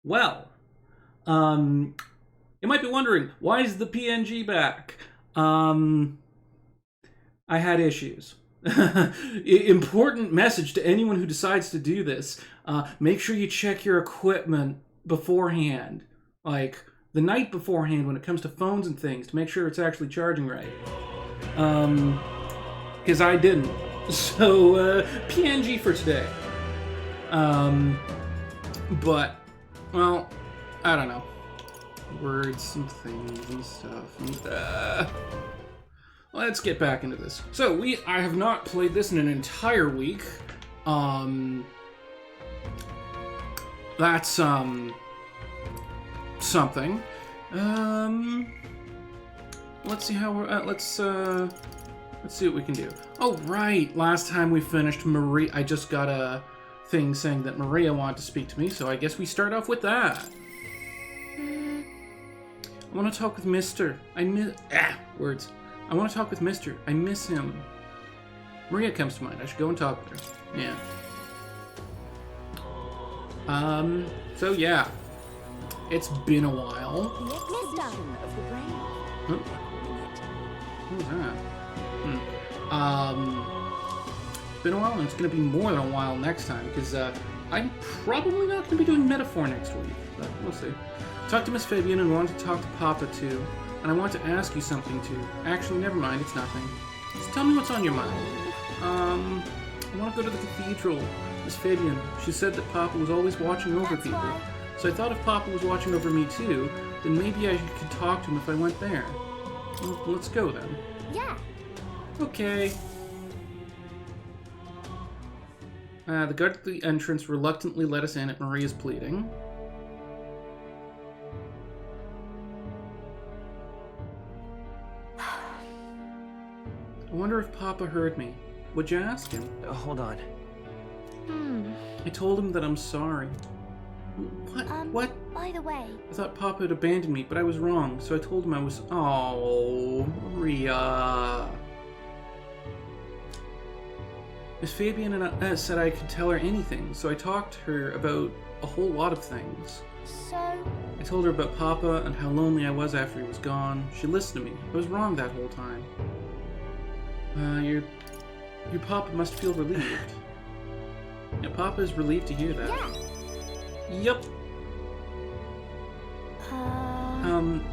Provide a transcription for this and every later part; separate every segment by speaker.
Speaker 1: Well, you might be wondering, why is the PNG back? I had issues. Important message to anyone who decides to do this. Make sure you check your equipment beforehand. Like, the night beforehand when it comes to phones and things, to make sure it's actually charging right. Because I didn't. So, PNG for today. But, well, I don't know. Words and things and stuff. And, let's get back into this. So, I have not played this in an entire week. That's, something. Let's see how we're, let's see what we can do. Oh, right. Last time we finished Maria, I just got a thing saying that Maria wanted to speak to me, so I guess we start off with that. I want to talk with Mr. Words. I want to talk with Mr. I miss him. Maria comes to mind. I should go and talk with her. Yeah. So yeah. It's been a while. Huh? What was that? Been a while, and it's going to be more than a while next time, because I'm probably not going to be doing Metaphor next week, but we'll see. Talked to Miss Fabian and wanted to talk to Papa too, and I want to ask you something too. Actually, never mind, it's nothing. Just tell me what's on your mind. I want to go to the cathedral. Miss Fabian, she said that Papa was always watching over people. So I thought if Papa was watching over me too, then maybe I could talk to him if I went there. Well, let's go then.
Speaker 2: Yeah.
Speaker 1: Okay. The guard at the entrance reluctantly let us in at Maria's pleading. I wonder if Papa heard me. Would you ask him?
Speaker 3: Hold on.
Speaker 1: I told him that I'm sorry. What? What?
Speaker 2: By the way...
Speaker 1: I thought Papa had abandoned me, but I was wrong, so I told him I was... Oh, Maria. Miss Fabian and I said I could tell her anything, so I talked to her about a whole lot of things.
Speaker 2: So...
Speaker 1: I told her about Papa and how lonely I was after he was gone. She listened to me. I was wrong that whole time. Your Papa must feel relieved. Yeah, Papa is relieved to hear that.
Speaker 2: Yeah.
Speaker 1: Yep.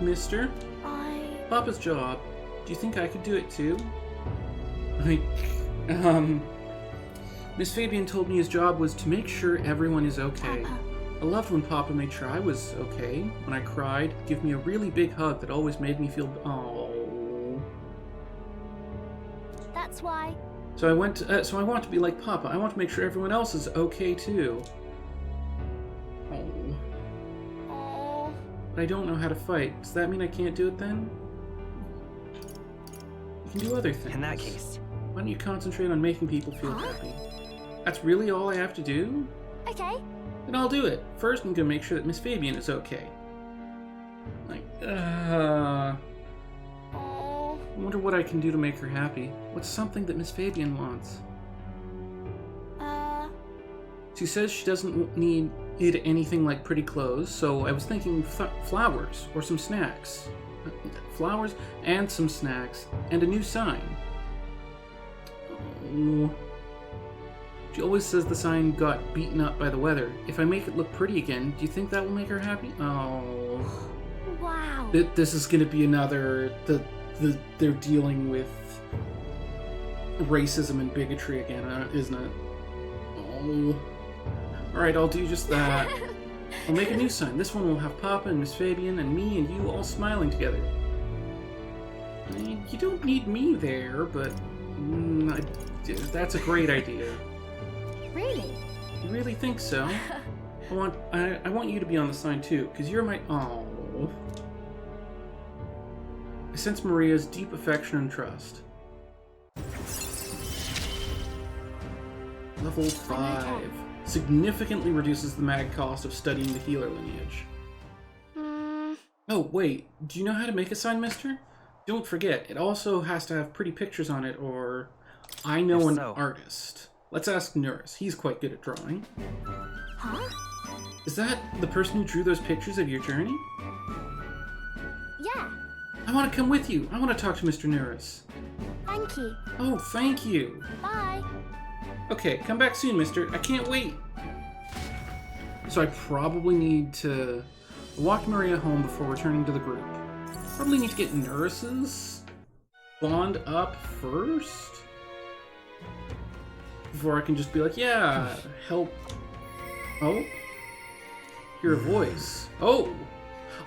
Speaker 1: Mister? Papa's job. Do you think I could do it too? Miss Fabian told me his job was to make sure everyone is okay.
Speaker 2: Papa.
Speaker 1: I loved when Papa made sure I was okay. When I cried, give me a really big hug that always made me feel... Oh.
Speaker 2: That's why...
Speaker 1: So I want to be like Papa. I want to make sure everyone else is okay too. Oh.
Speaker 2: Oh.
Speaker 1: But I don't know how to fight. Does that mean I can't do it then? You can do other things.
Speaker 3: In that case.
Speaker 1: Why don't you concentrate on making people feel happy? That's really all I have to do?
Speaker 2: Okay.
Speaker 1: Then I'll do it. First, I'm gonna make sure that Miss Fabian is okay. Like,
Speaker 2: Oh.
Speaker 1: I wonder what I can do to make her happy. What's something that Miss Fabian wants? She says she doesn't need anything like pretty clothes, so I was thinking flowers or some snacks. Flowers and some snacks and a new sign. Oh. She always says the sign got beaten up by the weather. If I make it look pretty again, do you think that will make her happy? Oh.
Speaker 2: Wow.
Speaker 1: This is going to be another... They're dealing with racism and bigotry again, isn't it? Oh. Alright, I'll do just that. I'll make a new sign. This one will have Papa and Miss Fabian and me and you all smiling together. You don't need me there, but... that's a great idea.
Speaker 2: Really?
Speaker 1: You really think so? I want you to be on the sign too, because you're my... Oh. I sense Maria's deep affection and trust. Level 5. Significantly reduces the mag cost of studying the healer lineage. Oh, wait. Do you know how to make a sign, mister? Don't forget, it also has to have pretty pictures on it, or... I know an artist. Let's ask Nurse. He's quite good at drawing.
Speaker 2: Huh?
Speaker 1: Is that the person who drew those pictures of your journey?
Speaker 2: Yeah.
Speaker 1: I want to come with you. I want to talk to Mr. Nuris.
Speaker 2: Thank you.
Speaker 1: Oh, thank you.
Speaker 2: Bye.
Speaker 1: Okay, come back soon, mister. I can't wait. So I probably need to walk Maria home before returning to the group. Probably need to get Nuris's bond up first. Before I can just be like, yeah, help. Oh. Hear a voice. Oh.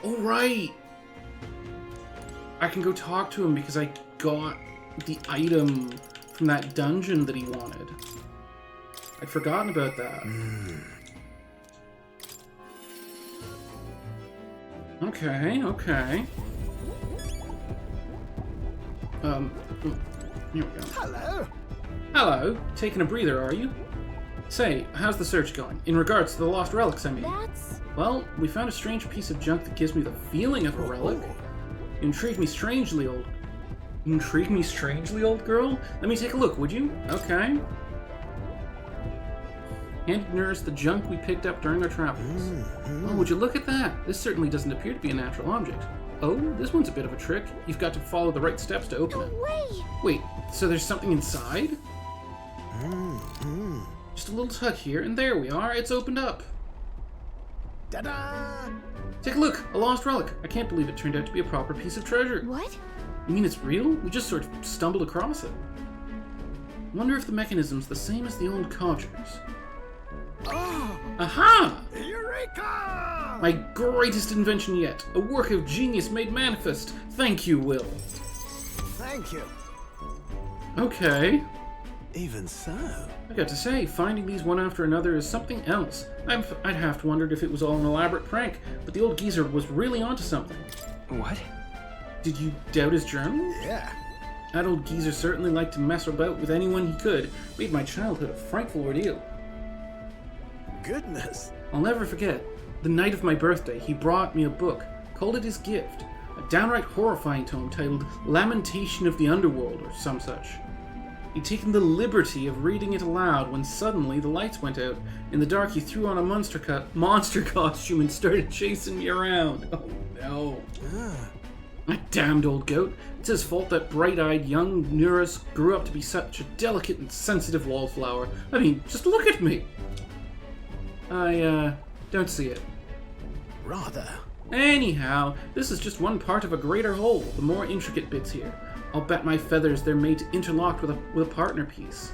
Speaker 1: Oh, right. I can go talk to him because I got the item from that dungeon that he wanted. I'd forgotten about that. Okay, okay. Here we go.
Speaker 3: Hello.
Speaker 1: Hello. Taking a breather, are you? Say, how's the search going? In regards to the lost relics, I mean.
Speaker 2: That's...
Speaker 1: Well, we found a strange piece of junk that gives me the feeling of a relic. You intrigue me strangely, old... Intrigue me strangely, old girl? Let me take a look, would you? Okay. Handed Nurse the junk we picked up during our travels. Oh, would you look at that? This certainly doesn't appear to be a natural object. Oh, this one's a bit of a trick. You've got to follow the right steps to open
Speaker 2: No
Speaker 1: it.
Speaker 2: way!
Speaker 1: Wait, so there's something inside? Just a little tug here, and there we are. It's opened up.
Speaker 3: Ta-da!
Speaker 1: Take a look, a lost relic. I can't believe it turned out to be a proper piece of treasure.
Speaker 2: What?
Speaker 1: You mean it's real? We just sort of stumbled across it. Wonder if the mechanism's the same as the old codgers.
Speaker 3: Oh,
Speaker 1: Aha!
Speaker 3: Eureka!
Speaker 1: My greatest invention yet. A work of genius made manifest. Thank you, Will.
Speaker 3: Thank you.
Speaker 1: Okay.
Speaker 3: Even so.
Speaker 1: I got to say, finding these one after another is something else. I'd have to wondered if it was all an elaborate prank, but the old geezer was really onto something.
Speaker 4: What?
Speaker 1: Did you doubt his journal?
Speaker 3: Yeah.
Speaker 1: That old geezer certainly liked to mess about with anyone he could. Made my childhood a frightful ordeal.
Speaker 3: Goodness.
Speaker 1: I'll never forget. The night of my birthday, he brought me a book, called it his gift. A downright horrifying tome titled Lamentation of the Underworld, or some such. He'd taken the liberty of reading it aloud when suddenly the lights went out. In the dark, he threw on a monster costume and started chasing me around. Oh no. That damned old goat. It's his fault that bright-eyed young Nuris grew up to be such a delicate and sensitive wallflower. I mean, just look at me. I, don't see it.
Speaker 3: Rather.
Speaker 1: Anyhow, this is just one part of a greater whole, the more intricate bits here. I'll bet my feathers they're made to interlock with a partner piece.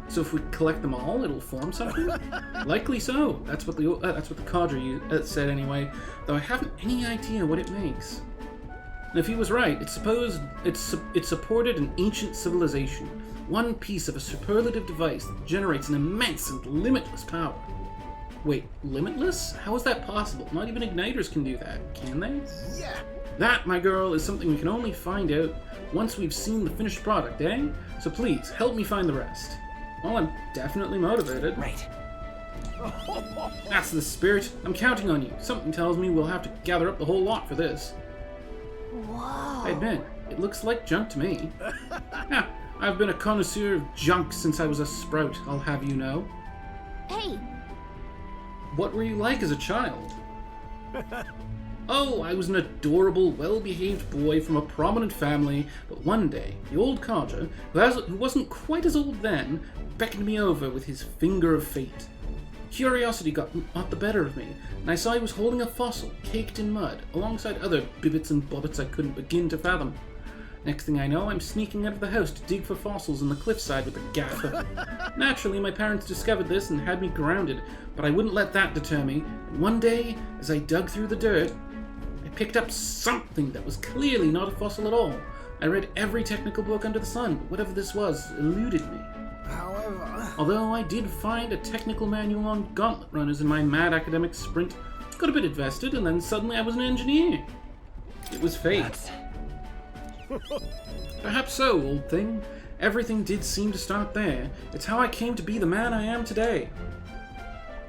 Speaker 1: So if we collect them all, it'll form something? Likely so. That's what the codger said anyway, though I haven't any idea what it makes. And if he was right, it supported an ancient civilization, one piece of a superlative device that generates an immense and limitless power. Wait, limitless? How is that possible? Not even igniters can do that, can they?
Speaker 3: Yeah.
Speaker 1: That, my girl, is something we can only find out once we've seen the finished product, eh? So please, help me find the rest. Well, I'm definitely motivated.
Speaker 4: Right.
Speaker 1: That's the spirit. I'm counting on you. Something tells me we'll have to gather up the whole lot for this.
Speaker 2: Whoa.
Speaker 1: I admit, it looks like junk to me. Yeah, I've been a connoisseur of junk since I was a sprout, I'll have you know.
Speaker 2: Hey,
Speaker 1: What were you like as a child? Oh, I was an adorable, well-behaved boy from a prominent family, but one day, the old codger, who wasn't quite as old then, beckoned me over with his finger of fate. Curiosity got the better of me, and I saw he was holding a fossil, caked in mud, alongside other bibbits and bobbits I couldn't begin to fathom. Next thing I know, I'm sneaking out of the house to dig for fossils on the cliffside with a gaffer. Naturally, my parents discovered this and had me grounded, but I wouldn't let that deter me, and one day, as I dug through the dirt, I picked up something that was clearly not a fossil at all. I read every technical book under the sun, but whatever this was eluded me.
Speaker 3: However.
Speaker 1: Although I did find a technical manual on gauntlet runners in my mad academic sprint, got a bit invested, and then suddenly I was an engineer. It was fate. Perhaps so, old thing. Everything did seem to start there. It's how I came to be the man I am today.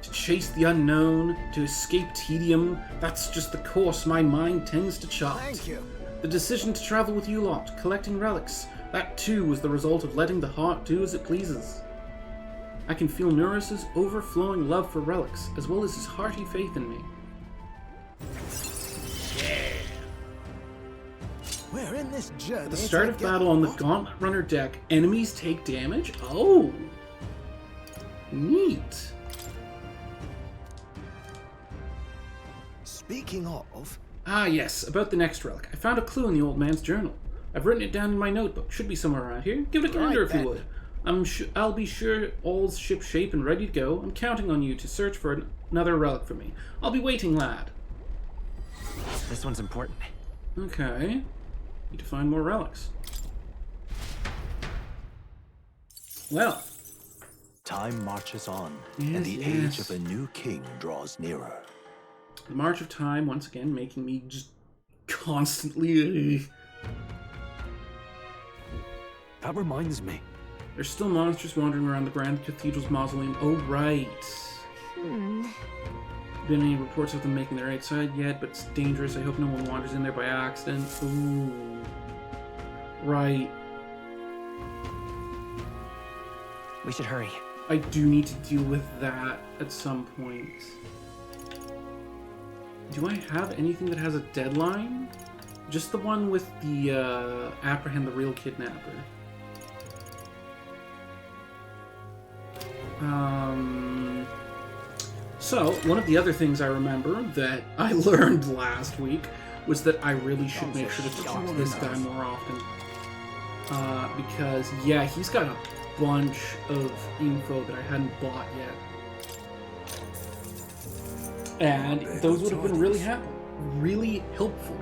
Speaker 1: To chase the unknown, to escape tedium, that's just the course my mind tends to chart.
Speaker 3: Thank you.
Speaker 1: The decision to travel with you lot, collecting relics, that too was the result of letting the heart do as it pleases. I can feel Neurus's overflowing love for relics, as well as his hearty faith in me.
Speaker 3: We're in this journey.
Speaker 1: At the start of battle on the Gauntlet Runner deck, enemies take damage? Oh! Neat.
Speaker 3: Speaking of,
Speaker 1: Ah, yes, about the next relic. I found a clue in the old man's journal. I've written it down in my notebook. Should be somewhere around here. Give it a gander if you would. I'll be sure all's ship shape and ready to go. I'm counting on you to search for another relic for me. I'll be waiting, lad.
Speaker 4: This one's important.
Speaker 1: Okay. Need to find more relics. Well.
Speaker 3: time marches on,
Speaker 1: Yes,
Speaker 3: and the
Speaker 1: yes.
Speaker 3: age of a new king draws nearer.
Speaker 1: The march of time, once again, making me just constantly...
Speaker 3: That reminds me.
Speaker 1: There's still monsters wandering around the Grand Cathedral's mausoleum. Oh, right. Been any reports of them making their outside yet, but it's dangerous. I hope no one wanders in there by accident. Ooh. Right.
Speaker 4: We should hurry.
Speaker 1: I do need to deal with that at some point. Do I have anything that has a deadline? Just the one with the, apprehend the real kidnapper. So, one of the other things I remember that I learned last week was that I really should make sure to talk to this guy more often. Because, yeah, he's got a bunch of info that I hadn't bought yet. And those would have been really helpful.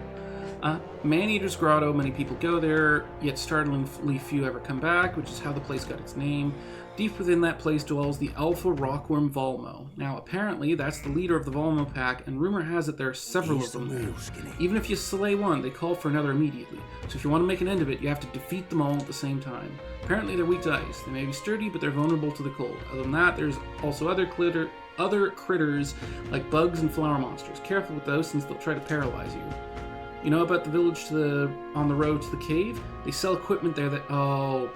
Speaker 1: Man-Eater's Grotto, many people go there, yet startlingly few ever come back, which is how the place got its name. Deep within that place dwells the alpha rockworm Volmo. Now, apparently, that's the leader of the Volmo pack, and rumor has it there are several of them there. Even if you slay one, they call for another immediately. So if you want to make an end of it, you have to defeat them all at the same time. Apparently, they're weak to ice. They may be sturdy, but they're vulnerable to the cold. Other than that, there's also other critters like bugs and flower monsters. Careful with those, since they'll try to paralyze you. You know about the village on the road to the cave? They sell equipment there that... Oh...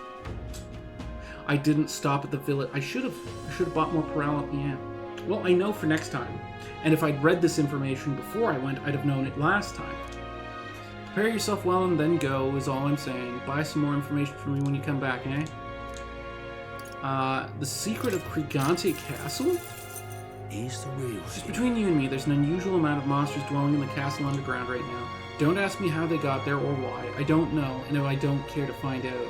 Speaker 1: I didn't stop at the village. I should have bought more paralysis. Yeah. Well, I know for next time. And if I'd read this information before I went, I'd have known it last time. Prepare yourself well and then go, is all I'm saying. Buy some more information from me when you come back, eh? The secret of Krigante Castle?
Speaker 3: He's the real
Speaker 1: Just between you and me, there's an unusual amount of monsters dwelling in the castle underground right now. Don't ask me how they got there or why. I don't know, and I don't care to find out.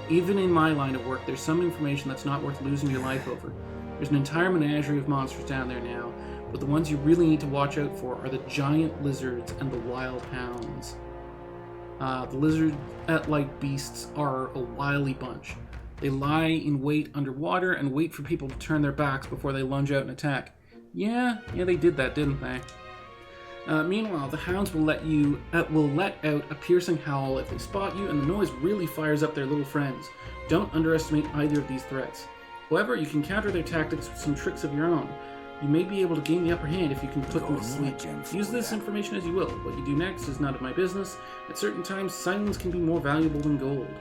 Speaker 1: Even in my line of work, there's some information that's not worth losing your life over. There's an entire menagerie of monsters down there now, but the ones you really need to watch out for are the giant lizards and the wild hounds. The lizard-like beasts are a wily bunch. They lie in wait underwater and wait for people to turn their backs before they lunge out and attack. Yeah, they did that, didn't they? Meanwhile, the hounds will let out a piercing howl if they spot you, and the noise really fires up their little friends. Don't underestimate either of these threats. However, you can counter their tactics with some tricks of your own. You may be able to gain the upper hand if you can put them to sleep. Use this information as you will. What you do next is none of my business. At certain times, silence can be more valuable than gold.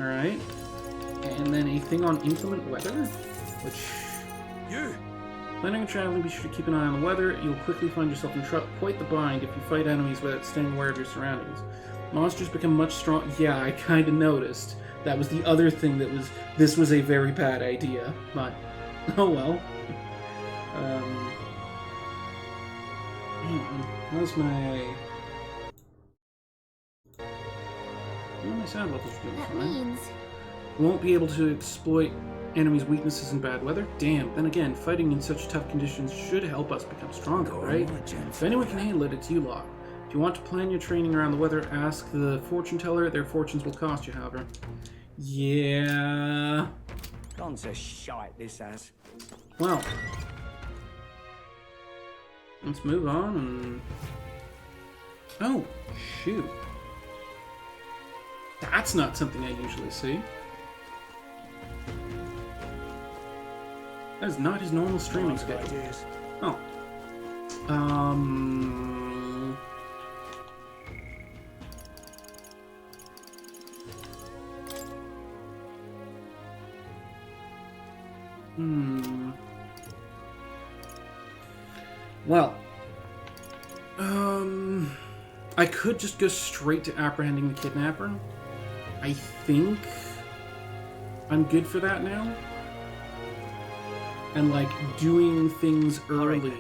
Speaker 1: Alright. And then a thing on inclement weather, which... Planning on traveling, be sure to keep an eye on the weather. You'll quickly find yourself in quite the bind if you fight enemies without staying aware of your surroundings. Monsters become much strong. Yeah, I kind of noticed. That was the other thing that was... This was a very bad idea, but... Oh well. How's my... Well, my sound levels are doing
Speaker 2: That
Speaker 1: fine.
Speaker 2: means...
Speaker 1: Won't be able to exploit enemies' weaknesses in bad weather? Damn, then again, fighting in such tough conditions should help us become stronger, right? If anyone can handle it, it's you lot. If you want to plan your training around the weather, ask the fortune teller. Their fortunes will cost you, however. Yeah...
Speaker 4: Gone to shite, this has.
Speaker 1: Well... Let's move on and... Oh, shoot. That's not something I usually see. That is not his normal streaming schedule. Oh. I could just go straight to apprehending the kidnapper. I think I'm good for that now. And, like, doing things early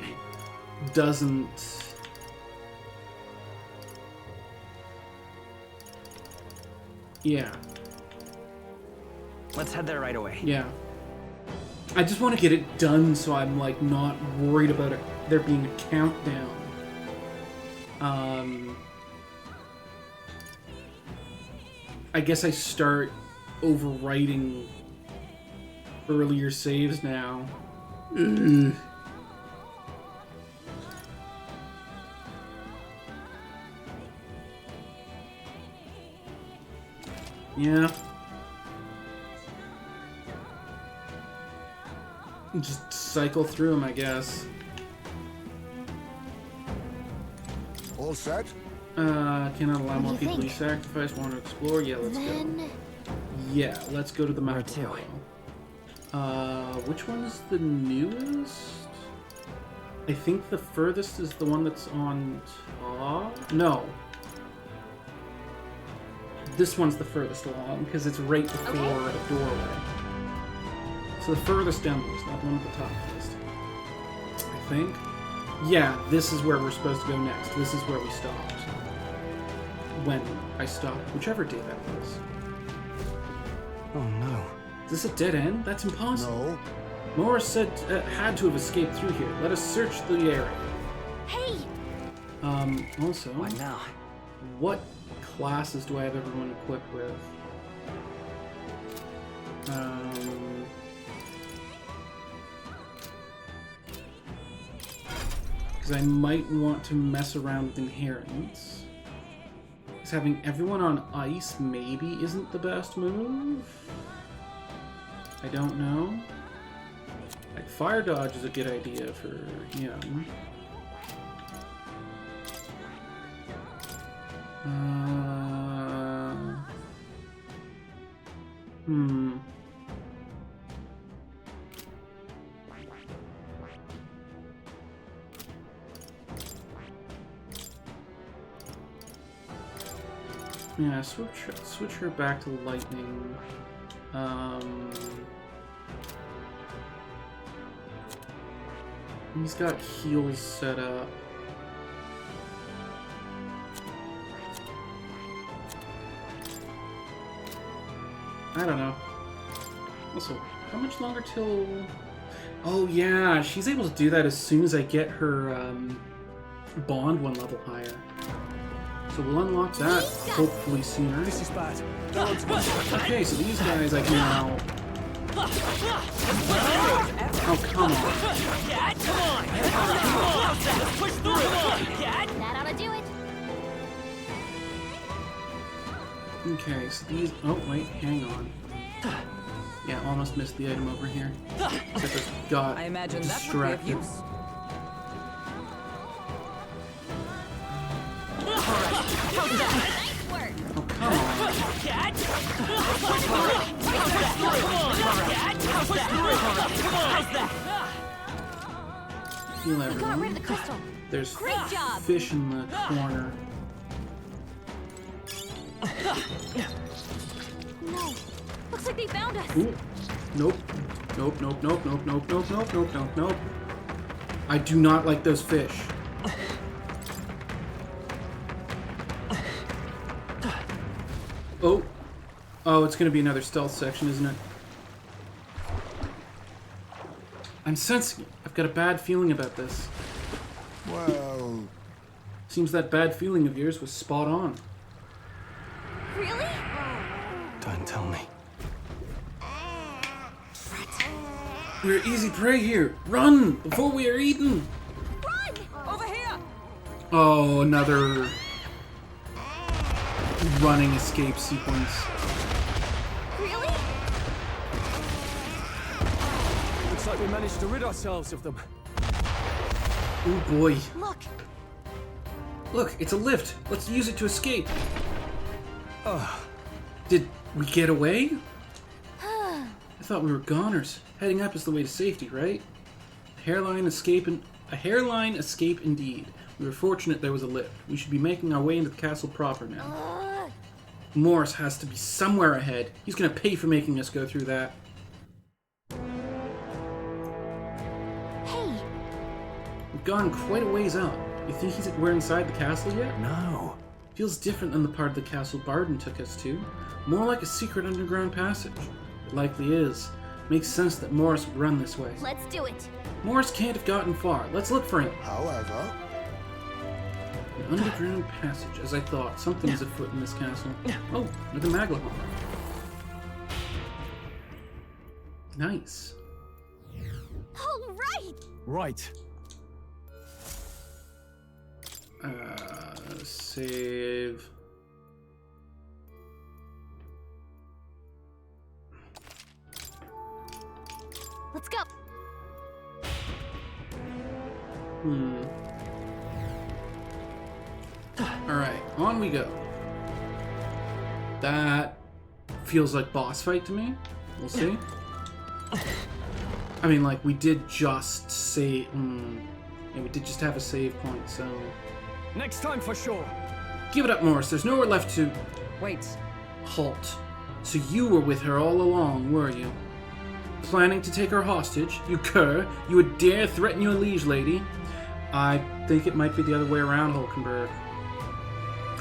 Speaker 1: doesn't... Yeah.
Speaker 4: Let's head there right away.
Speaker 1: Yeah. I just want to get it done so I'm, like, not worried about it, there being a countdown. I guess I start overwriting earlier saves now. Ugh. Yeah. Just cycle through them, I guess.
Speaker 5: All set?
Speaker 1: Cannot allow
Speaker 2: What do
Speaker 1: more
Speaker 2: you
Speaker 1: people to be
Speaker 2: think?
Speaker 1: sacrificed. Want to explore? Yeah, let's go.
Speaker 2: Then
Speaker 1: Yeah, let's go to the map.
Speaker 4: Where to?
Speaker 1: Which one is the newest? I think the furthest is the one that's on top. No. This one's the furthest along because it's right before the doorway. So the furthest down is not the one at the top list. I think. Yeah, this is where we're supposed to go next. This is where we stopped. When I stopped, whichever day that was.
Speaker 4: Oh no.
Speaker 1: Is this a dead end? That's impossible.
Speaker 5: No.
Speaker 1: Morris said had to have escaped through here. Let us search the area.
Speaker 2: hey,
Speaker 1: Also,
Speaker 4: What now?
Speaker 1: what classes do I have everyone equipped with? Because I might want to mess around with inheritance. Because having everyone on ice maybe isn't the best move. I don't know. Like, fire dodge is a good idea for him. Yeah, switch her back to lightning. He's got heals set up. I don't know. Also, how much longer till... Oh yeah, she's able to do that as soon as I get her bond one level higher. So we'll unlock that hopefully sooner.
Speaker 3: This is bad.
Speaker 1: Okay, so these guys I can now... Oh, come on.
Speaker 2: that ought to do it.
Speaker 1: Okay, so these... Oh, wait, hang on. Yeah, almost missed the item over here. Except I got
Speaker 6: I imagine that would be
Speaker 1: distracted.
Speaker 6: of use.
Speaker 2: Nice work.
Speaker 1: Oh, come on. Heal
Speaker 2: We got rid of
Speaker 1: everyone.
Speaker 2: the crystal.
Speaker 1: There's
Speaker 2: Great job.
Speaker 1: fish in the corner.
Speaker 2: No, looks like they found us.
Speaker 1: Ooh. Nope. Nope, nope, nope, nope, nope, nope, nope, nope, nope, nope. I do not like those fish. Oh. Oh, it's gonna be another stealth section, isn't it? I'm sensing it. I've got a bad feeling about this.
Speaker 5: Well,
Speaker 1: Seems that bad feeling of yours was spot on.
Speaker 2: Really?
Speaker 3: Don't tell me.
Speaker 1: We're easy prey here. Run before we are eaten.
Speaker 2: Run!
Speaker 6: Over here!
Speaker 1: Oh, another running escape sequence.
Speaker 2: Really?
Speaker 3: Looks like we managed to rid ourselves of them.
Speaker 1: Oh boy.
Speaker 2: Look,
Speaker 1: Look, it's a lift. Let's use it to escape. Did we get away? I thought we were goners. Heading up is the way to safety, right? Hairline, escape, and... A hairline escape indeed. We were fortunate there was a lift. We should be making our way into the castle proper now. Morris has to be somewhere ahead. He's gonna pay for making us go through that.
Speaker 2: Hey,
Speaker 1: We've gone quite a ways up. You think we're inside the castle yet?
Speaker 4: No.
Speaker 1: Feels different than the part of the castle Barden took us to. More like a secret underground passage. It likely is. Makes sense that Morris would run this way.
Speaker 2: let's do it.
Speaker 1: Morris can't have gotten far. Let's look for him.
Speaker 5: However,
Speaker 1: An underground passage, as I thought. Something is afoot in this castle. Oh, with a Magla. Nice.
Speaker 2: All right.
Speaker 3: Right.
Speaker 1: Save.
Speaker 2: Let's go.
Speaker 1: Alright, on we go. That feels like boss fight to me. We'll see. I mean, like, we did just save. Yeah, we did just have a save point, so.
Speaker 3: Next time for sure.
Speaker 1: Give it up, Morris. There's nowhere left to
Speaker 4: Wait.
Speaker 1: halt. So you were with her all along, were you? Planning to take her hostage? You cur! You would dare threaten your liege lady? I think it might be the other way around, Hulkenberg.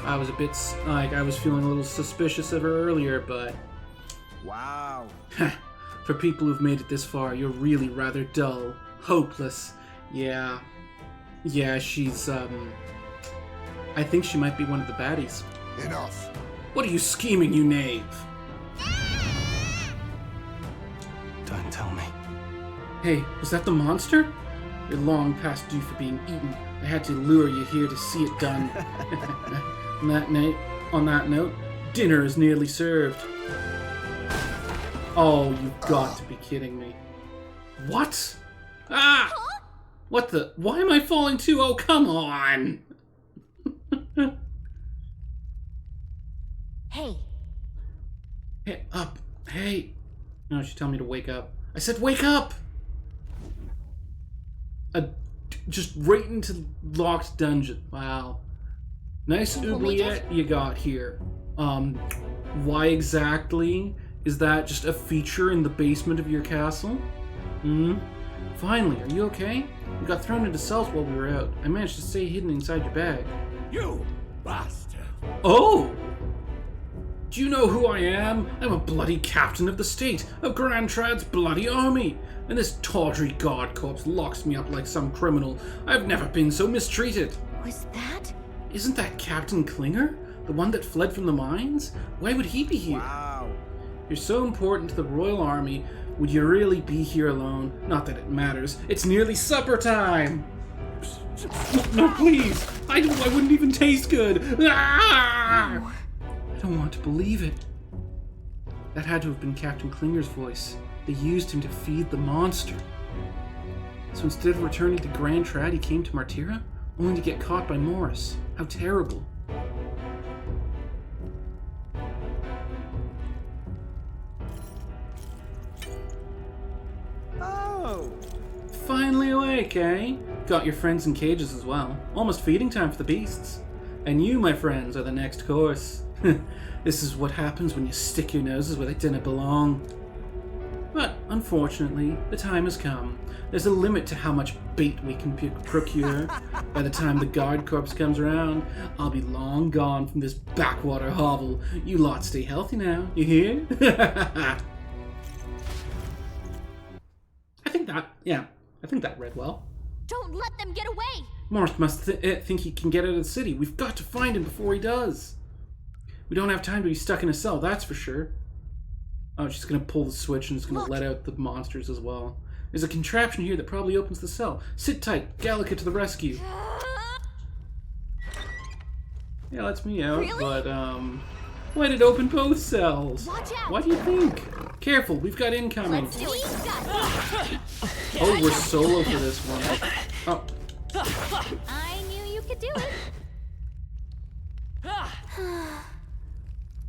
Speaker 1: I was a bit, I was feeling a little suspicious of her earlier, but...
Speaker 5: wow.
Speaker 1: For people who've made it this far, you're really rather dull. Hopeless. Yeah. Yeah, she's, I think she might be one of the baddies.
Speaker 5: Enough.
Speaker 1: What are you scheming, you knave?
Speaker 4: Don't tell me.
Speaker 1: Hey, was that the monster? You're long past due for being eaten. I had to lure you here to see it done. On that note, dinner is nearly served. Oh, you've got to be kidding me. What? Ah! What the? Why am I falling too? Oh, come on!
Speaker 2: Hey,
Speaker 1: Hey, up. Hey. No, she's telling me to wake up. I said wake up! Just right into locked dungeon. Wow. Nice oubliette you got here. Why exactly is that just a feature in the basement of your castle? Finally, are you okay? We got thrown into cells while we were out. I managed to stay hidden inside your bag.
Speaker 3: You bastard.
Speaker 1: Oh! Do you know who I am? I'm a bloody captain of the state, of Grand Trad's bloody army. And this tawdry guard corpse locks me up like some criminal. I've never been so mistreated.
Speaker 2: was that?
Speaker 1: Isn't that Captain Klinger? The one that fled from the mines? Why would he be here?
Speaker 5: Wow.
Speaker 1: You're so important to the Royal Army. Would you really be here alone? Not that it matters. It's nearly supper time! No, please! I wouldn't even taste good! Ah! I don't want to believe it. That had to have been Captain Klinger's voice. They used him to feed the monster. So instead of returning to Grand Trad, he came to Martira, only to get caught by Morris. How terrible.
Speaker 5: Oh.
Speaker 1: Finally awake, eh? Got your friends in cages as well. Almost feeding time for the beasts. And you, my friends, are the next course. This is what happens when you stick your noses where they didn't belong. But, unfortunately, the time has come. There's a limit to how much bait we can procure. By the time the guard corps comes around, I'll be long gone from this backwater hovel. You lot stay healthy now, you hear? I think that read well.
Speaker 2: Don't let them get away!
Speaker 1: Morris must think he can get out of the city. We've got to find him before he does. We don't have time to be stuck in a cell, that's for sure. Oh, she's gonna pull the switch and it's gonna let out the monsters as well. There's a contraption here that probably opens the cell. Sit tight, Gallica to the rescue. Yeah, lets me out,
Speaker 2: Really?
Speaker 1: but why did it open both cells?
Speaker 2: Watch out!
Speaker 1: What do you think? Careful, we've got incoming.
Speaker 2: Let's do it!
Speaker 1: Oh, we're solo for this one. Oh,
Speaker 2: I knew you could do it.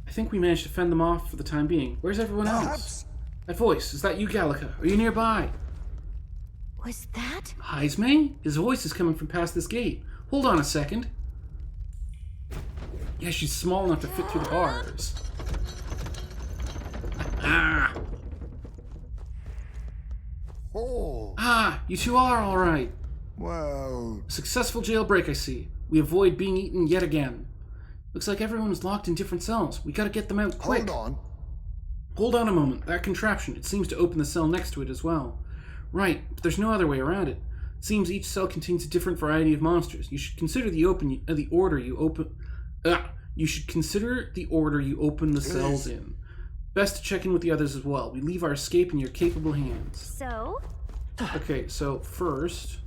Speaker 1: I think we managed to fend them off for the time being. Where's everyone else?
Speaker 5: Perhaps.
Speaker 1: That voice, is that you, Gallica? Are you nearby?
Speaker 2: Was that?
Speaker 1: Heisme? His voice is coming from past this gate. Hold on a second. Yeah, she's small enough to fit through the bars. Ah!
Speaker 5: Oh.
Speaker 1: Ah, you two are alright.
Speaker 5: Well,
Speaker 1: A successful jailbreak, I see. We avoid being eaten yet again. Looks like everyone's locked in different cells. We gotta get them out quick.
Speaker 5: hold on.
Speaker 1: Hold on a moment. That contraption, it seems to open the cell next to it as well. Right, but there's no other way around it. It seems each cell contains a different variety of monsters. You should consider the order you open the cells in. Best to check in with the others as well. We leave our escape in your capable hands.
Speaker 2: So?
Speaker 1: Okay, so first...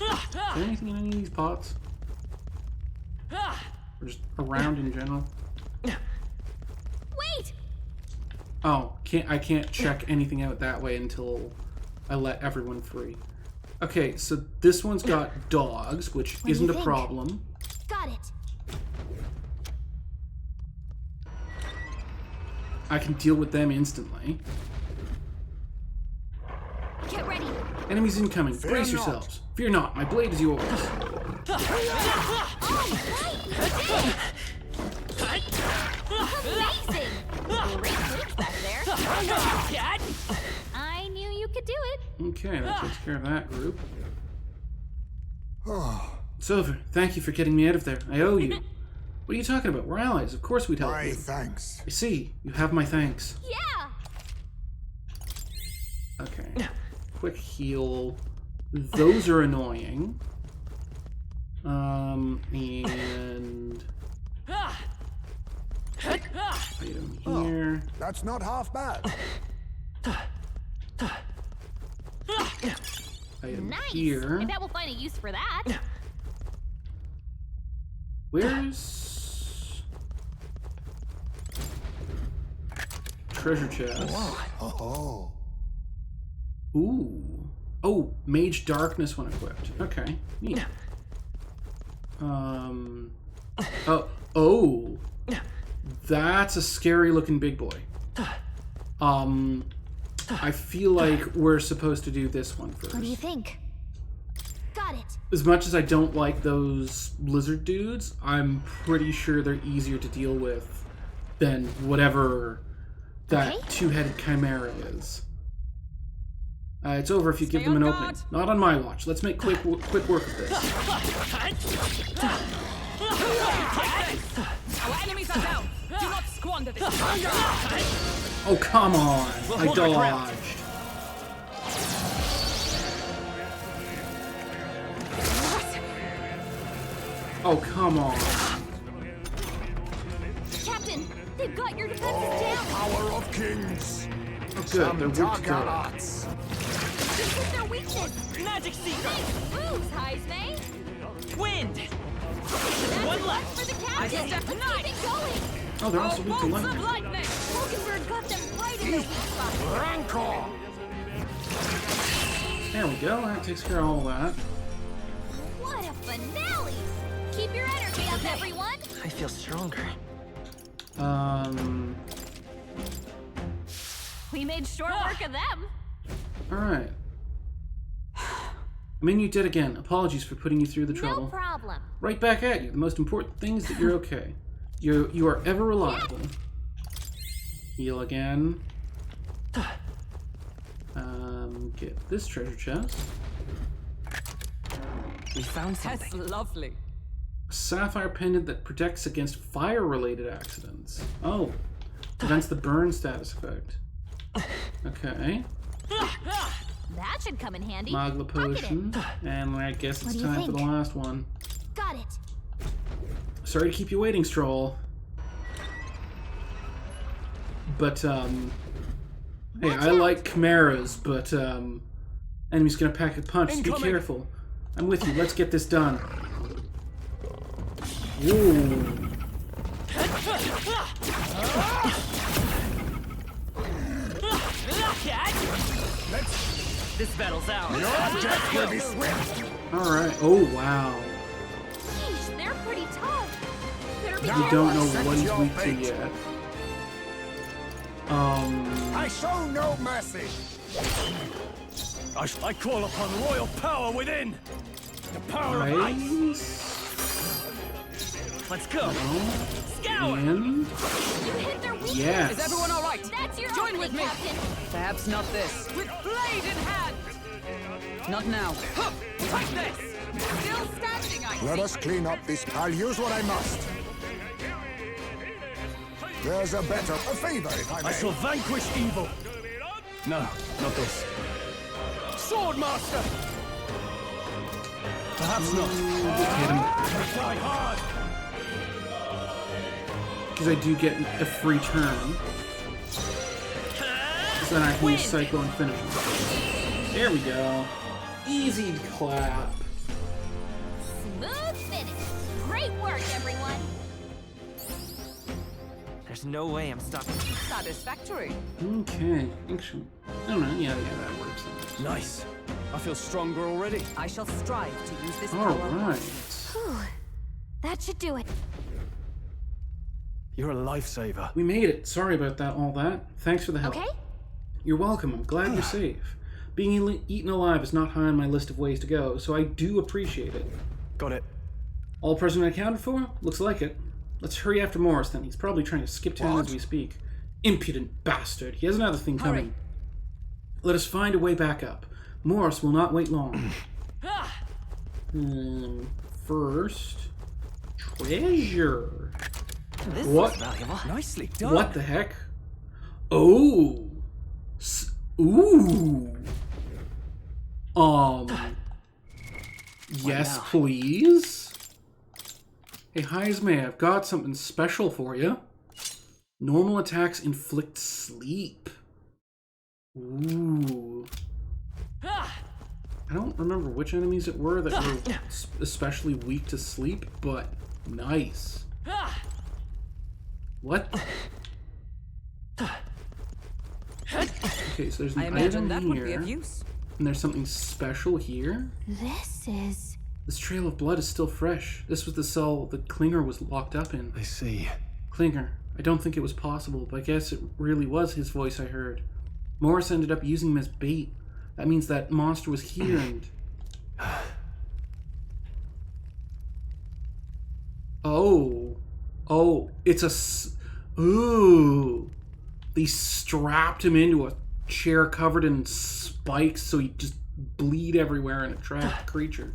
Speaker 1: Is there anything in any of these pots? Or just around in general?
Speaker 2: Wait!
Speaker 1: Oh, I can't check anything out that way until I let everyone free. Okay, so this one's got dogs, which
Speaker 2: What do
Speaker 1: isn't
Speaker 2: you
Speaker 1: a
Speaker 2: think?
Speaker 1: problem.
Speaker 2: Got it.
Speaker 1: I can deal with them instantly.
Speaker 2: Get ready.
Speaker 1: Enemies incoming.
Speaker 5: Fear
Speaker 1: Brace
Speaker 5: not.
Speaker 1: yourselves. Fear not. My blade is yours.
Speaker 2: Amazing! Great moves back there. I knew you could do it.
Speaker 1: Okay, that takes care of that group.
Speaker 5: Oh,
Speaker 1: It's over. Thank you for getting me out of there. I owe you. What are you talking about? We're allies. Of course we'd help
Speaker 5: my
Speaker 1: you.
Speaker 5: thanks.
Speaker 1: I see. You have my thanks.
Speaker 2: Yeah!
Speaker 1: Okay. Quick heal. Those are annoying. And... Item here.
Speaker 5: That's not half bad.
Speaker 1: Item
Speaker 2: Nice!
Speaker 1: here.
Speaker 2: I bet we'll find a use for that.
Speaker 1: Where's... Treasure chest.
Speaker 5: Oh,
Speaker 1: Ooh. Oh, Mage Darkness when equipped. Okay. Neat. Oh. That's a scary looking big boy. I feel like we're supposed to do this one first.
Speaker 2: What do you think? Got it.
Speaker 1: As much as I don't like those lizard dudes, I'm pretty sure they're easier to deal with than whatever that
Speaker 2: Okay.
Speaker 1: two-headed chimera is. It's over if you give
Speaker 6: Stay
Speaker 1: them an
Speaker 6: on
Speaker 1: opening.
Speaker 6: guard.
Speaker 1: Not on my watch. Let's make quick work of this.
Speaker 6: Our enemies are down. Do not squander this.
Speaker 1: Oh, come on.
Speaker 3: We'll
Speaker 1: I
Speaker 3: hold our ground.
Speaker 1: dodged. Oh, come on.
Speaker 2: Captain, they've got your defenses down.
Speaker 5: power of kings.
Speaker 1: Oh, good. They're weak to
Speaker 5: Dark
Speaker 1: dark.
Speaker 5: arts.
Speaker 2: This is their weakness.
Speaker 6: Magic seeker.
Speaker 2: Nice moves, Heisme.
Speaker 6: Wind.
Speaker 2: That's
Speaker 6: One
Speaker 2: enough
Speaker 6: left.
Speaker 2: for the
Speaker 6: I
Speaker 2: captain.
Speaker 6: step
Speaker 2: Let's
Speaker 6: nine.
Speaker 2: keep it going.
Speaker 1: Oh, they're also weak to
Speaker 6: Bolts of
Speaker 1: lightning.
Speaker 6: lightning.
Speaker 2: Hulkenberg got them right in the weak spot.
Speaker 5: Rancor.
Speaker 1: There we go. That takes care of all that.
Speaker 2: What a finale! Keep your energy up, everyone.
Speaker 6: I feel stronger.
Speaker 2: We made short work of them.
Speaker 1: Alright. I mean, you did again. Apologies for putting you through the
Speaker 2: No
Speaker 1: trouble.
Speaker 2: problem.
Speaker 1: Right back at you. The most important thing is that you're okay. You are ever reliable. Heal again. Get this treasure chest.
Speaker 6: We found something. That's lovely.
Speaker 1: A sapphire pendant that protects against fire-related accidents. Oh. Prevents the burn status effect. Okay.
Speaker 2: That should come in handy.
Speaker 1: Magla
Speaker 2: Pocket it.
Speaker 1: potion. And I guess
Speaker 2: What
Speaker 1: it's
Speaker 2: do you
Speaker 1: time for the
Speaker 2: think?
Speaker 1: last one.
Speaker 2: Got it.
Speaker 1: Sorry to keep you waiting, Stroll. But, hey, I like chimeras, but, enemy's gonna pack a punch. Be
Speaker 3: Incoming.
Speaker 1: careful. I'm with you. Let's get this done. Ooh.
Speaker 6: This battle's ours.
Speaker 5: Your death will be swift.
Speaker 1: Alright. Oh, wow.
Speaker 2: Yeesh, they're pretty tough. Better be
Speaker 5: No.
Speaker 1: You
Speaker 2: careful.
Speaker 1: don't know
Speaker 5: Accept
Speaker 1: what he's
Speaker 5: your
Speaker 1: weak to
Speaker 5: fate.
Speaker 1: yet.
Speaker 5: I show no mercy.
Speaker 3: I call upon royal power within. The power of ice.
Speaker 1: Nice.
Speaker 6: Let's go.
Speaker 1: And
Speaker 2: You hit their weakness.
Speaker 1: yes.
Speaker 6: Is everyone all right?
Speaker 2: That's your
Speaker 6: Join
Speaker 2: opening,
Speaker 6: with me.
Speaker 2: Captain.
Speaker 6: Perhaps not this. With blade in hand. Not now. Hup! Take this. Still standing, I
Speaker 5: Let
Speaker 6: see.
Speaker 5: us clean up this. I'll use what I must. There's a favor, if I may.
Speaker 3: I shall vanquish evil. No, not this. Swordmaster. Perhaps not.
Speaker 1: Hit him.
Speaker 3: Die hard.
Speaker 1: Because I do get a free turn. So then I can use Cyclo and finish him. There we go. Easy clap.
Speaker 2: Smooth finish. Great work, everyone.
Speaker 6: There's no way I'm stopping. Satisfactory.
Speaker 1: Okay. Actually, I don't know. Yeah, that works.
Speaker 3: Nice. I feel stronger already.
Speaker 6: I shall strive to use this
Speaker 1: All
Speaker 6: power.
Speaker 1: right.
Speaker 2: Whew. That should do it.
Speaker 3: You're a lifesaver.
Speaker 1: We made it. Sorry about all that. Thanks for the help.
Speaker 2: Okay?
Speaker 1: You're welcome. I'm glad you're safe. Being eaten alive is not high on my list of ways to go, so I do appreciate it.
Speaker 3: Got it.
Speaker 1: All present and accounted for? Looks like it. Let's hurry after Morris then. He's probably trying to skip town
Speaker 5: What?
Speaker 1: as we speak. Impudent bastard. He has another thing
Speaker 6: Hurry.
Speaker 1: coming. Let us find a way back up. Morris will not wait long. First, treasure.
Speaker 6: This
Speaker 1: What?
Speaker 6: is valuable.
Speaker 3: Nicely done.
Speaker 1: What the heck? Oh. Ooh. Yes,
Speaker 6: now?
Speaker 1: please. Hey, Heismay, I've got something special for you. Normal attacks inflict sleep. Ooh. I don't remember which enemies it were that were especially weak to sleep, but nice. What? Okay, so there's an
Speaker 6: I imagine
Speaker 1: item
Speaker 6: that
Speaker 1: here,
Speaker 6: would be of use.
Speaker 1: and there's something special here.
Speaker 2: This is...
Speaker 1: This trail of blood is still fresh. This was the cell that Klinger was locked up in.
Speaker 4: I see.
Speaker 1: Klinger. I don't think it was possible, but I guess it really was his voice I heard. Morris ended up using him as bait. That means that monster was here and... Oh. Oh, it's a... Ooh. They strapped him into a chair covered in spikes so he'd just bleed everywhere and attract the creature.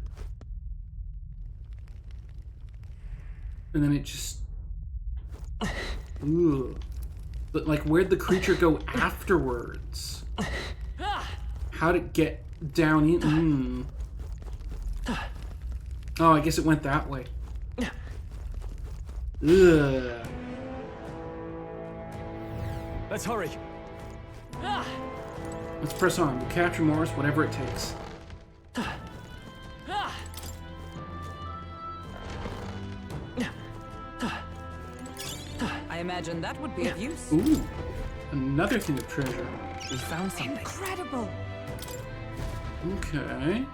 Speaker 1: And then it just... Ooh. But, like, where'd the creature go afterwards? How'd it get down in? Oh, I guess it went that way. Ugh.
Speaker 3: Let's hurry.
Speaker 1: Let's press on. We'll capture Morris, whatever it takes.
Speaker 6: I imagine that would be of use.
Speaker 1: Ooh. Another thing of treasure.
Speaker 6: We found something. Incredible.
Speaker 1: Okay.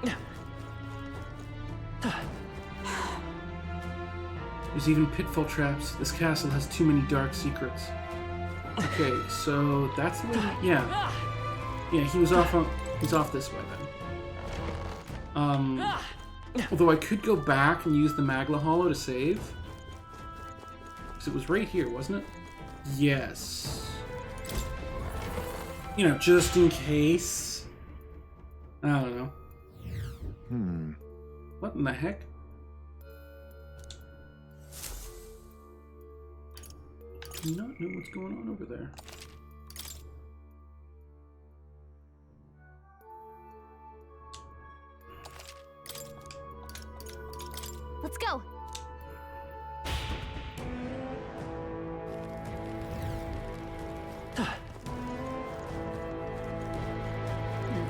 Speaker 1: There's even pitfall traps. This castle has too many dark secrets. Okay, so that's the way. Yeah, he was off. He's off this way then. Although I could go back and use the Magla Hollow to save, because it was right here, wasn't it? Yes. You know, just in case. I don't know. What in the heck? I do not know what's going on over there.
Speaker 2: Let's go.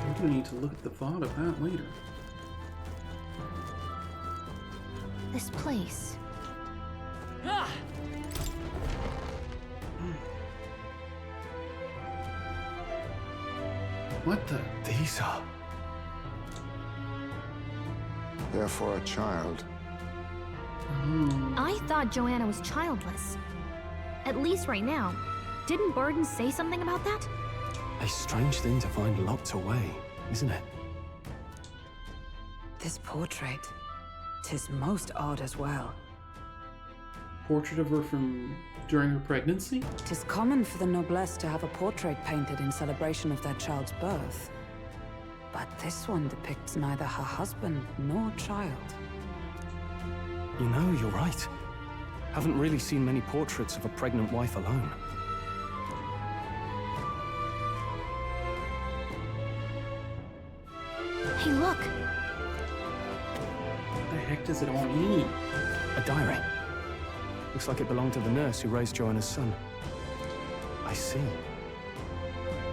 Speaker 1: I'm gonna need to look at the VOD of that later.
Speaker 2: This place.
Speaker 1: What the?
Speaker 4: These are...
Speaker 5: They're for a child.
Speaker 2: I thought Joanna was childless. At least right now. Didn't Burden say something about that?
Speaker 4: a strange thing to find locked away, isn't it?
Speaker 6: this portrait, 'tis most odd as well.
Speaker 1: Portrait of her from during her pregnancy?
Speaker 6: 'Tis common for the noblesse to have a portrait painted in celebration of their child's birth. But this one depicts neither her husband nor child.
Speaker 4: You know, you're right. Haven't really seen many portraits of a pregnant wife alone.
Speaker 2: Hey, look.
Speaker 1: What the heck does it all mean?
Speaker 4: A diary. Looks like it belonged to the nurse who raised Joanna's son. I see.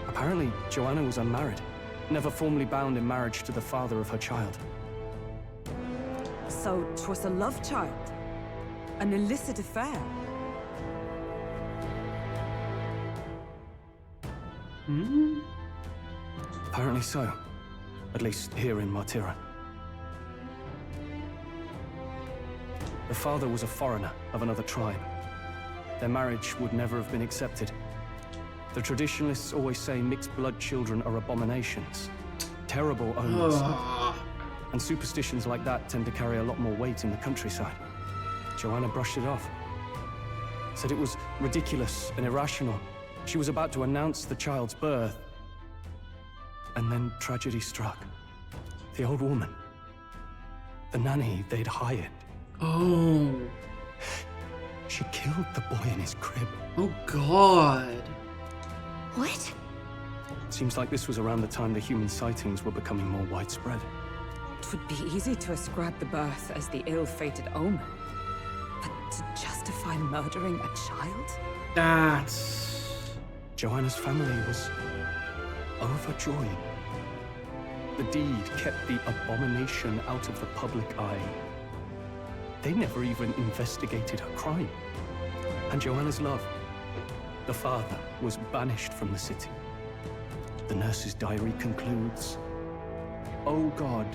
Speaker 4: Apparently, Joanna was unmarried, never formally bound in marriage to the father of her child.
Speaker 6: So 'twas a love child? An illicit affair?
Speaker 4: Apparently so. At least here in Martira. The father was a foreigner of another tribe. Their marriage would never have been accepted. The traditionalists always say mixed blood children are abominations. Terrible omens. And superstitions like that tend to carry a lot more weight in the countryside. Joanna brushed it off. Said it was ridiculous and irrational. She was about to announce the child's birth. And then tragedy struck. The old woman. The nanny they'd hired.
Speaker 1: Oh.
Speaker 4: She killed the boy in his crib.
Speaker 1: Oh, God.
Speaker 2: What?
Speaker 4: Seems like this was around the time the human sightings were becoming more widespread.
Speaker 6: It would be easy to ascribe the birth as the ill-fated omen. But to justify murdering a child?
Speaker 1: That's...
Speaker 4: Joanna's family was overjoyed. The deed kept the abomination out of the public eye. They never even investigated her crime. And Joanna's love, the father, was banished from the city. The nurse's diary concludes, "Oh God,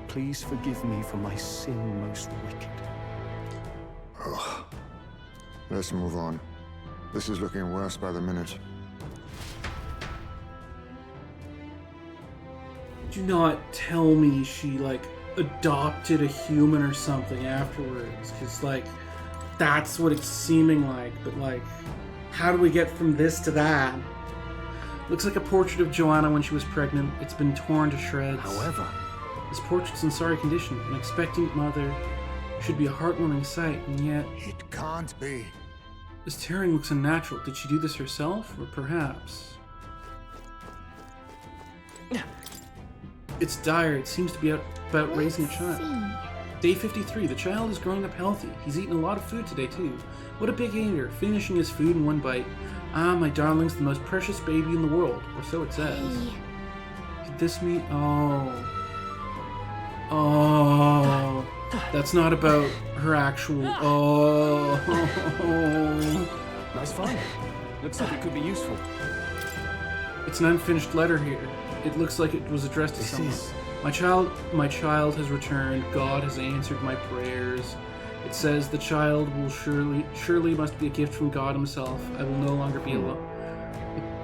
Speaker 4: please forgive me for my sin most wicked."
Speaker 5: Let's move on. This is looking worse by the minute.
Speaker 1: Do not tell me she, like, adopted a human or something afterwards. Because, like, that's what it's seeming like. But, like, how do we get from this to that? Looks like a portrait of Joanna when she was pregnant. It's been torn to shreds.
Speaker 4: However,
Speaker 1: This portrait's in sorry condition. An expectant mother should be a heartwarming sight, and yet...
Speaker 5: It can't be.
Speaker 1: This tearing looks unnatural. Did she do this herself? Or perhaps... It's dire. It seems to be about raising a child. Day 53. The child is growing up healthy. He's eaten a lot of food today, too. What a big eater. Finishing his food in one bite. Ah, my darling's the most precious baby in the world. Or so it says. Could this mean... Oh. That's not about her actual... Oh.
Speaker 4: nice find. Looks like it could be useful.
Speaker 1: It's an unfinished letter here. It looks like it was addressed to someone. My child has returned. God has answered my prayers. It says the child will surely must be a gift from God himself. I will no longer be alone.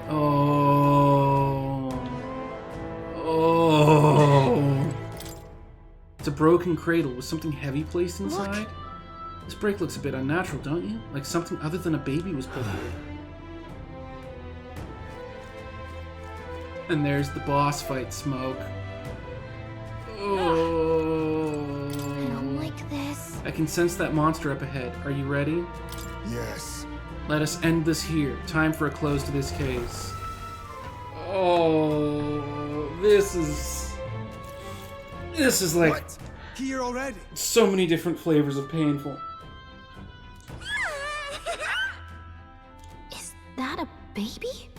Speaker 1: Oh. It's a broken cradle with something heavy placed inside. Look. This break looks a bit unnatural, don't you? Like something other than a baby was put here. And there's the boss fight smoke. Oh.
Speaker 2: I don't like this.
Speaker 1: I can sense that monster up ahead. Are you ready?
Speaker 5: Yes.
Speaker 1: Let us end this here. Time for a close to this case. Oh, this is like
Speaker 3: What? Here already?
Speaker 1: so many different flavors of painful.
Speaker 2: Is that a baby?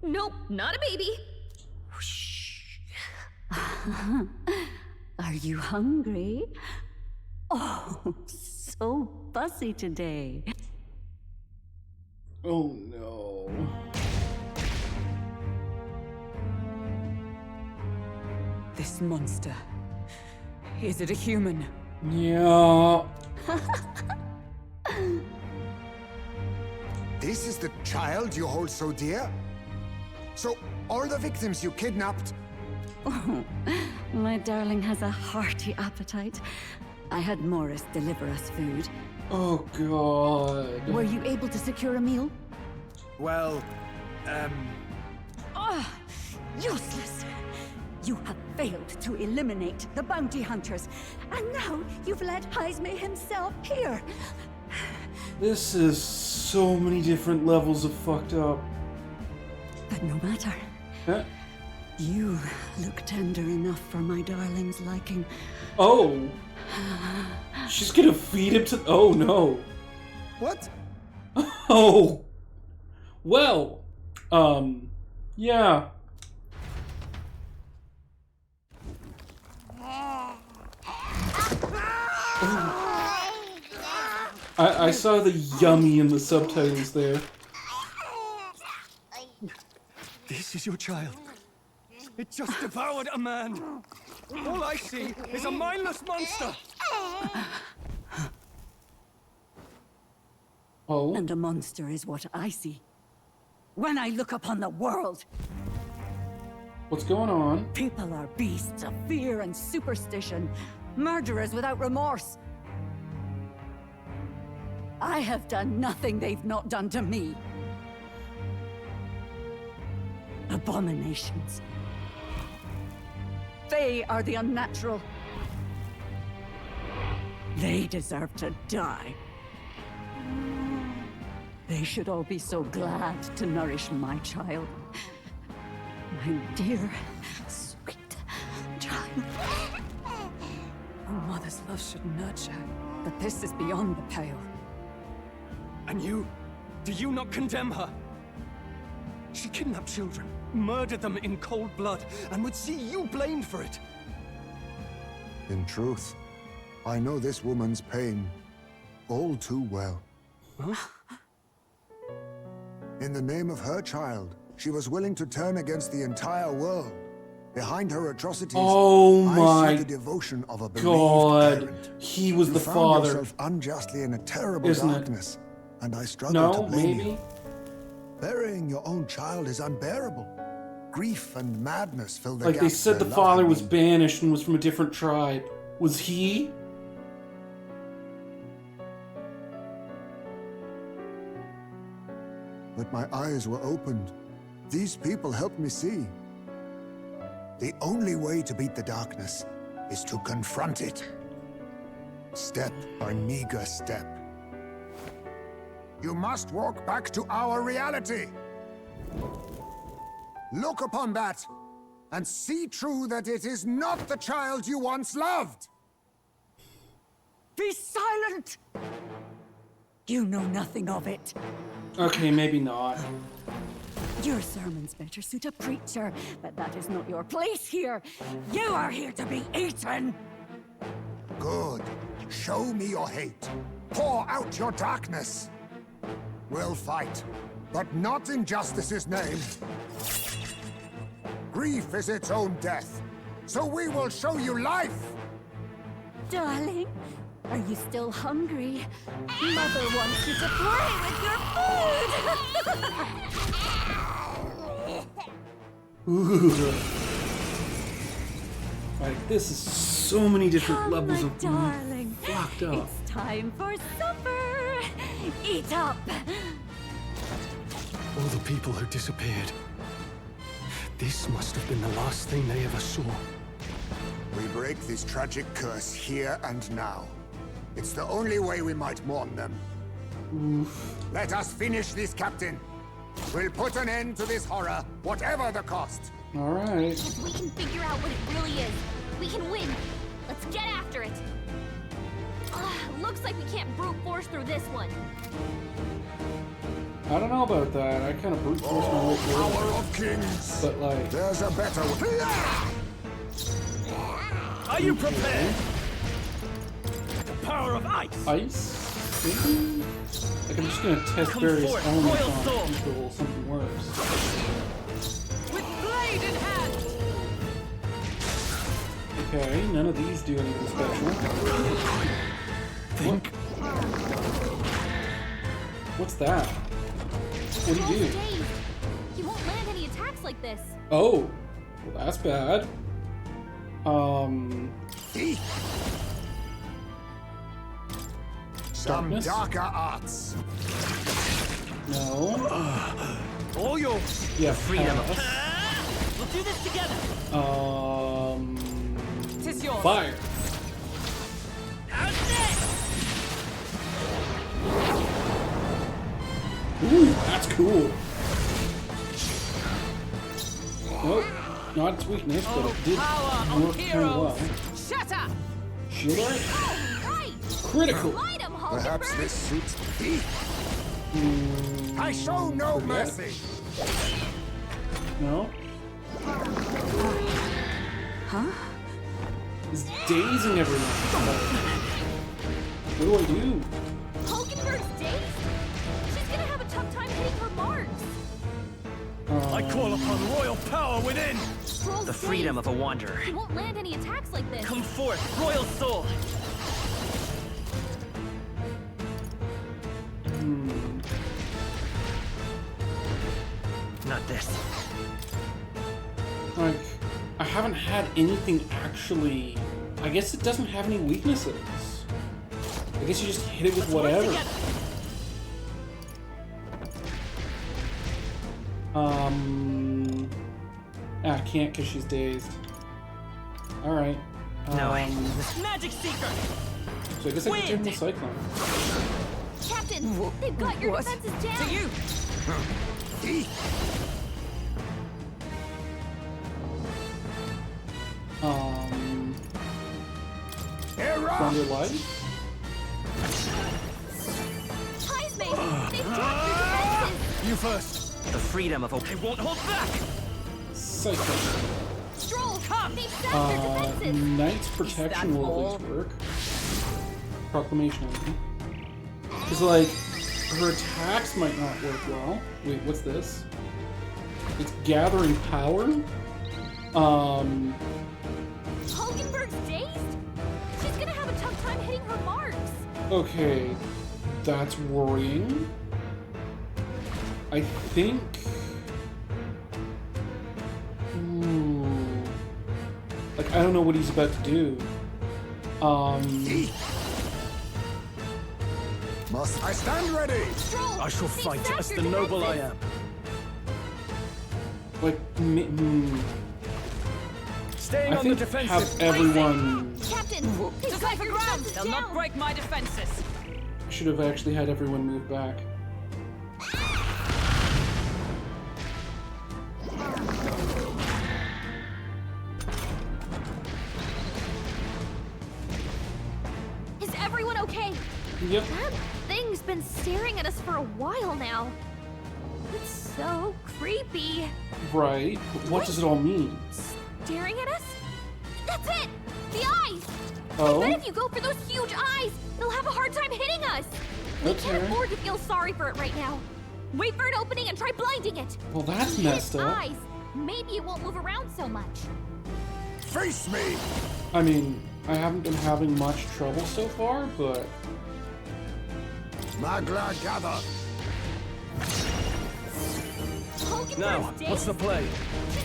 Speaker 2: Nope, not a baby.
Speaker 7: Are you hungry? Oh, so fussy today.
Speaker 1: Oh no.
Speaker 6: This monster. Is it a human?
Speaker 1: Yeah.
Speaker 5: This is the child you hold so dear? So, all the victims you kidnapped?
Speaker 7: Oh, my darling has a hearty appetite. I had Morris deliver us food.
Speaker 1: Oh god.
Speaker 7: Were you able to secure a meal?
Speaker 3: Well,
Speaker 7: Oh, useless! You have failed to eliminate the bounty hunters, and now you've led Heisme himself here.
Speaker 1: This is so many different levels of fucked up.
Speaker 7: But no matter.
Speaker 1: Huh?
Speaker 7: You look tender enough for my darling's liking.
Speaker 1: Oh! She's gonna feed him to. Oh no!
Speaker 3: what?
Speaker 1: Oh! Well, yeah. I saw the yummy in the subtitles there.
Speaker 3: This is your child. It just devoured a man. All I see is a mindless monster.
Speaker 1: Oh?
Speaker 7: And a monster is what I see. When I look upon the world,
Speaker 1: What's going on?
Speaker 7: people are beasts of fear and superstition, murderers without remorse. I have done nothing they've not done to me. Abominations. They are the unnatural. They deserve to die. They should all be so glad to nourish my child. My dear, sweet child.
Speaker 6: A mother's love should nurture, but this is beyond the pale.
Speaker 3: And you? Do you not condemn her? She kidnapped children, murdered them in cold blood, and would see you blamed for it.
Speaker 5: In truth, I know this woman's pain all too well.
Speaker 3: Huh?
Speaker 5: In the name of her child, she was willing to turn against the entire world. Behind her atrocities,
Speaker 1: Oh
Speaker 5: I
Speaker 1: my
Speaker 5: see the devotion of a bereaved
Speaker 1: God.
Speaker 5: parent.
Speaker 1: He was
Speaker 5: You
Speaker 1: the
Speaker 5: found
Speaker 1: father.
Speaker 5: yourself unjustly in a terrible
Speaker 1: Isn't it?
Speaker 5: darkness, and I struggle to
Speaker 1: No,
Speaker 5: blame
Speaker 1: maybe?
Speaker 5: you. Burying your own child is unbearable. Grief and madness fill the
Speaker 1: Like
Speaker 5: gaps
Speaker 1: they said,
Speaker 5: where
Speaker 1: the
Speaker 5: love
Speaker 1: father
Speaker 5: had
Speaker 1: was
Speaker 5: been.
Speaker 1: banished and was from a different tribe. Was he?
Speaker 5: But my eyes were opened. These people helped me see. The only way to beat the darkness is to confront it. Step by meager step. You must walk back to our reality. Look upon that and see true that it is not the child you once loved.
Speaker 7: Be silent! You know nothing of it.
Speaker 1: Okay, maybe not.
Speaker 7: Your sermons better suit a preacher, but that is not your place here. You are here to be eaten!
Speaker 5: Good. Show me your hate. Pour out your darkness. We'll fight, but not in justice's name. Grief is its own death, so we will show you life.
Speaker 2: Darling, are you still hungry? Mother wants you to play with your food!
Speaker 1: Ooh. Like, this is so many different
Speaker 2: Come,
Speaker 1: levels
Speaker 2: my
Speaker 1: of
Speaker 2: darling.
Speaker 1: fucked up.
Speaker 2: It's time for supper! Eat up!
Speaker 3: All the people who disappeared. This must have been the last thing they ever saw.
Speaker 5: We break this tragic curse here and now. It's the only way we might mourn them. Let us finish this, Captain. We'll put an end to this horror, whatever the cost.
Speaker 1: Alright.
Speaker 2: If we can figure out what it really is, we can win. Let's get after it. Looks like we can't brute force through this one.
Speaker 1: I don't know about that. I kind of brute force my way through
Speaker 5: Power
Speaker 1: it.
Speaker 5: of kings.
Speaker 1: But, like,
Speaker 5: There's a better way.
Speaker 3: Are you prepared? The power of ice!
Speaker 1: ice? Maybe? Like, I'm just gonna test
Speaker 3: Come
Speaker 1: various
Speaker 3: forth,
Speaker 1: elements
Speaker 3: royal
Speaker 1: on
Speaker 3: sword.
Speaker 1: until something works.
Speaker 3: With blade in hand!
Speaker 1: Okay, none of these do anything special.
Speaker 3: Think.
Speaker 1: What's that? What do you do?
Speaker 2: Dave, he won't land any attacks like this.
Speaker 1: Oh, well, that's bad.
Speaker 5: Some
Speaker 1: Darkness?
Speaker 5: darker arts.
Speaker 1: No.
Speaker 3: All yours.
Speaker 1: Yeah,
Speaker 8: Freedom.
Speaker 1: pass.
Speaker 8: We'll do this together.
Speaker 7: Tis yours.
Speaker 1: Fire.
Speaker 8: How's this?
Speaker 1: Ooh, that's cool. Nope, not its weakness, but it did
Speaker 7: power
Speaker 1: work
Speaker 7: of
Speaker 1: kind of well.
Speaker 7: heroes. Shatter.
Speaker 1: Shield Art?
Speaker 2: Oh, right!
Speaker 1: Critical.
Speaker 2: Light 'em,
Speaker 5: Perhaps
Speaker 2: Hulkenberg!
Speaker 5: this suits thee. I show no
Speaker 1: forget.
Speaker 5: mercy.
Speaker 1: No?
Speaker 6: Huh?
Speaker 1: It's dazing everyone. What do I do?
Speaker 2: Hulkenberg's dazed? She's gonna have a tough time hitting her marks.
Speaker 3: I call upon royal power within.
Speaker 2: Stroll's
Speaker 8: The freedom
Speaker 2: dazed.
Speaker 8: of a wanderer.
Speaker 2: He won't land any attacks like this.
Speaker 8: Come forth, royal soul. Not this.
Speaker 1: Like, I haven't had anything actually... I guess it doesn't have any weaknesses. I guess you just hit it with
Speaker 8: Work
Speaker 1: whatever.
Speaker 8: together.
Speaker 1: I can't because she's dazed. Alright.
Speaker 8: No way. Magic Seeker.
Speaker 1: So I guess I could
Speaker 8: Wind.
Speaker 1: take the Cyclone.
Speaker 2: Captain, they've got your
Speaker 6: What?
Speaker 2: defenses down.
Speaker 7: To you.
Speaker 1: Thunder Light?
Speaker 2: Heisme, they've dropped your defenses.
Speaker 3: You first.
Speaker 8: The freedom of a... I won't hold back.
Speaker 1: Cyclone.
Speaker 2: Stroll, they've sapped their defenses.
Speaker 1: Knight's Protection
Speaker 7: that
Speaker 1: will
Speaker 7: all?
Speaker 1: at least work. Proclamation. Because, like, her attacks might not work well. Wait, what's this? It's Gathering Power?
Speaker 2: Hulkenberg's dazed? She's gonna have a tough time hitting her marks.
Speaker 1: Okay. That's worrying. I think... Ooh. Like, I don't know what he's about to do.
Speaker 5: Must I stand ready?
Speaker 2: Stroll,
Speaker 3: I shall
Speaker 2: they've
Speaker 3: fight
Speaker 2: sapped
Speaker 3: as
Speaker 2: your
Speaker 3: the noble I
Speaker 2: defenses.
Speaker 3: am.
Speaker 1: Like,
Speaker 3: Staying
Speaker 1: I
Speaker 3: on the
Speaker 1: think
Speaker 3: defensive.
Speaker 1: have everyone...
Speaker 2: Captain, they've got your defenses
Speaker 7: They'll
Speaker 2: down.
Speaker 7: not break my defenses.
Speaker 1: Should have actually had everyone move back.
Speaker 2: Is everyone okay?
Speaker 1: Yep.
Speaker 2: That thing's been staring at us for a while now. It's so creepy.
Speaker 1: Right. But what does it all mean?
Speaker 2: Staring at us? That's it! The eyes!
Speaker 1: Oh?
Speaker 2: I bet if you go for those huge eyes, it'll have a hard time hitting us. We
Speaker 1: Okay.
Speaker 2: can't afford to feel sorry for it right now. Wait for an opening and try blinding it.
Speaker 1: Well, that's
Speaker 2: Hit
Speaker 1: messed
Speaker 2: its
Speaker 1: up.
Speaker 2: eyes. Maybe it won't move around so much.
Speaker 5: Face me!
Speaker 1: I mean, I haven't been having much trouble so far, but...
Speaker 5: Magla gather.
Speaker 2: Hulkenberg's
Speaker 3: Now,
Speaker 2: dazed.
Speaker 3: what's the play?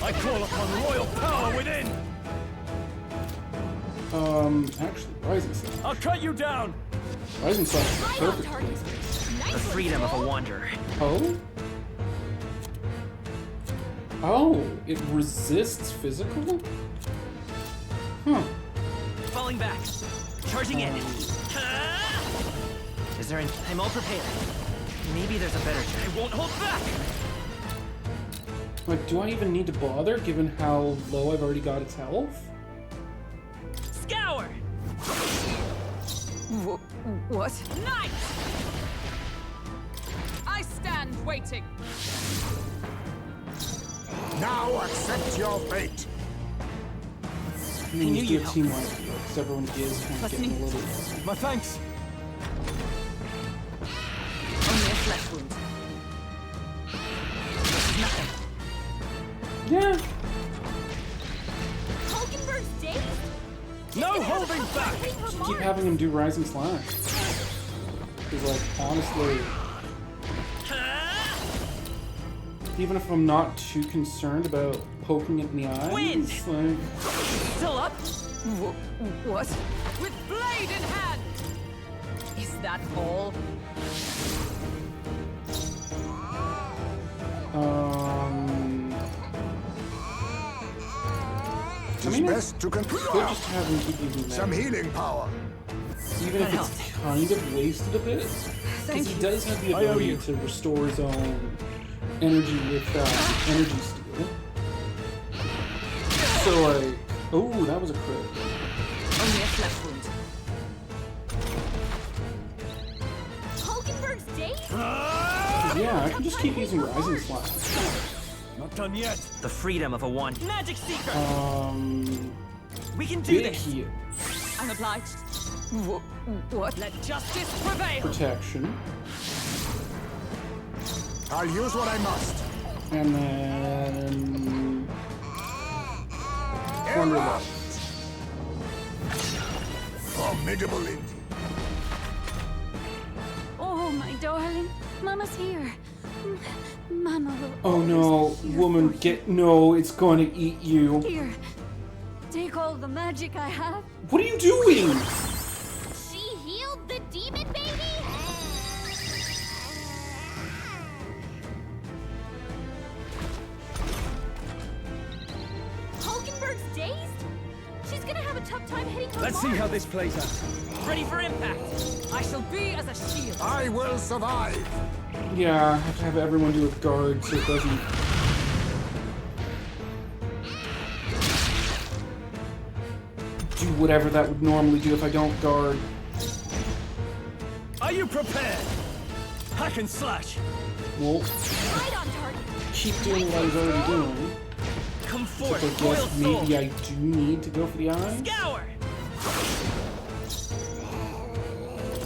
Speaker 3: I call upon royal power within.
Speaker 1: Actually, Rising Sun.
Speaker 3: I'll cut you down.
Speaker 1: Rising Sun is
Speaker 2: Right on
Speaker 1: perfect.
Speaker 2: target. Nice
Speaker 8: The freedom of a
Speaker 2: Stroll.
Speaker 8: wanderer.
Speaker 1: Oh? Oh, it resists physical? Huh.
Speaker 8: Falling back. Charging in. Is there an... I'm all prepared. Maybe there's a better... I won't hold back.
Speaker 1: Like, do I even need to bother, given how low I've already got its health?
Speaker 8: Scour.
Speaker 6: What?
Speaker 7: Knight! I stand waiting.
Speaker 5: Now accept your fate.
Speaker 1: I mean,
Speaker 8: knew
Speaker 1: just do
Speaker 8: you'd
Speaker 1: a
Speaker 8: help.
Speaker 1: team-wide deal, because everyone is kind of getting a little...
Speaker 3: My thanks.
Speaker 7: Only a flesh wound.
Speaker 1: Yeah.
Speaker 2: Hulkenberg's dazed?
Speaker 3: No holding back.
Speaker 2: Hitting her
Speaker 1: Keep
Speaker 2: mark.
Speaker 1: having him do Rising Slash. Because, like, honestly... Even if I'm not too concerned about poking it in the eyes.
Speaker 8: Wind!
Speaker 1: Like,
Speaker 8: Still up?
Speaker 7: What? With blade in hand! Is that all?
Speaker 5: It is best to
Speaker 1: could just have him keep using
Speaker 5: some
Speaker 1: that.
Speaker 5: healing power.
Speaker 1: Even if it's kind of wasted a bit. Because he does have the ability to restore his own energy with energy steal. So like, oh, that was a crit.
Speaker 7: Only a flesh wound.
Speaker 2: Hulkenberg's days?
Speaker 1: Yeah, I can just keep using Rising Slash.
Speaker 3: Not done yet.
Speaker 8: The freedom of a one. Magic Seeker! We can do
Speaker 1: Big
Speaker 8: this!
Speaker 1: heal.
Speaker 7: I'm obliged. What? Let justice prevail!
Speaker 1: Protection.
Speaker 5: I'll use what I must.
Speaker 1: And then... Wonderlust.
Speaker 5: Formidable indeed.
Speaker 7: Oh, my darling. Mama's here. Mama will
Speaker 1: Oh
Speaker 7: always
Speaker 1: no,
Speaker 7: be here
Speaker 1: woman,
Speaker 7: for you.
Speaker 1: get... No, it's gonna eat you.
Speaker 7: Here. Take all the magic I have.
Speaker 1: What are you doing?
Speaker 2: She healed the demon baby? Hulkenberg's dazed? She's gonna have a tough time hitting her
Speaker 3: Let's see
Speaker 2: mark.
Speaker 3: how this plays out.
Speaker 8: Ready for impact!
Speaker 7: I shall be as a shield.
Speaker 5: I will survive.
Speaker 1: Yeah, I have to have everyone do a guard so it doesn't... do whatever that would normally do if I don't guard.
Speaker 3: Are you prepared? Hack and slash.
Speaker 1: Well,
Speaker 2: Right on target.
Speaker 1: keep doing what I was already doing.
Speaker 8: Come
Speaker 1: Except I
Speaker 8: forth, royal
Speaker 1: guess
Speaker 8: soul!
Speaker 1: maybe I do need to go for the eye.
Speaker 8: Scour!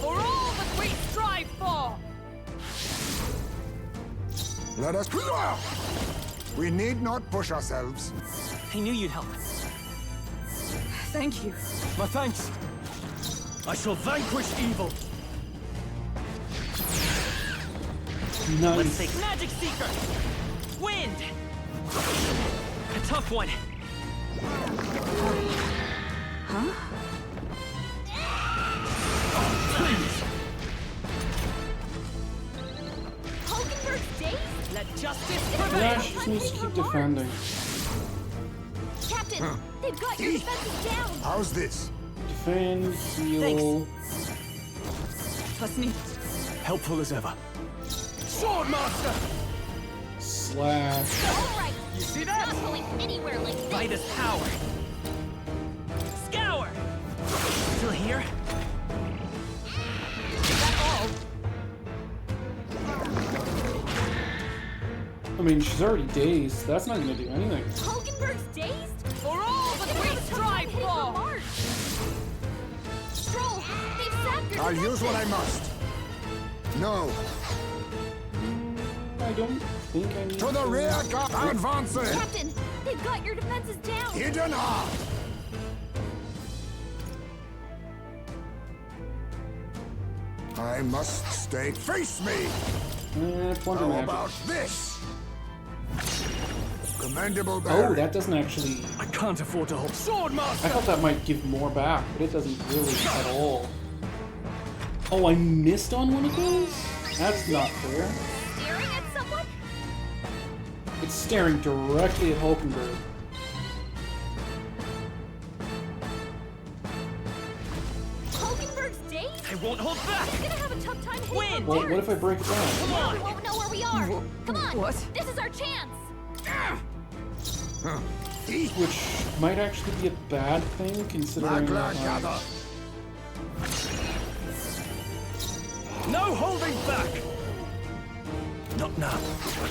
Speaker 7: For all that we strive for.
Speaker 5: Let us... We need not push ourselves.
Speaker 8: I knew you'd help.
Speaker 7: Thank you.
Speaker 3: My thanks. I shall vanquish evil.
Speaker 8: Let's
Speaker 1: Nice.
Speaker 8: take Magic Seeker! Wind! A tough one.
Speaker 2: Hulkenberg's dazed?
Speaker 7: Let justice
Speaker 1: Yeah,
Speaker 7: prevail.
Speaker 1: she just needs to keep defending.
Speaker 2: Captain, they've got your defenses down.
Speaker 5: How's this?
Speaker 1: Defend, heal...
Speaker 7: Trust me.
Speaker 3: Helpful as ever. Swordmaster!
Speaker 1: slash...
Speaker 2: All right.
Speaker 3: You see
Speaker 2: It's
Speaker 3: that?
Speaker 2: not going anywhere like this.
Speaker 8: Bite his power. Scour! Still here?
Speaker 7: Is that all?
Speaker 1: I mean, she's already dazed. That's not gonna do anything.
Speaker 2: Hulkenberg's dazed?
Speaker 7: For all
Speaker 2: She's
Speaker 7: that
Speaker 2: gonna
Speaker 7: we
Speaker 2: have a tough time
Speaker 7: strive
Speaker 2: hitting her
Speaker 7: for.
Speaker 2: mark. Stroll, they've sapped your
Speaker 5: I'll use
Speaker 2: defenses.
Speaker 5: what I must. No.
Speaker 1: I don't think I need
Speaker 5: To the rear guard. Advancing.
Speaker 2: Captain, they've got your defenses down.
Speaker 5: Hidden hard. I must stay. Face me.
Speaker 1: Plunder
Speaker 5: How
Speaker 1: magic.
Speaker 5: about this? Commendable
Speaker 1: Oh,
Speaker 5: bearing.
Speaker 1: that doesn't actually...
Speaker 3: I can't afford to hold.
Speaker 1: I
Speaker 3: Swordmaster!
Speaker 1: thought that might give more back, but it doesn't really at all. Oh, I missed on one of those? That's not fair.
Speaker 2: Staring at someone?
Speaker 1: It's staring directly at Hulkenberg.
Speaker 2: Hulkenberg's dazed?
Speaker 8: I won't hold back!
Speaker 2: He's gonna have a tough time hitting
Speaker 8: Wind!
Speaker 2: her
Speaker 1: Well,
Speaker 2: mark.
Speaker 1: what if I break it down?
Speaker 8: Come
Speaker 2: We
Speaker 8: on!
Speaker 2: won't know where we are. Come on.
Speaker 7: What?
Speaker 2: This is our chance.
Speaker 1: Which might actually be a bad thing, considering...
Speaker 5: Magla gather.
Speaker 3: No holding back! Not now.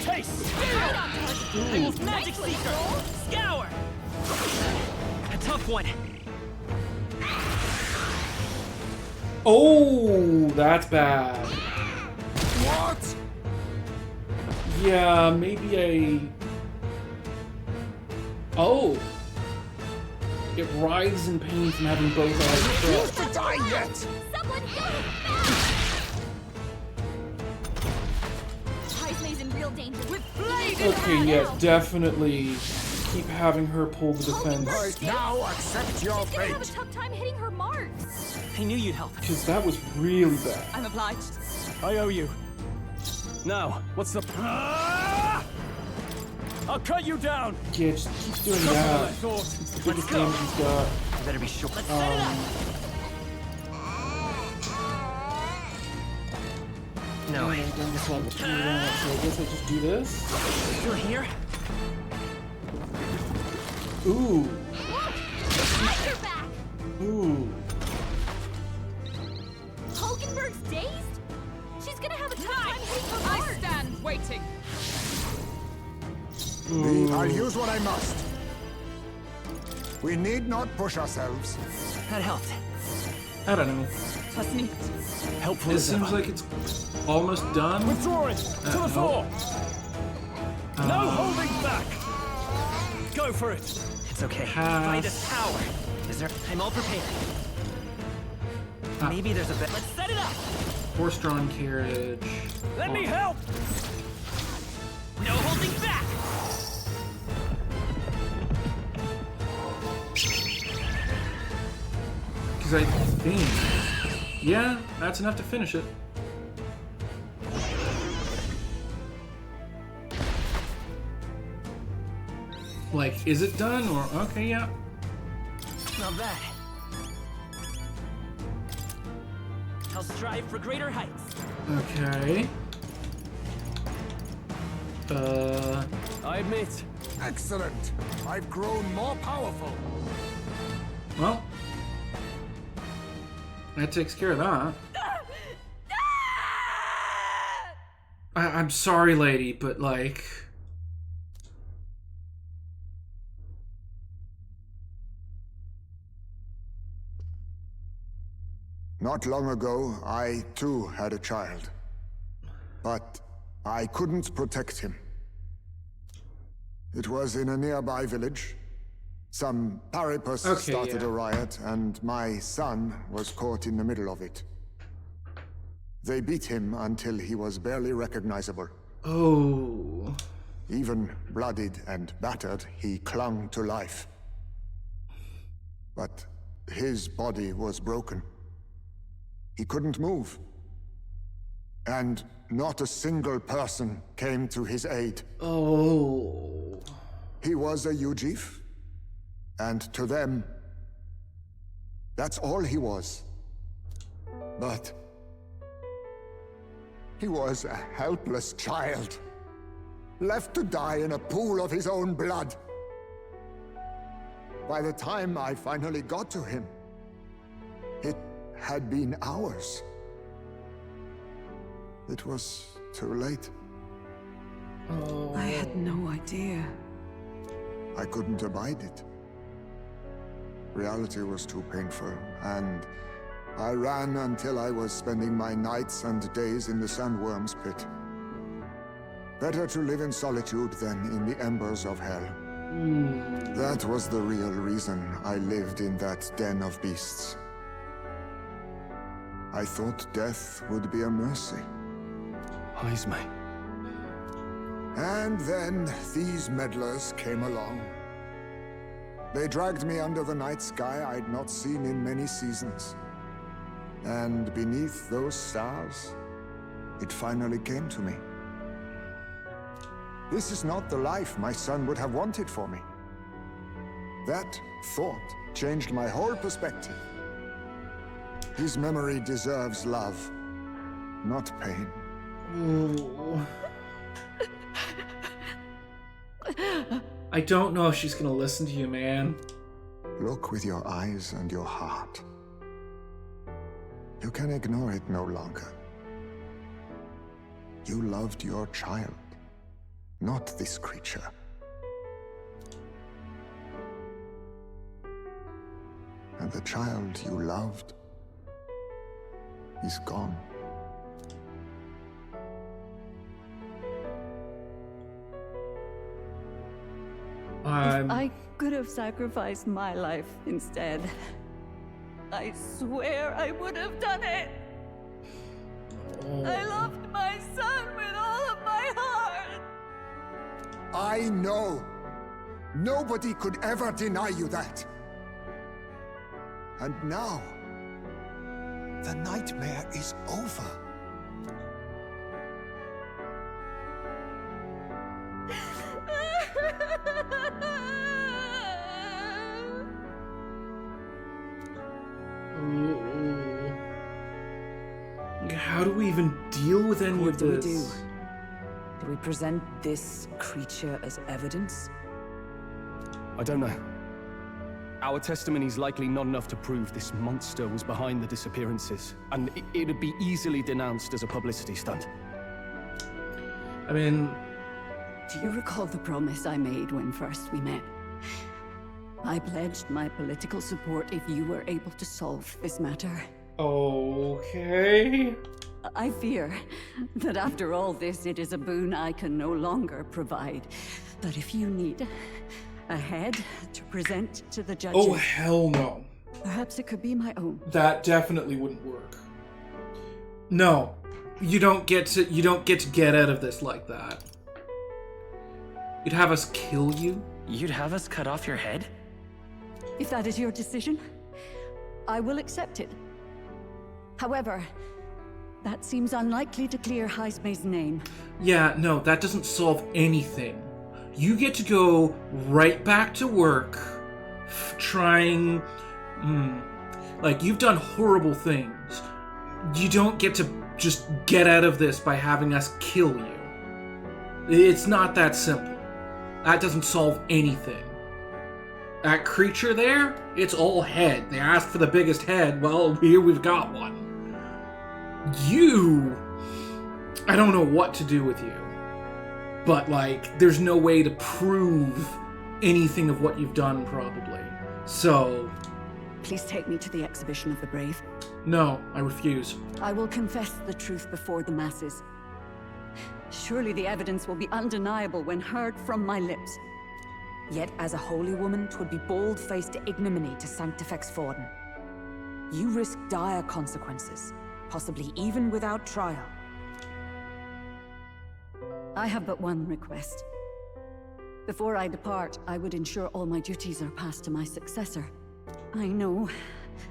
Speaker 3: Taste!
Speaker 2: Right on target.
Speaker 8: Magic
Speaker 2: Nicely,
Speaker 8: Seeker!
Speaker 2: Stroll.
Speaker 8: Scour! A tough one.
Speaker 1: Oh, that's bad.
Speaker 5: What?
Speaker 1: Yeah, maybe I... Oh. It writhes in pain from having both eyes
Speaker 5: Refuse
Speaker 1: shut.
Speaker 5: to die yet.
Speaker 2: Someone go fast. Heismei's in real real danger.
Speaker 7: With blade
Speaker 1: Okay, yeah, definitely keep having her pull the defense.
Speaker 5: Right now, accept your
Speaker 2: She's gonna have a
Speaker 5: fate.
Speaker 2: tough time hitting her marks.
Speaker 8: I knew you'd help.
Speaker 1: Because that was really bad.
Speaker 7: I'm obliged.
Speaker 4: I owe you. Now, what's the... I'll cut you down!
Speaker 1: Yeah, just keep doing
Speaker 4: Tougher than I
Speaker 1: that.
Speaker 4: thought.
Speaker 1: It's the biggest damage he's got.
Speaker 8: I better be sure. Let's set it up. No,
Speaker 1: And then this one will do that. So I guess I just do this.
Speaker 8: still here?
Speaker 1: Ooh.
Speaker 2: Smash her back!
Speaker 1: Ooh.
Speaker 2: Hulkenberg's dazed? She's gonna have a tough time hitting her marks.
Speaker 7: I stand waiting.
Speaker 5: I'll use what I must. We need not push ourselves.
Speaker 8: That helped.
Speaker 1: I don't know.
Speaker 7: Was nicht.
Speaker 4: Helpful
Speaker 1: It
Speaker 4: as
Speaker 1: seems
Speaker 4: ever.
Speaker 1: like it's almost done.
Speaker 4: Withdrawing! To the
Speaker 1: no.
Speaker 4: fore! No holding back! Go for it!
Speaker 8: It's okay.
Speaker 1: Pass.
Speaker 8: Find a tower. Is there? I'm all prepared. Maybe there's a bet. Let's set it up.
Speaker 1: Horse-drawn carriage.
Speaker 4: Let me help!
Speaker 8: No holding back.
Speaker 1: Because I think... Yeah, that's enough to finish it. Like, is it done? Or, okay, yeah.
Speaker 8: Not bad. I'll strive for greater heights.
Speaker 1: Okay.
Speaker 4: I admit.
Speaker 5: Excellent. I've grown more powerful.
Speaker 1: Well. That takes care of that. I'm sorry, lady, but like...
Speaker 5: Not long ago, I too had a child. But I couldn't protect him. It was in a nearby village. Some paripus started a riot, and my son was caught in the middle of it. They beat him until he was barely recognizable.
Speaker 1: Oh.
Speaker 5: Even bloodied and battered, he clung to life. But his body was broken. He couldn't move. And not a single person came to his aid.
Speaker 1: Oh.
Speaker 5: He was a Ujif, and to them, that's all he was. But he was a helpless child, left to die in a pool of his own blood. By the time I finally got to him, it had been hours. It was too late.
Speaker 1: Oh.
Speaker 6: I had no idea.
Speaker 5: I couldn't abide it. Reality was too painful, and I ran until I was spending my nights and days in the sandworm's pit. Better to live in solitude than in the embers of hell. That was the real reason I lived in that den of beasts. I thought death would be a mercy.
Speaker 4: Heisme.
Speaker 5: And then these meddlers came along. They dragged me under the night sky I'd not seen in many seasons. And beneath those stars, it finally came to me. This is not the life my son would have wanted for me. That thought changed my whole perspective. His memory deserves love, not pain.
Speaker 1: Ooh. I don't know if she's gonna listen to you, man.
Speaker 5: Look with your eyes and your heart. You can ignore it no longer. You loved your child, not this creature. And the child you loved is gone.
Speaker 7: If I could have sacrificed my life instead, I swear I would have done it. I loved my son with all of my heart.
Speaker 5: I know. Nobody could ever deny you that. And now, the nightmare is over.
Speaker 1: How do we even deal with any
Speaker 6: What
Speaker 1: of
Speaker 6: do we
Speaker 1: this?
Speaker 6: do? Do we present this creature as evidence?
Speaker 4: I don't know. Our testimony is likely not enough to prove this monster was behind the disappearances, and it'd be easily denounced as a publicity stunt.
Speaker 1: I mean,
Speaker 7: Do you recall the promise I made when first we met? I pledged my political support if you were able to solve this matter.
Speaker 1: okay.
Speaker 7: I fear that after all this, it is a boon I can no longer provide. But if you need a head to present to the judges,
Speaker 1: Oh, hell no.
Speaker 7: perhaps it could be my own.
Speaker 1: That definitely wouldn't work. No. You don't get to get out of this like that. You'd have us kill you?
Speaker 8: You'd have us cut off your head?
Speaker 7: If that is your decision, I will accept it. However, that seems unlikely to clear Heisme's name.
Speaker 1: Yeah, no, that doesn't solve anything. You get to go right back to work, trying... like, you've done horrible things. You don't get to just get out of this by having us kill you. It's not that simple. That doesn't solve anything. That creature there, it's all head. They asked for the biggest head. Well, here we've got one. You... I don't know what to do with you. But, like, there's no way to prove anything of what you've done, probably. So...
Speaker 7: Please take me to the exhibition of the brave.
Speaker 1: no, I refuse.
Speaker 7: I will confess the truth before the masses. Surely the evidence will be undeniable when heard from my lips.
Speaker 6: Yet, as a holy woman, 'twould be bold-faced ignominy to sanctifex Forden. You risk dire consequences, possibly even without trial.
Speaker 7: I have but one request. Before I depart, I would ensure all my duties are passed to my successor. I know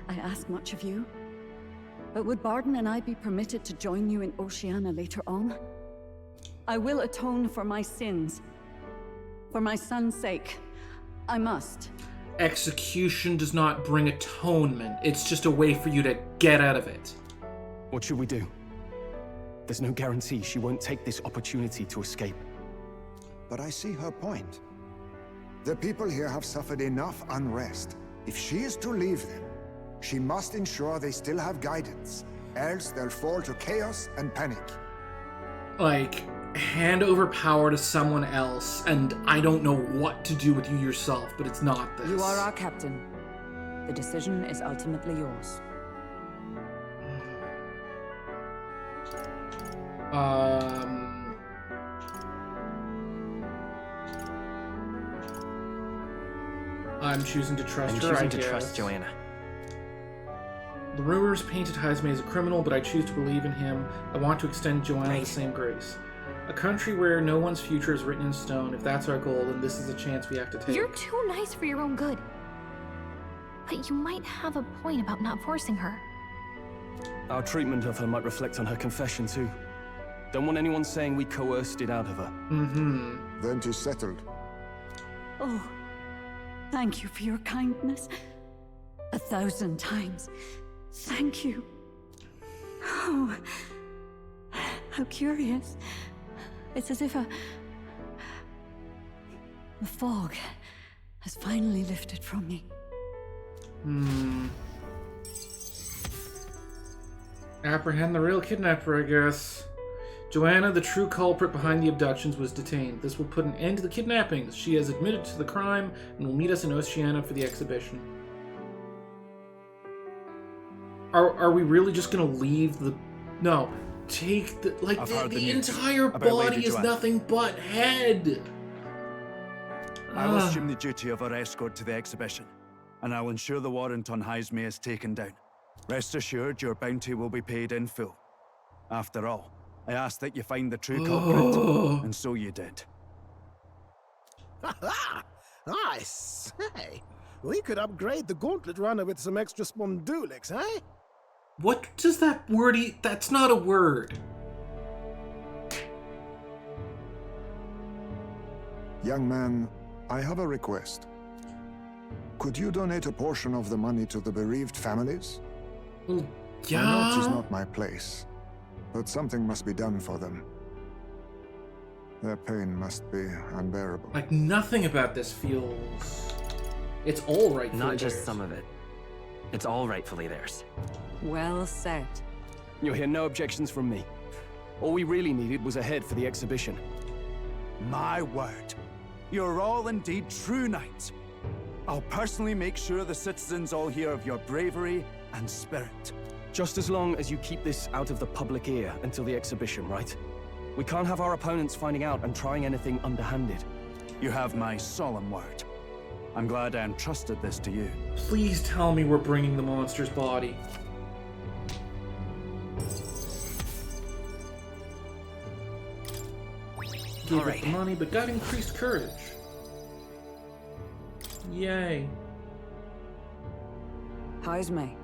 Speaker 7: I ask much of you, but would Barden and I be permitted to join you in Oceania later on? I will atone for my sins. For my son's sake, I must.
Speaker 1: Execution does not bring atonement. It's just a way for you to get out of it.
Speaker 4: What should we do? There's no guarantee she won't take this opportunity to escape.
Speaker 5: But I see her point. The people here have suffered enough unrest. If she is to leave them, she must ensure they still have guidance. Else they'll fall to chaos and panic.
Speaker 1: Like, hand over power to someone else, and I don't know what to do with you yourself, but it's not this.
Speaker 6: You are our captain. The decision is ultimately yours.
Speaker 1: I'm choosing to trust
Speaker 8: I'm
Speaker 1: her,
Speaker 8: choosing
Speaker 1: I
Speaker 8: to
Speaker 1: guess.
Speaker 8: trust Joanna.
Speaker 1: The rumors painted Heisme as a criminal, but I choose to believe in him. I want to extend Joanna the same grace. A country where no one's future is written in stone. If that's our goal, then this is a chance we have to take.
Speaker 2: You're too nice for your own good. But you might have a point about not forcing her.
Speaker 4: Our treatment of her might reflect on her confession, too. Don't want anyone saying we coerced it out of her.
Speaker 1: Mm-hmm.
Speaker 5: Then 'tis settled.
Speaker 7: Oh, thank you for your kindness. 1,000 times. Thank you. Oh, how curious. It's as if the fog has finally lifted from me.
Speaker 1: Apprehend the real kidnapper, I guess. Joanna, the true culprit behind the abductions, was detained. This will put an end to the kidnappings. She has admitted to the crime and will meet us in Oceania for the exhibition. Are we really just gonna leave the... No. Take the... Like,
Speaker 9: I've heard the
Speaker 1: the
Speaker 9: news
Speaker 1: entire
Speaker 9: about
Speaker 1: body
Speaker 9: Lady
Speaker 1: is
Speaker 9: Joanna.
Speaker 1: nothing but head!
Speaker 9: I will assume the duty of our escort to the exhibition, and I'll ensure the warrant on Heisme is taken down. Rest assured, your bounty will be paid in full. After all, I asked that you find the true culprit, and so you did.
Speaker 10: I say, we could upgrade the gauntlet runner with some extra spondulics, eh?
Speaker 1: What does that word That's not a word.
Speaker 5: Young man, I have a request. Could you donate a portion of the money to the bereaved families?
Speaker 1: Well,
Speaker 5: Finance is
Speaker 1: yeah.
Speaker 5: not my place, but something must be done for them. Their pain must be unbearable.
Speaker 1: Like, nothing about this feels... It's all rightfully
Speaker 8: Not just
Speaker 1: theirs.
Speaker 8: some of it. It's all rightfully theirs.
Speaker 6: Well said.
Speaker 4: You'll hear no objections from me. All we really needed was a head for the exhibition.
Speaker 9: My word. You're all indeed true knights. I'll personally make sure the citizens all hear of your bravery and spirit.
Speaker 4: Just as long as you keep this out of the public ear until the exhibition, right? We can't have our opponents finding out and trying anything underhanded.
Speaker 9: You have my solemn word. I'm glad I entrusted this to you.
Speaker 1: Please tell me we're bringing the monster's body. Gave
Speaker 8: All
Speaker 1: up the
Speaker 8: right.
Speaker 1: money, but got increased courage. Yay.
Speaker 6: Haisme,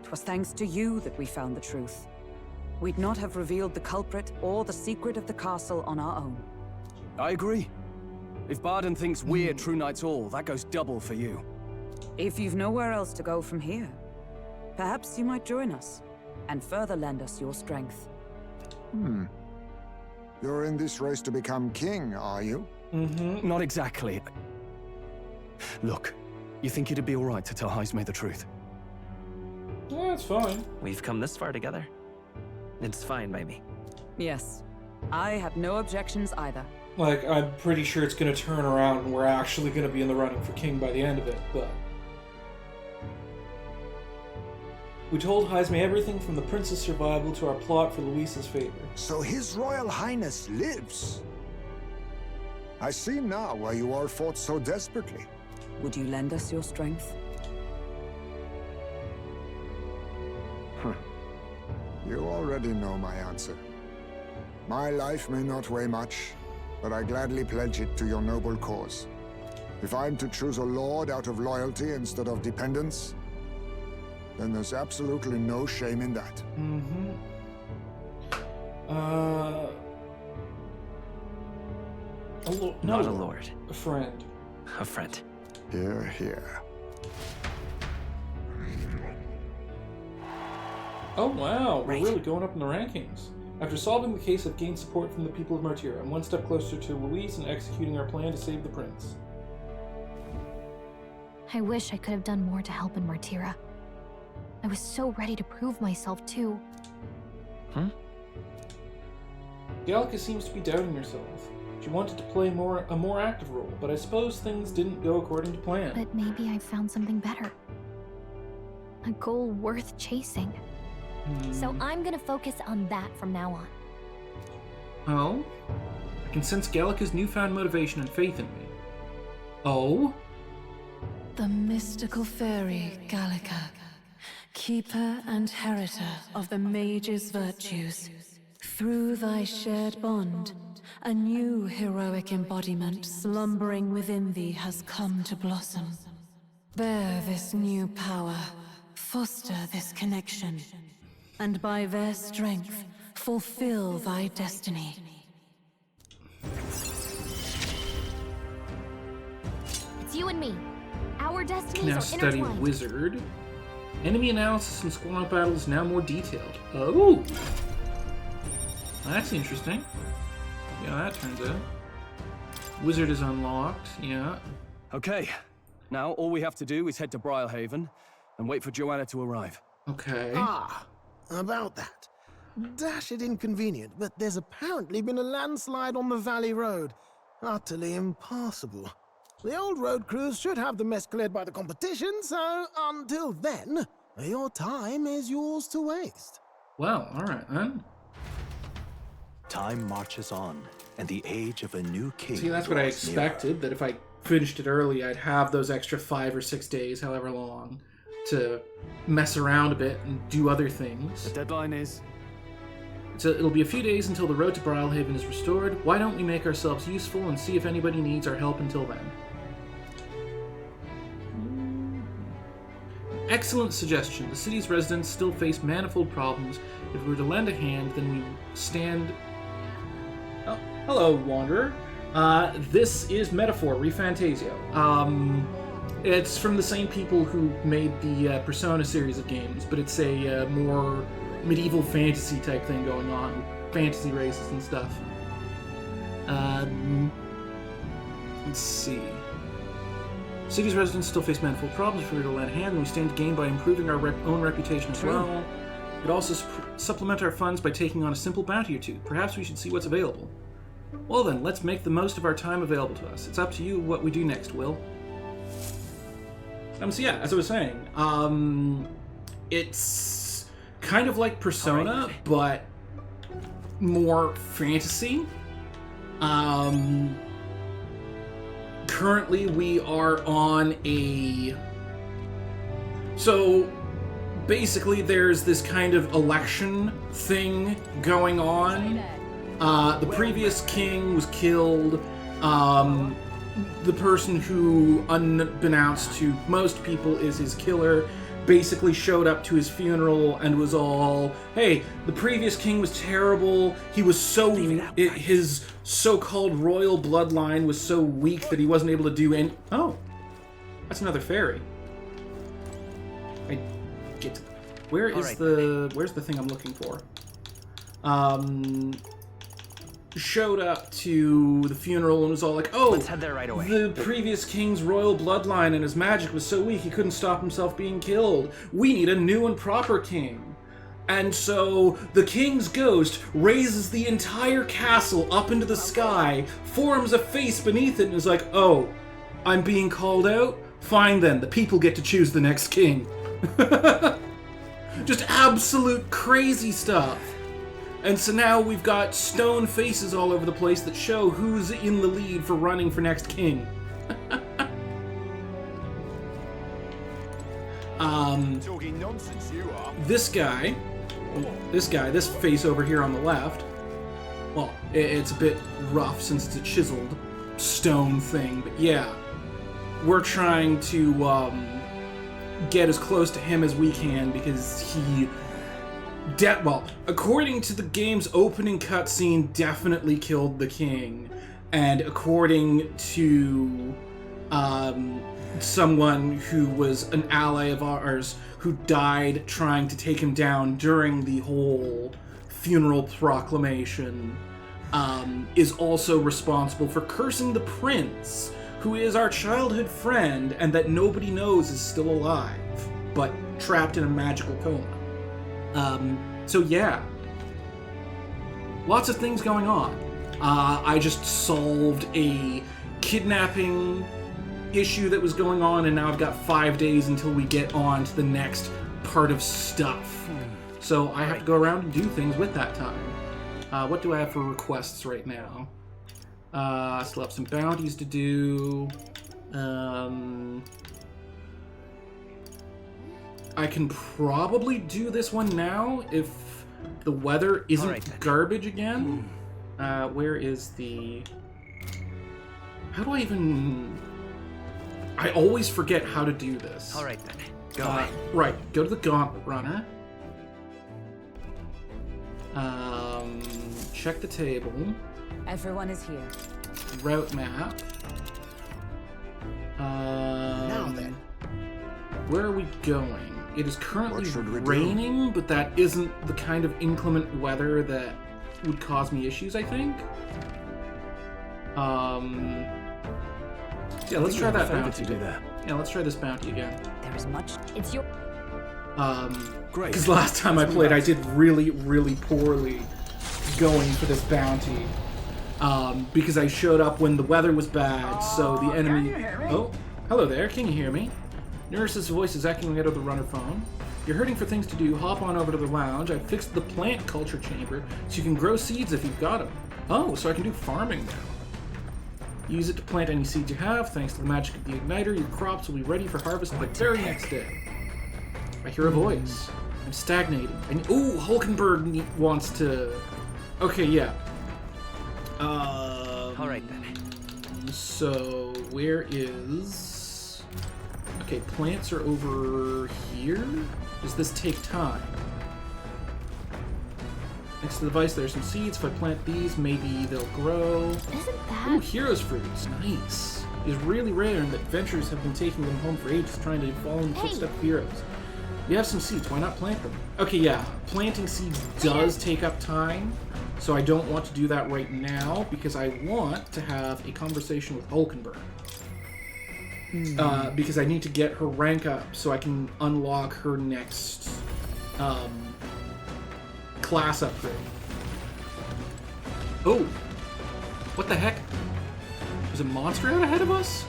Speaker 6: 'twas thanks to you that we found the truth. We'd not have revealed the culprit or the secret of the castle on our own.
Speaker 4: I agree. If Barden thinks we're true knights all, that goes double for you.
Speaker 6: If you've nowhere else to go from here, perhaps you might join us and further lend us your strength.
Speaker 5: You're in this race to become king, are you?
Speaker 4: Not exactly. Look, you think it'd be alright to tell Haisme the truth?
Speaker 1: Yeah, that's fine.
Speaker 8: We've come this far together. It's fine by me.
Speaker 6: Yes, I have no objections either.
Speaker 1: Like, I'm pretty sure it's gonna turn around and we're actually gonna be in the running for king by the end of it, but... We told Haisme everything from the prince's survival to our plot for Luisa's favor.
Speaker 5: So His Royal Highness lives. I see now why you all fought so desperately.
Speaker 6: Would you lend us your strength?
Speaker 5: You already know my answer. My life may not weigh much, but I gladly pledge it to your noble cause. If I'm to choose a lord out of loyalty instead of dependence, then there's absolutely no shame in that.
Speaker 8: Not a lord.
Speaker 1: A friend.
Speaker 8: A friend.
Speaker 5: Hear, hear.
Speaker 1: Oh wow,
Speaker 8: Right.
Speaker 1: we're really going up in the rankings. After solving the case, I've gained support from the people of Martyra. I'm one step closer to Louise and executing our plan to save the prince.
Speaker 2: I wish I could have done more to help in Martyra. I was so ready to prove myself, too.
Speaker 1: Gallica seems to be doubting herself. She wanted to play a more active role, but I suppose things didn't go according to plan.
Speaker 2: But maybe I found something better. A goal worth chasing. So I'm gonna focus on that from now on.
Speaker 1: Oh? I can sense Gallica's newfound motivation and faith in me. Oh?
Speaker 11: The mystical fairy, Gallica, keeper and heritor of the mage's virtues. Through thy shared bond, a new heroic embodiment slumbering within thee has come to blossom. Bear this new power, foster this connection, and by their strength, fulfill thy destiny.
Speaker 2: It's you and me. Our
Speaker 1: Can
Speaker 2: destinies
Speaker 1: now
Speaker 2: are
Speaker 1: study
Speaker 2: intertwined.
Speaker 1: Wizard. Enemy analysis and squad battle is now more detailed. Oh! That's interesting. Yeah, that turns out. Wizard is unlocked, yeah.
Speaker 4: Okay, now all we have to do is head to Briarhaven and wait for Joanna to arrive.
Speaker 1: Okay.
Speaker 10: Ah, about that. Dash it inconvenient, but there's apparently been a landslide on the Valley Road. Utterly impassable. The old road crews should have the mess cleared by the competition, so until then, your time is yours to waste.
Speaker 1: Well, alright then.
Speaker 12: Time marches on, and the age of a new king.
Speaker 1: See, that's what I
Speaker 12: draws
Speaker 1: expected, that if I finished it early, I'd have those extra 5 or 6 days, however long, to mess around a bit and do other
Speaker 4: The
Speaker 1: things.
Speaker 4: deadline is...
Speaker 1: So it'll be a few days until the road to Brilhaven is restored. Why don't we make ourselves useful and see if anybody needs our help until then? Excellent suggestion. The city's residents still face manifold problems. If we were to lend a hand, then we stand... Oh, hello, Wanderer. This is Metaphor, ReFantazio. It's from the same people who made the Persona series of games, but it's a more medieval fantasy type thing going on. Fantasy races and stuff. Let's see. City's residents still face manifold problems. If we were to lend a hand, then we stand to gain by improving our own reputation as well. We could also supplement our funds by taking on a simple bounty or two. Perhaps we should see what's available. Well then, let's make the most of our time available to us. It's up to you what we do next, Will. So yeah, as I was saying, it's kind of like Persona, but more fantasy. Currently, we are on a... So, basically, there's this kind of election thing going on. The previous king was killed. The person who, unbeknownst to most people, is his killer, basically showed up to his funeral and was all, hey, the previous king was terrible, he was so... his so-called royal bloodline was so weak that he wasn't able to do any... Oh, that's another fairy. I get to... Where's the thing I'm looking for? Showed up to the funeral and was all like, oh,
Speaker 8: let's head there right away.
Speaker 1: The previous king's royal bloodline and his magic was so weak he couldn't stop himself being killed. We need a new and proper king. And so the king's ghost raises the entire castle up into the sky, forms a face beneath it, and is like, oh, I'm being called out? Fine then, the people get to choose the next king. Just absolute crazy stuff. And so now we've got stone faces all over the place that show who's in the lead for running for next king.
Speaker 5: Talking nonsense, you are.
Speaker 1: This face over here on the left, well, it's a bit rough since it's a chiseled stone thing, but yeah, we're trying to get as close to him as we can because he... well, according to the game's opening cutscene, definitely killed the king, and according to someone who was an ally of ours who died trying to take him down during the whole funeral proclamation, is also responsible for cursing the prince, who is our childhood friend and that nobody knows is still alive, but trapped in a magical coma. So yeah, lots of things going on. I just solved a kidnapping issue that was going on, and now I've got 5 days until we get on to the next part of stuff. So I have to go around and do things with that time. What do I have for requests right now? I still have some bounties to do. I can probably do this one now if the weather isn't garbage again. Where is the... How do I even... I always forget how to do this.
Speaker 8: All right then. Go
Speaker 1: right, go to the Gauntlet Runner. Check the table.
Speaker 6: Everyone is here.
Speaker 1: Route map.
Speaker 10: Now then.
Speaker 1: Where are we going? It is currently raining, but that isn't the kind of inclement weather that would cause me issues, I think. Yeah, let's try that bounty. Yeah, let's try this bounty again.
Speaker 6: There is much. It's your...
Speaker 1: Great. Because last time I played, I did really, really poorly going for this bounty. Because I showed up when the weather was bad, so the enemy... Can you hear me? Oh, hello there, can you hear me? Nurse's voice is echoing out of the runner phone. You're hurting for things to do, hop on over to the lounge. I've fixed the plant culture chamber, so you can grow seeds if you've got them. Oh, so I can do farming now. Use it to plant any seeds you have. Thanks to the magic of the igniter, your crops will be ready for harvest the very next day. I hear a voice. I'm stagnating. Ooh, Hulkenberg wants to... Okay, yeah.
Speaker 8: Alright then.
Speaker 1: So, where is... Okay, plants are over here? Does this take time? Next to the device, there's some seeds. If I plant these, maybe they'll grow.
Speaker 2: Isn't that...
Speaker 1: Ooh, heroes fruits. Nice. It's really rare, and that adventurers have been taking them home for ages, trying to follow in the footsteps of heroes. We have some seeds. Why not plant them? Okay, yeah. Planting seeds does take up time, so I don't want to do that right now, because I want to have a conversation with Hulkenberg. Because I need to get her rank up so I can unlock her next class upgrade. Oh! What the heck? There's a monster out ahead of us?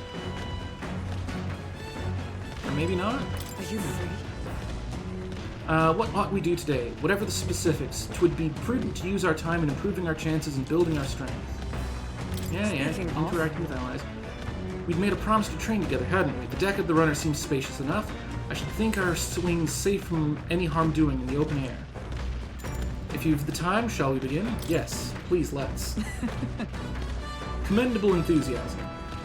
Speaker 1: Or maybe not?
Speaker 6: Are you free?
Speaker 1: What ought we do today? Whatever the specifics, 'twould be prudent to use our time in improving our chances and building our strength. Yeah, interacting with allies. We'd made a promise to train together, hadn't we? The deck of the runner seems spacious enough. I should think our swing's safe from any harm doing in the open air. If you've the time, shall we begin? Yes, please let's. Commendable enthusiasm.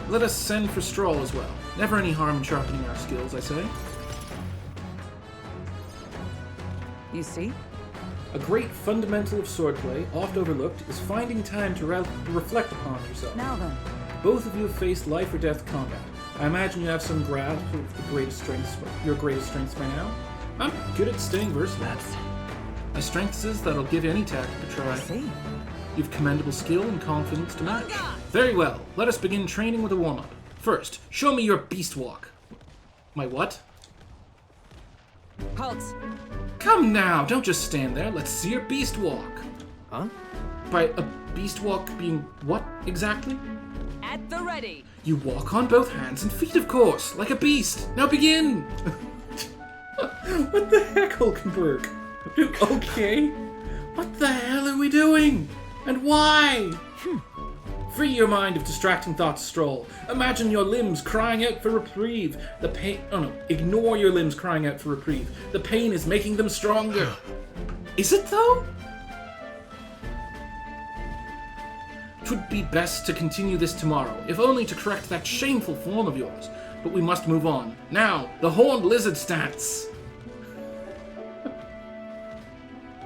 Speaker 1: Let us send for Stroll as well. Never any harm in sharpening our skills, I say.
Speaker 6: You see?
Speaker 1: A great fundamental of swordplay, oft overlooked, is finding time to reflect upon yourself.
Speaker 6: Now then.
Speaker 1: Both of you have faced life or death combat. I imagine you have some grasp of your greatest strengths by now. I'm good at staying versatile. My strength is that'll give any tactic a try.
Speaker 6: I see.
Speaker 1: You've commendable skill and confidence to match. Very well. Let us begin training with a warm-up. First, show me your beast walk. My what?
Speaker 6: Halt.
Speaker 1: Come now, don't just stand there. Let's see your beast walk.
Speaker 4: Huh?
Speaker 1: By a beast walk being what exactly?
Speaker 8: At the ready.
Speaker 1: You walk on both hands and feet, of course, like a beast. Now begin. What the heck, Hulkenberg? Okay. What the hell are we doing? And why? Free your mind of distracting thoughts, Stroll. Imagine your limbs crying out for reprieve. The pain... Oh no, ignore your limbs crying out for reprieve. The pain is making them stronger. Is it though? 'Twould be best to continue this tomorrow, if only to correct that shameful form of yours. But we must move on. Now, the horned lizard stance.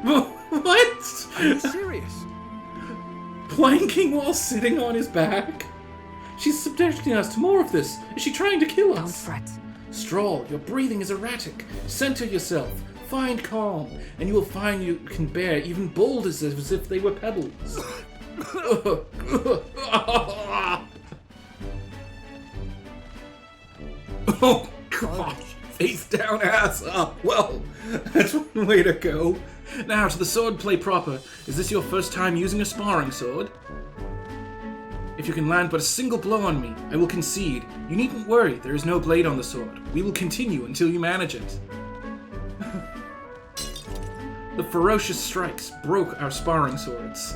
Speaker 1: What?
Speaker 3: Are you serious?
Speaker 1: Planking while sitting on his back? She's subjecting us to more of this. Is she trying to kill
Speaker 6: Don't
Speaker 1: us?
Speaker 6: fret.
Speaker 1: Stroll, your breathing is erratic. Center yourself. Find calm, and you will find you can bear even boulders as if they were pebbles. Oh gosh, face down, ass up. Well, that's one way to go. Now to the swordplay proper. Is this your first time using a sparring sword? If you can land but a single blow on me, I will concede. You needn't worry, there is no blade on the sword. We will continue until you manage it. The ferocious strikes broke our sparring swords.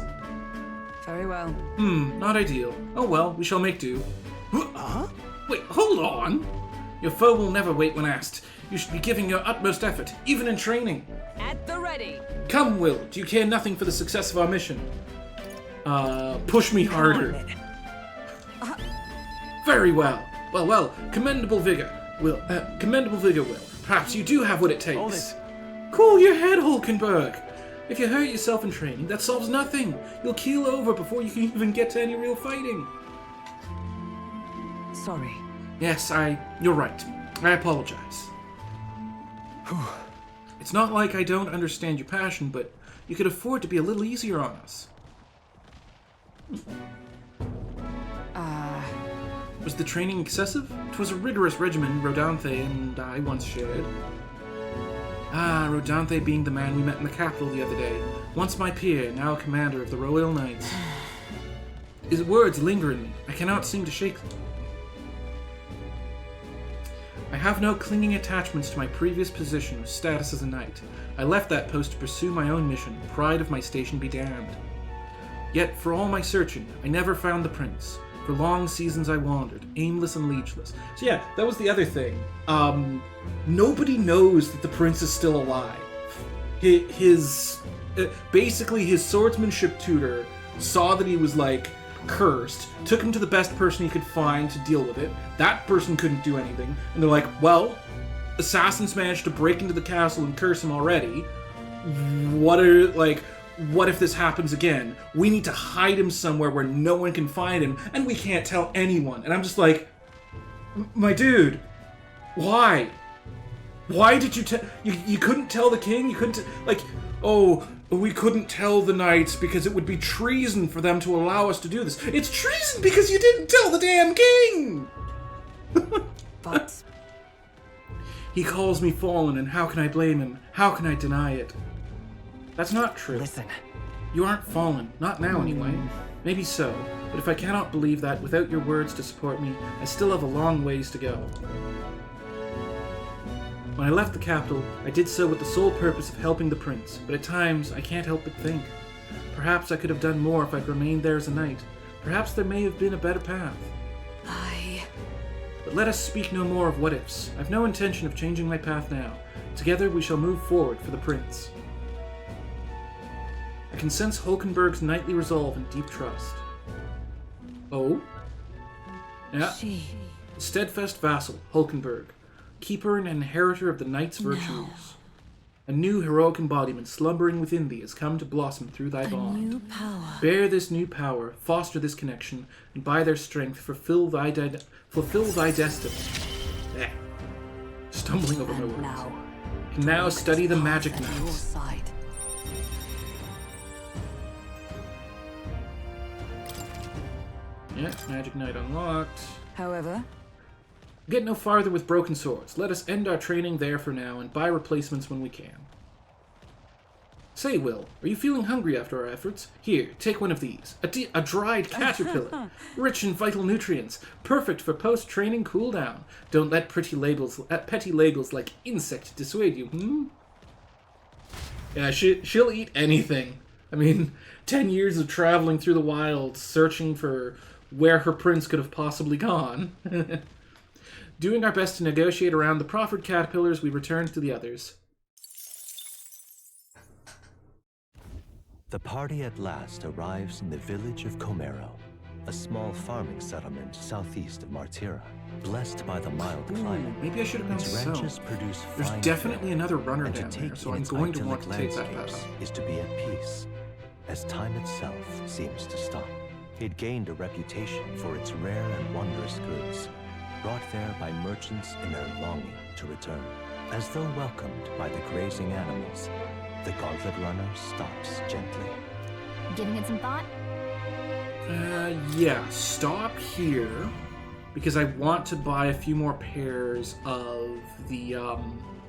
Speaker 6: Very well.
Speaker 1: Not ideal. Oh well, we shall make do. Huh? Wait, hold on! Your foe will never wait when asked. You should be giving your utmost effort, even in training.
Speaker 8: At the ready.
Speaker 1: Come, Will, do you care nothing for the success of our mission? Push me harder. Very well. Well, commendable vigor, Will. Perhaps you do have what it takes.
Speaker 3: Hold it.
Speaker 1: Cool your head, Hulkenberg. If you hurt yourself in training, that solves nothing. You'll keel over before you can even get to any real fighting.
Speaker 6: Sorry.
Speaker 1: Yes, you're right. I apologize. It's not like I don't understand your passion, but you could afford to be a little easier on us. Was the training excessive? 'Twas a rigorous regimen Rodanthe and I once shared. Rodanthe being the man we met in the capital the other day. Once my peer, now a commander of the Royal Knights. His words linger in me. I cannot seem to shake them. I have no clinging attachments to my previous position or status as a knight. I left that post to pursue my own mission, pride of my station be damned. Yet, for all my searching, I never found the prince. For long seasons I wandered, aimless and leechless. So yeah, that was the other thing. Nobody knows that the prince is still alive. basically his swordsmanship tutor saw that he was like cursed, took him to the best person he could find to deal with it. That person couldn't do anything, and they're like, well, assassins managed to break into the castle and curse him already. What if this happens again? We need to hide him somewhere where no one can find him, and we can't tell anyone. And I'm just like, my dude, why? Why did you tell... You couldn't tell the king? You couldn't... we couldn't tell the knights because it would be treason for them to allow us to do this. It's treason because you didn't tell the damn king!
Speaker 6: But...
Speaker 1: He calls me fallen, and how can I blame him? How can I deny it? That's not true.
Speaker 4: Listen.
Speaker 1: You aren't fallen. Not now, anyway. Maybe so, but if I cannot believe that without your words to support me, I still have a long ways to go. When I left the capital, I did so with the sole purpose of helping the prince, but at times I can't help but think. Perhaps I could have done more if I'd remained there as a knight. Perhaps there may have been a better path. But let us speak no more of what-ifs. I've no intention of changing my path now. Together we shall move forward for the prince. I can sense Hulkenberg's knightly resolve and deep trust. Oh? Yeah. Steadfast vassal, Hulkenberg. Keeper and inheritor of the knight's virtues.
Speaker 11: No.
Speaker 1: A new heroic embodiment slumbering within thee has come to blossom through thy bond.
Speaker 11: A new power.
Speaker 1: Bear this new power, foster this connection, and by their strength fulfill thy destiny. Stumbling over my words. Can now study the magic knights. Yeah, magic knight unlocked.
Speaker 6: However,
Speaker 1: Get no farther with broken swords. Let us end our training there for now and buy replacements when we can. Say, Will, are you feeling hungry after our efforts? Here, take one of these. A dried caterpillar. Rich in vital nutrients. Perfect for post-training cooldown. Don't let petty labels like insect dissuade you, Yeah, she'll eat anything. I mean, 10 years of traveling through the wild, searching for where her prince could have possibly gone. Doing our best to negotiate around the proffered caterpillars, we returned to the others.
Speaker 12: The party at last arrives in the village of Comero, a small farming settlement southeast of Martira. Blessed by the mild climate,
Speaker 1: maybe I should have
Speaker 12: its
Speaker 1: gone
Speaker 12: ranches
Speaker 1: south.
Speaker 12: produce
Speaker 1: There's
Speaker 12: fine
Speaker 1: definitely
Speaker 12: fare,
Speaker 1: another runner
Speaker 12: and
Speaker 1: down
Speaker 12: to
Speaker 1: there,
Speaker 12: take
Speaker 1: so
Speaker 12: in
Speaker 1: I'm
Speaker 12: its
Speaker 1: going to want
Speaker 12: idyllic
Speaker 1: to take that
Speaker 12: landscapes
Speaker 1: path.
Speaker 12: is to be at peace, as time itself seems to stop. It gained a reputation for its rare and wondrous goods, brought there by merchants in their longing to return. As though welcomed by the grazing animals, the gauntlet runner stops gently.
Speaker 2: Giving it some thought?
Speaker 1: Yeah, stop here, because I want to buy a few more pairs of the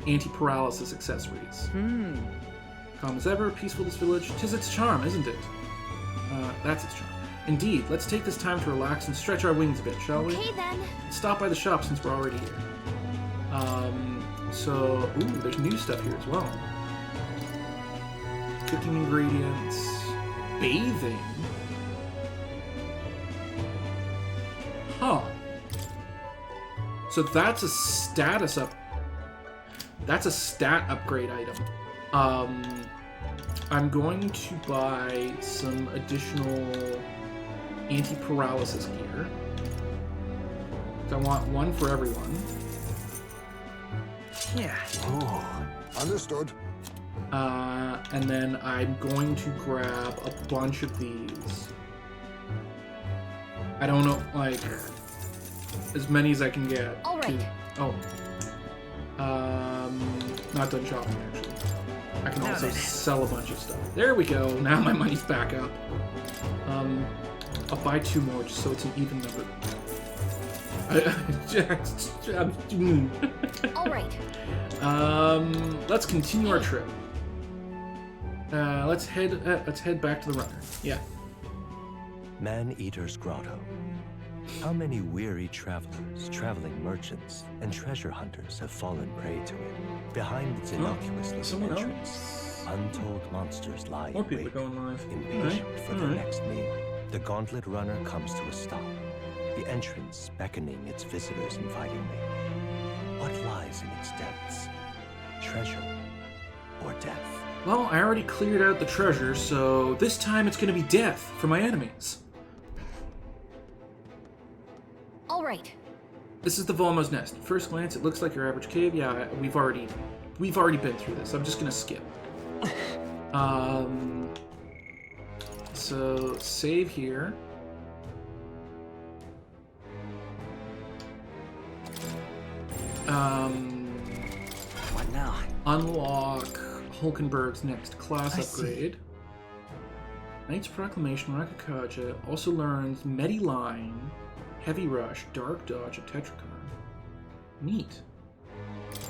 Speaker 1: anti-paralysis accessories. Calm as ever, peaceful this village. 'Tis its charm, isn't it? That's its charm. Indeed, let's take this time to relax and stretch our wings a bit, shall we?
Speaker 2: Okay then.
Speaker 1: Stop by the shop since we're already here. Ooh, there's new stuff here as well. Cooking ingredients. Bathing? Huh. So that's a status up. That's a stat upgrade item. I'm going to buy some additional anti-paralysis gear. I want one for everyone.
Speaker 5: Yeah. Oh, understood.
Speaker 1: And then I'm going to grab a bunch of these. I don't know, like, as many as I can get.
Speaker 2: All right.
Speaker 1: Not done shopping, actually. I can also sell a bunch of stuff. There we go. Now my money's back up. I'll buy 2 more just so it's an even number.
Speaker 2: All right.
Speaker 1: Let's continue our trip. Let's head back to the runner. Yeah.
Speaker 12: Man-Eater's Grotto. How many weary travelers, traveling merchants, and treasure hunters have fallen prey to it? Behind its innocuous little entrance, untold monsters lie
Speaker 1: More people
Speaker 12: awake,
Speaker 1: going live.
Speaker 12: impatient for their next meal. The gauntlet runner comes to a stop, the entrance beckoning its visitors invitingly. What lies in its depths? Treasure or death?
Speaker 1: Well, I already cleared out the treasure, so this time it's gonna be death for my enemies.
Speaker 2: All right.
Speaker 1: This is the Volma's Nest. At first glance, it looks like your average cave. Yeah, we've already been through this. I'm just gonna skip. So save here.
Speaker 3: What now?
Speaker 1: Unlock Hulkenberg's next class upgrade. Knight's Proclamation, Rakakaja also learns Mediline, Heavy Rush, Dark Dodge, and Tetracon. Neat.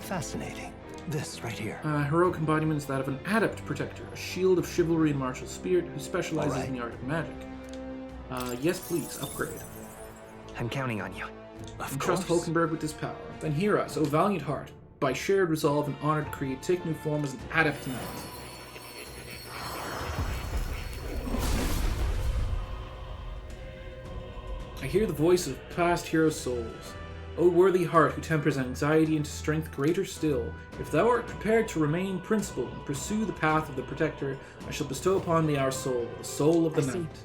Speaker 12: Fascinating. This right here.
Speaker 1: Heroic embodiment is that of an Adept Protector, a shield of chivalry and martial spirit who specializes in the art of magic. Yes, please, upgrade.
Speaker 12: I'm counting on you.
Speaker 1: Trust Hulkenberg with this power. Then hear us, O valiant heart. By shared resolve and honored creed, take new form as an Adept Knight. I hear the voice of past hero souls. O worthy heart who tempers anxiety into strength greater still, if thou art prepared to remain principled and pursue the path of the Protector, I shall bestow upon thee our soul, the soul of the Knight.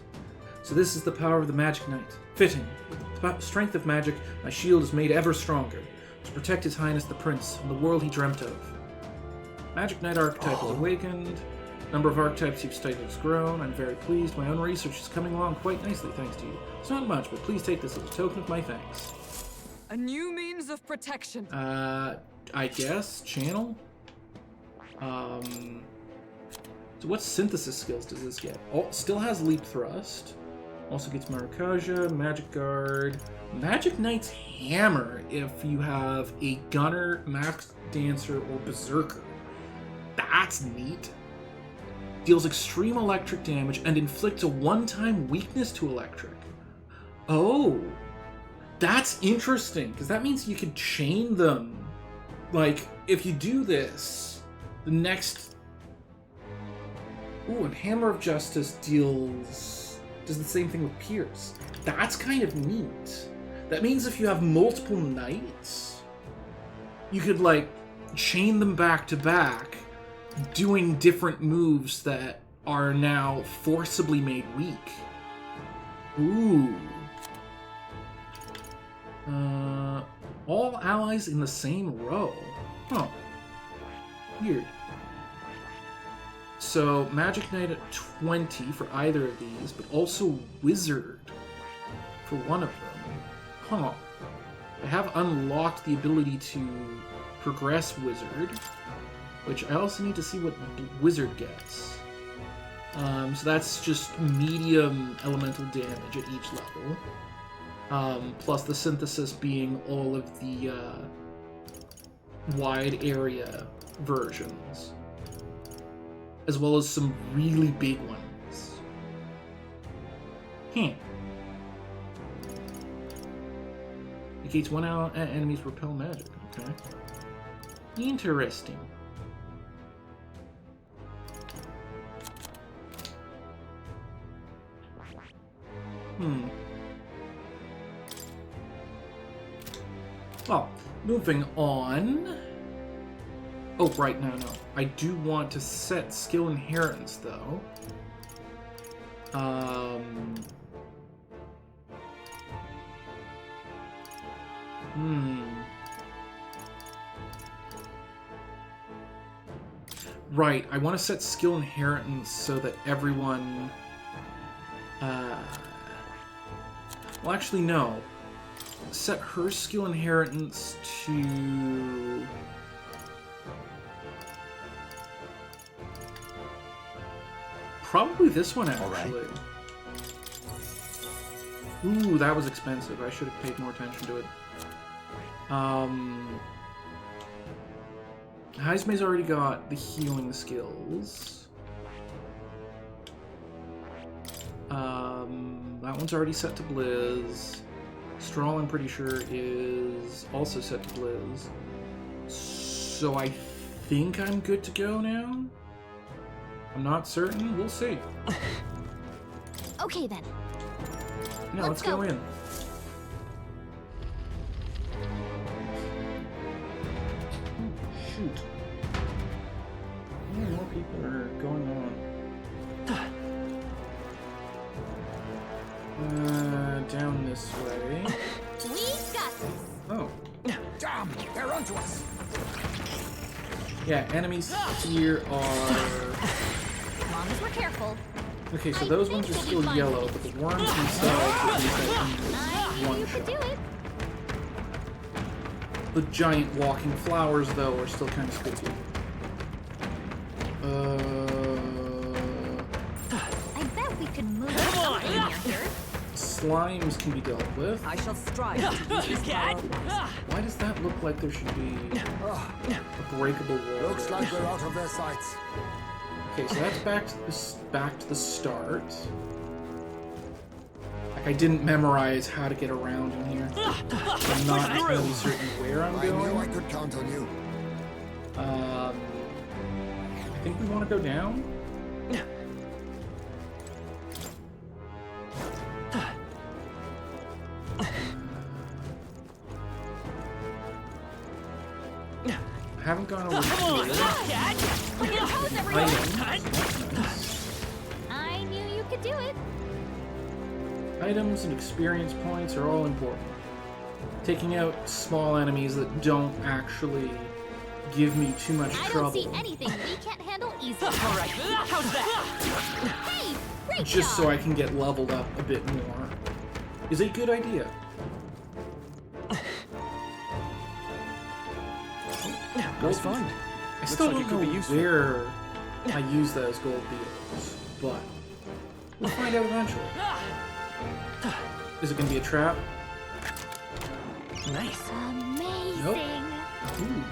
Speaker 1: So this is the power of the Magic Knight. Fitting. With the strength of magic, my shield is made ever stronger, to protect His Highness the Prince and the world he dreamt of. Magic Knight archetype has awakened. Number of archetypes you've studied has grown. I'm very pleased. My own research is coming along quite nicely thanks to you. It's not much, but please take this as a token of my thanks.
Speaker 11: A new means of protection.
Speaker 1: I guess channel. So what synthesis skills does this get? Oh, still has leap thrust. Also gets Marakaja, Magic Guard, Magic Knight's Hammer if you have a Gunner, Max Dancer, or Berserker. That's neat. Deals extreme electric damage and inflicts a one-time weakness to electric. Oh, that's interesting, because that means you can chain them. Like, if you do this, the next... Ooh, and Hammer of Justice does the same thing with Pierce. That's kind of neat. That means if you have multiple knights, you could, like, chain them back to back, doing different moves that are now forcibly made weak. Ooh. All allies in the same row. Huh. Weird. So, Magic Knight at 20 for either of these, but also Wizard for one of them. Huh. I have unlocked the ability to progress Wizard, which I also need to see what Wizard gets. So that's just medium elemental damage at each level. Plus the synthesis being all of the wide area versions, as well as some really big ones. Negates one enemy's repel magic. Okay. Interesting. Well, moving on. Oh, right, no. I do want to set skill inheritance, though. Right, I want to set skill inheritance so that everyone... Well, actually, no. Set her skill inheritance to... Probably this one, actually. Ooh, that was expensive. I should have paid more attention to it. Heisme's already got the healing skills. That one's already set to Blizz. Strahl, I'm pretty sure, is also set to Blizz. So I think I'm good to go now? I'm not certain. We'll see.
Speaker 2: Okay, then.
Speaker 1: No, let's go in. Shoot. people are going on? Down this way.
Speaker 2: We got this.
Speaker 1: Oh.
Speaker 5: Damn, they're onto us.
Speaker 1: Yeah, enemies here are...
Speaker 2: As long as we're careful.
Speaker 1: Okay, so those ones are still yellow, but the worms themselves are these that can one shot.
Speaker 2: Do it.
Speaker 1: The giant walking flowers, though, are still kind of spooky.
Speaker 2: I bet we could move something here.
Speaker 1: Slimes can be dealt with.
Speaker 6: I shall strive to use this power.
Speaker 1: Why does that look like there should be a breakable wall?
Speaker 5: Looks like we're out of their sights.
Speaker 1: Okay, so that's back to the start. Like, I didn't memorize how to get around in here. I'm not entirely certain where I'm going.
Speaker 5: I knew I could count on you.
Speaker 1: I think we want to go down. I haven't gone over here.
Speaker 2: I knew you could do it.
Speaker 1: Items and experience points are all important. Taking out small enemies that don't actually give me too much trouble.
Speaker 2: I don't see anything we can't handle easily. All right, how's that? Hey, great
Speaker 1: Just
Speaker 2: job.
Speaker 1: so I can get leveled up a bit more is a good idea.
Speaker 4: Nice find.
Speaker 1: I still
Speaker 4: like it
Speaker 1: don't
Speaker 4: could be
Speaker 1: know
Speaker 4: useful.
Speaker 1: where I use those gold beetles, but we'll find out eventually. Is it going to be a trap?
Speaker 4: Nice.
Speaker 2: Amazing.
Speaker 1: Nope. Ooh.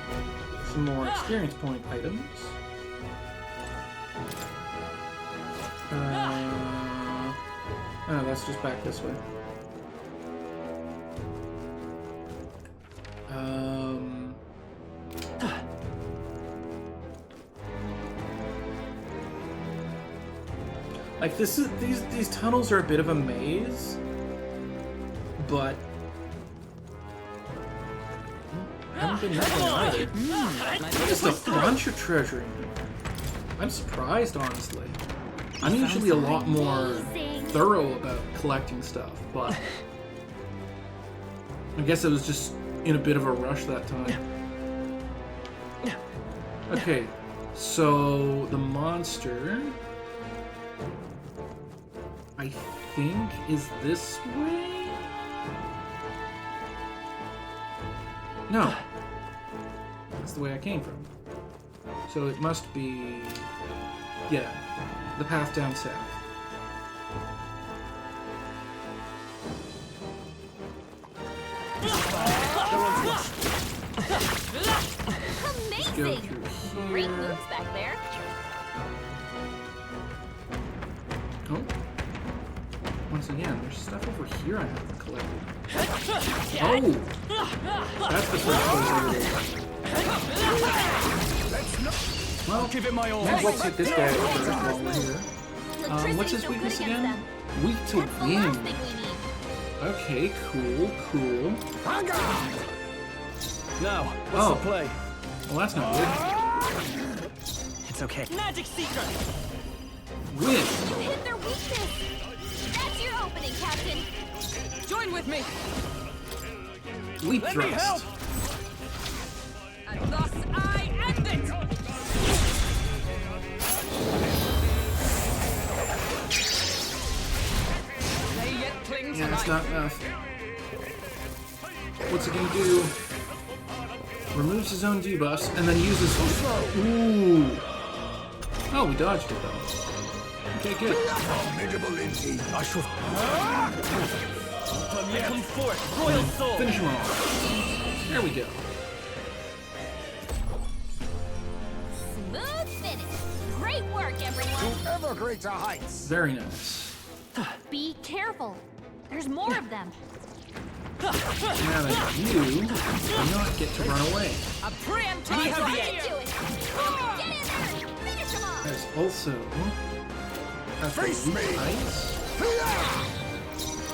Speaker 1: Some more experience point items. Oh, that's just back this way. Like these tunnels are a bit of a maze, but I haven't been that one either. Just a bunch of treasure in here. I'm surprised, honestly. I'm usually a lot more thorough about collecting stuff, but I guess I was just in a bit of a rush that time. Okay, so the monster, I think, is this way? No. That's the way I came from. So it must be... yeah, the path down south.
Speaker 2: Amazing! Great moves back there.
Speaker 1: Oh. Once again, there's stuff over here I haven't collected. Oh! That's the first place I really... Well,
Speaker 4: give it my all.
Speaker 1: Might as well take this guy out first while we're here. What's his weakness again? Weak to wind. Okay, cool.
Speaker 4: Now, what's the play?
Speaker 1: Well, that's not good.
Speaker 4: It's okay.
Speaker 8: Magic secret.
Speaker 1: Wind.
Speaker 2: You hit their weakness. That's your opening, Captain.
Speaker 8: Join with me.
Speaker 1: Leap
Speaker 8: Let me help.
Speaker 1: thrust.
Speaker 8: And thus I end it. They yet cling to
Speaker 1: Yeah, it's
Speaker 8: life.
Speaker 1: not enough. What's it gonna do? Removes his own debuffs and then uses... Ooh! Oh, we dodged it though. Okay, good.
Speaker 5: Formidable indeed.
Speaker 4: I shall...
Speaker 8: Come forth, royal soul.
Speaker 1: Finish him off. There we go.
Speaker 2: Smooth finish. Great work, everyone.
Speaker 5: To ever greater heights.
Speaker 1: Very nice.
Speaker 2: Be careful. There's more of them.
Speaker 1: Now that you do not get to run away.
Speaker 8: A preemptive
Speaker 2: Try
Speaker 8: heavy
Speaker 2: to
Speaker 8: air.
Speaker 2: do it. Get in there. Finish them off.
Speaker 1: There's also...
Speaker 5: Face me.
Speaker 1: Heights.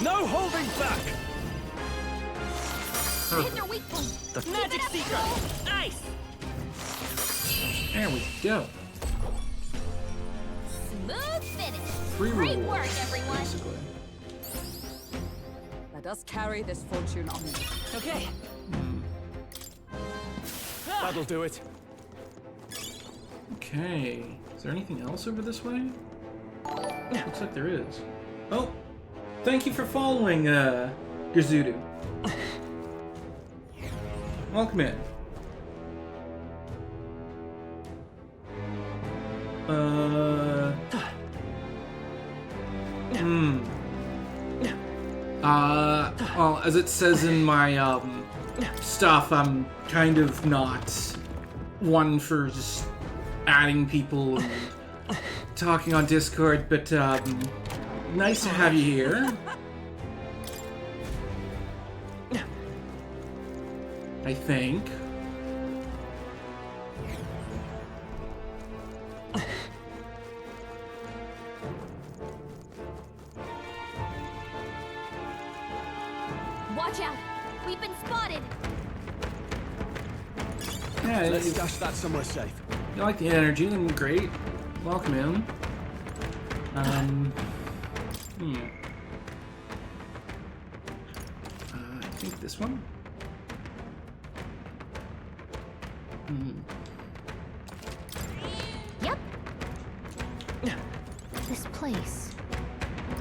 Speaker 4: No holding back!
Speaker 2: Hit their weak point.
Speaker 8: Magic secret. Nice.
Speaker 1: There we go. free
Speaker 2: Great
Speaker 1: rewards,
Speaker 2: work, everyone.
Speaker 1: basically.
Speaker 6: Let us carry this fortune on.
Speaker 8: Okay.
Speaker 4: That'll do it.
Speaker 1: Okay. Is there anything else over this way? Looks like there is. Oh! Thank you for following, Gerzudu. Welcome in. Well, as it says in my, stuff, I'm kind of not one for just adding people and talking on Discord, but, nice to have you here. I think.
Speaker 2: Watch out! We've been spotted!
Speaker 1: Yeah,
Speaker 4: Let's stash that somewhere safe.
Speaker 1: you like the energy, then great. Welcome in. I think this one?
Speaker 2: Yep. This place.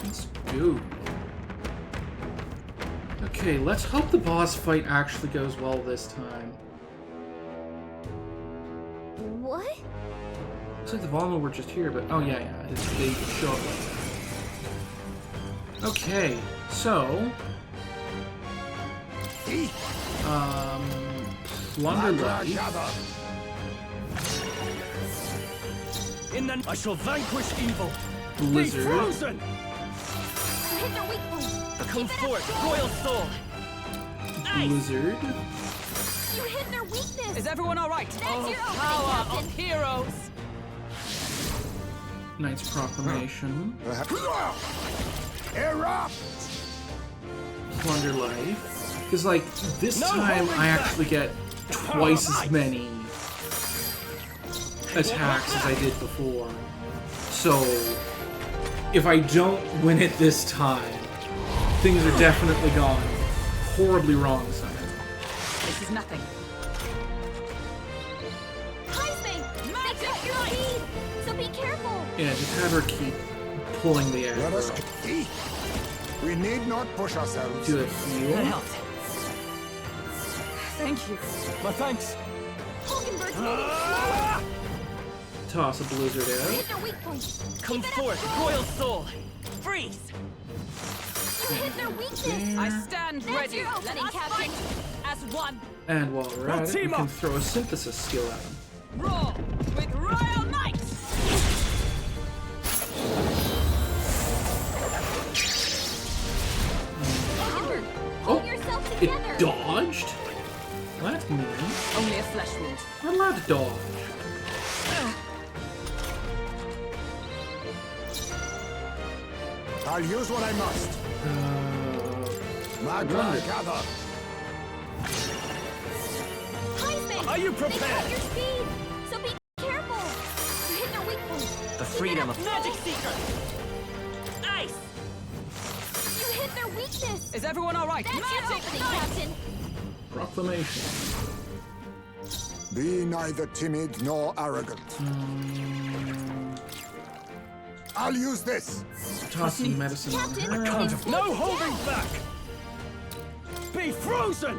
Speaker 1: Let's go. Okay, let's hope the boss fight actually goes well this time.
Speaker 2: What?
Speaker 1: Looks like the Volma were just here, but... Oh, yeah, they show up like that. Okay, so... Plunderlight.
Speaker 4: In the I shall vanquish evil.
Speaker 1: Blizzard.
Speaker 4: Be frozen!
Speaker 2: You hit their weak point!
Speaker 8: Come forth, royal soul!
Speaker 1: Blizzard.
Speaker 2: You hit their weakness!
Speaker 8: Is everyone alright?
Speaker 2: That's
Speaker 8: Oh,
Speaker 2: your opening,
Speaker 8: power
Speaker 2: Captain.
Speaker 8: of heroes!
Speaker 1: Knight's Proclamation.
Speaker 5: Erupt!
Speaker 1: Plunder Life. Because, like, this time I actually get twice as many attacks as I did before. So, if I don't win it this time, things are definitely gone horribly wrong this time.
Speaker 6: This is nothing.
Speaker 2: Heisman! They cut your speed! So be careful!
Speaker 1: Yeah, just have her keep pulling the
Speaker 5: Let us
Speaker 1: aggro.
Speaker 5: We need not push ourselves.
Speaker 1: Do a heal.
Speaker 6: Thank you.
Speaker 4: My thanks.
Speaker 2: Hulkenberg's moving slower!
Speaker 1: Toss a blizzard
Speaker 2: You
Speaker 1: out.
Speaker 2: hit their weak point!
Speaker 8: Come
Speaker 2: Keep it
Speaker 8: forth,
Speaker 2: up,
Speaker 8: royal soul! Freeze!
Speaker 2: You hit their weakness!
Speaker 8: I stand
Speaker 2: That's
Speaker 8: ready.
Speaker 2: your opening,
Speaker 8: Let us
Speaker 2: Captain.
Speaker 8: fight as one.
Speaker 1: And while we're at it, we
Speaker 4: team
Speaker 1: can
Speaker 4: up.
Speaker 1: throw a synthesis skill at him.
Speaker 8: Roar with royal might!
Speaker 2: Hulkenberg,
Speaker 1: Oh,
Speaker 2: hold yourself
Speaker 1: it
Speaker 2: together!
Speaker 1: dodged? Well, that's mean.
Speaker 6: Only a flesh wound.
Speaker 1: Not allowed to dodge.
Speaker 5: I'll use what I must. Magra,
Speaker 1: Blundered.
Speaker 5: gather.
Speaker 2: Heisman!
Speaker 4: Are you
Speaker 2: They cut
Speaker 4: prepared?
Speaker 2: your speed! So be careful! You hit their weak point!
Speaker 8: The freedom of magic seeker! Ice!
Speaker 2: You hit their weakness!
Speaker 8: Is everyone alright?
Speaker 2: That's your opening, Captain!
Speaker 1: Proclamation.
Speaker 5: Be neither timid nor arrogant. I'll use this.
Speaker 1: Toss some medicine on
Speaker 2: Captain,
Speaker 1: her.
Speaker 2: it's full
Speaker 4: No
Speaker 2: to
Speaker 4: holding
Speaker 2: death.
Speaker 4: back! Be frozen!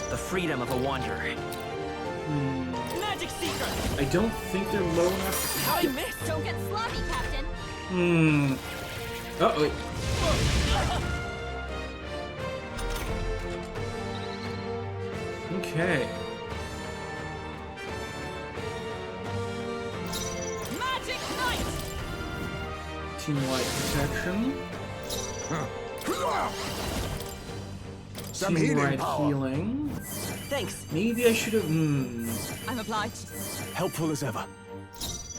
Speaker 8: The freedom of a wanderer. Magic seeker!
Speaker 1: I don't think they're low enough
Speaker 8: How
Speaker 1: to
Speaker 8: I missed!
Speaker 2: Don't get sloppy, Captain!
Speaker 1: Uh-oh. Okay.
Speaker 8: Magic knight!
Speaker 1: Team-wide protection.
Speaker 5: Some healing
Speaker 1: Team-wide
Speaker 5: power.
Speaker 1: healing.
Speaker 8: Thanks.
Speaker 1: Maybe I should have...
Speaker 8: I'm obliged.
Speaker 4: Helpful as ever.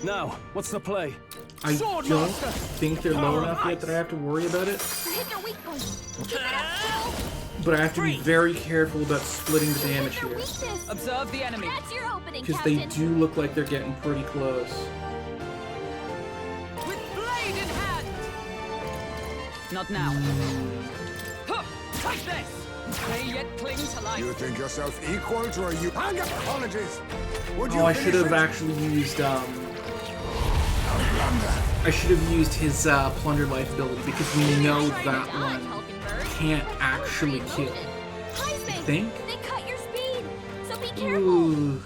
Speaker 4: Now, what's the play?
Speaker 1: I
Speaker 4: Sword
Speaker 1: don't
Speaker 4: Master!
Speaker 1: think they're low
Speaker 4: Power of
Speaker 1: enough yet
Speaker 4: ice!
Speaker 1: that I have to worry about it.
Speaker 2: You hit their weak point! Keep it up,
Speaker 1: But I have to be
Speaker 8: Freeze.
Speaker 1: very careful about splitting the
Speaker 2: Phil! You
Speaker 1: damage
Speaker 2: hit their
Speaker 1: here.
Speaker 2: weakness!
Speaker 8: Observe the enemy.
Speaker 2: That's your opening,
Speaker 1: Because they
Speaker 2: Captain!
Speaker 1: do look like they're getting pretty close.
Speaker 8: Not now. Take this! They yet cling to life.
Speaker 5: You think yourself equal to a you? Hang up! Apologies! Would you
Speaker 1: Oh, I should
Speaker 5: finish
Speaker 1: have
Speaker 5: it?
Speaker 1: actually used,
Speaker 5: Blunder.
Speaker 1: I should have used his, Plundered Life ability, because we know that one can't actually kill. I think?
Speaker 2: They cut your speed, so be careful.
Speaker 1: Ooh.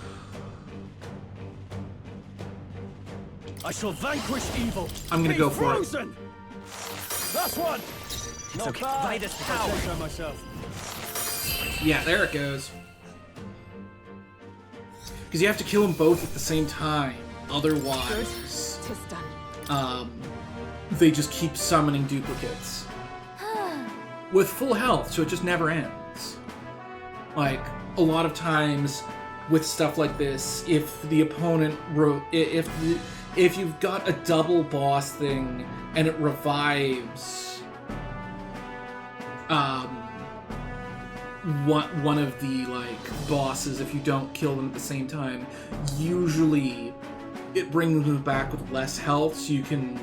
Speaker 3: I shall vanquish evil.
Speaker 1: I'm gonna
Speaker 3: Be
Speaker 1: go for it.
Speaker 3: frozen. That's one.
Speaker 8: It's okay. By this power.
Speaker 3: I myself.
Speaker 1: Yeah, there it goes. Because you have to kill them both at the same time. Otherwise, they just keep summoning duplicates. With full health, so it just never ends. Like, a lot of times with stuff like this, if the opponent... If you've got a double boss thing and it revives one of the bosses, if you don't kill them at the same time, usually it brings them back with less health, so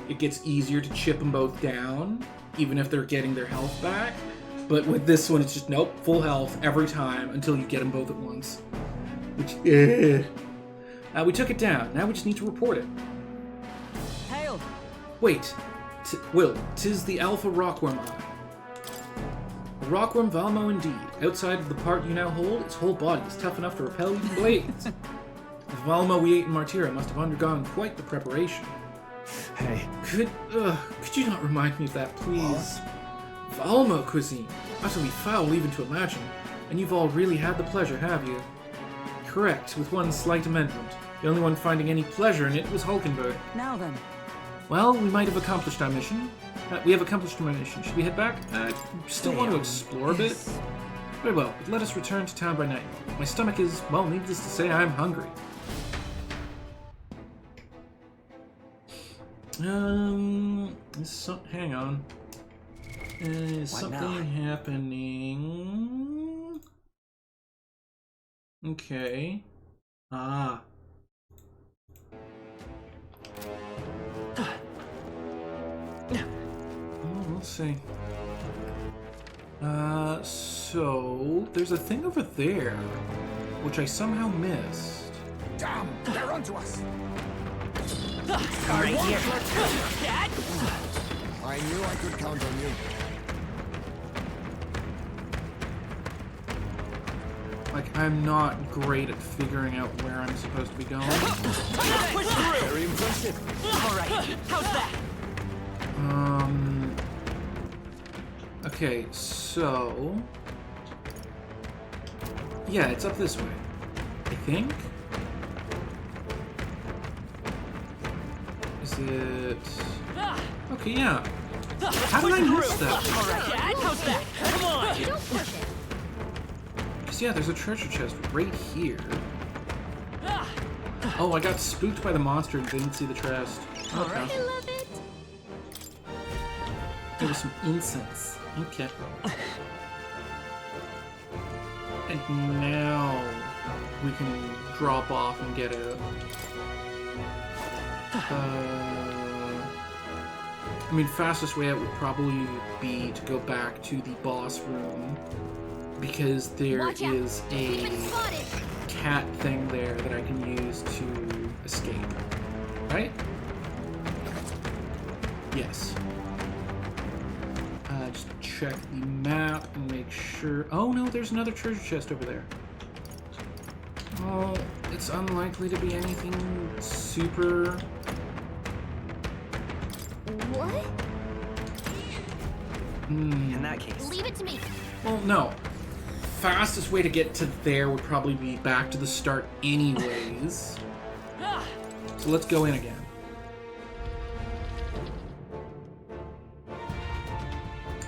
Speaker 1: it gets easier to chip them both down, even if they're getting their health back. But with this one, it's just nope, full health every time until you get them both at once. Which we took it down. Now we just need to report it.
Speaker 8: Hail!
Speaker 1: Wait, Will, 'tis the Alpha Rockworm Eye. A rockworm Valmo indeed. Outside of the part you now hold, its whole body is tough enough to repel even blades. The Valmo we ate in Martyra must have undergone quite the preparation.
Speaker 4: Hey.
Speaker 1: Could you not remind me of that, please? Valmo cuisine. Utterly foul even to imagine. And you've all really had the pleasure, have you? Correct, with one slight amendment. The only one finding any pleasure in it was Hulkenberg.
Speaker 6: Now then.
Speaker 1: Well, we might have accomplished our mission. We have accomplished our mission. Should we head back? Still want to explore a bit? Very well, but let us return to town by night. My stomach is, well, needless to say, I'm hungry. Hang on. Is something happening? Okay. Ah. Let's see. So there's a thing over there, which I somehow missed.
Speaker 5: Damn, they're onto us.
Speaker 8: Right here.
Speaker 5: I knew I could count on you.
Speaker 1: Like, I'm not great at figuring out where I'm supposed to be going.
Speaker 3: Very impressive.
Speaker 8: All right. How's that?
Speaker 1: Okay, so... Yeah, it's up this way. I think? Is it... Okay, yeah. How did I miss that?
Speaker 8: All right. How's that? Come on.
Speaker 2: Don't push it.
Speaker 1: Because, yeah, there's a treasure chest right here. Oh, I got spooked by the monster and didn't see the chest. Okay.
Speaker 2: I love it.
Speaker 1: There was some incense. Okay. And now we can drop off and get out. I mean, fastest way out would probably be to go back to the boss room, because there is a cat thing there that I can use to escape. Right? Yes. Just check the map and make sure... Oh no, there's another treasure chest over there. Oh, it's unlikely to be anything super...
Speaker 2: What?
Speaker 8: In that case.
Speaker 2: Leave it to me.
Speaker 1: Well, no. Fastest way to get to there would probably be back to the start anyways. So let's go in again.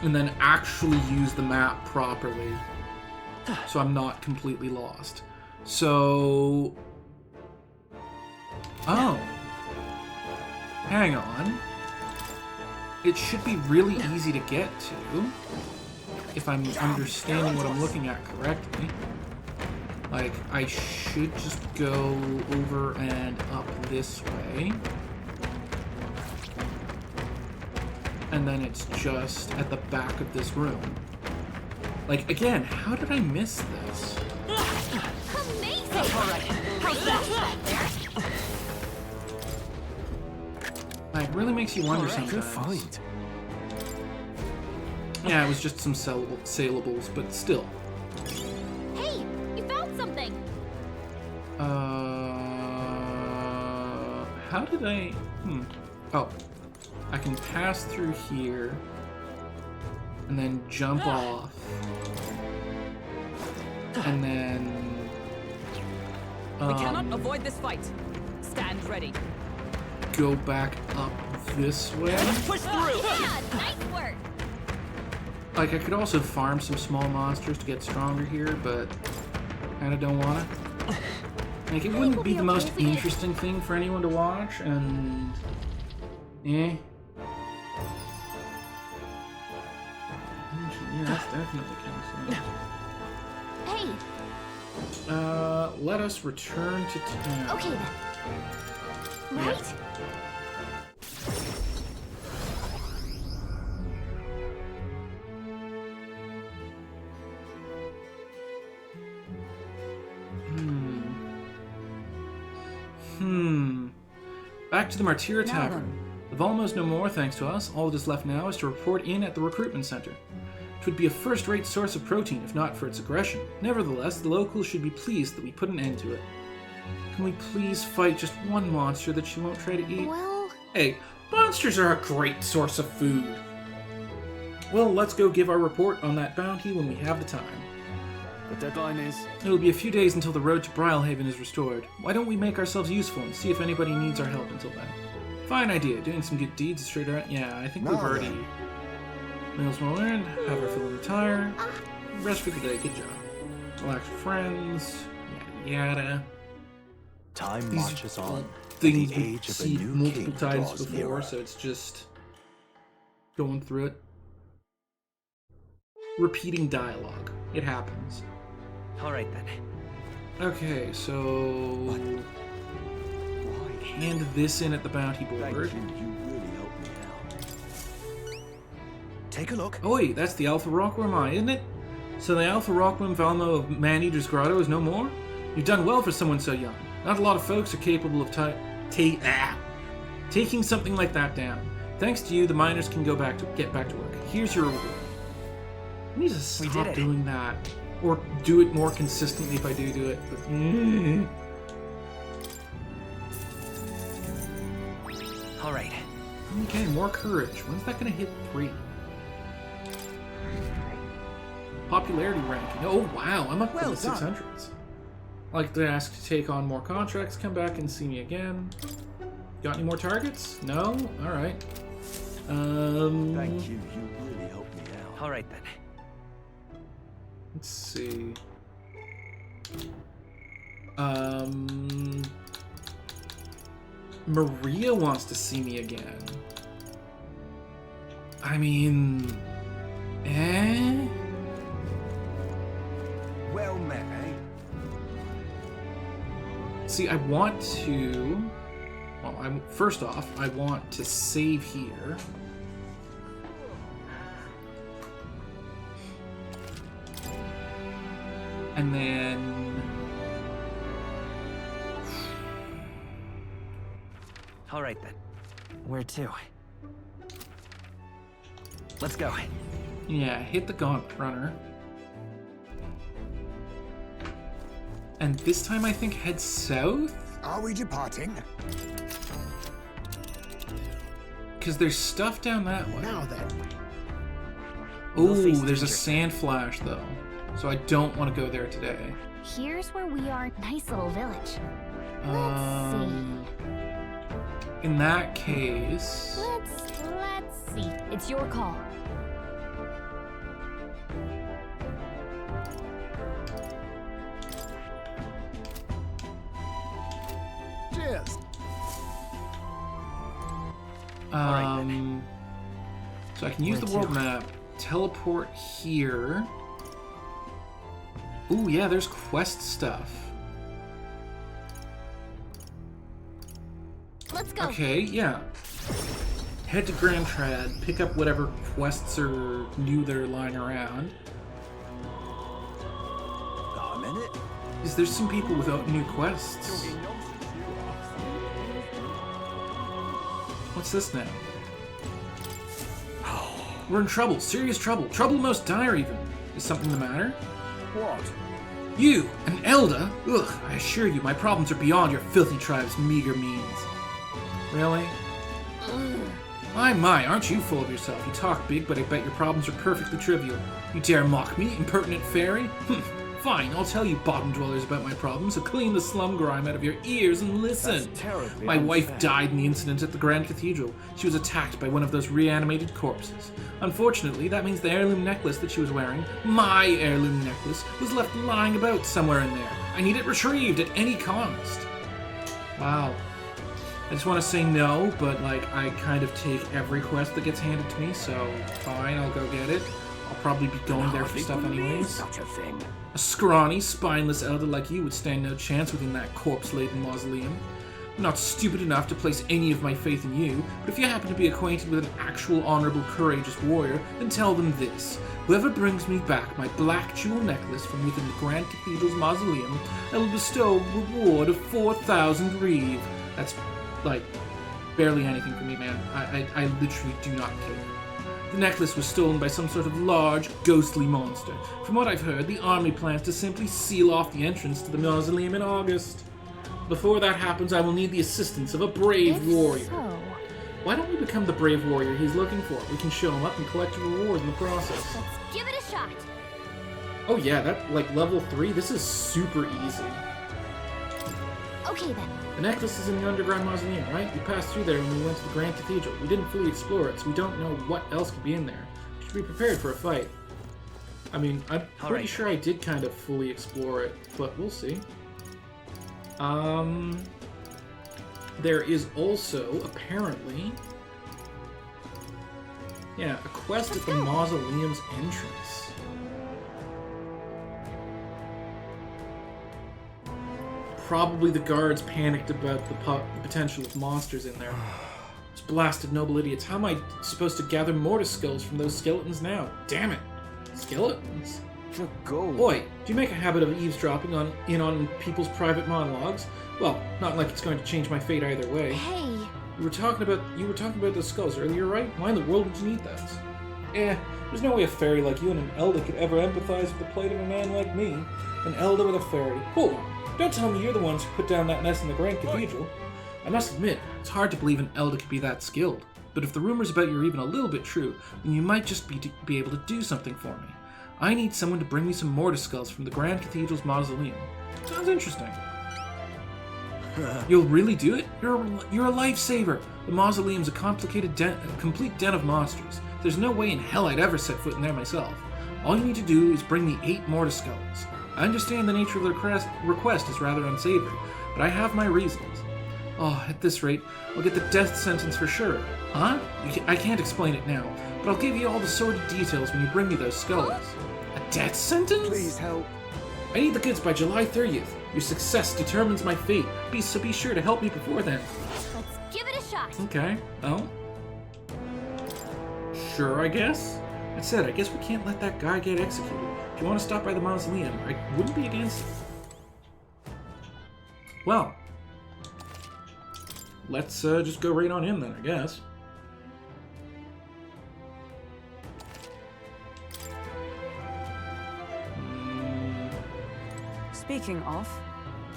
Speaker 1: And then actually use the map properly, so I'm not completely lost. So... Oh. Hang on. It should be really easy to get to, if I'm understanding what I'm looking at correctly. Like, I should just go over and up this way. and then it's just at the back of this room. Like, again, how did I miss this?
Speaker 2: Amazing! Alright, how's that?
Speaker 1: Like, it really makes you wonder sometimes.
Speaker 4: Good find.
Speaker 1: Yeah, it was just some saleables, but still.
Speaker 2: Hey, you found something!
Speaker 1: How did I... Oh. I can pass through here, and then jump off, and then...
Speaker 8: We cannot avoid this fight. Stand ready.
Speaker 1: Go back up this way.
Speaker 8: Push through!
Speaker 2: Yeah, nice work!
Speaker 1: Like, I could also farm some small monsters to get stronger here, but kinda don't wanna. Like, it wouldn't be the most interesting thing for anyone to watch, and... eh. Yeah, that's definitely kind of
Speaker 2: Hey!
Speaker 1: let us return to town.
Speaker 2: Okay then. Right?
Speaker 1: Back to the Martyra Tavern. The Volmos no more, thanks to us. All that is left now is to report in at the recruitment center. It would be a first-rate source of protein if not for its aggression. Nevertheless, the locals should be pleased that we put an end to it. Can we please fight just one monster that she won't try to eat?
Speaker 2: Well...
Speaker 1: Hey, monsters are a great source of food. Well, let's go give our report on that bounty when we have the time.
Speaker 4: The deadline is...
Speaker 1: It'll be a few days until the road to Brylehaven is restored. Why don't we make ourselves useful and see if anybody needs our help until then? Fine idea. Doing some good deeds is straight out. Yeah, I think we've already... Meals well earned. Have our fill and retire. Rest for the day. Good job. Relax with friends. Yada yada.
Speaker 12: Time marches on.
Speaker 1: Things
Speaker 12: The
Speaker 1: we've
Speaker 12: age of a
Speaker 1: seen
Speaker 12: new
Speaker 1: multiple
Speaker 12: king
Speaker 1: times
Speaker 12: draws
Speaker 1: before,
Speaker 12: nearer.
Speaker 1: so it's just going through it. Repeating dialogue. It happens.
Speaker 8: Alright then.
Speaker 1: Okay, so hand this in at the bounty board.
Speaker 12: You really helped me out. Take a look.
Speaker 1: Oh wait, that's the Alpha Rockworm Eye, isn't it? So the Alpha Rockworm Valmo of Maneater's Grotto is no more? You've done well for someone so young. Not a lot of folks are capable of taking something like that down. Thanks to you, the miners can get back to work. Here's your reward. I need to stop doing that. Or do it more consistently if I do it. But,
Speaker 8: Alright.
Speaker 1: Okay, more courage. When's that gonna hit 3? Popularity ranking. Oh wow, I'm up to the 600s. I like to ask to take on more contracts. Come back and see me again. Got any more targets? No? Alright.
Speaker 12: Thank you. You really helped me out.
Speaker 8: Alright then.
Speaker 1: Let's see. Maria wants to see me again. I mean...
Speaker 12: Well met, eh?
Speaker 1: See, I want to... Well, first off, I want to save here. And then...
Speaker 8: Alright then. Where to? Let's go.
Speaker 1: Yeah, hit the Gauntlet Runner. And this time I think head south?
Speaker 5: Are we departing?
Speaker 1: Because there's stuff down that way.
Speaker 10: Now then.
Speaker 1: Oh, there's a sand flash though. So I don't want to go there today.
Speaker 2: Here's where we are. Nice little village. Let's see.
Speaker 1: In that case...
Speaker 2: Let's see. It's your call.
Speaker 10: Cheers.
Speaker 1: So I can use the world map, teleport here. Ooh, yeah, there's quest stuff.
Speaker 2: Let's go.
Speaker 1: Okay, yeah. head to Grand Trad, pick up whatever quests are new that are lying around.
Speaker 9: Got a minute?
Speaker 1: Because there's some people without new quests. What's this now? We're in trouble, serious trouble. Trouble most dire even. Is something the matter?
Speaker 9: What?
Speaker 1: You, an elder? Ugh, I assure you, my problems are beyond your filthy tribe's meager means. Really? My, aren't you full of yourself? You talk big, but I bet your problems are perfectly trivial. You dare mock me, impertinent fairy? Fine, I'll tell you bottom dwellers about my problems, so clean the slum grime out of your ears and listen.
Speaker 9: That's terribly
Speaker 1: My wife
Speaker 9: unfair.
Speaker 1: died in the incident at the Grand Cathedral. She was attacked by one of those reanimated corpses. Unfortunately, that means the heirloom necklace that she was wearing, my heirloom necklace, was left lying about somewhere in there. I need it retrieved at any cost. Wow. I just want to say no, but like I kind of take every quest that gets handed to me, so fine, I'll go get it. I'll probably be going there for stuff anyways.
Speaker 9: Such a thing.
Speaker 1: A scrawny, spineless elder like you would stand no chance within that corpse-laden mausoleum. I'm not stupid enough to place any of my faith in you, but if you happen to be acquainted with an actual honorable, courageous warrior, then tell them this. Whoever brings me back my black jewel necklace from within the Grand Cathedral's mausoleum, I will bestow a reward of 4,000 reeve. That's, like, barely anything for me, man. I literally do not care. The necklace was stolen by some sort of large, ghostly monster. From what I've heard, the army plans to simply seal off the entrance to the mausoleum in August. Before that happens, I will need the assistance of a brave warrior.
Speaker 2: So,
Speaker 1: Why don't we become the brave warrior he's looking for? We can show him up and collect a reward in the process.
Speaker 2: let's give it a shot.
Speaker 1: Oh yeah, that, like, level 3, this is super easy.
Speaker 2: Okay then.
Speaker 1: The necklace is in the underground mausoleum, right? We passed through there when we went to the Grand Cathedral. We didn't fully explore it, so we don't know what else could be in there. We should be prepared for a fight. I mean, I'm pretty sure I did kind of fully explore it, but we'll see. There is also, apparently... Yeah, a quest at the mausoleum's entrance. Probably the guards panicked about the potential of monsters in there. Those blasted noble idiots. How am I supposed to gather mortis skulls from those skeletons now? Damn it. Skeletons?
Speaker 9: The gold.
Speaker 1: Boy, do you make a habit of eavesdropping on people's private monologues? Well, not like it's going to change my fate either way.
Speaker 2: Hey,
Speaker 1: You were talking about those skulls earlier, right? Why in the world would you need those? There's no way a fairy like you and an elder could ever empathize with the plight of a man like me. An elder with a fairy. Hold on. Don't tell me you're the ones who put down that mess in the Grand Cathedral. I must admit, it's hard to believe an elder could be that skilled. But if the rumors about you are even a little bit true, then you might just be able to do something for me. I need someone to bring me some mortis skulls from the Grand Cathedral's mausoleum. Sounds interesting. You'll really do it? You're a lifesaver. The mausoleum's a complete den of monsters. There's no way in hell I'd ever set foot in there myself. All you need to do is bring me 8 mortis skulls. I understand the nature of the request is rather unsavory, but I have my reasons. Oh, at this rate, I'll get the death sentence for sure. Huh? I can't explain it now, but I'll give you all the sordid details when you bring me those skulls. A death sentence?
Speaker 9: Please help.
Speaker 1: I need the goods by July 30th. Your success determines my fate, so be sure to help me before then.
Speaker 2: let's give it a shot.
Speaker 1: Okay, well. Sure, I guess. I said, I guess we can't let that guy get executed. If you want to stop by the mausoleum, I wouldn't be against it. Well. Let's just go right on in then, I guess.
Speaker 6: Speaking of,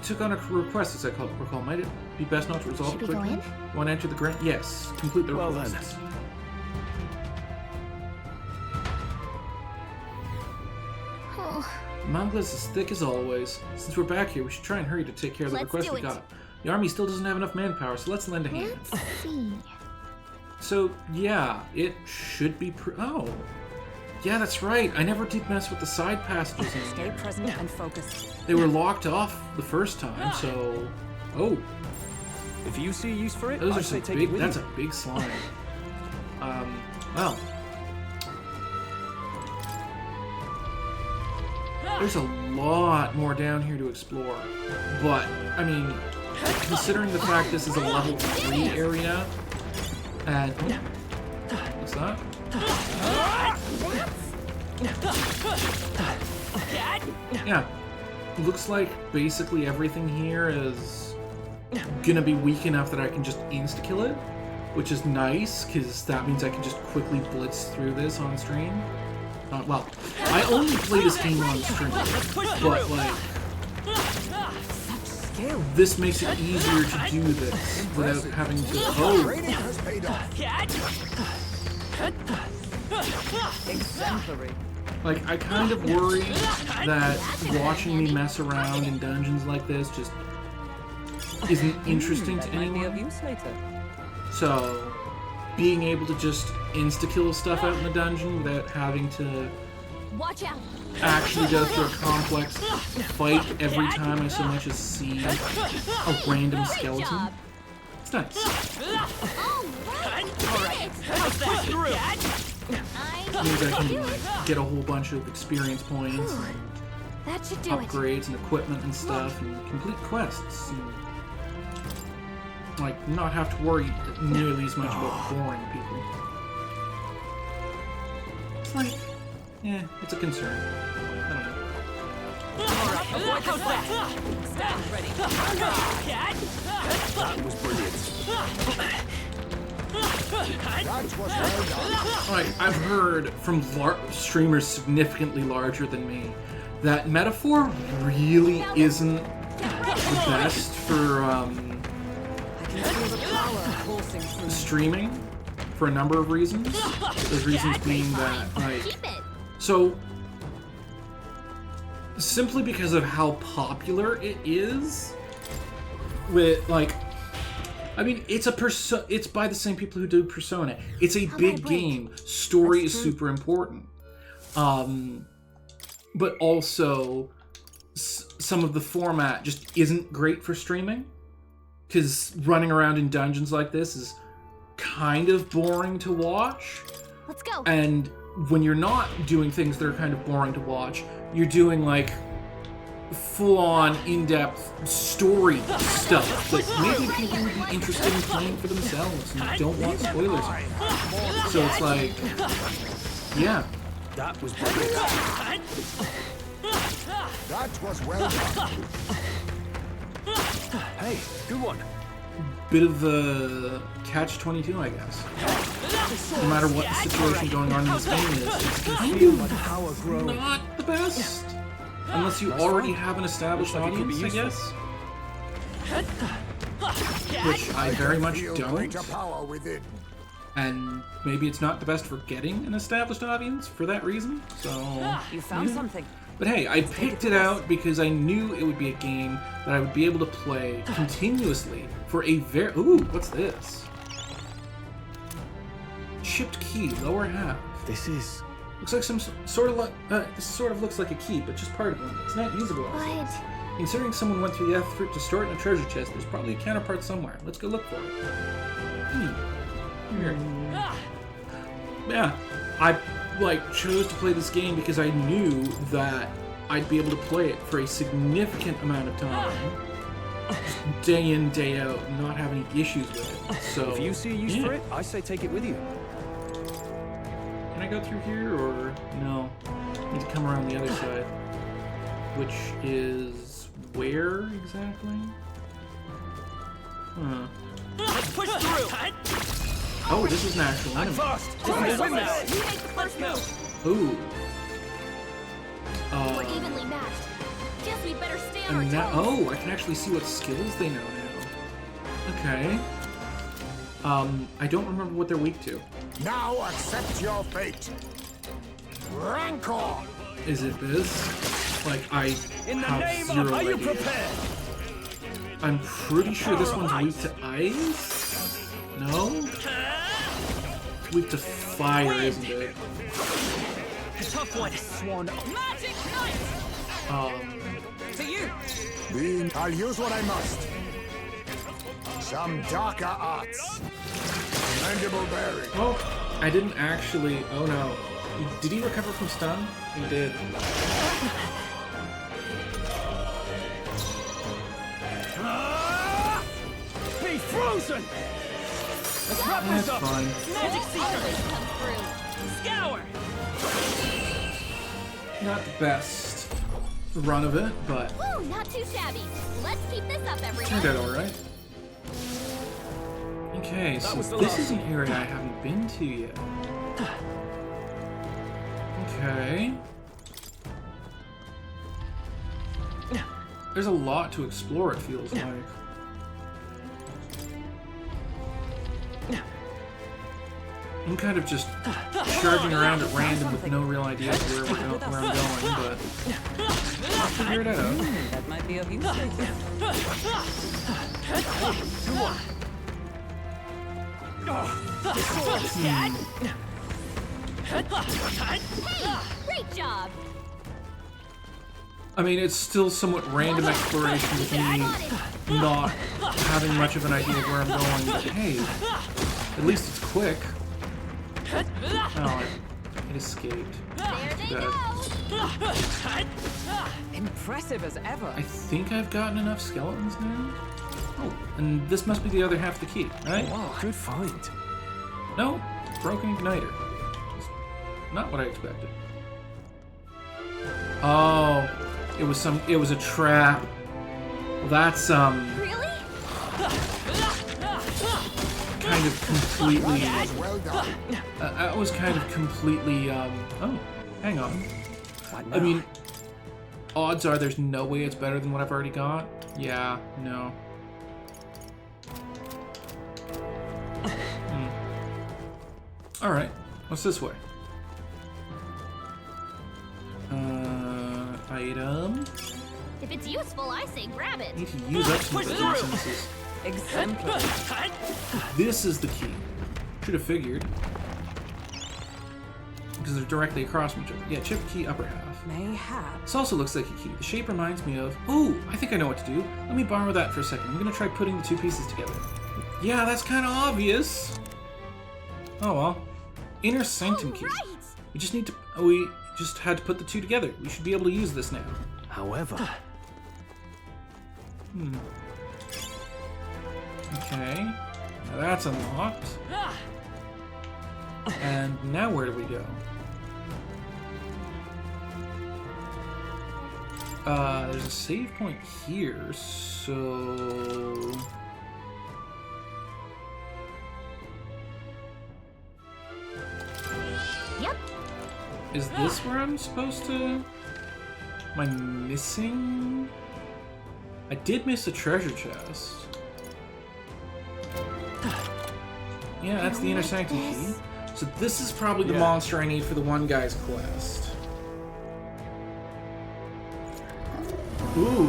Speaker 1: Took on a request, as I recall. Might it be best not to resolve
Speaker 2: Should
Speaker 1: it
Speaker 2: we go
Speaker 1: quickly?
Speaker 2: in?
Speaker 1: You want to enter the grant? Yes. Complete the
Speaker 9: Well
Speaker 1: request.
Speaker 9: then.
Speaker 1: Mangla's as thick as always. Since we're back here, we should try and hurry to take care of the
Speaker 2: Let's
Speaker 1: request
Speaker 2: do
Speaker 1: we
Speaker 2: it.
Speaker 1: got. The army still doesn't have enough manpower, so let's lend a hand.
Speaker 2: Let's see.
Speaker 1: So, yeah, it should be oh. Yeah, that's right. I never did mess with the side passages in
Speaker 6: stay
Speaker 1: here.
Speaker 6: present and focused.
Speaker 1: They were locked off the first time, so... Oh,
Speaker 4: If you see use for it,
Speaker 1: those
Speaker 4: I
Speaker 1: are
Speaker 4: say
Speaker 1: some
Speaker 4: take
Speaker 1: big...
Speaker 4: it with
Speaker 1: That's
Speaker 4: you.
Speaker 1: a big slime. Well... There's a lot more down here to explore. But, I mean, considering the fact this is a level 3 area, and fix that. Yeah. Looks like basically everything here is gonna be weak enough that I can just insta-kill it, which is nice, because that means I can just quickly blitz through this on stream. Well, I only play this game on stream, but like, this makes it easier to do this without having to. Oh!
Speaker 8: Exemplary.
Speaker 1: Like, I kind of worry that watching me mess around in dungeons like this just isn't interesting to anyone. So, being able to just insta-kill stuff out in the dungeon without having to
Speaker 2: Watch out.
Speaker 1: actually go through a complex fight every time I so much as see a random skeleton. It's nice. Means I can get a whole bunch of experience points, and
Speaker 2: That should do
Speaker 1: upgrades and equipment and stuff, and complete quests. And, like, not have to worry nearly as much about boring people. It's like, yeah, it's a concern. I don't know.
Speaker 8: How's that? Stand ready.
Speaker 9: That was brilliant.
Speaker 1: Alright, I've heard from streamers significantly larger than me that Metaphor really isn't the best for streaming for a number of reasons. Those reasons being that, like, so simply because of how popular it is with, like, I mean, it's by the same people who do Persona. It's a big game. Story is super important. But also, some of the format just isn't great for streaming. Because running around in dungeons like this is kind of boring to watch.
Speaker 2: Let's go.
Speaker 1: And when you're not doing things that are kind of boring to watch, you're doing, like, full-on, in-depth story stuff that maybe people would be interested in playing for themselves and don't want spoilers. So it's like, yeah.
Speaker 9: That was brilliant.
Speaker 5: That was well done.
Speaker 9: Hey, good one.
Speaker 1: Bit of the catch-22, I guess. No matter what the situation going on in this game is, it's kind of not the best. Unless you already have an established audience, I guess. Which I very much don't. And maybe it's not the best for getting an established audience for that reason, so...
Speaker 8: You found something.
Speaker 1: But hey, I picked it out because I knew it would be a game that I would be able to play continuously for a very... Ooh, what's this? Chipped key, lower half.
Speaker 12: This is...
Speaker 1: Looks like some sort of like... this sort of looks like a key, but just part of one. It's not usable.
Speaker 2: What?
Speaker 1: Considering someone went through the effort to store it in a treasure chest, there's probably a counterpart somewhere. Let's go look for it. Here. Yeah, I chose to play this game because I knew that I'd be able to play it for a significant amount of time, day in, day out, and not have any issues with it. So
Speaker 4: if you see a use for it, I say take it with you.
Speaker 1: Can I go through here, or no? I need to come around the other side, which is where exactly? Huh.
Speaker 8: Let's push through.
Speaker 1: Oh, this is an actual enemy. Ooh.
Speaker 2: We're evenly matched. Guess we better stay on our
Speaker 1: And
Speaker 2: toes.
Speaker 1: now, oh, I can actually see what skills they know now. Okay. I don't remember what they're weak to.
Speaker 5: Now accept your fate. Rancor.
Speaker 1: Is it this? Like, I have zero idea. I'm pretty sure this one's weak to ice? No? Weak to fire, isn't it?
Speaker 8: Tough one. Swan. Magic knife. To you.
Speaker 5: I'll use what I must. Some darker arts. Commendable bearing.
Speaker 1: Oh, I didn't actually... Oh no. Did he recover from stun? He did.
Speaker 9: Be frozen!
Speaker 8: Let's wrap this
Speaker 1: That's
Speaker 8: up.
Speaker 1: fine.
Speaker 8: Magic
Speaker 2: Always
Speaker 8: Seeker.
Speaker 2: come through.
Speaker 8: Scour.
Speaker 1: Not the best run of it, but
Speaker 2: Woo, not too shabby. Let's keep this up,
Speaker 1: turned
Speaker 2: everyone.
Speaker 1: out alright. Okay, so
Speaker 3: was the
Speaker 1: this
Speaker 3: last
Speaker 1: is an area I haven't been to yet. Okay. There's a lot to explore, it feels like. I'm kind of just charging around at random with no real idea of where I'm going, but I'll figure it out.
Speaker 6: That might be of use later.
Speaker 2: Hey, great job.
Speaker 1: I mean, it's still somewhat random exploration with me not having much of an idea of where I'm going, but hey, at least it's quick. Oh, it escaped.
Speaker 2: There they
Speaker 1: Good.
Speaker 2: go.
Speaker 6: Impressive as ever.
Speaker 1: I think I've gotten enough skeletons now. Oh, and this must be the other half of the key, right?
Speaker 3: Wow, good find.
Speaker 1: No, broken igniter. It's not what I expected. Oh, it was a trap. Well, that's
Speaker 2: Really?
Speaker 1: kind of completely.
Speaker 5: Well done.
Speaker 1: That was kind of completely. Oh, hang on. I mean, odds are there's no way it's better than what I've already got. Yeah, no. All right, what's this way? Item.
Speaker 2: If it's useful, I say grab it.
Speaker 1: Need to use up some of those resources.
Speaker 6: Exemplary.
Speaker 1: This is the key. Should have figured. Because they're directly across from each other. Yeah, chip key upper half.
Speaker 6: Mayhap.
Speaker 1: This also looks like a key. The shape reminds me of... Ooh, I think I know what to do. Let me borrow that for a second. I'm going to try putting the two pieces together. Yeah, that's kind of obvious. Oh well. Inner sanctum key.
Speaker 2: Right.
Speaker 1: We just need to... We just had to put the two together. We should be able to use this now.
Speaker 4: However,
Speaker 1: Okay. Now that's unlocked. And now where do we go? There's a save point here, so...
Speaker 2: Yep.
Speaker 1: Is this where I'm supposed to... Am I missing? I did miss a treasure chest. Yeah, that's the inner sanctum key. So this is probably the monster I need for the one guy's quest. Ooh.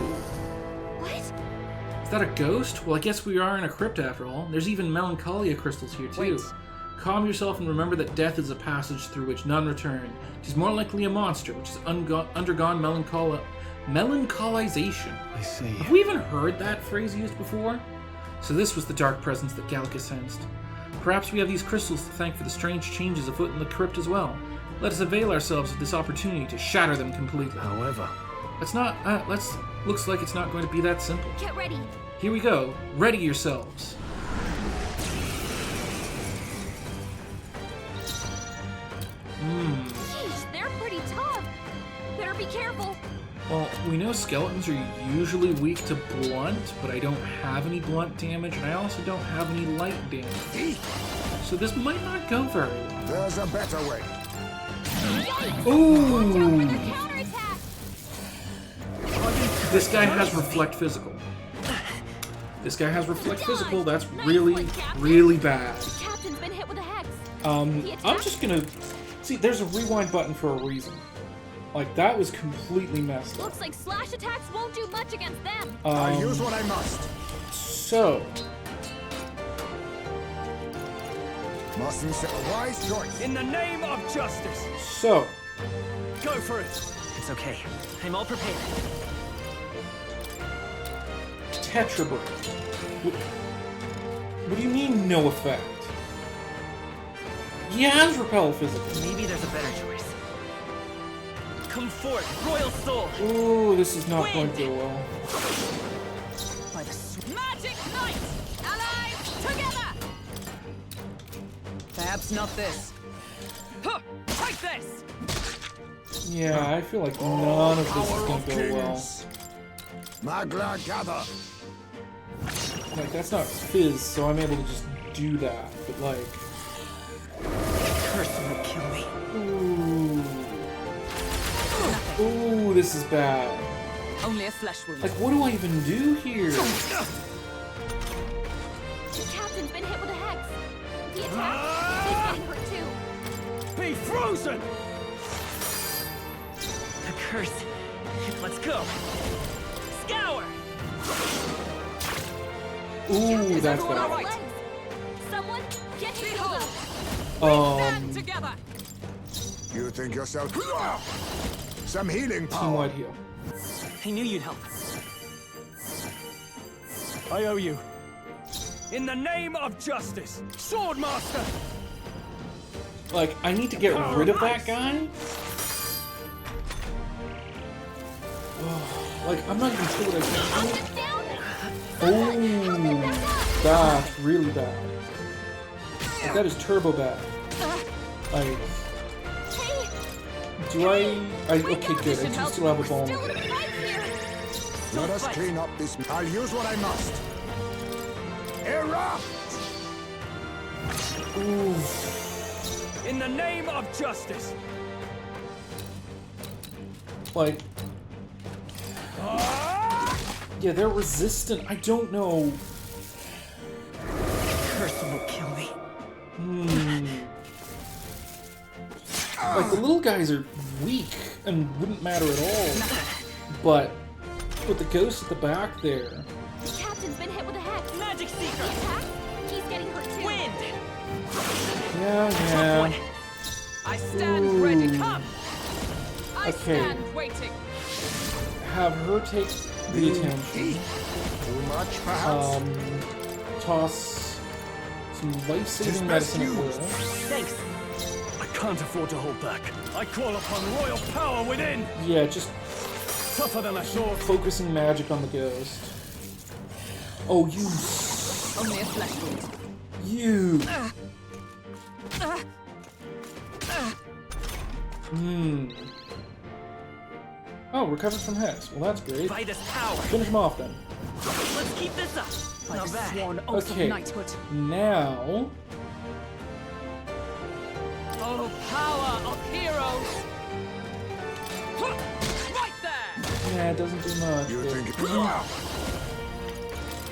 Speaker 2: What?
Speaker 1: Is that a ghost? Well, I guess we are in a crypt after all. There's even melancholia crystals here too.
Speaker 6: Wait.
Speaker 1: Calm yourself and remember that death is a passage through which none return. It is more likely a monster which has undergone melancholization.
Speaker 4: I see.
Speaker 1: Have we even heard that phrase used before? So this was the dark presence that Gallica sensed. Perhaps we have these crystals to thank for the strange changes afoot in the crypt as well. Let us avail ourselves of this opportunity to shatter them completely.
Speaker 4: However,
Speaker 1: Looks like it's not going to be that simple.
Speaker 2: Get ready.
Speaker 1: Here we go. Ready yourselves.
Speaker 2: Jeez, they're pretty tough. Better be careful.
Speaker 1: Well, we know skeletons are usually weak to blunt, but I don't have any blunt damage, and I also don't have any light damage. So this might not go very well.
Speaker 5: There's a better way.
Speaker 1: Ooh!
Speaker 2: Counterattack.
Speaker 1: This guy has Reflect Physical. This guy has Reflect Physical. That's really, really bad.
Speaker 2: The captain's been hit with a hex.
Speaker 1: I'm just gonna... See, there's a rewind button for a reason. Like, that was completely messed up.
Speaker 2: Looks like slash attacks won't do much against them.
Speaker 5: I'll use what I must.
Speaker 1: So...
Speaker 5: Mustn't say a wise choice.
Speaker 3: In the name of justice,
Speaker 1: So...
Speaker 3: go for it.
Speaker 8: It's okay. I'm all prepared.
Speaker 1: Tetra Break. What do you mean, no effect? He has Repel Physical.
Speaker 8: Maybe there's a better choice. Come forth, Royal Soul!
Speaker 1: Ooh, this is not going to go well.
Speaker 2: Magic Knight! Allies together!
Speaker 8: Perhaps not this. Huh, like this!
Speaker 1: Yeah, I feel like none of this is gonna go well.
Speaker 5: Magla gather.
Speaker 1: Like, that's not Fizz, so I'm able to just do that, but like...
Speaker 8: Curse will kill me.
Speaker 1: Ooh. Ooh, this is bad.
Speaker 8: Only a flesh wound.
Speaker 1: Like, what do I even do here?
Speaker 2: The captain's been hit with a hex. If he attacks, he's getting hurt too.
Speaker 3: Be frozen!
Speaker 8: The curse. Let's go. Scour!
Speaker 1: Ooh, that's
Speaker 2: Everyone on
Speaker 1: bad.
Speaker 2: legs. Someone, get your shield up.
Speaker 8: Stand together.
Speaker 5: You think yourself... Some healing
Speaker 1: Team
Speaker 5: power.
Speaker 1: wide heal.
Speaker 8: I knew you'd help.
Speaker 3: I owe you. In the name of justice, Swordmaster!
Speaker 1: Like, I need to get rid of that guy? Oh, like, I'm not even sure what I can do. Oh, that's really bad. Like, that is turbo bad. Like, do I okay, good. I do still have a bomb.
Speaker 5: Let us clean up this... I'll use what I must. Erupt!
Speaker 1: Ooh.
Speaker 3: In the name of justice!
Speaker 1: Like... Yeah, they're resistant. I don't know.
Speaker 8: Curse will kill me.
Speaker 1: Like, the little guys are weak and wouldn't matter at all. But with the ghost at the back there...
Speaker 2: The captain's been hit with a hex.
Speaker 8: Magic
Speaker 2: If he
Speaker 8: Seeker!
Speaker 2: attacks, he's getting hurt too.
Speaker 8: Wind!
Speaker 1: Yeah.
Speaker 8: I stand
Speaker 1: Ooh.
Speaker 8: ready. Come! I
Speaker 1: Okay.
Speaker 8: stand waiting.
Speaker 1: Have her take the attention.
Speaker 5: Too much, perhaps?
Speaker 1: Toss some life-saving medicine at will.
Speaker 8: Thanks.
Speaker 3: I can't afford to hold back. I call upon royal power within!
Speaker 1: Yeah, just
Speaker 3: Tougher than a sword.
Speaker 1: focusing magic on the ghost. Oh, you...
Speaker 8: Only a flesh wound.
Speaker 1: You! Oh, recovered from Hex. Well, that's great.
Speaker 8: By this power.
Speaker 1: Finish him off, then.
Speaker 8: Let's keep this up.
Speaker 7: By
Speaker 8: Not
Speaker 7: the
Speaker 8: bad.
Speaker 7: sworn oath
Speaker 1: Okay.
Speaker 7: of knighthood.
Speaker 1: Now...
Speaker 8: Oh, power of heroes! Right there!
Speaker 1: Yeah, it doesn't do much.
Speaker 5: You
Speaker 1: but-
Speaker 5: think...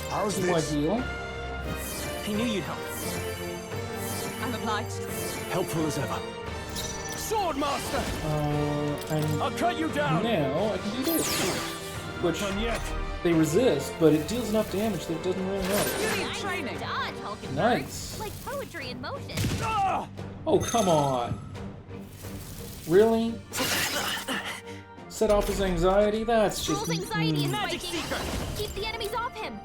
Speaker 5: How's
Speaker 1: Team wide
Speaker 5: this?
Speaker 1: heal.
Speaker 8: I knew you'd help. I'm obliged.
Speaker 3: Helpful as ever. Swordmaster!
Speaker 1: And
Speaker 3: I'll cut you down!
Speaker 1: now I can do this. Which
Speaker 3: Done yet.
Speaker 1: they resist, but it deals enough damage that it doesn't really matter.
Speaker 8: You need training.
Speaker 2: Dodge, Hulkenberg.
Speaker 1: Nice.
Speaker 2: Like poetry in motion.
Speaker 3: Ah!
Speaker 1: Oh, come on. Really? Set off his anxiety? That's just...
Speaker 2: Jules' anxiety is
Speaker 8: Magic
Speaker 2: spiking.
Speaker 8: Seeker!
Speaker 2: Keep the enemies off him.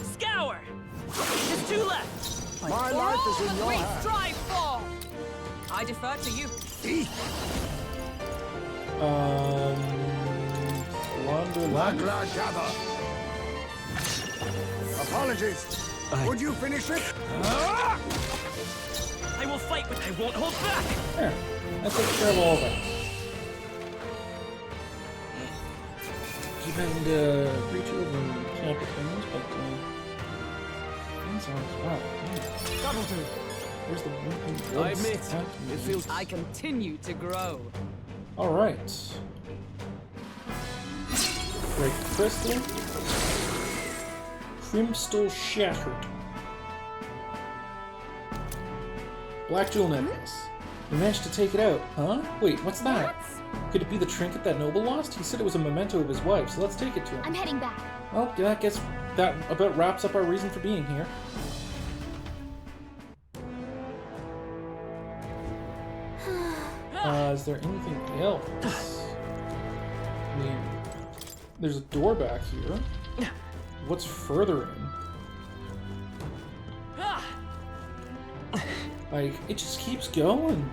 Speaker 8: Scour! There's two left.
Speaker 5: My life is in
Speaker 8: All
Speaker 5: your
Speaker 8: we
Speaker 5: hands.
Speaker 8: strive for! I defer to you.
Speaker 1: Wander
Speaker 5: Magla gather. Apologies. Would you finish it?
Speaker 8: I will fight, but I won't hold back!
Speaker 1: There. That takes care of all that. Keep having to reach over and tap the things, but things aren't wow.
Speaker 3: That'll do.
Speaker 1: Where's the weapon?
Speaker 3: I admit, it feels...
Speaker 8: I continue to grow.
Speaker 1: Alright. Break crystal. Crimstal shattered. Black jewel necklace. We managed to take it out, huh? Wait, what's that? Could it be the trinket that Noble lost? He said it was a memento of his wife, so let's take it to him.
Speaker 2: I'm heading back.
Speaker 1: Well, yeah, I guess that about wraps up our reason for being here. Is there anything else? I mean, there's a door back here. What's further in? Like, it just keeps going.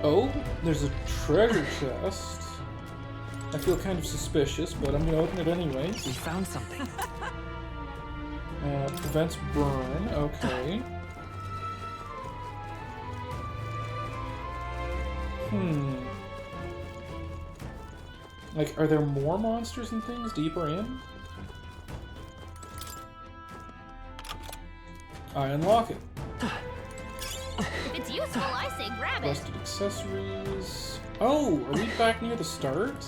Speaker 1: Oh, there's a treasure chest. I feel kind of suspicious, but I'm gonna open it anyways.
Speaker 8: We found something.
Speaker 1: Prevents burn. Okay. Like, are there more monsters and things deeper in? I unlock it.
Speaker 2: If it's useful, I say grab it.
Speaker 1: Rusted accessories. Oh, are we back near the start?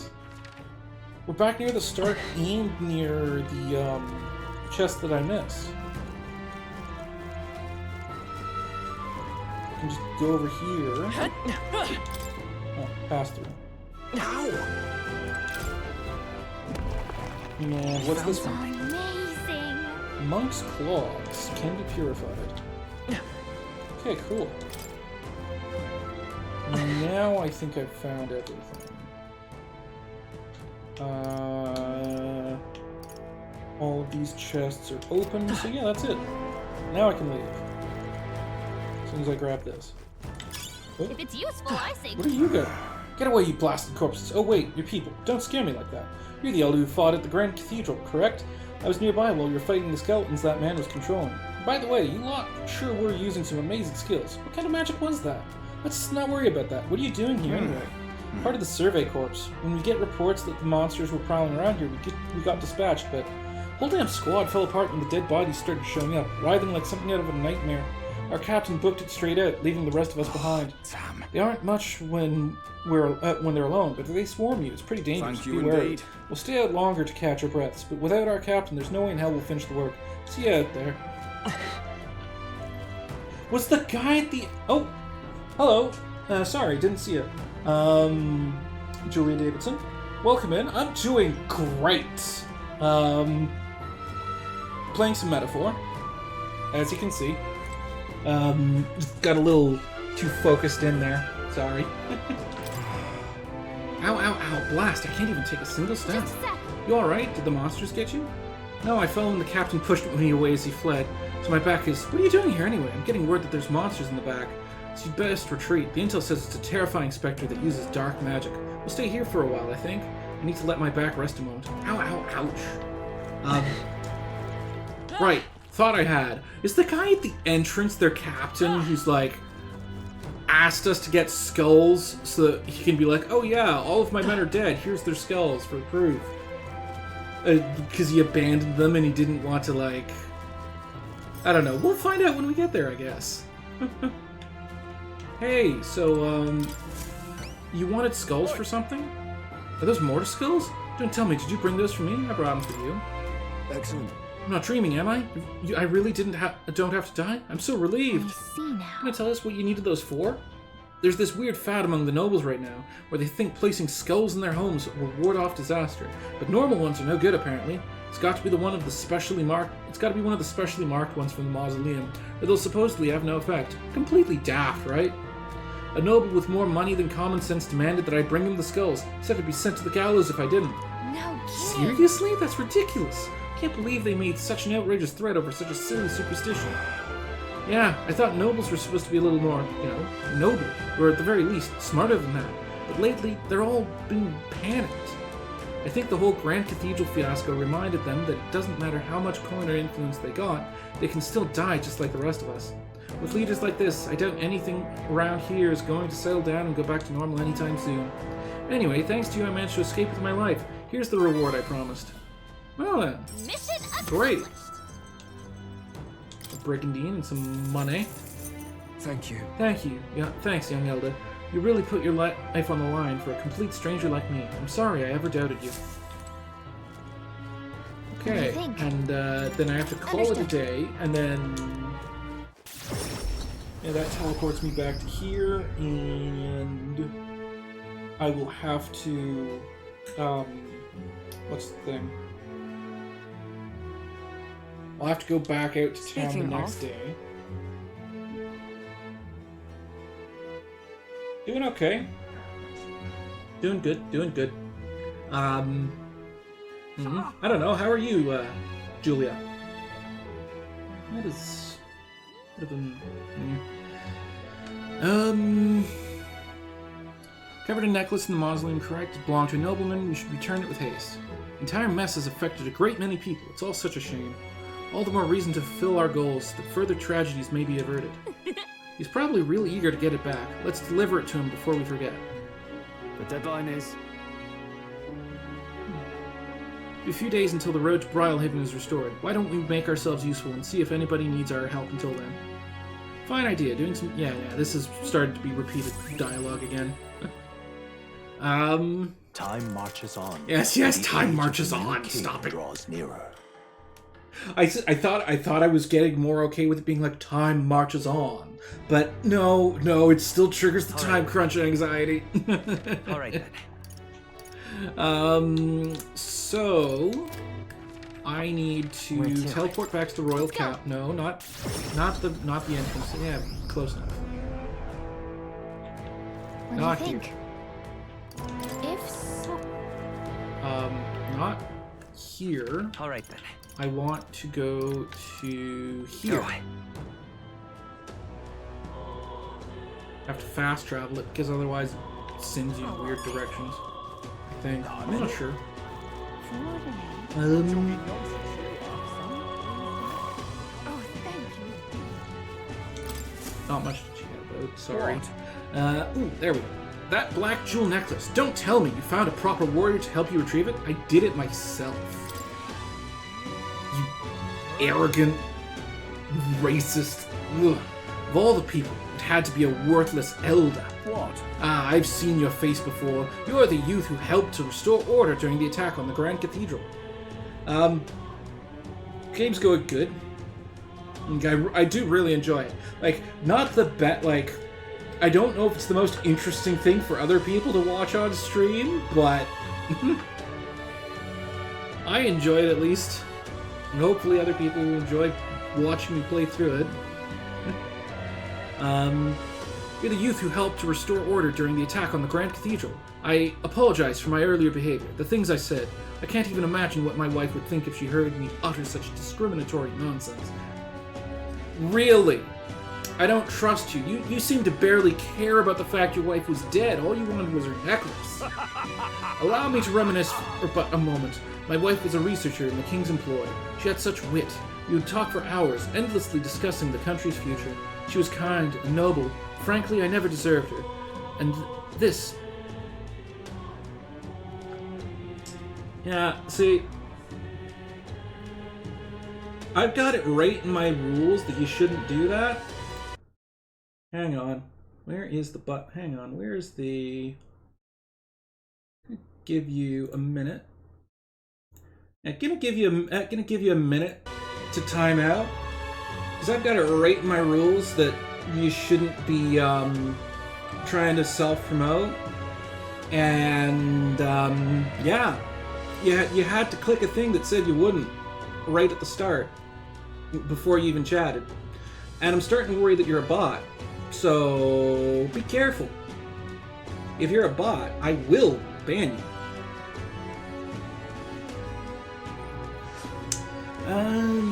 Speaker 1: We're back near the start and near the chest that I missed. I can just go over here. Oh, pass through. And what's this one?
Speaker 2: Amazing.
Speaker 1: Monk's claws can be purified. Okay, cool. Now I think I've found everything. All of these chests are open, so yeah, that's it. Now I can leave. As soon as I grab this. Oh.
Speaker 2: If it's useful, I say.
Speaker 1: Where are you going? Get away, you blasted corpses! Oh wait, you're people. Don't scare me like that. You're the elder who fought at the Grand Cathedral, correct? I was nearby while you were fighting the skeletons that man was controlling. By the way, you lot sure were using some amazing skills. What kind of magic was that? Let's not worry about that. What are you doing here anyway? Part of the survey corps. When we get reports that the monsters were prowling around here, we got dispatched, but the whole damn squad fell apart when the dead bodies started showing up, writhing like something out of a nightmare. Our captain booked it straight out, leaving the rest of us behind.
Speaker 3: Damn.
Speaker 1: They aren't much when they're alone, but they swarm you. It's pretty dangerous.
Speaker 3: Thank you
Speaker 1: Be wary.
Speaker 3: indeed.
Speaker 1: We'll stay out longer to catch our breaths, but without our captain, there's no way in hell we'll finish the work. See you out there. Was the guy at the... Oh! Hello. Sorry, didn't see you. Julia Davidson. Welcome in. I'm doing great. Playing some Metaphor, as you can see. Got a little too focused in there. Sorry. Ow, ow, ow. Blast. I can't even take a single step. You alright? Did the monsters get you? No, I fell when the captain pushed me away as he fled. So my back is... What are you doing here anyway? I'm getting word that there's monsters in the back. So you'd best retreat. The intel says it's a terrifying specter that uses dark magic. We'll stay here for a while, I think. I need to let my back rest a moment. Ow, ow, ouch. Right. Thought I had. Is the guy at the entrance their captain who's like... asked us to get skulls so that he can be like, oh yeah, all of my men are dead. Here's their skulls for proof. Because he abandoned them and he didn't want to, like... I don't know. We'll find out when we get there, I guess. Hey, so, you wanted skulls for something? Are those mortar skulls? Don't tell me, did you bring those for me? I brought them for you.
Speaker 3: Excellent.
Speaker 1: I'm not dreaming, am I? I really don't have to die? I'm so relieved.
Speaker 2: I see now.
Speaker 1: Can you tell us what you needed those for? There's this weird fad among the nobles right now, where they think placing skulls in their homes will ward off disaster. But normal ones are no good, apparently. It's got to be one of the specially marked ones from the mausoleum, or they'll supposedly have no effect. Completely daft, right? A noble with more money than common sense demanded that I bring him the skulls. He said I'd be sent to the gallows if I didn't.
Speaker 2: No kidding.
Speaker 1: Seriously? That's ridiculous. I can't believe they made such an outrageous threat over such a silly superstition. Yeah, I thought nobles were supposed to be a little more, noble, or at the very least, smarter than that. But lately, they're all being panicked. I think the whole Grand Cathedral fiasco reminded them that it doesn't matter how much coin or influence they got, they can still die just like the rest of us. With leaders like this, I doubt anything around here is going to settle down and go back to normal anytime soon. Anyway, thanks to you, I managed to escape with my life. Here's the reward I promised. Well then.
Speaker 2: Mission accomplished.
Speaker 1: Great. A brigandine and some money.
Speaker 3: Thank you.
Speaker 1: Thank you. Yeah, thanks, young elder. You really put your life on the line for a complete stranger like me. I'm sorry I ever doubted you. Okay, and then I have to call it a day, and then... Yeah, that teleports me back to here, and... I will have to... what's the thing? I'll have to go back out to town the next day. Doing okay. Doing good, doing good. I don't know, how are you, Julia? That is... Covered a necklace in the mausoleum, correct? It belonged to a nobleman, we should return it with haste. The entire mess has affected a great many people. It's all such a shame. All the more reason to fulfill our goals, that further tragedies may be averted. He's probably really eager to get it back. Let's deliver it to him before we forget.
Speaker 4: The deadline is...
Speaker 1: A few days until the road to Brylehaven is restored. Why don't we make ourselves useful and see if anybody needs our help until then? Fine idea. Doing some... Yeah, this has started to be repeated dialogue again.
Speaker 12: Time marches on.
Speaker 1: Yes, time marches on. Stop it.
Speaker 12: Draws nearer.
Speaker 1: I thought I was getting more okay with it being like time marches on, but no, it still triggers the time crunch anxiety.
Speaker 8: All right then.
Speaker 1: So I need to teleport back to the Royal Cap. No, not the entrance. Yeah, close enough.
Speaker 2: What
Speaker 1: Not
Speaker 2: do you
Speaker 1: here.
Speaker 2: think? If so...
Speaker 1: Not here.
Speaker 8: All right then.
Speaker 1: I want to go to here.
Speaker 8: Go.
Speaker 1: I have to fast travel it because otherwise it sends you in weird directions. I think. I'm not sure.
Speaker 2: Oh, thank you.
Speaker 1: Not much to chat about. Sorry. Ooh, there we go. That black jewel necklace. Don't tell me you found a proper warrior to help you retrieve it. I did it myself. You arrogant, racist. Ugh. Of all the people, it had to be a worthless elder.
Speaker 9: What?
Speaker 1: Ah, I've seen your face before. You are the youth who helped to restore order during the attack on the Grand Cathedral. Game's going good. I do really enjoy it. Like, not the best, like, I don't know if it's the most interesting thing for other people to watch on stream, but I enjoy it at least. And hopefully other people will enjoy watching me play through it. You're the youth who helped to restore order during the attack on the Grand Cathedral. I apologize for my earlier behavior, the things I said. I can't even imagine what my wife would think if she heard me utter such discriminatory nonsense. Really? I don't trust you. You seem to barely care about the fact your wife was dead. All you wanted was her necklace. Allow me to reminisce for but a moment. My wife was a researcher in the King's employ. She had such wit. We would talk for hours, endlessly discussing the country's future. She was kind and noble. Frankly, I never deserved her. And this... Yeah, see... I've got it right in my rules that you shouldn't do that. Hang on. Where is the hang on, where's the... Give you a minute. I'm gonna give you a minute to time out. Because I've got it right in my rules that you shouldn't be trying to self-promote. And yeah. You had to click a thing that said you wouldn't right at the start. Before you even chatted. And I'm starting to worry that you're a bot. So be careful. If you're a bot, I will ban you.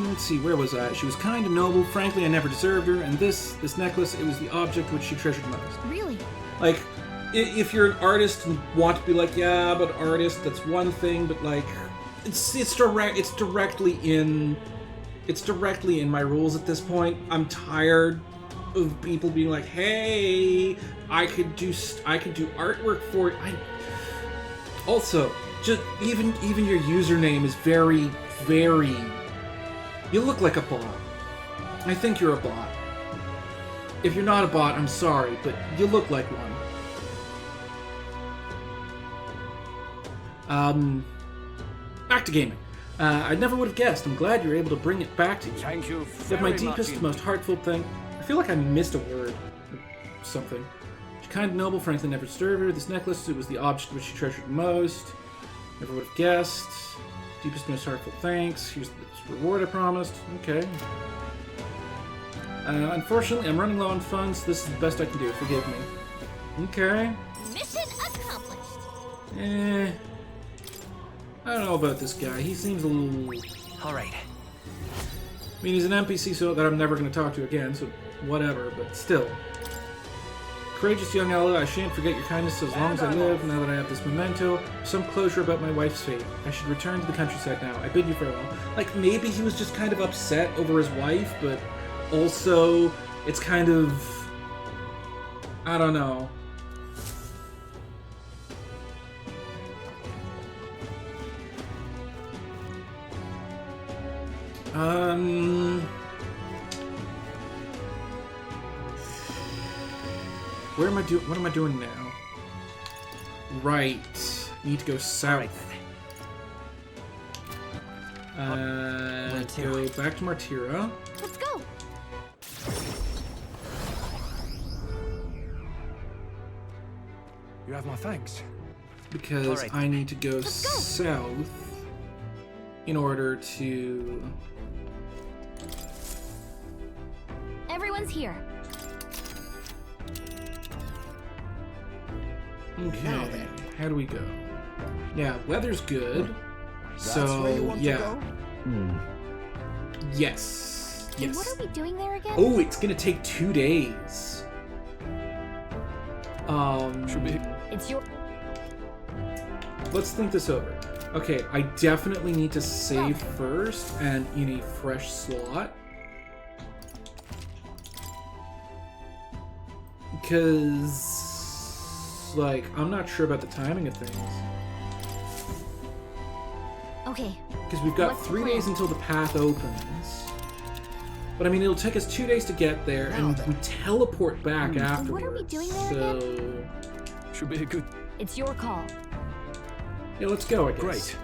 Speaker 1: Let's see, where was I? She was kind and noble. Frankly, I never deserved her. And this necklace, it was the object which she treasured most.
Speaker 2: Really?
Speaker 1: Like, if you're an artist and want to be like, yeah, but artist, that's one thing. But like, it's directly in my rules at this point. I'm tired of people being like, hey, I could do artwork for it. Also, just even your username is very, very... You look like a bot. I think you're a bot. If you're not a bot, I'm sorry, but you look like one. Back to gaming. I never would have guessed. I'm glad you were able to bring it back to you.
Speaker 3: Thank you
Speaker 1: You have
Speaker 3: very
Speaker 1: my
Speaker 3: much
Speaker 1: deepest, most heartfelt thank... I feel like I missed a word. Or something. She's kind and noble, frankly never disturbed her. This necklace, it was the object which she treasured most. Never would have guessed. Deepest, most heartfelt thanks. Here's the reward I promised. Okay. Unfortunately, I'm running low on funds. This is the best I can do. Forgive me. Okay.
Speaker 2: Mission accomplished.
Speaker 1: I don't know about this guy. He seems a little...
Speaker 8: All right.
Speaker 1: I mean, he's an NPC so that I'm never going to talk to again, so whatever, but still. Courageous young Ella, I shan't forget your kindness as long as I live, now that I have this memento. Some closure about my wife's fate. I should return to the countryside now. I bid you farewell. Like, maybe he was just kind of upset over his wife, but also, it's kind of... I don't know. What am I doing now? Right. Need to go south. Go back to Martira.
Speaker 2: Let's go.
Speaker 4: You have my thanks.
Speaker 1: Because I need to go south in order to...
Speaker 2: Everyone's here.
Speaker 1: Okay, how do we go? Yeah, weather's good.
Speaker 5: That's
Speaker 1: So,
Speaker 5: where you want
Speaker 1: yeah.
Speaker 5: to go?
Speaker 1: Yes.
Speaker 2: And what are we doing there again?
Speaker 1: Oh, it's gonna take 2 days.
Speaker 4: Should be.
Speaker 2: It's your...
Speaker 1: Let's think this over. Okay, I definitely need to save first and in a fresh slot. Because, like, I'm not sure about the timing of things.
Speaker 2: Okay.
Speaker 1: Because we've got
Speaker 2: What's the
Speaker 1: 3
Speaker 2: plan?
Speaker 1: days until the path opens. But I mean, it'll take us 2 days to get there, and we teleport back afterwards.
Speaker 2: What are we doing there
Speaker 1: so...
Speaker 4: Should be a good.
Speaker 2: It's your call.
Speaker 1: Yeah, let's go, I guess.
Speaker 4: Great.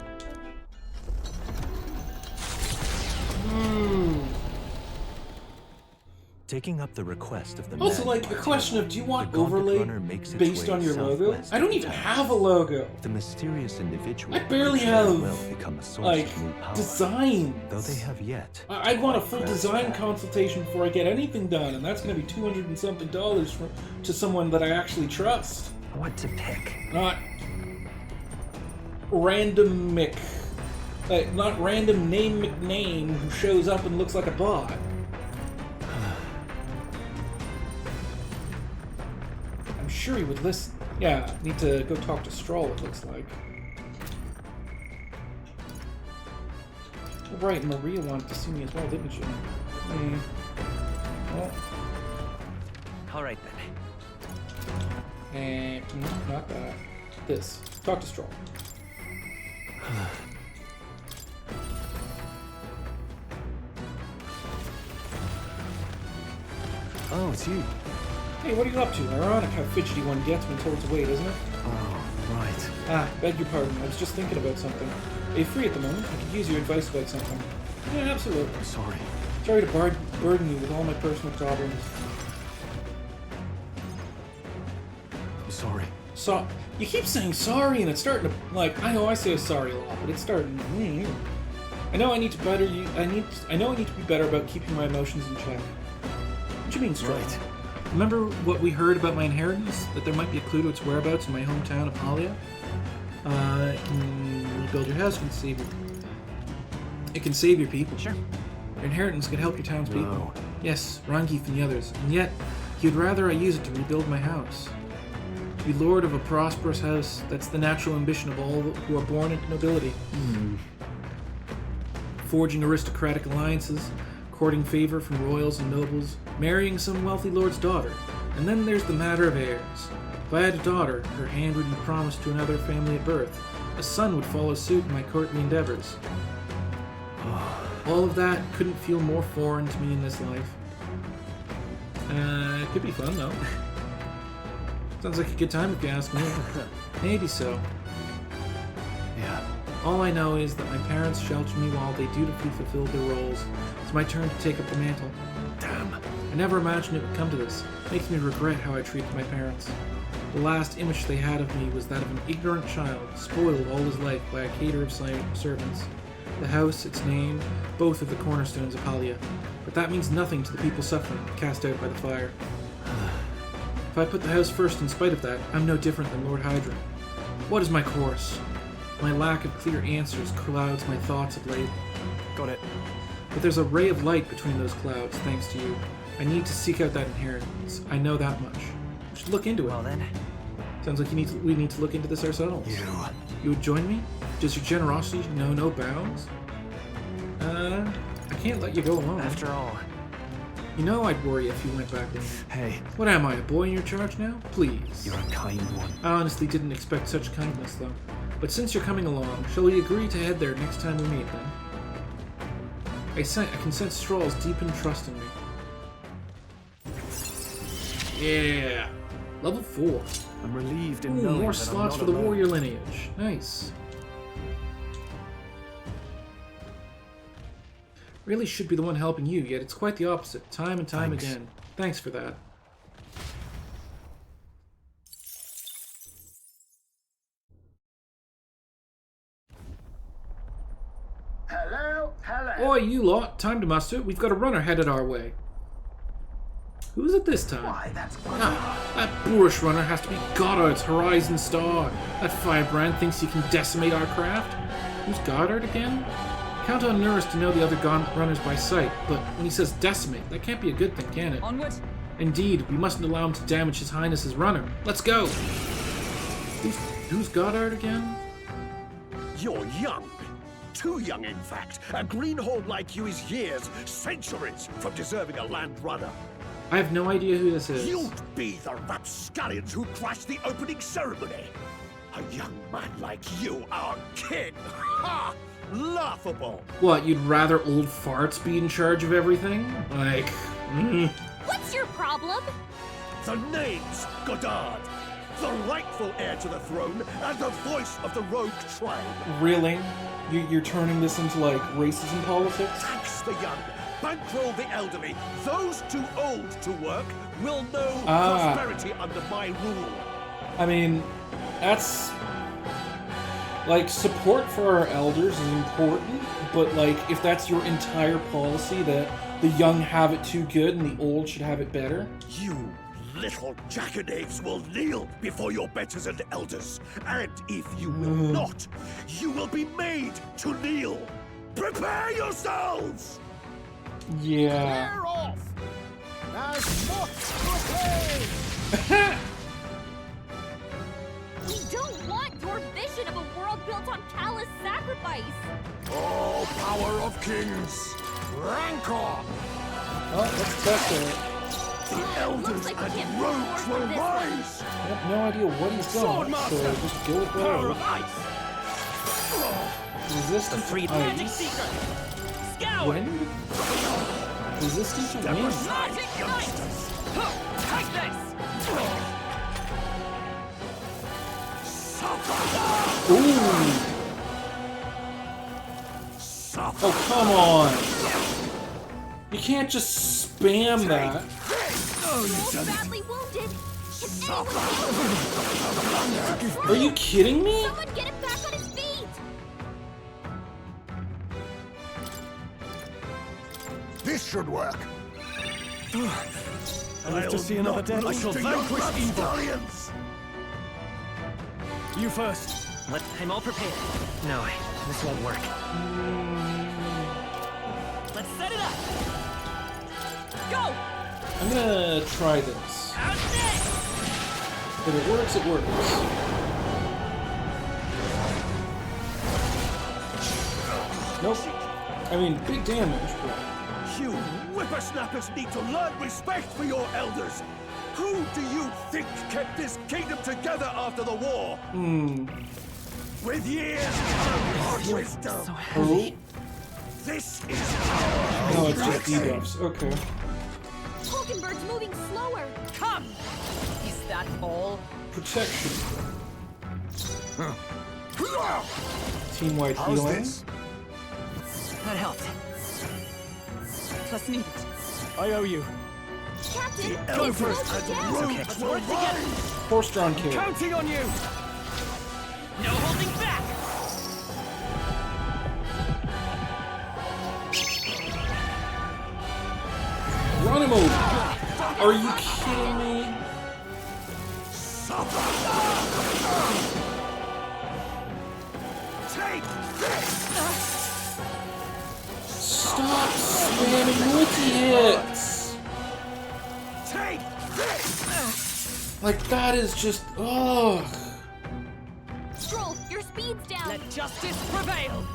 Speaker 12: Taking up the request of the
Speaker 1: Also,
Speaker 12: men,
Speaker 1: like, a question of, do you want
Speaker 12: the gauntlet
Speaker 1: overlay
Speaker 12: runner makes its
Speaker 1: based
Speaker 12: way
Speaker 1: on your logo?
Speaker 12: southwest
Speaker 1: I don't
Speaker 12: of
Speaker 1: even
Speaker 12: town.
Speaker 1: have a logo.
Speaker 12: The mysterious individual
Speaker 1: I barely
Speaker 12: may
Speaker 1: have,
Speaker 12: well become a source
Speaker 1: like,
Speaker 12: of new power,
Speaker 1: designs.
Speaker 12: though they have yet.
Speaker 1: I'd want a full
Speaker 12: grasped
Speaker 1: design
Speaker 12: that.
Speaker 1: consultation before I get anything done, and that's going to be $200 and something to someone that I actually trust.
Speaker 12: What to pick?
Speaker 1: Not random not random name McName who shows up and looks like a bot. I'm sure he would listen. Yeah, need to go talk to Stroll, it looks like. Oh, right, Maria wanted to see me as well, didn't she? Well,
Speaker 8: All right then.
Speaker 1: and not that. This. Talk to Stroll.
Speaker 4: Oh, it's you.
Speaker 1: Hey, what are you up to? Ironic how fidgety one gets when told to wait, isn't it?
Speaker 4: Oh, right.
Speaker 1: Ah, beg your pardon. I was just thinking about something. Are you free at the moment? I could use your advice about something. Yeah, absolutely.
Speaker 4: I'm sorry.
Speaker 1: Sorry to burden you with all my personal problems.
Speaker 4: I'm sorry.
Speaker 1: So, you keep saying sorry, and it's starting to, like, I know I say sorry a lot, but it's starting. I know I need to better you. I know I need to be better about keeping my emotions in check. What do you mean, straight?
Speaker 4: Right.
Speaker 1: Remember what we heard about my inheritance? That there might be a clue to its whereabouts in my hometown of Halia? When you build your house, it can save your people.
Speaker 8: Sure.
Speaker 1: Your inheritance can help your townspeople.
Speaker 4: No.
Speaker 1: Yes, Rangeeth and the others. And yet, you'd rather I use it to rebuild my house. To be lord of a prosperous house, that's the natural ambition of all who are born into nobility. Forging aristocratic alliances, courting favor from royals and nobles, marrying some wealthy lord's daughter. And then there's the matter of heirs. If I had a daughter, her hand would be promised to another family at birth. A son would follow suit in my courtly endeavors. All of that couldn't feel more foreign to me in this life. It could be fun, though. Sounds like a good time if you ask me. Maybe so.
Speaker 4: Yeah.
Speaker 1: All I know is that my parents sheltered me while they dutifully fulfilled their roles. It's my turn to take up the mantle.
Speaker 4: Damn.
Speaker 1: I never imagined it would come to this. It makes me regret how I treated my parents. The last image they had of me was that of an ignorant child, spoiled all his life by a cater of servants. The house, its name, both are the cornerstones of Halia. But that means nothing to the people suffering, cast out by the fire. If I put the house first in spite of that, I'm no different than Lord Hydra. What is my course? My lack of clear answers clouds my thoughts of late.
Speaker 4: Got it.
Speaker 1: But there's a ray of light between those clouds, thanks to you. I need to seek out that inheritance. I know that much. We should look into it.
Speaker 8: Well then.
Speaker 1: Sounds like we need to look into this ourselves. You would join me? Does your generosity know no bounds? I can't let you go alone.
Speaker 8: After all.
Speaker 1: You know I'd worry if you went back there.
Speaker 4: Hey,
Speaker 1: What am I, a boy in your charge now? Please.
Speaker 4: you're a kind one.
Speaker 1: I honestly didn't expect such kindness, though. But since you're coming along, shall we agree to head there next time we meet, then? I can sense Stroll's deepened trust in me. Yeah! Level 4.
Speaker 4: I'm relieved in
Speaker 1: Ooh,
Speaker 4: knowing
Speaker 1: more
Speaker 4: that I'm
Speaker 1: slots
Speaker 4: not
Speaker 1: for the
Speaker 4: alone.
Speaker 1: warrior lineage. Nice. Really should be the one helping you, yet it's quite the opposite, time and time again. Thanks for that.
Speaker 5: Hello?
Speaker 1: Oi, you lot, time to muster. We've got a runner headed our way. Who is it this time?
Speaker 5: Why, that's
Speaker 1: That boorish runner has to be Goddard's Horizon Star. That firebrand thinks he can decimate our craft. Who's Goddard again? Count on Nurse to know the other runners by sight, but when he says decimate, that can't be a good thing, can it?
Speaker 8: Onward.
Speaker 1: Indeed, we mustn't allow him to damage His Highness's runner. Let's go! Who's Goddard again?
Speaker 13: You're young. Too young, in fact. A greenhorn like you is years, centuries from deserving a land runner.
Speaker 1: I have no idea who this is.
Speaker 13: You'd be the rapscallions who crashed the opening ceremony. A young man like you, our king. Ha! Laughable.
Speaker 1: What, you'd rather old farts be in charge of everything? Like,
Speaker 2: What's your problem?
Speaker 13: The name's Goddard, the rightful heir to the throne and the voice of the rogue tribe.
Speaker 1: Really? You're turning this into, like, racism politics?
Speaker 13: Tax the young, bankroll the elderly. Those too old to work will know prosperity under my rule.
Speaker 1: I mean, that's... Like, support for our elders is important, but, like, if that's your entire policy, that the young have it too good and the old should have it better...
Speaker 13: You little jackanapes will kneel before your betters and elders. And if you will not, you will be made to kneel. Prepare yourselves!
Speaker 1: Yeah.
Speaker 10: Clear off! There's more to pay!
Speaker 2: We don't want your vision of a world built on callous sacrifice.
Speaker 5: All power of kings, rancor!
Speaker 1: Oh, let's test it.
Speaker 13: The elders
Speaker 2: like we can't
Speaker 13: and
Speaker 2: move
Speaker 13: rogues
Speaker 2: forward
Speaker 13: will
Speaker 2: from this
Speaker 13: rise!
Speaker 1: I have no idea what he's done, so just go with
Speaker 13: Power
Speaker 1: whatever.
Speaker 13: of ice!
Speaker 1: Resistant
Speaker 8: The free
Speaker 1: to
Speaker 8: magic
Speaker 1: ice.
Speaker 8: secret. Scour.
Speaker 1: Wind? Resistant to wind.
Speaker 8: Magic youngsters. Take this.
Speaker 1: Ooh! Oh, come on! You can't just spam that.
Speaker 2: You're badly wounded. Can anyone
Speaker 1: Are you kidding me?
Speaker 2: Someone get him back on his feet!
Speaker 5: This should work.
Speaker 4: I live to see another day.
Speaker 13: I shall vanquish evil.
Speaker 4: You first.
Speaker 8: I'm all prepared. No, this won't work. Let's set it up. Go!
Speaker 1: I'm gonna try this.
Speaker 8: How's this?
Speaker 1: If it works, it works. Nope. I mean, big damage, but...
Speaker 13: You whippersnappers need to learn respect for your elders. Who do you think kept this kingdom together after the war? With years of wisdom.
Speaker 8: So heavy.
Speaker 13: This is our
Speaker 1: No, it's just debuffs. Okay.
Speaker 2: Hulkenberg's moving slower.
Speaker 8: Come! Is that all?
Speaker 1: Protection. Team-wide
Speaker 5: How's
Speaker 1: healing.
Speaker 5: this?
Speaker 8: That helped. Plus need it.
Speaker 4: I owe you.
Speaker 2: Captain,
Speaker 13: The
Speaker 2: get
Speaker 13: elders
Speaker 2: close
Speaker 13: and
Speaker 2: down.
Speaker 13: rogues
Speaker 8: Let's
Speaker 13: will
Speaker 8: work together.
Speaker 13: rise.
Speaker 1: Horse-drawn kill.
Speaker 4: Counting on you.
Speaker 8: No holding back.
Speaker 1: Run him over. Are you kidding me?
Speaker 13: Take this!
Speaker 1: Stop spamming multi-hits!
Speaker 13: Take this!
Speaker 1: Like, that is just... ugh.
Speaker 2: Stroll, your speed's down.
Speaker 8: Let justice prevail.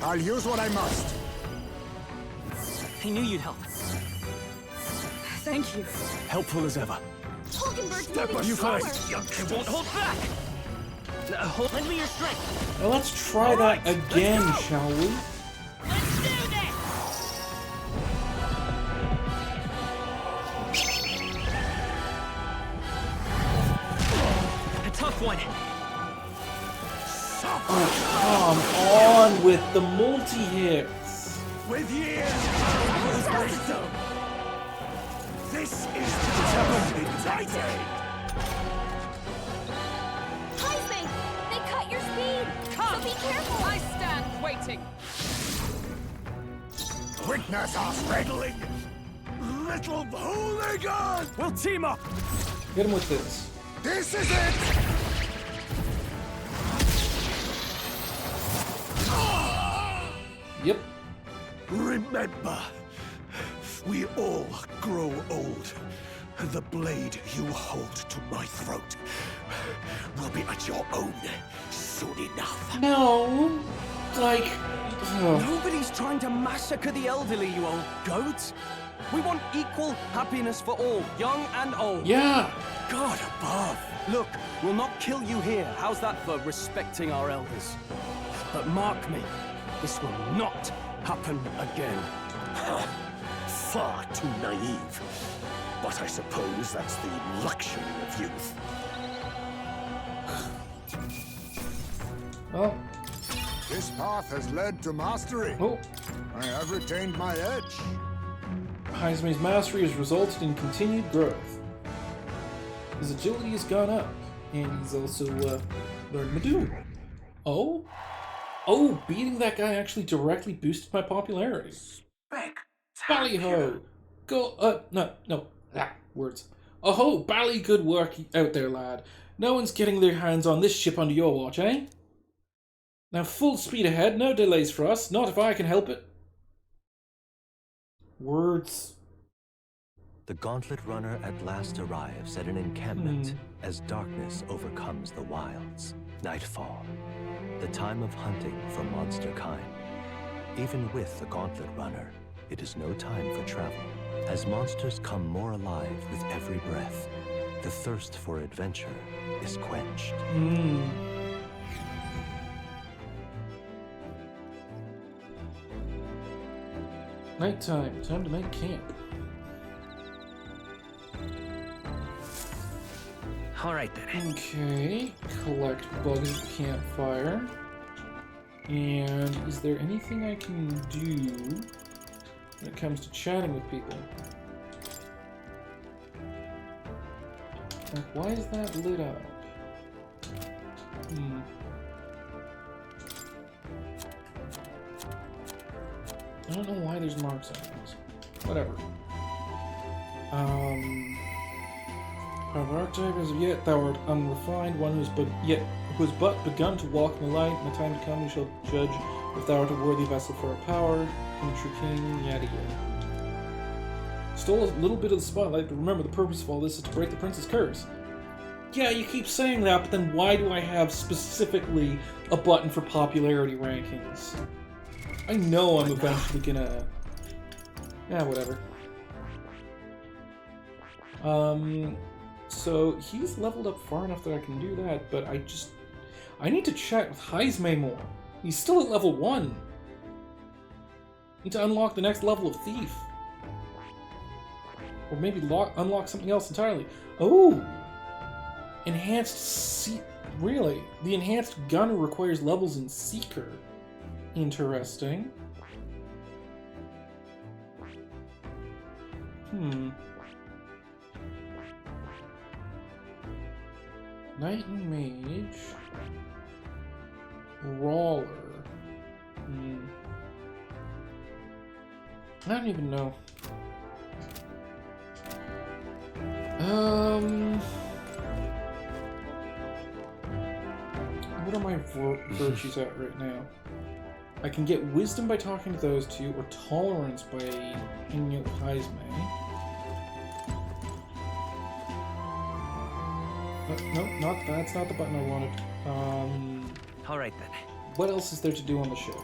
Speaker 5: I'll use what I must.
Speaker 8: I knew you'd help.
Speaker 7: Thank you.
Speaker 4: Helpful as ever.
Speaker 2: Hulkenberg's
Speaker 13: Step
Speaker 2: moving
Speaker 13: aside,
Speaker 2: slower.
Speaker 8: I won't hold back. Lend me your strength.
Speaker 1: Well, let's try that again, shall we?
Speaker 8: Let's do this. A tough one.
Speaker 1: Oh, come on with the multi-hits.
Speaker 13: With years of wisdom, this is the ignited.
Speaker 2: Heisman, they cut your speed.
Speaker 8: Come.
Speaker 2: So be careful.
Speaker 8: I stand waiting.
Speaker 5: Witness us,
Speaker 13: Meddling little hooligan!
Speaker 4: We'll team up!
Speaker 1: Get him with this.
Speaker 5: This is it!
Speaker 1: Yep.
Speaker 13: Remember, we all grow old. The blade you hold to my throat will be at your own soon enough.
Speaker 1: No. Like... ugh.
Speaker 4: Nobody's trying to massacre the elderly, you old goats. We want equal happiness for all, young and old.
Speaker 1: Yeah.
Speaker 4: God above. Look, we'll not kill you here. How's that for respecting our elders? But mark me, this will not happen again.
Speaker 13: Far too naive. But I suppose that's the luxury of youth.
Speaker 1: Well.
Speaker 5: This path has led to mastery.
Speaker 1: Oh.
Speaker 5: I have retained my edge.
Speaker 1: Heisman's mastery has resulted in continued growth. His agility has gone up, and he's also learned Madoo. Oh? Oh, beating that guy actually directly boosted my popularity. Ballyho! Go, no, words. Oh-ho, bally good work out there, lad. No one's getting their hands on this ship under your watch, eh? Now full speed ahead, no delays for us, not if I can help it. Words.
Speaker 12: The Gauntlet Runner at last arrives at an encampment as darkness overcomes the wilds. Nightfall, the time of hunting for monster kind. Even with the Gauntlet Runner, it is no time for travel. As monsters come more alive with every breath, the thirst for adventure is quenched.
Speaker 1: Nighttime, time to make camp.
Speaker 8: Alright then.
Speaker 1: Okay, collect bugs at the campfire. And is there anything I can do when it comes to chatting with people? Like, why is that lit up? I don't know why there's marks on things. Whatever. Our archetype as of yet thou art unrefined, one who has but begun to walk in the light. In the time to come we shall judge if thou art a worthy vessel for our power, and true king, yada yada. Stole a little bit of the spotlight, but remember the purpose of all this is to break the prince's curse. Yeah, you keep saying that, but then why do I have specifically a button for popularity rankings? I know I'm eventually gonna... yeah, whatever. So he's leveled up far enough that I can do that, but I need to chat with Heisme more. He's still at level 1. Need to unlock the next level of Thief. Or maybe unlock something else entirely. Oh! Really? The enhanced gunner requires levels in Seeker. Interesting. Knight and Mage. Brawler. I don't even know. What are my virtues at right now? I can get Wisdom by talking to those two, or Tolerance by hanging out with Heisme. No, that's not the button I wanted.
Speaker 8: Alright then.
Speaker 1: What else is there to do on the ship?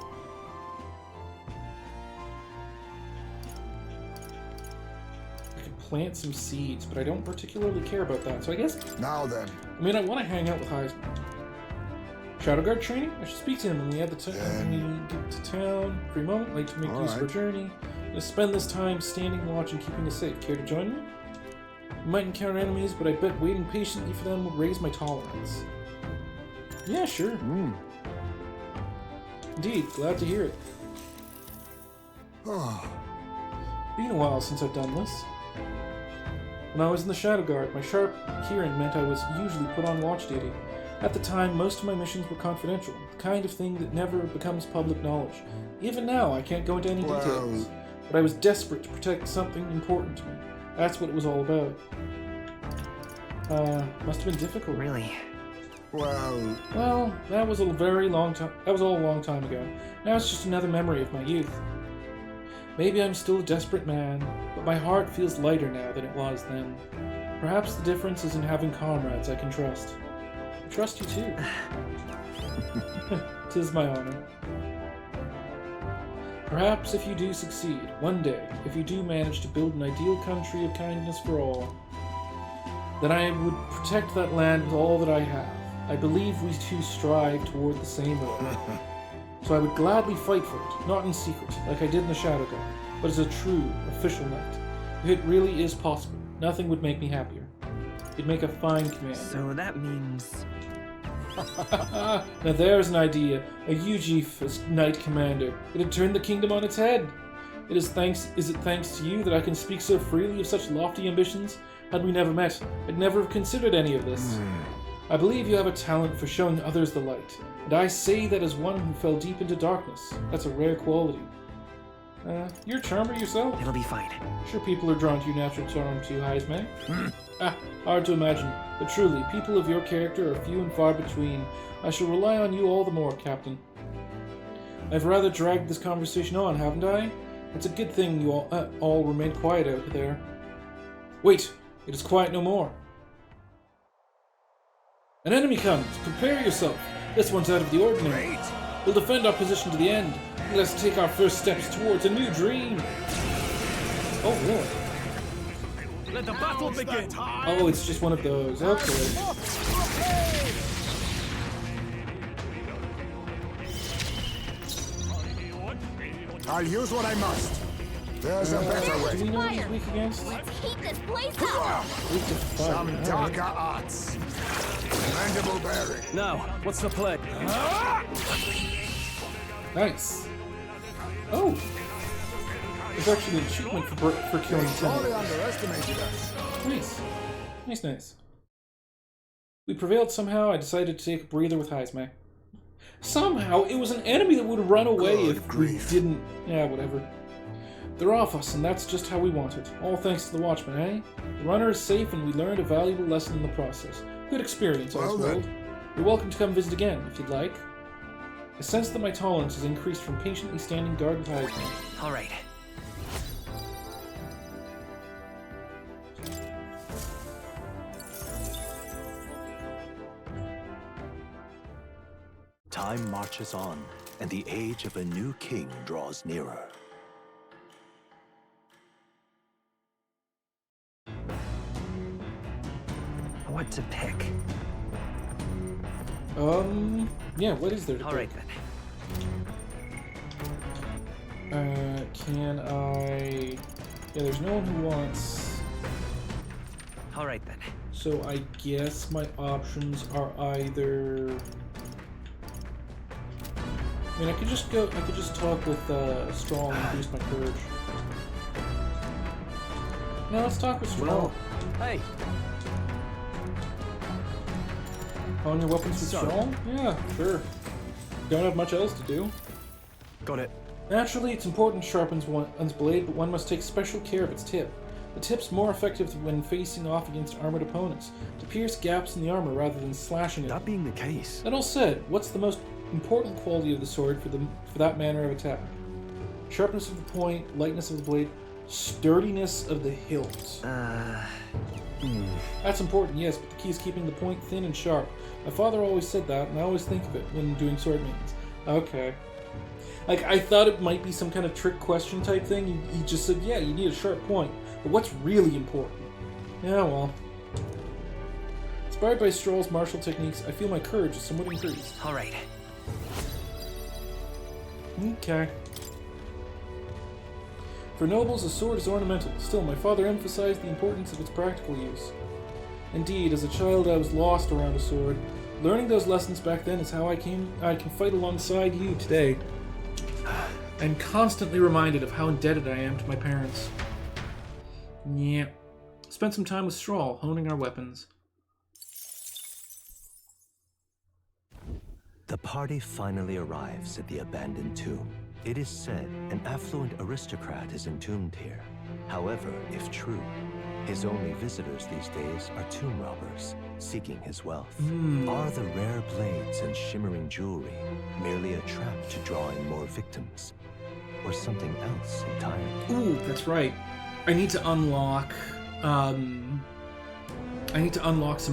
Speaker 1: I can plant some seeds, but I don't particularly care about that, so I guess...
Speaker 5: Now then.
Speaker 1: I mean, I want to hang out with Heisman. Shadow Guard training? I should speak to him when we get to town. Free moment, late to make use of our journey. Gonna spend this time standing watch and keeping us safe. Care to join me? We might encounter enemies, but I bet waiting patiently for them would raise my tolerance. Yeah, sure. Indeed, glad to hear it. Been a while since I've done this. When I was in the Shadow Guard, my sharp hearing meant I was usually put on watch duty. At the time, most of my missions were confidential, the kind of thing that never becomes public knowledge. Even now, I can't go into any details. But I was desperate to protect something important to me. That's what it was all about. Must have been difficult.
Speaker 8: Really?
Speaker 5: Well,
Speaker 1: that was a very long time. That was all a long time ago. Now it's just another memory of my youth. Maybe I'm still a desperate man, but my heart feels lighter now than it was then. Perhaps the difference is in having comrades I can trust. I trust you too. 'Tis my honor. Perhaps if you do succeed, one day, if you do manage to build an ideal country of kindness for all, then I would protect that land with all that I have. I believe we two strive toward the same goal. So I would gladly fight for it, not in secret, like I did in the Shadow Guard, but as a true, official knight. If it really is possible, nothing would make me happier. You'd make a fine commander.
Speaker 8: So that means...
Speaker 1: Now there's an idea. A Ujief as knight commander. It'd turn the kingdom on its head. Is it thanks to you that I can speak so freely of such lofty ambitions? Had we never met, I'd never have considered any of this. I believe you have a talent for showing others the light, and I say that as one who fell deep into darkness. That's a rare quality. You're a charmer yourself.
Speaker 8: It'll be fine.
Speaker 1: Sure people are drawn to your natural charm too, Heisman. Hard to imagine, but truly, people of your character are few and far between. I shall rely on you all the more, Captain. I've rather dragged this conversation on, haven't I? It's a good thing you all remained quiet out there. Wait, it is quiet no more. An enemy comes. Prepare yourself. This one's out of the ordinary. We'll defend our position to the end. Let's take our first steps towards a new dream. Oh, really?
Speaker 3: Let the battle begin.
Speaker 1: Oh, it's just one of those. Okay.
Speaker 5: I'll use what I must. There's a better way.
Speaker 1: Do we know what he's weak against?
Speaker 2: Let's heat this place up!
Speaker 1: Weak to fire.
Speaker 5: Some darker arts. Mandible bearing.
Speaker 4: Now, what's the play?
Speaker 1: Nice. Oh! There's actually an achievement for killing
Speaker 5: Sorely
Speaker 1: 10.
Speaker 5: underestimated us.
Speaker 1: Nice. Nice, nice. We prevailed somehow. I decided to take a breather with Heisman. Somehow, it was an enemy that would run away if we didn't... Yeah, whatever. They're off us, and that's just how we want it. All thanks to the Watchman, eh? The runner is safe, and we learned a valuable lesson in the process. Good experience, Oswald. You're welcome to come visit again, if you'd like. I sense that my tolerance has increased from patiently standing guard with Heisman.
Speaker 8: All right.
Speaker 12: Time marches on, and the age of a new king draws nearer.
Speaker 8: What to pick?
Speaker 1: Yeah, what is there to
Speaker 8: All
Speaker 1: pick?
Speaker 8: right then.
Speaker 1: Can I... Yeah, there's no one who wants...
Speaker 8: All right then.
Speaker 1: So I guess my options are either... I mean, I could just talk with Strong and boost my courage. No, let's talk with Strong.
Speaker 4: Well, hey.
Speaker 1: Hone your weapons with Strong? Yeah, sure. Don't have much else to do.
Speaker 4: Got it.
Speaker 1: Naturally, it's important to sharpen one's blade, but one must take special care of its tip. The tip's more effective when facing off against armored opponents, to pierce gaps in the armor rather than slashing it.
Speaker 4: That being the case...
Speaker 1: That all said, what's the most important quality of the sword for that manner of attack? Sharpness of the point, lightness of the blade, sturdiness of the hilt. That's important, yes, but the key is keeping the point thin and sharp. My father always said that, and I always think of it when doing sword maintenance. Okay. Like, I thought it might be some kind of trick question type thing. He just said, yeah, you need a sharp point. But what's really important? Yeah, well. Inspired by Stroll's martial techniques, I feel my courage is somewhat increased.
Speaker 8: Alright.
Speaker 1: Okay. For nobles, a sword is ornamental. Still, my father emphasized the importance of its practical use. Indeed, as a child I was lost around a sword. Learning those lessons back then is how I can fight alongside you today. I'm constantly reminded of how indebted I am to my parents. Yeah. Spent some time with Stroll, honing our weapons.
Speaker 12: The party finally arrives at the abandoned tomb. It is said an affluent aristocrat is entombed here. However, if true, his only visitors these days are tomb robbers, seeking his wealth. Are the rare blades and shimmering jewelry merely a trap to draw in more victims? Or something else entirely?
Speaker 1: Ooh, that's right. I need to unlock, some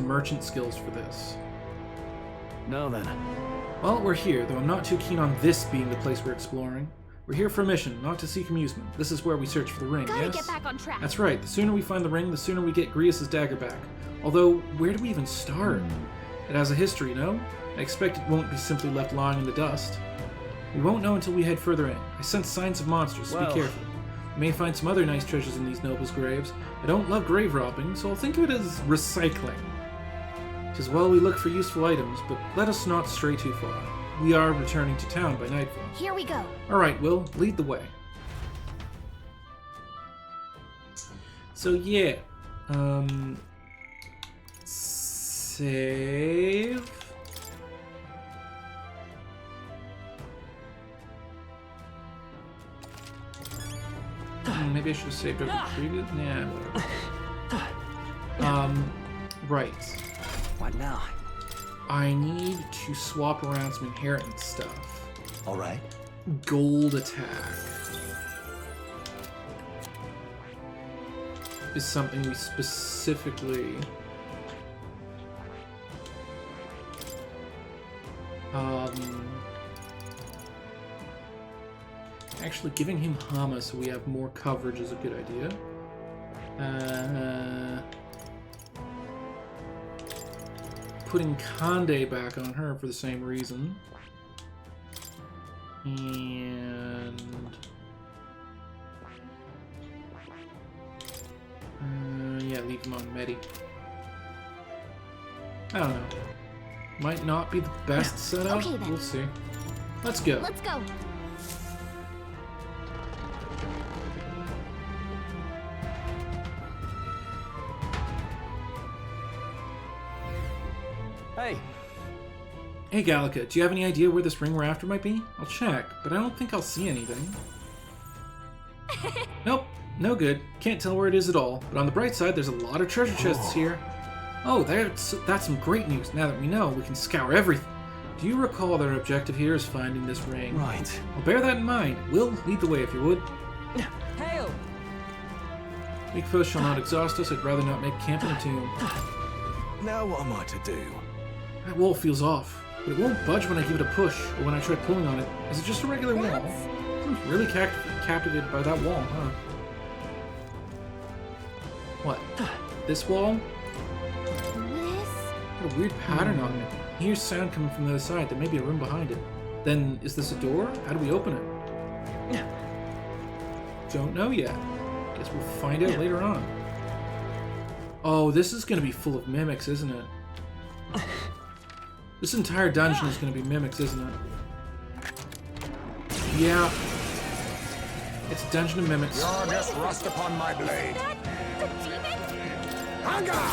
Speaker 1: merchant skills for this.
Speaker 4: Now then.
Speaker 1: Well, we're here, though I'm not too keen on this being the place we're exploring. We're here for a mission, not to seek amusement. This is where we search for the ring,
Speaker 2: Gotta
Speaker 1: yes?
Speaker 2: get back on track.
Speaker 1: That's right. The sooner we find the ring, the sooner we get Grius' dagger back. Although, where do we even start? It has a history, no? I expect it won't be simply left lying in the dust. We won't know until we head further in. I sense signs of monsters, so be careful. We may find some other nice treasures in these nobles' graves. I don't love grave robbing, so I'll think of it as recycling. 'Tis well we look for useful items, but let us not stray too far. We are returning to town by nightfall.
Speaker 2: Here we go.
Speaker 1: Alright, Will, lead the way. So yeah, save. Maybe I should have saved over the previous. Yeah, whatever. Right.
Speaker 8: What now?
Speaker 1: I need to swap around some inheritance stuff.
Speaker 12: All right.
Speaker 1: Gold attack is something we specifically actually giving him Hama so we have more coverage is a good idea. Putting Kande back on her for the same reason. And yeah, leave him on Medi. I don't know. Might not be the best setup.
Speaker 2: Okay, then.
Speaker 1: We'll see. Let's go.
Speaker 2: Let's go.
Speaker 4: Hey.
Speaker 1: Hey, Gallica, do you have any idea where this ring we're after might be? I'll check, but I don't think I'll see anything. Nope, no good. Can't tell where it is at all. But on the bright side, there's a lot of treasure chests here. Oh, that's some great news. Now that we know, we can scour everything. Do you recall that our objective here is finding this ring?
Speaker 4: Right.
Speaker 1: Well, bear that in mind. Will, lead the way if you would.
Speaker 8: Hail!
Speaker 1: Weak foes shall not exhaust us. I'd rather not make camp in a tomb.
Speaker 13: Now what am I to do?
Speaker 1: That wall feels off, but it won't budge when I give it a push or when I try pulling on it. Is it just a regular wall? I'm really captivated by that wall, huh? What? This wall? Got a weird pattern on it. I hear sound coming from the other side. There may be a room behind it. Then, is this a door? How do we open it? Don't know yet. Guess we'll find out later on. Oh, this is gonna be full of mimics, isn't it? This entire dungeon is gonna be mimics, isn't it? Yeah. It's a dungeon of mimics.
Speaker 5: You're just rust upon my blade.
Speaker 2: The demon?
Speaker 5: Hunger!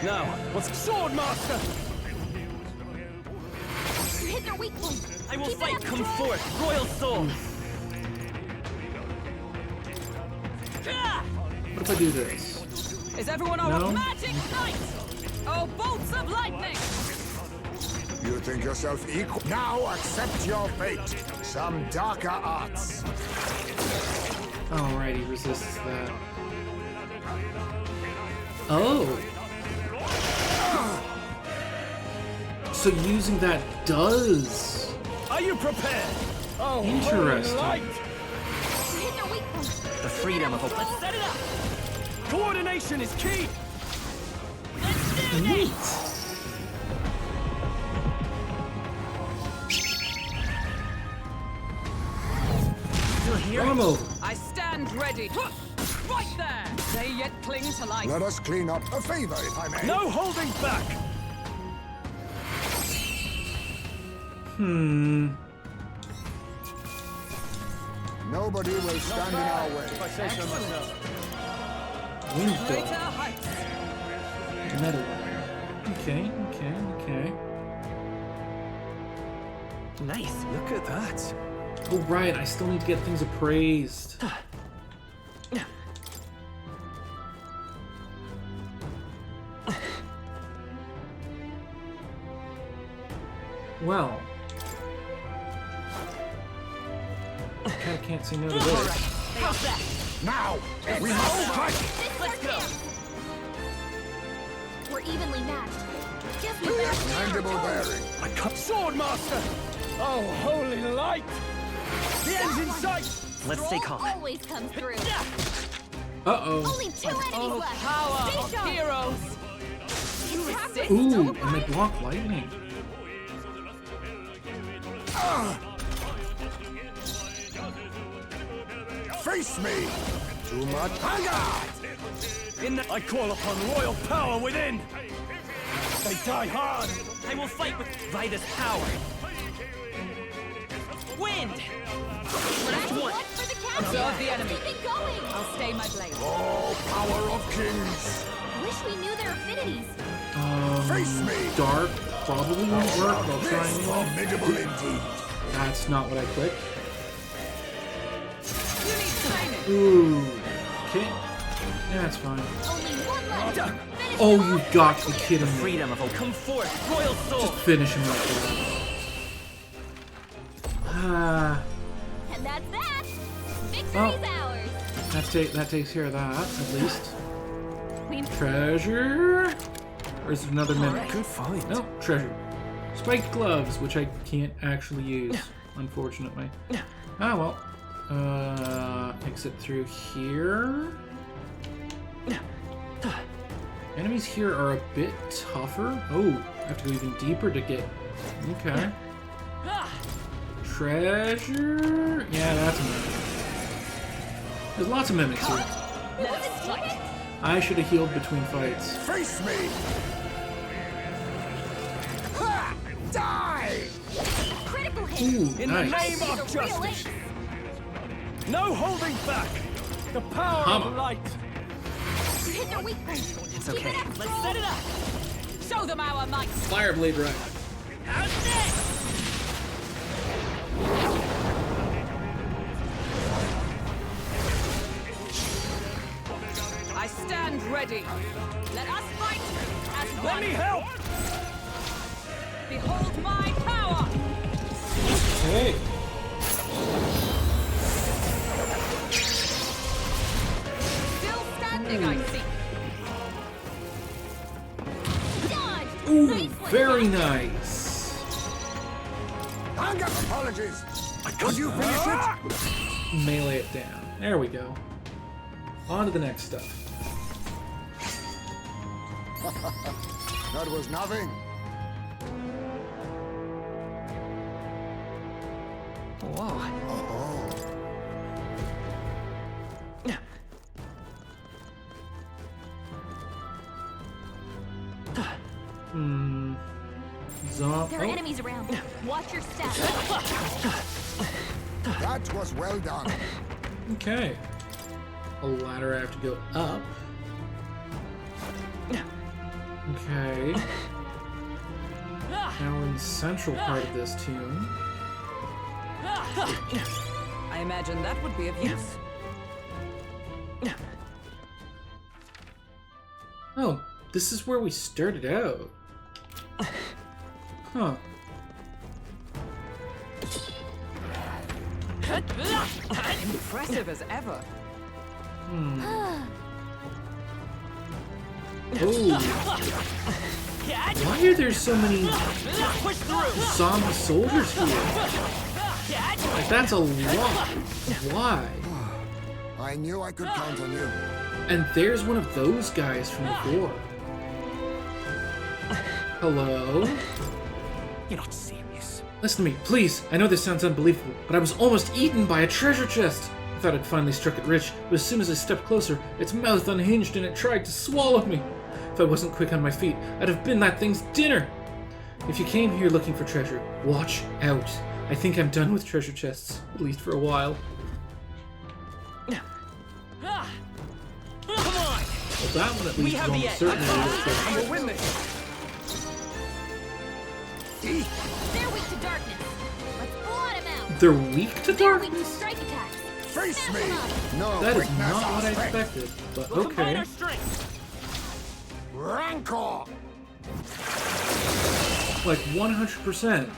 Speaker 3: Now, what's Swordmaster?
Speaker 2: You hit their weak point.
Speaker 8: I will
Speaker 2: Keep it
Speaker 8: fight,
Speaker 2: up.
Speaker 8: come forth, royal soul!
Speaker 1: What if I do this?
Speaker 8: Is everyone
Speaker 1: No.
Speaker 8: alright? Magic Knight! Oh, bolts of lightning!
Speaker 5: You think yourself equal? Now accept your fate. Some darker arts.
Speaker 1: Alright, he resists that. Oh. So using that does.
Speaker 3: Are you prepared? Oh,
Speaker 1: interesting.
Speaker 2: Hit their weak point.
Speaker 8: The freedom of a...
Speaker 3: Let's set it up. Coordination is key.
Speaker 1: Neat.
Speaker 8: Still here?
Speaker 1: Come over.
Speaker 14: I stand ready. Right there. They yet cling to life.
Speaker 5: Let us clean up. A favor, if I may.
Speaker 3: No holding back.
Speaker 5: Nobody will stand in our way.
Speaker 3: If I say so myself.
Speaker 14: Greater
Speaker 1: Window.
Speaker 14: heights.
Speaker 1: Another one. Okay.
Speaker 8: Nice.
Speaker 3: Look at that.
Speaker 1: Oh, right. I still need to get things appraised. Well. I kinda can't say no to this.
Speaker 2: How's that?
Speaker 5: Now, we must fight.
Speaker 2: Let's go. We're evenly matched. Guess we better clear our
Speaker 5: Mandible
Speaker 2: toes.
Speaker 5: bearing.
Speaker 3: I cut Swordmaster. Oh, holy light. The end's in sight.
Speaker 8: Let's stay
Speaker 2: Stroll
Speaker 8: calm.
Speaker 2: always comes through.
Speaker 1: Uh-oh.
Speaker 2: Only 2 enemies
Speaker 14: Oh,
Speaker 2: left.
Speaker 14: power
Speaker 2: Stay
Speaker 14: of
Speaker 2: sharp.
Speaker 14: heroes.
Speaker 2: You resist.
Speaker 1: Ooh, and they block lightning.
Speaker 5: Face me. Too much hunger.
Speaker 3: I call upon royal power within. They die hard.
Speaker 8: I will fight with Vida's power. Wind!
Speaker 2: Last one for the captain.
Speaker 14: Observe the enemy.
Speaker 2: Keep it going.
Speaker 14: I'll stay my blade.
Speaker 5: Oh, power of kings.
Speaker 2: Wish we knew their affinities.
Speaker 5: Face me.
Speaker 1: Dark probably won't work. I'll try
Speaker 5: This
Speaker 1: anyway.
Speaker 5: formidable indeed.
Speaker 1: That's not what I clicked.
Speaker 14: You need training.
Speaker 1: Ooh. Okay. Yeah, that's fine.
Speaker 2: Only one left. Finish
Speaker 1: Oh,
Speaker 2: him
Speaker 1: you've
Speaker 2: off.
Speaker 1: got to be kidding me.
Speaker 8: Freedom of a... Come forth, royal soul!
Speaker 1: Just finish him right there. Ah,
Speaker 2: And that's that. Victory's
Speaker 1: Oh.
Speaker 2: ours.
Speaker 1: that takes care of that, at least.
Speaker 2: We
Speaker 1: Treasure? Or is it another mimic?
Speaker 3: Good fight.
Speaker 1: No, treasure. Spiked gloves, which I can't actually use, unfortunately. Ah, well. Exit through here. Enemies here are a bit tougher. Oh, I have to go even deeper to get... Okay. Treasure? Yeah, that's a mimic. There's lots of mimics here. I should have healed between fights.
Speaker 5: Face me. Ha! Die.
Speaker 2: Critical hit.
Speaker 1: Ooh,
Speaker 3: In the
Speaker 1: nice.
Speaker 3: name of justice. No holding back. The power
Speaker 1: Hammer.
Speaker 3: of light.
Speaker 2: You hit their weak point.
Speaker 8: It's
Speaker 2: Keep
Speaker 8: okay.
Speaker 2: it up,
Speaker 14: Let's
Speaker 2: Stroll.
Speaker 14: set it up. Show them our might.
Speaker 1: Fireblade right.
Speaker 14: How's this? I stand ready. Let us fight as
Speaker 3: Let
Speaker 14: one.
Speaker 3: me help.
Speaker 14: Behold my power.
Speaker 1: Hey.
Speaker 14: Still standing, I see.
Speaker 2: Dodge.
Speaker 1: Ooh,
Speaker 2: Nice one,
Speaker 1: very
Speaker 2: Jack.
Speaker 1: nice.
Speaker 5: Hunger. Apologies. Could you finish it?
Speaker 1: Melee it down. There we go. On to the next stuff.
Speaker 5: That was nothing.
Speaker 8: Whoa.
Speaker 5: Oh.
Speaker 2: There are enemies around. Watch your step.
Speaker 5: That was well done.
Speaker 1: Okay. A ladder I have to go up. Okay. Now we're in the central part of this tomb.
Speaker 14: I imagine that would be of use.
Speaker 1: Oh, this is where we started out. Huh.
Speaker 14: Impressive as ever.
Speaker 1: Oh. Why are there so many zombie soldiers here? Like, that's a lot. Why?
Speaker 5: I knew I could count on you.
Speaker 1: And there's one of those guys from before. Hello?
Speaker 8: You're not serious.
Speaker 1: Listen to me, please. I know this sounds unbelievable, but I was almost eaten by a treasure chest. I thought I'd finally struck it rich, but as soon as I stepped closer, its mouth unhinged and it tried to swallow me. If I wasn't quick on my feet, I'd have been that thing's dinner. If you came here looking for treasure, watch out. I think I'm done with treasure chests, at least for a while.
Speaker 8: Come on!
Speaker 1: Well, that one at least is almost certainly
Speaker 3: And we'll win this.
Speaker 2: They're weak to darkness. Let's blot them out.
Speaker 1: They're weak to
Speaker 2: They're weak to
Speaker 1: darkness?
Speaker 2: strike attacks.
Speaker 5: Face
Speaker 2: Smash
Speaker 5: me!
Speaker 2: them up.
Speaker 5: No
Speaker 1: That is
Speaker 5: weakness
Speaker 1: not what I
Speaker 5: or strength.
Speaker 1: expected, but
Speaker 8: We'll combine
Speaker 1: okay.
Speaker 8: our strength.
Speaker 5: Rancor!
Speaker 1: Like 100%.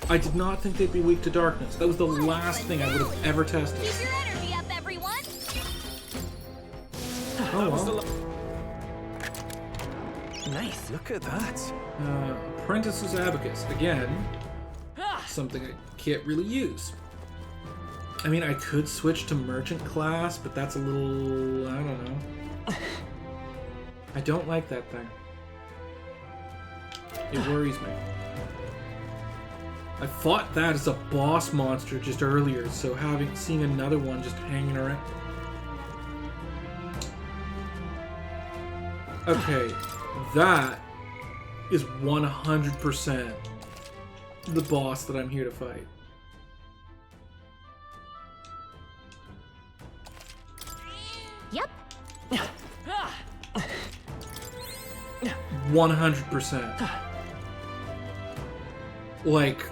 Speaker 1: I did not think they'd be weak to darkness. That was the last thing I would have ever tested.
Speaker 2: Keep your energy up, everyone.
Speaker 1: Oh well.
Speaker 8: Nice.
Speaker 3: Look at that.
Speaker 1: Apprentice's Abacus. Again, something I can't really use. I mean, I could switch to Merchant class, but that's a little... I don't know. I don't like that thing. It worries me. I fought that as a boss monster just earlier, so seeing another one just hanging around... Okay, that is 100% the boss that I'm here to fight.
Speaker 2: Yep.
Speaker 1: 100%. Like,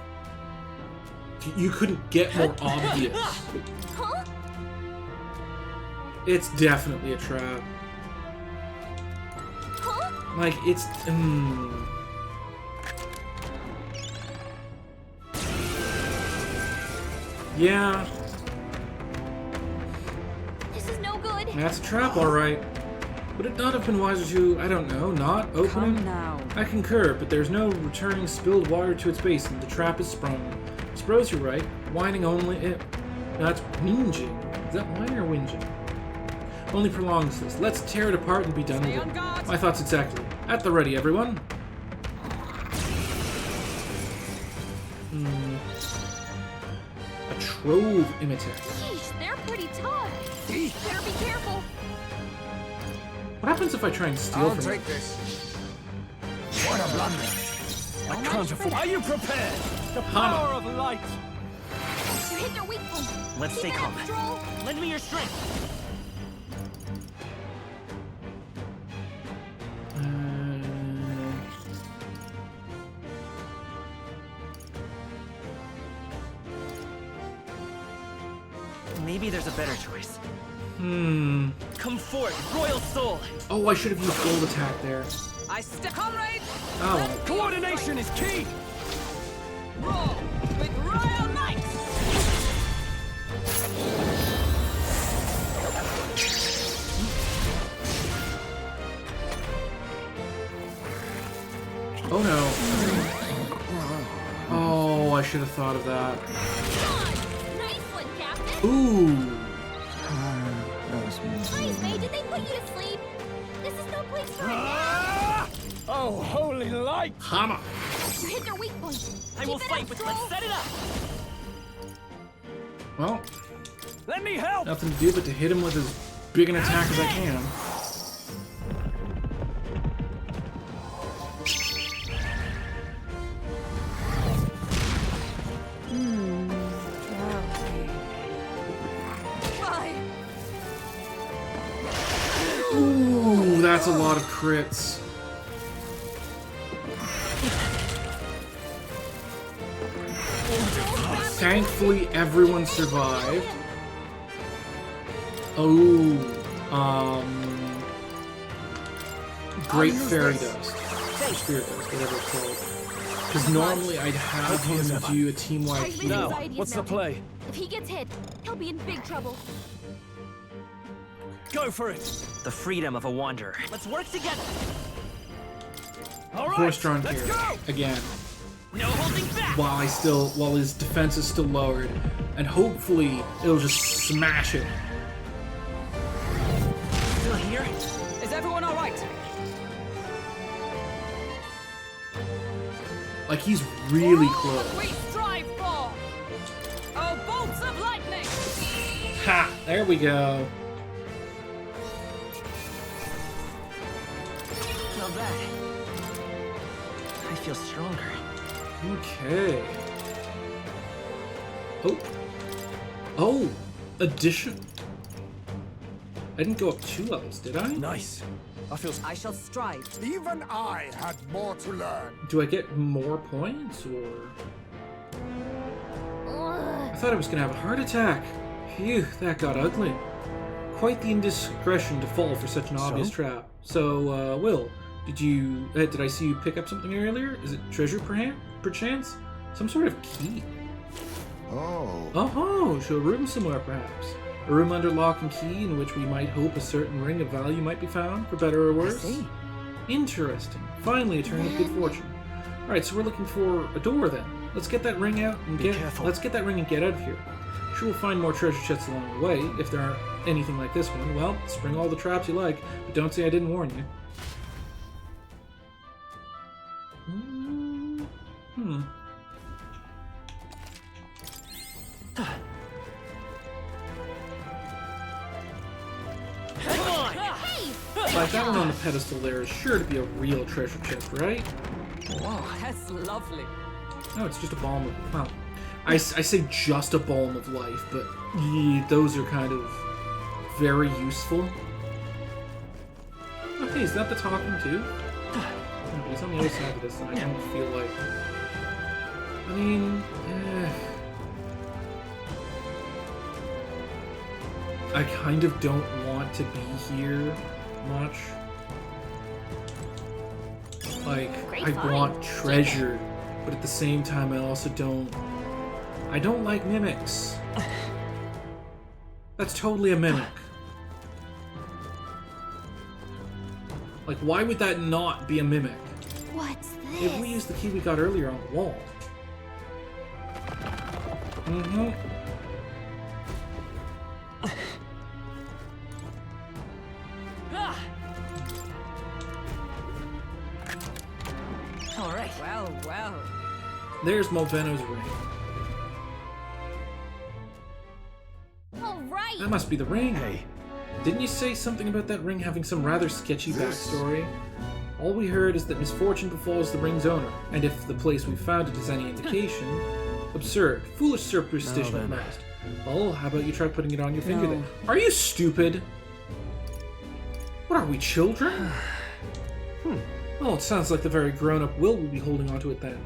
Speaker 1: you couldn't get more obvious.
Speaker 2: Huh?
Speaker 1: It's definitely a trap.
Speaker 2: Huh?
Speaker 1: Like, it's... Yeah,
Speaker 2: This is no good.
Speaker 1: that's a trap, alright. Would it not have been wiser to, I don't know, not open
Speaker 6: Come
Speaker 1: it?
Speaker 6: now.
Speaker 1: I concur, but there's no returning spilled water to its basin. The trap is sprung. I suppose you're right. Whining only... that's whinging. Is that whining or whinging? Only prolongs this. Let's tear it apart and be done with it. My thoughts exactly. At the ready, everyone. A trove imitator.
Speaker 2: Yeesh, they're pretty tough. Better be careful.
Speaker 1: What happens if I try and steal
Speaker 5: I'll
Speaker 1: from
Speaker 5: take
Speaker 1: it?
Speaker 5: this. What a blunder.
Speaker 3: I can't afford. Are you prepared? The
Speaker 1: Hammer.
Speaker 3: power of light.
Speaker 2: You hit their weak point.
Speaker 8: Let's stay
Speaker 2: Keep it
Speaker 8: calm.
Speaker 2: up, Stroll.
Speaker 8: Lend me your strength. Maybe there's a better choice. Come forth, royal soul.
Speaker 1: Oh, I should have used gold attack there.
Speaker 14: I step, comrades.
Speaker 1: Oh, well.
Speaker 3: Coordination is key.
Speaker 14: Roll with royal might.
Speaker 1: Oh no. Oh, I should have thought of that.
Speaker 2: Nice one, Captain.
Speaker 1: Ooh.
Speaker 2: Please, May, did they put you to sleep? This is no place for a nap.
Speaker 3: Ah! Oh, holy light!
Speaker 1: Hammer.
Speaker 2: You hit their weak point.
Speaker 8: I will
Speaker 2: Keep it
Speaker 8: fight,
Speaker 2: up,
Speaker 8: but
Speaker 2: Stroll.
Speaker 8: let's set it up.
Speaker 1: Well,
Speaker 3: Let me help.
Speaker 1: nothing to do but to hit him with as big an attack as I can. Ooh, that's a lot of crits. Thankfully, everyone survived. Oh, Great Fairy Dust. Or Spirit Dust, whatever it's called. Because normally I'd have him do a team-wide
Speaker 2: His
Speaker 1: heal.
Speaker 2: anxiety is
Speaker 3: What's the
Speaker 2: melting.
Speaker 3: play?
Speaker 2: If he gets hit, he'll be in big trouble.
Speaker 3: Go for it.
Speaker 8: The freedom of a wanderer. Let's work together.
Speaker 1: horse-drawn carriage again.
Speaker 8: No holding back.
Speaker 1: While his defense is still lowered, and hopefully it'll just smash it.
Speaker 8: Still here?
Speaker 14: Is everyone all right?
Speaker 1: Like he's really close.
Speaker 14: We strive for. Oh, bolts of lightning!
Speaker 1: Ha! There we go.
Speaker 8: Not bad. I feel stronger.
Speaker 1: Okay. Oh. Oh! Addition. I didn't go up 2 levels, did I?
Speaker 9: Nice.
Speaker 6: I shall strive.
Speaker 5: Even I had more to learn.
Speaker 1: Do I get more points, or...? I thought I was gonna have a heart attack. Phew, that got ugly. Quite the indiscretion to fall for such an obvious trap. So, Will, did I see you pick up something earlier? Is it treasure, perchance? Some sort of key.
Speaker 5: Oh.
Speaker 1: Oh, so a room somewhere, perhaps. A room under lock and key in which we might hope a certain ring of value might be found, for better or worse.
Speaker 6: I see.
Speaker 1: Interesting. Finally, a turn of good fortune. Alright, so we're looking for a door then. Let's get that ring out and let's get that ring and get out of here. Sure, we'll find more treasure chests along the way, if there aren't anything like this one. Well, spring all the traps you like, but don't say I didn't warn you. Like that one on the pedestal there is sure to be a real treasure chest, right?
Speaker 14: Whoa, that's lovely.
Speaker 1: No, it's just a balm of... Well, I say just a balm of life, but those are kind of very useful. Okay, is that the talking too? No, but he's on the other side of this, and I don't feel like... I mean... I kind of don't want to be here much. Like, I want treasure, but at the same time I also don't... I don't like mimics. That's totally a mimic. Like, why would that not be a mimic?
Speaker 2: What's this?
Speaker 1: If we use the key we got earlier on the wall. Mm-hmm.
Speaker 14: Alright. Well.
Speaker 1: There's Mulveno's ring.
Speaker 2: Alright!
Speaker 1: That must be the ring. Hey. Didn't you say something about that ring having some rather sketchy backstory? All we heard is that misfortune befalls the ring's owner, and if the place we found it is any indication... Absurd. Foolish superstition at most. Well, how about you try putting it on your finger then? Are you stupid? What are we, children? Oh, it sounds like the very grown-up Will be holding onto it then.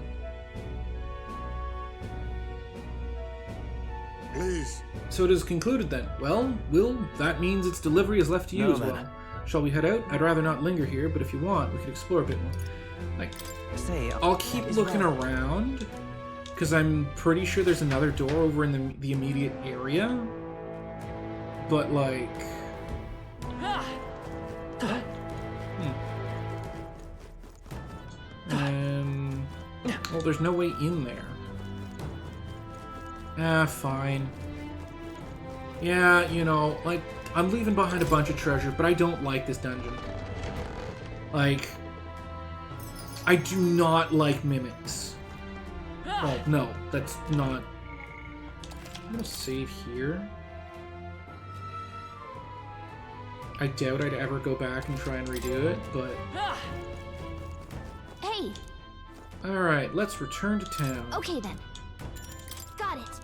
Speaker 5: Please.
Speaker 1: So it is concluded then. Well, Will, that means its delivery is left to you as well. Shall we head out? I'd rather not linger here, but if you want, we could explore a bit more. Like, I'll keep looking around, because I'm pretty sure there's another door over in the immediate area. But, like... Well, there's no way in there. Fine. Yeah, you know, like, I'm leaving behind a bunch of treasure, but I don't like this dungeon. Like, I do not like mimics. Well, no, that's not... I'm gonna save here. I doubt I'd ever go back and try and redo it, but...
Speaker 2: Hey!
Speaker 1: Alright, let's return to town.
Speaker 2: Okay then. Got it.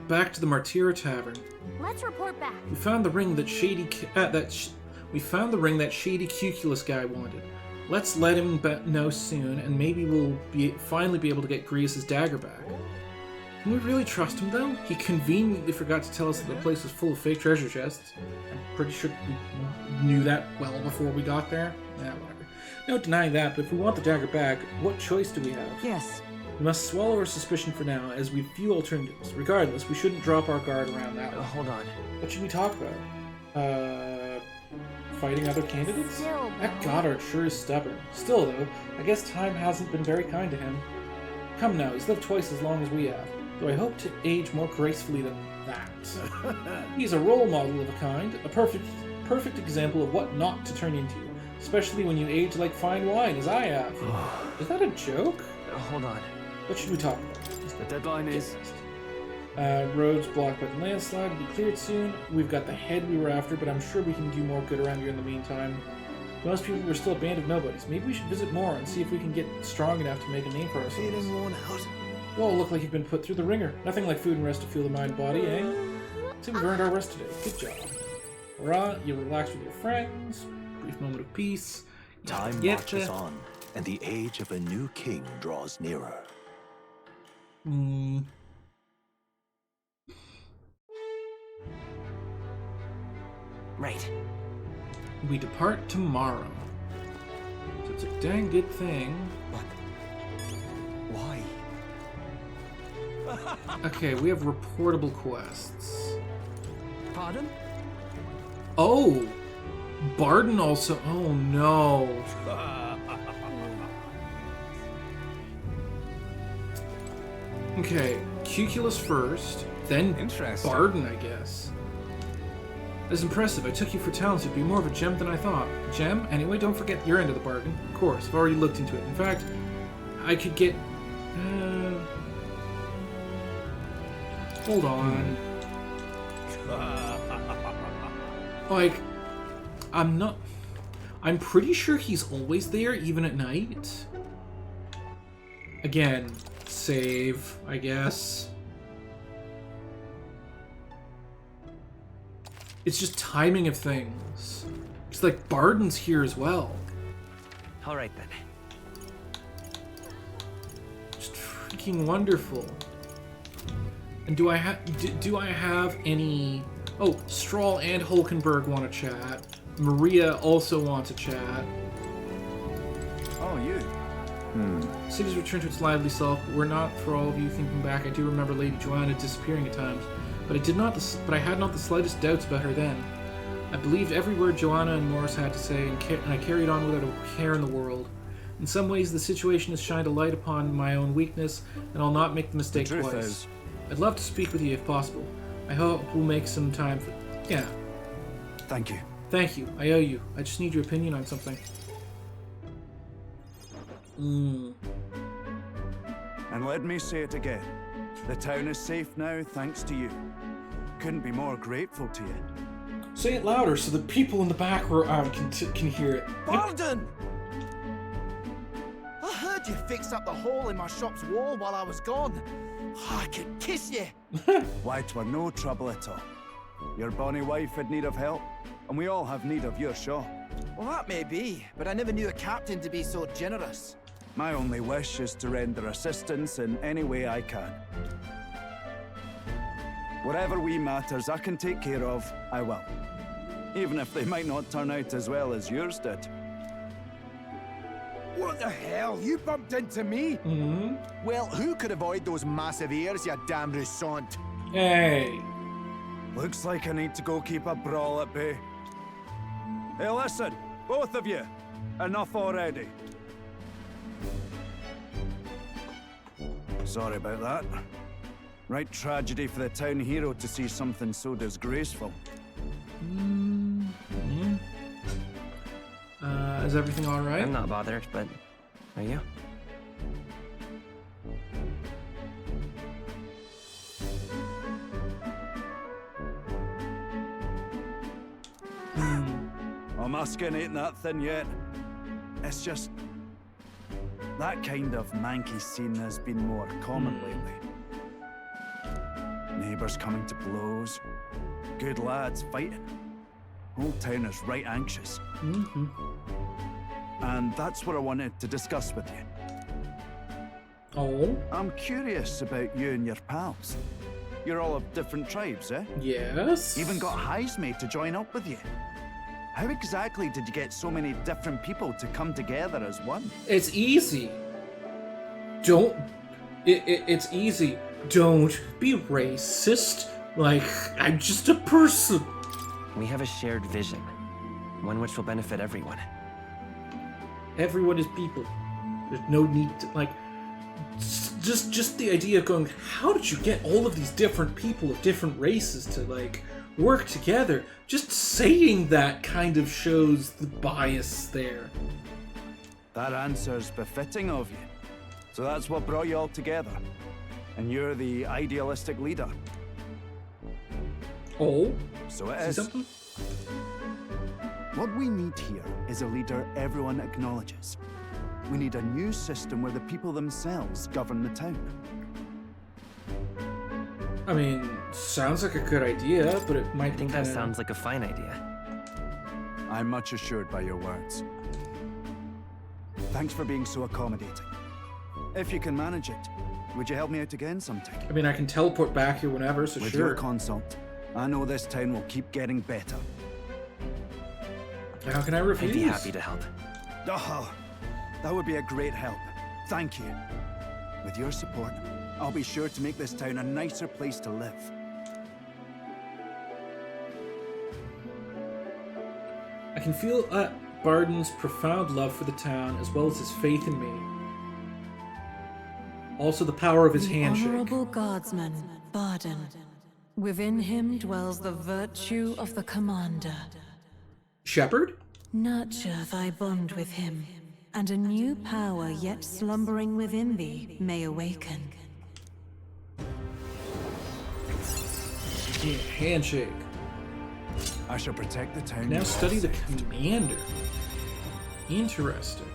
Speaker 1: Back to the Martyra Tavern.
Speaker 2: Let's report back.
Speaker 1: We found the ring that we found the ring that shady Cuculus guy wanted. Let's let him know soon, and maybe we'll finally be able to get Grievous' dagger back. Can we really trust him, though? He conveniently forgot to tell us that the place was full of fake treasure chests. I'm pretty sure we knew that well before we got there. Whatever. No denying that, but if we want the dagger back, what choice do we have?
Speaker 6: Yes.
Speaker 1: We must swallow our suspicion for now, as we've few alternatives. Regardless, we shouldn't drop our guard around that one.
Speaker 8: Hold on.
Speaker 1: What should we talk about? Fighting other candidates?
Speaker 2: Still,
Speaker 1: That Goddard sure is stubborn. Still, though, I guess time hasn't been very kind to him. Come now, he's lived twice as long as we have, though I hope to age more gracefully than that. He's a role model of a kind, a perfect example of what not to turn into, especially when you age like fine wine, as I have. Is that a joke?
Speaker 8: Hold on.
Speaker 1: What should we talk about?
Speaker 4: The deadline is...
Speaker 1: Roads blocked by the landslide will be cleared soon. We've got the head we were after, but I'm sure we can do more good around here in the meantime. Most people are still a band of nobodies. Maybe we should visit more and see if we can get strong enough to make a name for ourselves.
Speaker 10: Feeling worn out.
Speaker 1: You all look like you've been put through the ringer. Nothing like food and rest to fuel the mind and body, eh? See, we've earned our rest today. Good job. Alright, you relax with your friends. Brief moment of peace.
Speaker 12: Time marches on, and the age of a new king draws nearer.
Speaker 8: Right.
Speaker 1: We depart tomorrow. So it's a dang good thing.
Speaker 8: But why?
Speaker 1: Okay, we have reportable quests.
Speaker 8: Pardon?
Speaker 1: Oh! Barden also. Oh no. Okay, Cuculus first, then Barden, I guess. That's impressive. I took you for talents. You'd be more of a gem than I thought. Gem? Anyway, don't forget your end of the bargain. Of course, I've already looked into it. In fact, I could get... hold on. Like, I'm pretty sure he's always there, even at night. Again, save, I guess. It's just timing of things. It's like Barden's here as well.
Speaker 8: All right then.
Speaker 1: Just freaking wonderful. And do I have any? Oh, Strahl and Hulkenberg want to chat. Maria also wants to chat.
Speaker 9: Oh, you.
Speaker 1: City's returned to its lively self, but we're not. For all of you thinking back, I do remember Lady Joanna disappearing at times, but I had not the slightest doubts about her then. I believed every word Joanna and Morris had to say, and I carried on without a care in the world. In some ways, the situation has shined a light upon my own weakness, and I'll not make the mistake twice. I'd love to speak with you if possible. I hope we'll make some time for... Yeah.
Speaker 9: Thank you.
Speaker 1: Thank you. I owe you. I just need your opinion on something.
Speaker 9: And let me say it again. The town is safe now thanks to you. Couldn't be more grateful to you.
Speaker 1: Say it louder so the people in the back can hear it.
Speaker 15: Barden! I heard you fixed up the hole in my shop's wall while I was gone. I could kiss you.
Speaker 9: Why, 'twere no trouble at all. Your bonny wife had need of help, and we all have need of your shop.
Speaker 15: Well, that may be, but I never knew a captain to be so generous.
Speaker 9: My only wish is to render assistance in any way I can. Whatever wee matters I can take care of, I will. Even if they might not turn out as well as yours did.
Speaker 15: What the hell? You bumped into me? Well, who could avoid those massive ears, you damn Rousant?
Speaker 1: Hey.
Speaker 9: Looks like I need to go keep a brawl at bay. Hey, listen, both of you. Enough already. Sorry about that. Right tragedy for the town hero to see something so disgraceful.
Speaker 1: Is everything all right?
Speaker 8: I'm not bothered, but are you?
Speaker 9: My skin ain't that thin yet. It's just... that kind of manky scene has been more common lately. Neighbours coming to blows. Good lads fighting. Whole town is right anxious. And that's what I wanted to discuss with you.
Speaker 1: Oh?
Speaker 9: I'm curious about you and your pals. You're all of different tribes, eh?
Speaker 1: Yes.
Speaker 9: Even got Highsmade to join up with you. How exactly did you get so many different people to come together as one?
Speaker 1: It's easy. Don't It's easy. Don't be racist. Like, I'm just a person.
Speaker 8: We have a shared vision, one which will benefit everyone.
Speaker 1: Everyone is people. There's no need to, like, just the idea of going, how did you get all of these different people of different races to, like, work together? Just saying that kind of shows the bias there.
Speaker 9: That answer's befitting of you. So that's what brought you all together. And you're the idealistic leader.
Speaker 1: Oh?
Speaker 9: So it
Speaker 1: See
Speaker 9: is.
Speaker 1: something?
Speaker 9: What we need here is a leader everyone acknowledges. We need a new system where the people themselves govern the town.
Speaker 1: I mean, sounds like a good idea, but it might
Speaker 8: I think that sounds like a fine idea.
Speaker 9: I'm much assured by your words. Thanks for being so accommodating. If you can manage it, would you help me out again sometime?
Speaker 1: I mean, I can teleport back here whenever, so
Speaker 9: With
Speaker 1: sure.
Speaker 9: your consult, I know this town will keep getting better.
Speaker 1: How can I refuse?
Speaker 8: I'd be happy to help.
Speaker 9: Oh, that would be a great help. Thank you. With your support, I'll be sure to make this town a nicer place to live.
Speaker 1: I can feel Barden's profound love for the town, as well as his faith in me. Also the power of his handshake.
Speaker 11: Honorable guardsman, Barden. Within him dwells the virtue of the commander.
Speaker 1: Shepherd?
Speaker 11: Nurture thy bond with him, and a new power yet slumbering within thee may awaken.
Speaker 1: Yeah, handshake.
Speaker 9: I shall protect the town.
Speaker 1: Now study the commander. Interesting.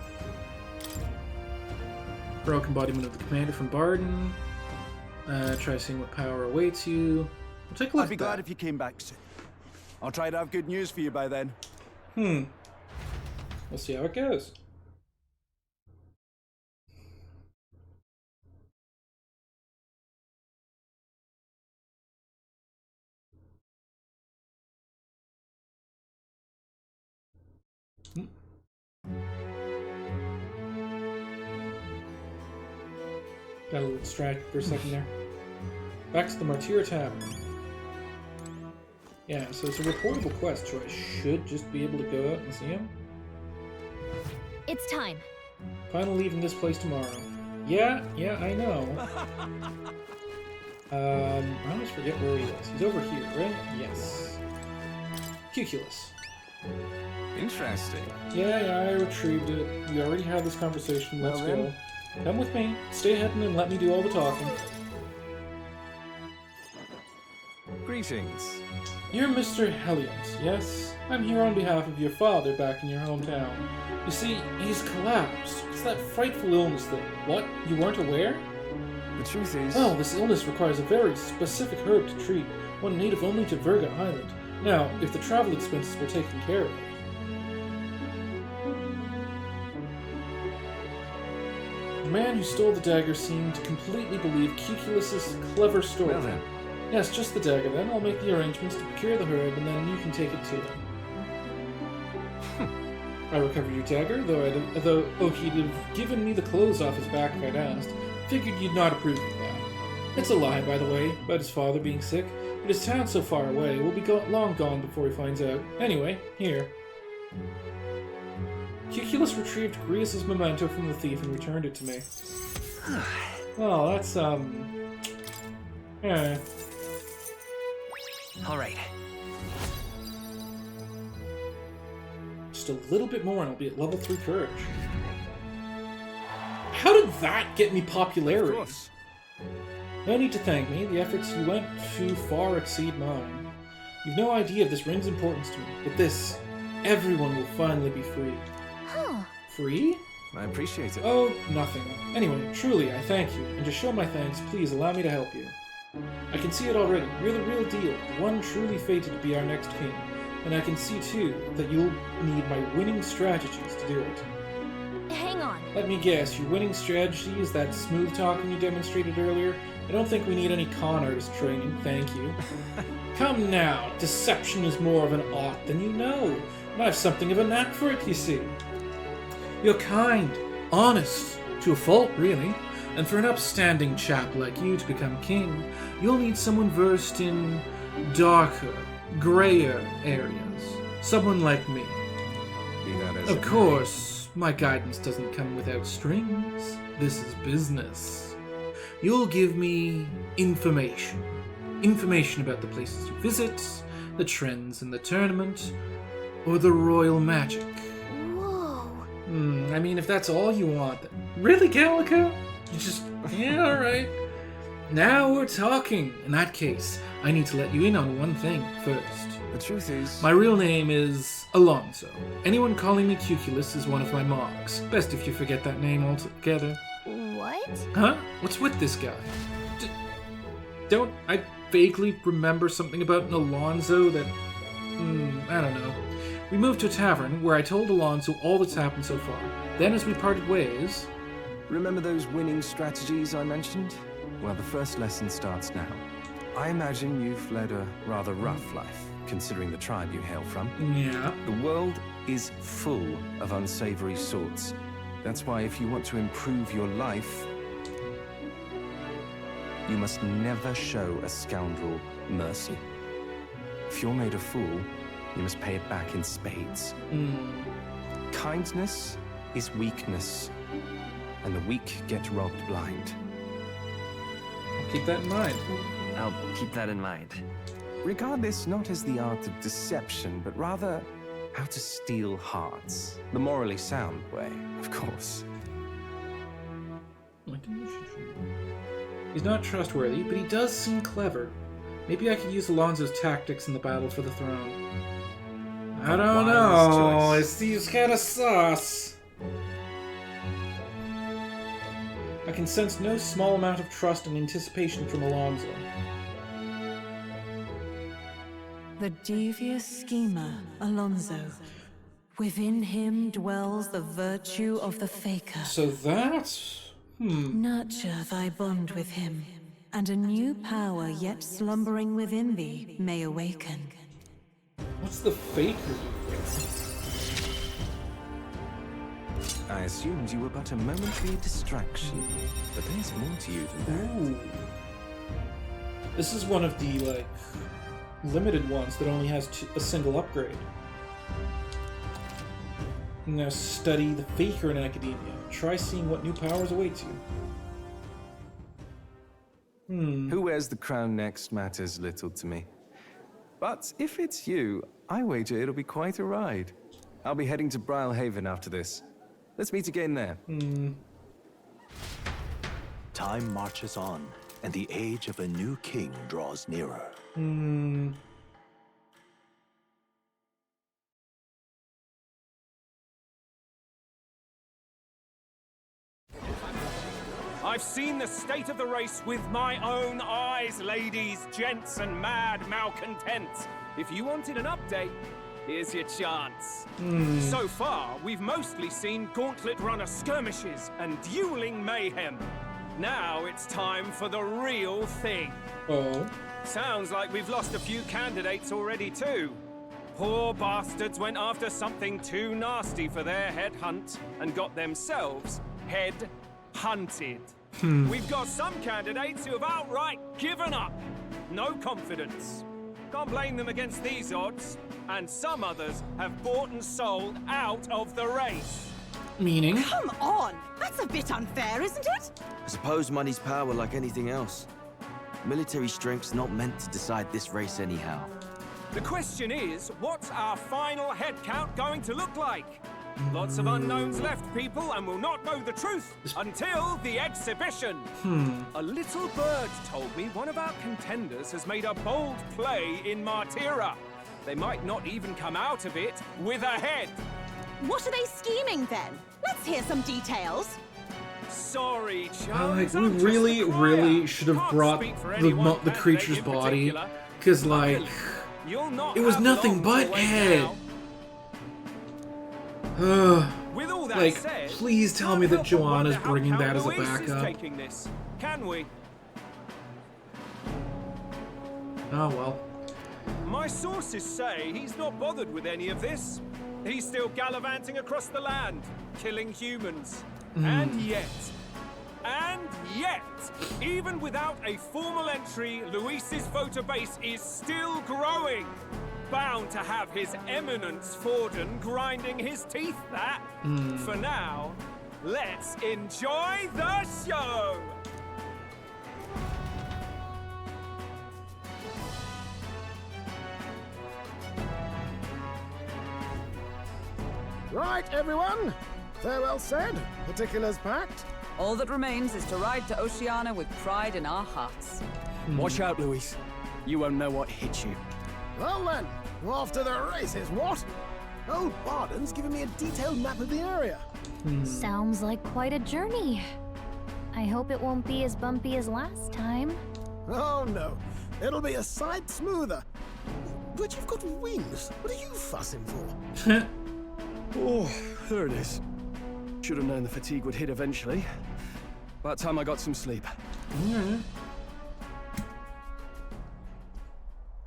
Speaker 1: Heroic embodiment of the commander from Barden. Try seeing what power awaits you. We'll take a look
Speaker 9: I'd be
Speaker 1: at
Speaker 9: glad
Speaker 1: that.
Speaker 9: if you came back soon. I'll try to have good news for you by then.
Speaker 1: We'll see how it goes. Got a little distracted for a second there. Back to the Martyr Tavern. Yeah, so it's a reportable quest, so I should just be able to go out and see him.
Speaker 2: It's time.
Speaker 1: Plan on leaving this place tomorrow. Yeah, I know. I always forget where he is. He's over here, right? Yes. Cuculus.
Speaker 16: Interesting.
Speaker 1: Yeah, I retrieved it. We already had this conversation. Let's go. Come with me. Stay hidden and let me do all the talking.
Speaker 16: Greetings.
Speaker 1: You're Mr. Helios, yes? I'm here on behalf of your father back in your hometown. You see, he's collapsed. It's that frightful illness thing. What? You weren't aware?
Speaker 16: The truth is...
Speaker 1: Well, this illness requires a very specific herb to treat, one native only to Virga Island. Now, if the travel expenses were taken care of... The man who stole the dagger seemed to completely believe Cuculus's clever story.
Speaker 16: Well then.
Speaker 1: Yes, just the dagger, then I'll make the arrangements to procure the herb, and then you can take it to him. I recovered your dagger, though he'd have given me the clothes off his back if I'd asked. Figured you'd not approve of that. It's a lie, by the way, about his father being sick, but his town's so far away, we'll be long gone before he finds out. Anyway, here. Cuculus retrieved Grius's memento from the thief and returned it to me. Oh, that's, yeah.
Speaker 8: Alright.
Speaker 1: Just a little bit more and I'll be at level 3 courage. How did that get me popularity?
Speaker 9: Of course.
Speaker 1: No need to thank me. The efforts you went to far exceed mine. You've no idea of this ring's importance to me, but this, everyone will finally be free.
Speaker 2: Huh.
Speaker 1: Free?
Speaker 16: I appreciate it.
Speaker 1: Oh, nothing. Anyway, truly, I thank you, and to show my thanks, please allow me to help you. I can see it already. You're the real deal, the one truly fated to be our next king. And I can see, too, that you'll need my winning strategies to do it.
Speaker 2: Hang on.
Speaker 1: Let me guess, your winning strategy is that smooth talking you demonstrated earlier? I don't think we need any con artist training, thank you. Come now, deception is more of an art than you know, and I have something of a knack for it, you see. You're kind, honest, to a fault, really. And for an upstanding chap like you to become king, you'll need someone versed in darker, grayer areas. Someone like me.
Speaker 16: Be that as
Speaker 1: Of
Speaker 16: it
Speaker 1: course, my guidance doesn't come without strings. This is business. You'll give me information. Information about the places you visit, the trends in the tournament, or the royal magic.
Speaker 2: Whoa.
Speaker 1: I mean, if that's all you want, then... Really, Calico? You just... Yeah, alright. Now we're talking. In that case, I need to let you in on one thing first.
Speaker 16: The truth is...
Speaker 1: My real name is Alonso. Anyone calling me Cuculus is one of my marks. Best if you forget that name altogether.
Speaker 2: What?
Speaker 1: Huh? What's with this guy? Don't I vaguely remember something about an Alonso that... I don't know. We moved to a tavern where I told Alonso all that's happened so far. Then as we parted ways...
Speaker 16: Remember those winning strategies I mentioned? Well, the first lesson starts now. I imagine you've led a rather rough life, considering the tribe you hail from.
Speaker 1: Yeah.
Speaker 16: The world is full of unsavory sorts. That's why if you want to improve your life, you must never show a scoundrel mercy. If you're made a fool, you must pay it back in spades. Kindness is weakness, and the weak get robbed blind.
Speaker 1: I'll keep that in mind.
Speaker 8: I'll keep that in mind.
Speaker 16: Regard this not as the art of deception, but rather how to steal hearts. The morally sound way, of course.
Speaker 1: He's not trustworthy, but he does seem clever. Maybe I could use Alonso's tactics in the battle for the throne. I don't know. It seems kind of sus. I can sense no small amount of trust and anticipation from Alonso.
Speaker 11: The devious schemer, Alonso. Within him dwells the virtue of the faker.
Speaker 1: So that's...
Speaker 11: Nurture thy bond with him, and a new power yet slumbering within thee may awaken.
Speaker 1: What's the faker?
Speaker 16: I assumed you were but a momentary distraction, but there's more to you than that.
Speaker 1: Ooh. This is one of the, like, limited ones that only has a single upgrade. Now study the faker in academia. Try seeing what new powers awaits you.
Speaker 16: Who wears the crown next matters little to me. But if it's you, I wager it'll be quite a ride. I'll be heading to Brilehaven after this. Let's meet again there.
Speaker 12: Time marches on, and the age of a new king draws nearer.
Speaker 3: I've seen the state of the race with my own eyes, ladies, gents, and mad malcontents. If you wanted an update, here's your chance. So far, we've mostly seen gauntlet runner skirmishes and dueling mayhem. Now it's time for the real thing.
Speaker 1: Oh.
Speaker 3: Sounds like we've lost a few candidates already too. Poor bastards went after something too nasty for their head hunt and got themselves head hunted. We've got some candidates who have outright given up. No confidence. Can't blame them against these odds. And some others have bought and sold out of the race.
Speaker 1: Meaning?
Speaker 17: Come on! That's a bit unfair, isn't it?
Speaker 18: I suppose money's power like anything else. Military strength's not meant to decide this race anyhow.
Speaker 3: The question is, what's our final head count going to look like? Lots of unknowns left, people, and we'll not know the truth until the exhibition. A little bird told me one of our contenders has made a bold play in Martira. They might not even come out of it with a head.
Speaker 17: What are they scheming then? Let's hear some details.
Speaker 3: Sorry,
Speaker 1: Like,
Speaker 3: Charles.
Speaker 1: we really should have brought the creature's body, because, like, it was nothing but head. Like,
Speaker 3: said,
Speaker 1: please tell me that Joanna's bringing that as a backup.
Speaker 3: Can we?
Speaker 1: Oh well.
Speaker 3: My sources say he's not bothered with any of this. He's still gallivanting across the land, killing humans. And yet, And yet, even without a formal entry, Luis's voter base is still growing. Bound to have His Eminence Forden grinding his teeth, that. For now, let's enjoy the show!
Speaker 10: Right, everyone. Farewell said, particulars packed.
Speaker 19: All that remains is to ride to Oceania with pride in our hearts.
Speaker 4: Watch out, Luis. You won't know what hit you.
Speaker 10: Well then, off to the races, what? Old Barden's given me a detailed map of the area.
Speaker 2: Sounds like quite a journey. I hope it won't be as bumpy as last time.
Speaker 10: Oh no, it'll be a sight smoother. But you've got wings. What are you fussing for?
Speaker 4: Oh, there it is. Should have known the fatigue would hit eventually. By the time I got some sleep.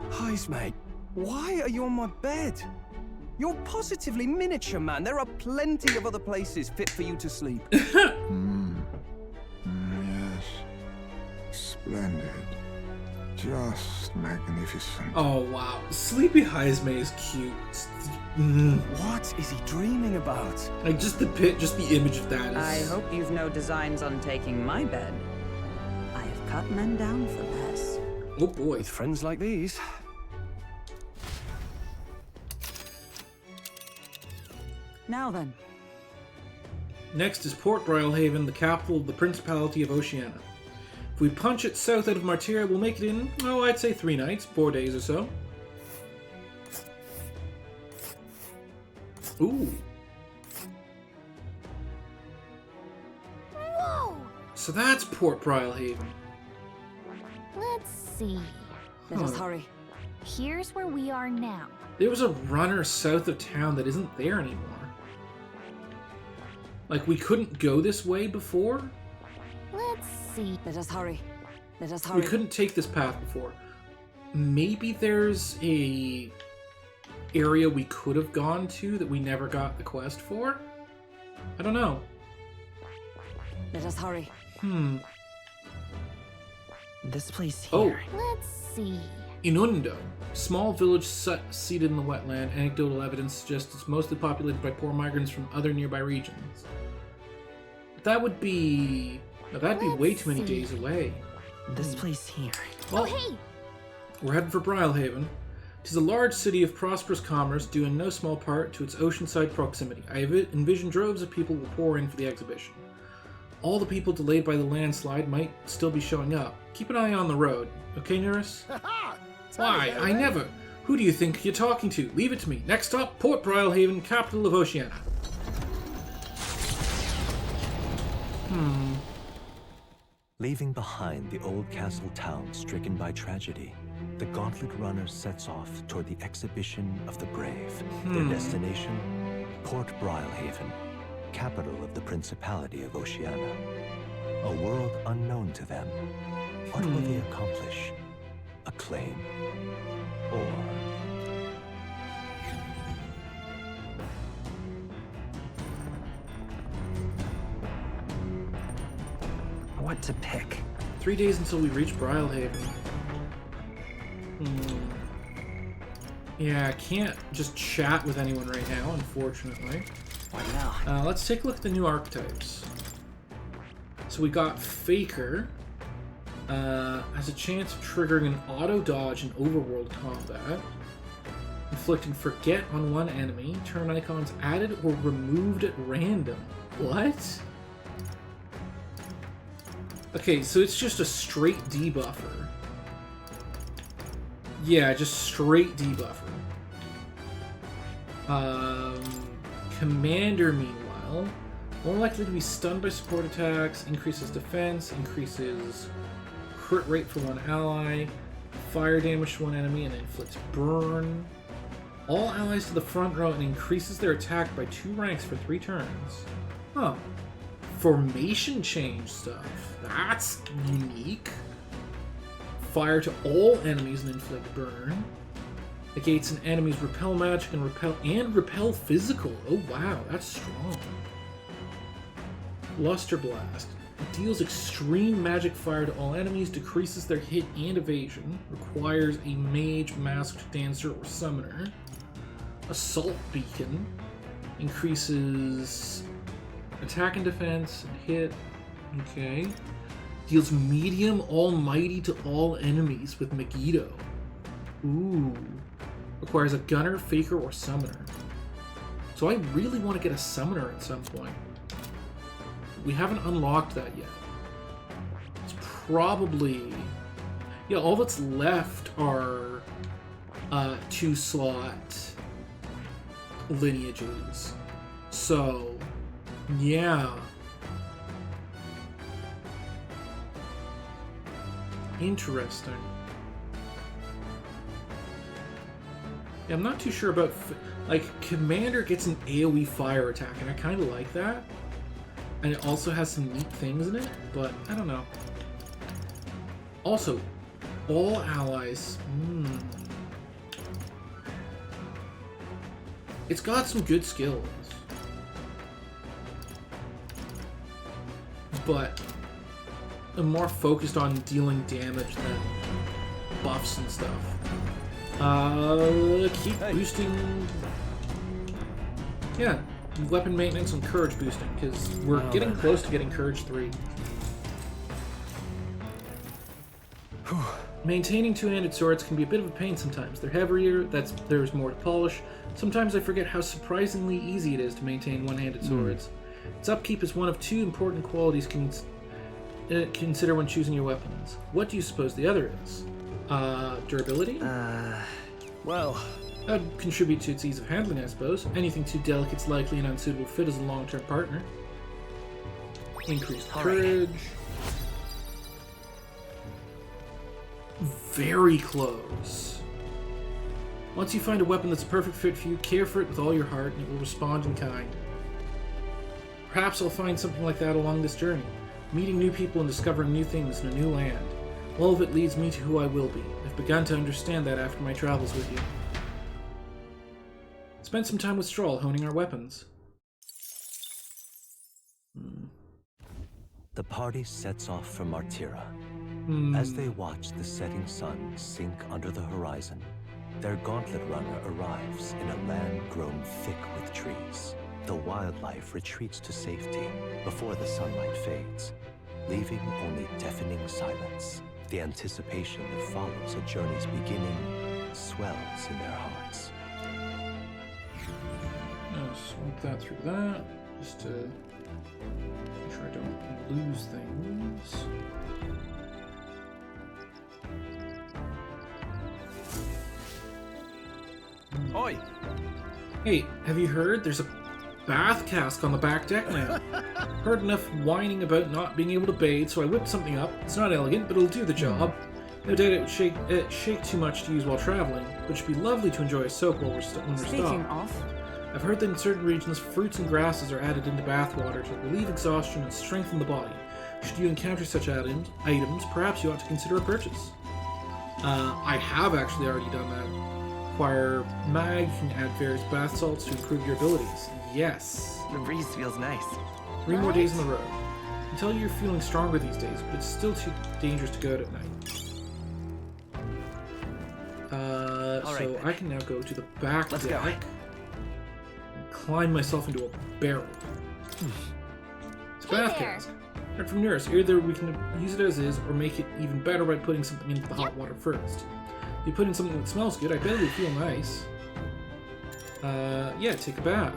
Speaker 4: Heis, mate. Why are you on my bed? You're positively miniature, man. There are plenty of other places fit for you to sleep.
Speaker 5: Yes. Splendid. Just magnificent.
Speaker 1: Oh wow, Sleepy Heisme is cute.
Speaker 4: What is he dreaming about?
Speaker 1: Like just the image of that is...
Speaker 19: I hope you've no designs on taking my bed. I have cut men down for less.
Speaker 1: Oh boy.
Speaker 4: With friends like these.
Speaker 19: Now then.
Speaker 1: Next is Port Brilhaven, the capital of the Principality of Oceania. If we punch it south out of Martyria, we'll make it in, oh, I'd say 3 nights, 4 days or so. Ooh.
Speaker 2: Whoa!
Speaker 1: So that's Port Brilhaven.
Speaker 2: Let's see.
Speaker 19: Let us hurry.
Speaker 2: Here's where we are now.
Speaker 1: There was a runner south of town that isn't there anymore. Like, we couldn't go this way before?
Speaker 2: Let's see.
Speaker 19: Let us hurry. Let us hurry.
Speaker 1: We couldn't take this path before. Maybe there's a area we could have gone to that we never got the quest for? I don't know.
Speaker 19: Let us hurry.
Speaker 8: This place here.
Speaker 2: Let's see.
Speaker 1: Inundo. Small village seated in the wetland. Anecdotal evidence suggests it's mostly populated by poor migrants from other nearby regions. That would be... That'd be way too many days away.
Speaker 8: This place here.
Speaker 1: Well,
Speaker 2: Oh, hey!
Speaker 1: we're heading for Brilhaven. Tis a large city of prosperous commerce, due in no small part to its oceanside proximity. I envision droves of people will pour in for the exhibition. All the people delayed by the landslide might still be showing up. Keep an eye on the road. Okay, Nurse? Why, I never. Who do you think you're talking to? Leave it to me. Next stop, Port Brilhaven, capital of Oceania.
Speaker 12: Leaving behind the old castle town stricken by tragedy, the Gauntlet Runner sets off toward the exhibition of the brave. Their destination, Port Brilhaven, capital of the Principality of Oceania. A world unknown to them. What will they accomplish? Acclaim? Or...
Speaker 8: What to pick?
Speaker 1: 3 days until we reach Brilhaven. Yeah, I can't just chat with anyone right now, unfortunately.
Speaker 8: What now?
Speaker 1: Let's take a look at the new archetypes. So we got Faker. Has a chance of triggering an auto dodge in overworld combat. Inflicting forget on one enemy. Turn icons added or removed at random. What? Okay, so it's just a straight debuffer. Yeah, just straight debuffer. Commander, meanwhile, more likely to be stunned by support attacks, increases defense, increases crit rate for one ally, fire damage to one enemy, and inflicts burn. All allies to the front row and increases their attack by 2 ranks for 3 turns. Huh. Formation change stuff. That's unique. Fire to all enemies and inflict burn. Negates an enemy's repel magic and repel physical. Oh wow, that's strong. Luster Blast. It deals extreme magic fire to all enemies, decreases their hit and evasion, requires a mage, masked dancer, or summoner. Assault beacon increases attack and defense and hit. Okay. Deals medium almighty to all enemies with Megiddo. Ooh. Requires a gunner, faker, or summoner. So I really want to get a summoner at some point. We haven't unlocked that yet. It's probably... Yeah, all that's left are 2-slot lineages. So, yeah. Interesting. Yeah, I'm not too sure about... Like, Commander gets an AoE fire attack, and I kind of like that. And it also has some neat things in it, but I don't know. Also, all allies... It's got some good skills. But I'm more focused on dealing damage than buffs and stuff. Keep boosting... Yeah, weapon maintenance and courage boosting, because we're getting close to getting courage 3. Maintaining two-handed swords can be a bit of a pain sometimes. They're heavier, there's more to polish. Sometimes I forget how surprisingly easy it is to maintain one-handed swords. Its upkeep is one of 2 important qualities consider when choosing your weapons. What do you suppose the other is? Durability?
Speaker 18: Well...
Speaker 1: That'd contribute to its ease of handling, I suppose. Anything too delicate's likely an unsuitable fit as a long-term partner. Increased courage. Very close. Once you find a weapon that's a perfect fit for you, care for it with all your heart, and it will respond in kind. Perhaps I'll find something like that along this journey. Meeting new people and discovering new things in a new land. All of it leads me to who I will be. I've begun to understand that after my travels with you. Spent some time with Stroll, honing our weapons.
Speaker 12: The party sets off for Martira. As they watch the setting sun sink under the horizon, their gauntlet runner arrives in a land grown thick with trees. The wildlife retreats to safety before the sunlight fades, leaving only deafening silence. The anticipation that follows a journey's beginning swells in their hearts.
Speaker 1: Sweep that through that, just to make sure I don't lose things.
Speaker 8: Oi!
Speaker 1: Hey, have you heard? There's a bath cask on the back deck now. Heard enough whining about not being able to bathe, so I whipped something up. It's not elegant, but it'll do the job. No doubt it would shake too much to use while traveling, but it should be lovely to enjoy a soak while we're stopped.
Speaker 6: Speaking of...
Speaker 1: I've heard that in certain regions, fruits and grasses are added into bathwater to relieve exhaustion and strengthen the body. Should you encounter such items, perhaps you ought to consider a purchase. I have actually already done that. Acquire mag, you can add various bath salts to improve your abilities. Yes.
Speaker 8: The breeze feels nice.
Speaker 1: 3 more days on the road. I can tell you're feeling stronger these days, but it's still too dangerous to go out at night. So I can now go to the back deck. Climb myself into a barrel. It's a bath cask. Heard from Nurse. Either we can use it as is, or make it even better by putting something into the hot water first. If you put in something that smells good, I bet it would feel nice. Yeah, take a bath.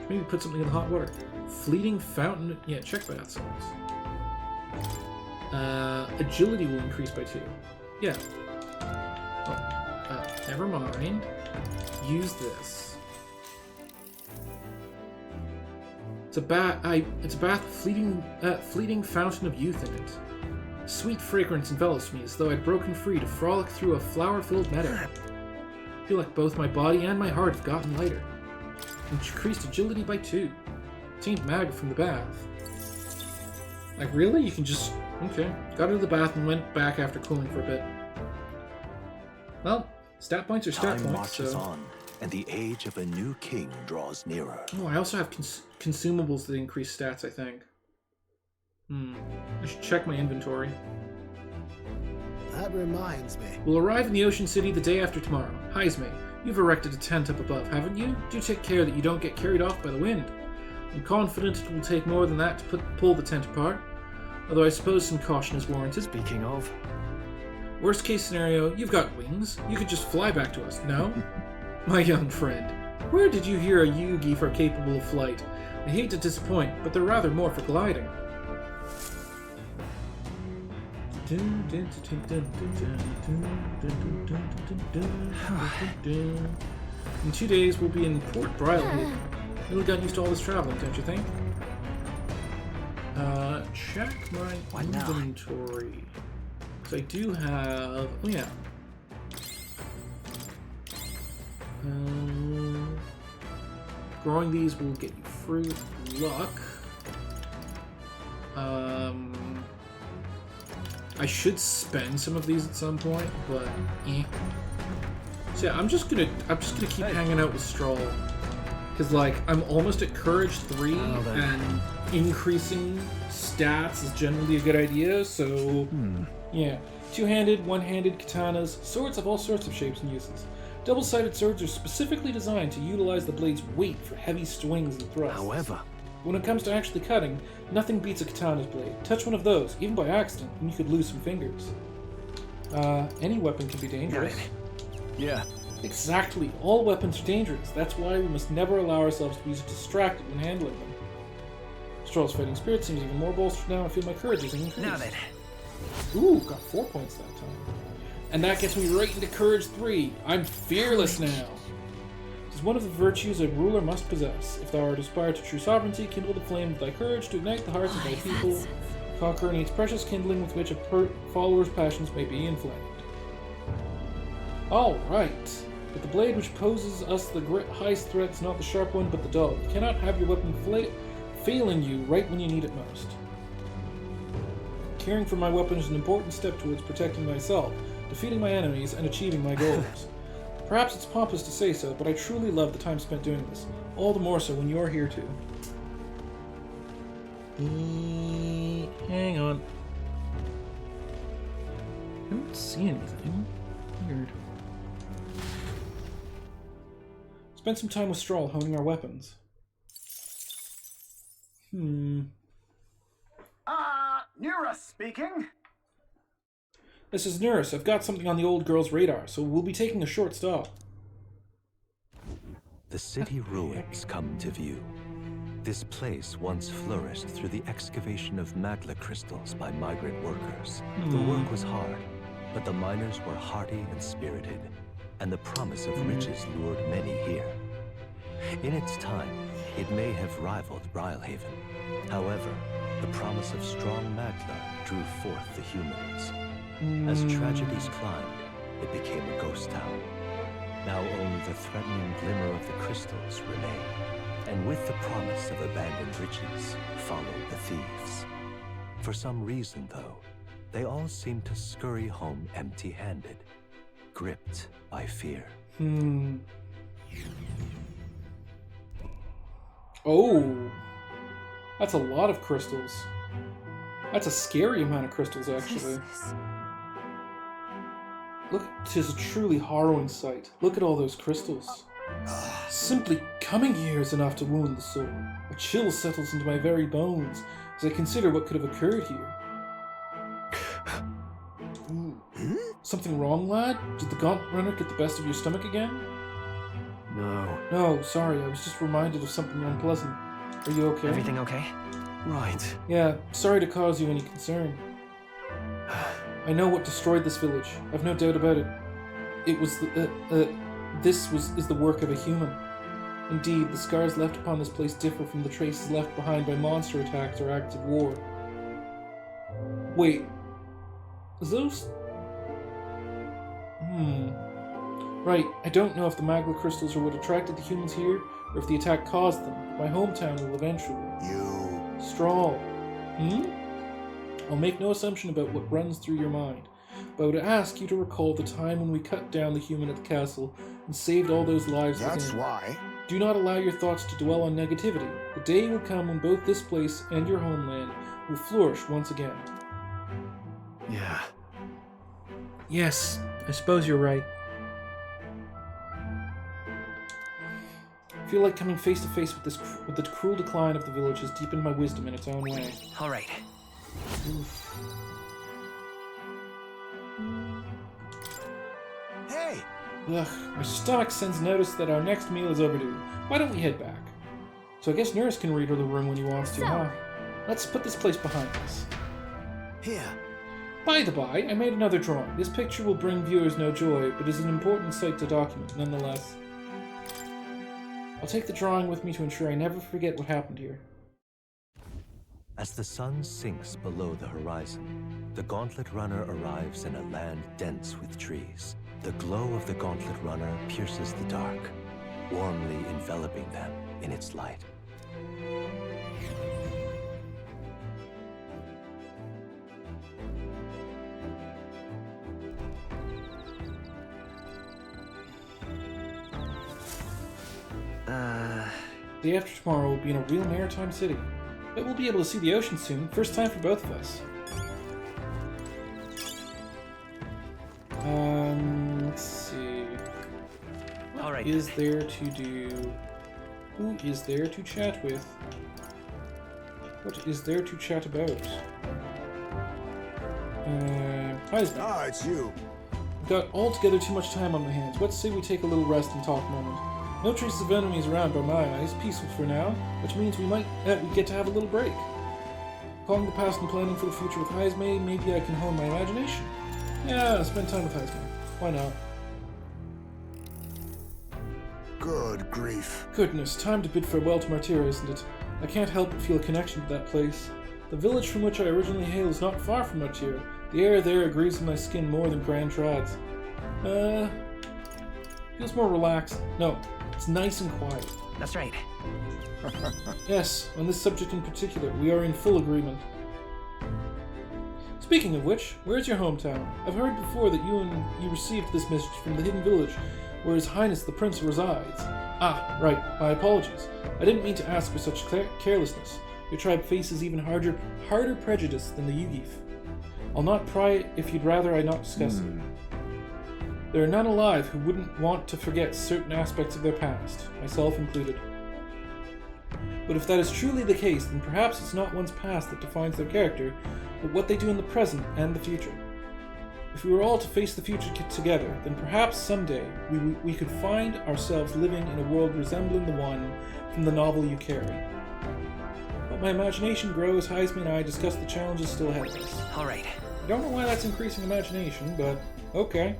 Speaker 1: Maybe put something in the hot water. Fleeting fountain. Yeah, check bath salts. Agility will increase by 2. Yeah. Oh, never mind. Use this. It's a bath fleeting fountain of youth in it. Sweet fragrance envelops me as though I'd broken free to frolic through a flower-filled meadow. I feel like both my body and my heart have gotten lighter. Increased agility by 2. Taint mag from the bath. Like, really? You can just... Okay. Got out of the bath and went back after cooling for a bit. Well, stat points are stat
Speaker 12: Time
Speaker 1: points,
Speaker 12: marches
Speaker 1: so...
Speaker 12: on, and the age of a new king draws nearer.
Speaker 1: Oh, I also have consumables that increase stats, I think. I should check my inventory.
Speaker 10: That reminds me.
Speaker 1: We'll arrive in the Ocean City the day after tomorrow. Heisme, you've erected a tent up above, haven't you? Do take care that you don't get carried off by the wind. I'm confident it will take more than that to pull the tent apart, although I suppose some caution is warranted.
Speaker 4: Speaking of...
Speaker 1: Worst case scenario, you've got wings. You could just fly back to us, no? My young friend, where did you hear a Yugi are capable of flight? I hate to disappoint, but they're rather more for gliding. In 2 days, we'll be in Port Brylehaven. Really got used to all this traveling, don't you think? Check my inventory. So I do have... Oh, yeah. Growing these will get you fruit, luck. I should spend some of these at some point, but So yeah, I'm just gonna keep hanging out with Stroll. Cause like I'm almost at Courage 3 and increasing stats is generally a good idea, so yeah. Two-handed, one-handed katanas, swords have all sorts of shapes and uses. Double-sided swords are specifically designed to utilize the blade's weight for heavy swings and thrusts.
Speaker 4: However,
Speaker 1: when it comes to actually cutting, nothing beats a katana's blade. Touch one of those, even by accident, and you could lose some fingers. Any weapon can be dangerous.
Speaker 4: Yeah.
Speaker 1: Exactly. All weapons are dangerous. That's why we must never allow ourselves to be distracted when handling them. Stroll's fighting spirit seems even more bolstered now. I feel my courage is increased.
Speaker 8: Now then.
Speaker 1: Ooh, got 4 points that time. And that gets me right into Courage 3. I'm fearless now. It is one of the virtues a ruler must possess. If thou art aspired to true sovereignty, kindle the flame of thy courage to ignite the hearts of thy people. Conquer needs precious kindling with which a follower's passions may be inflamed. All right. But the blade which poses us the highest threat is not the sharp one, but the dull. You cannot have your weapon failing you right when you need it most. Caring for my weapon is an important step towards protecting myself, defeating my enemies, and achieving my goals. Perhaps it's pompous to say so, but I truly love the time spent doing this. All the more so when you're here too. Hang on. I don't see anything. Weird. Spend some time with Stroll honing our weapons.
Speaker 15: Nura speaking.
Speaker 1: This is Nurse. I've got something on the old girl's radar, so we'll be taking a short stop.
Speaker 12: The city ruins come to view. This place once flourished through the excavation of magla crystals by migrant workers. The work was hard, but the miners were hardy and spirited, and the promise of riches lured many here. In its time, it may have rivaled Brylehaven. However, the promise of strong magla drew forth the humans. As tragedies climbed, it became a ghost town. Now only the threatening glimmer of the crystals remain. And with the promise of abandoned riches, followed the thieves. For some reason, though, they all seem to scurry home empty-handed, gripped by fear.
Speaker 1: Oh, that's a lot of crystals. That's a scary amount of crystals, actually. Look, 'tis a truly harrowing sight. Look at all those crystals. Simply coming here is enough to wound the soul. A chill settles into my very bones as I consider what could have occurred here. Something wrong, lad? Did the Gaunt Runner get the best of your stomach again?
Speaker 4: No.
Speaker 1: No, sorry, I was just reminded of something unpleasant. Are you okay?
Speaker 8: Everything okay?
Speaker 4: Right.
Speaker 1: Yeah, sorry to cause you any concern. I know what destroyed this village. I've no doubt about it. It was this is the work of a human. Indeed, the scars left upon this place differ from the traces left behind by monster attacks or acts of war. Wait. Is those... Right, I don't know if the magma crystals are what attracted the humans here, or if the attack caused them. My hometown will eventually. Straw. I'll make no assumption about what runs through your mind, but I would ask you to recall the time when we cut down the human at the castle and saved all those lives within.
Speaker 5: That's why.
Speaker 1: Do not allow your thoughts to dwell on negativity. The day will come when both this place and your homeland will flourish once again.
Speaker 4: Yeah.
Speaker 1: Yes, I suppose you're right. I feel like coming face to face with the cruel decline of the village has deepened my wisdom in its own way.
Speaker 8: All right.
Speaker 1: Oof.
Speaker 15: Hey!
Speaker 1: Ugh, my stomach sends notice that our next meal is overdue. Why don't we head back? So I guess Nurse can read her the room when he wants to, huh? Let's put this place behind us.
Speaker 15: Here.
Speaker 1: By the by, I made another drawing. This picture will bring viewers no joy, but is an important sight to document, nonetheless. I'll take the drawing with me to ensure I never forget what happened here.
Speaker 12: As the sun sinks below the horizon, the Gauntlet Runner arrives in a land dense with trees. The glow of the Gauntlet Runner pierces the dark, warmly enveloping them in its light.
Speaker 1: Day after tomorrow we'll be in a real maritime city. But we'll be able to see the ocean soon. First time for both of us. Let's see. What is there to do? Who is there to chat with? What is there to chat about? Heisman.
Speaker 5: Ah, it's you.
Speaker 1: I've got altogether too much time on my hands. What say we take a little rest and talk a moment? No traces of enemies around by my eyes. Peaceful for now, which means we might get to have a little break. Calling the past and planning for the future with Heisman, maybe I can hone my imagination. Yeah, spend time with Heisman. Why not?
Speaker 5: Good grief.
Speaker 1: Goodness, time to bid farewell to Martyria, isn't it? I can't help but feel a connection to that place. The village from which I originally hail is not far from Martyria. The air there agrees with my skin more than Grand Trads. Feels more relaxed. No, it's nice and quiet.
Speaker 8: That's right.
Speaker 1: Yes, on this subject in particular, we are in full agreement. Speaking of which, where's your hometown? I've heard before that you received this message from the Hidden Village, where His Highness the Prince resides. Ah, right, my apologies. I didn't mean to ask with such carelessness. Your tribe faces even harder prejudice than the Yugif. I'll not pry it if you'd rather I not discuss it. There are none alive who wouldn't want to forget certain aspects of their past, myself included. But if that is truly the case, then perhaps it's not one's past that defines their character, but what they do in the present and the future. If we were all to face the future together, then perhaps someday we could find ourselves living in a world resembling the one from the novel you carry. But my imagination grows, Heisman and I discuss the challenges still ahead of us.
Speaker 8: All right.
Speaker 1: I don't know why that's increasing imagination, but okay.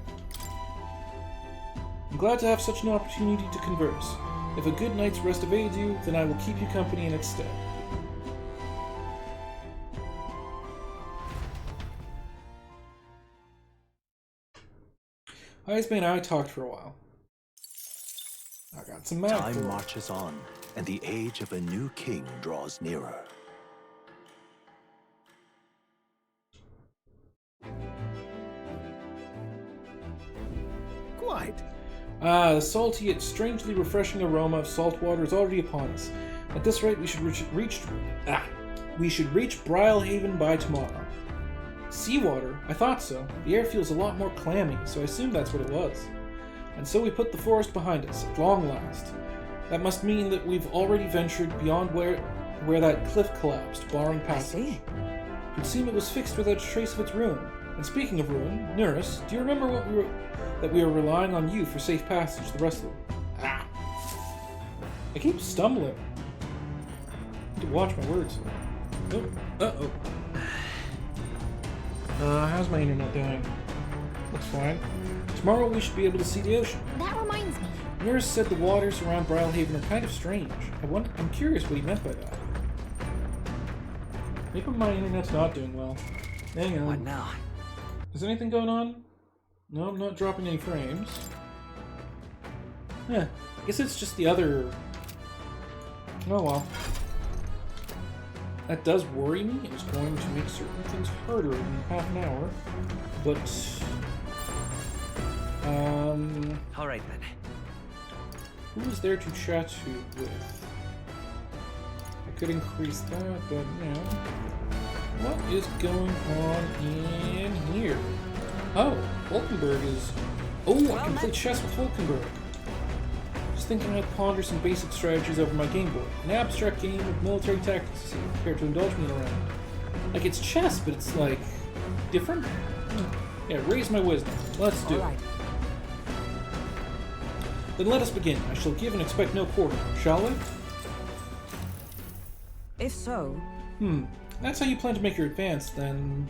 Speaker 1: I'm glad to have such an opportunity to converse. If a good night's rest evades you, then I will keep you company in its stead. Heisman and I talked for a while. I got some math.
Speaker 12: Time marches on, and the age of a new king draws nearer.
Speaker 10: Quite.
Speaker 1: The salty yet strangely refreshing aroma of salt water is already upon us. At this rate, we should reach Brylehaven by tomorrow. Seawater? I thought so. The air feels a lot more clammy, so I assumed that's what it was. And so we put the forest behind us, at long last. That must mean that we've already ventured beyond where that cliff collapsed, barring passage. It would seem it was fixed without a trace of its ruin. And speaking of ruin, Nurse, do you remember that we were relying on you for safe passage the rest of them? Ah! I keep stumbling. I need to watch my words. Oh, uh-oh. How's my internet doing? Looks fine. Tomorrow we should be able to see the ocean.
Speaker 2: That reminds me.
Speaker 1: Nurse said the waters around Brylehaven are kind of strange. I'm curious what he meant by that. Maybe my internet's not doing well. Hang on.
Speaker 8: What now?
Speaker 1: Is anything going on? No, I'm not dropping any frames. Yeah, I guess it's just the other... Oh well. That does worry me. It was going to make certain things harder in half an hour. But...
Speaker 8: Alright then.
Speaker 1: Who is there to chat with? I could increase that, but, you know... What is going on in here? Oh, Hulkenberg is... Oh, I can play chess with Hulkenberg. Just thinking I'd ponder some basic strategies over my game board. An abstract game of military tactics, prepared to indulge me in a round. Like, it's chess, but it's, like, different? Yeah, raise my wisdom. Let's do it. Then let us begin. I shall give and expect no quarter, shall we?
Speaker 6: If so...
Speaker 1: That's how you plan to make your advance, then...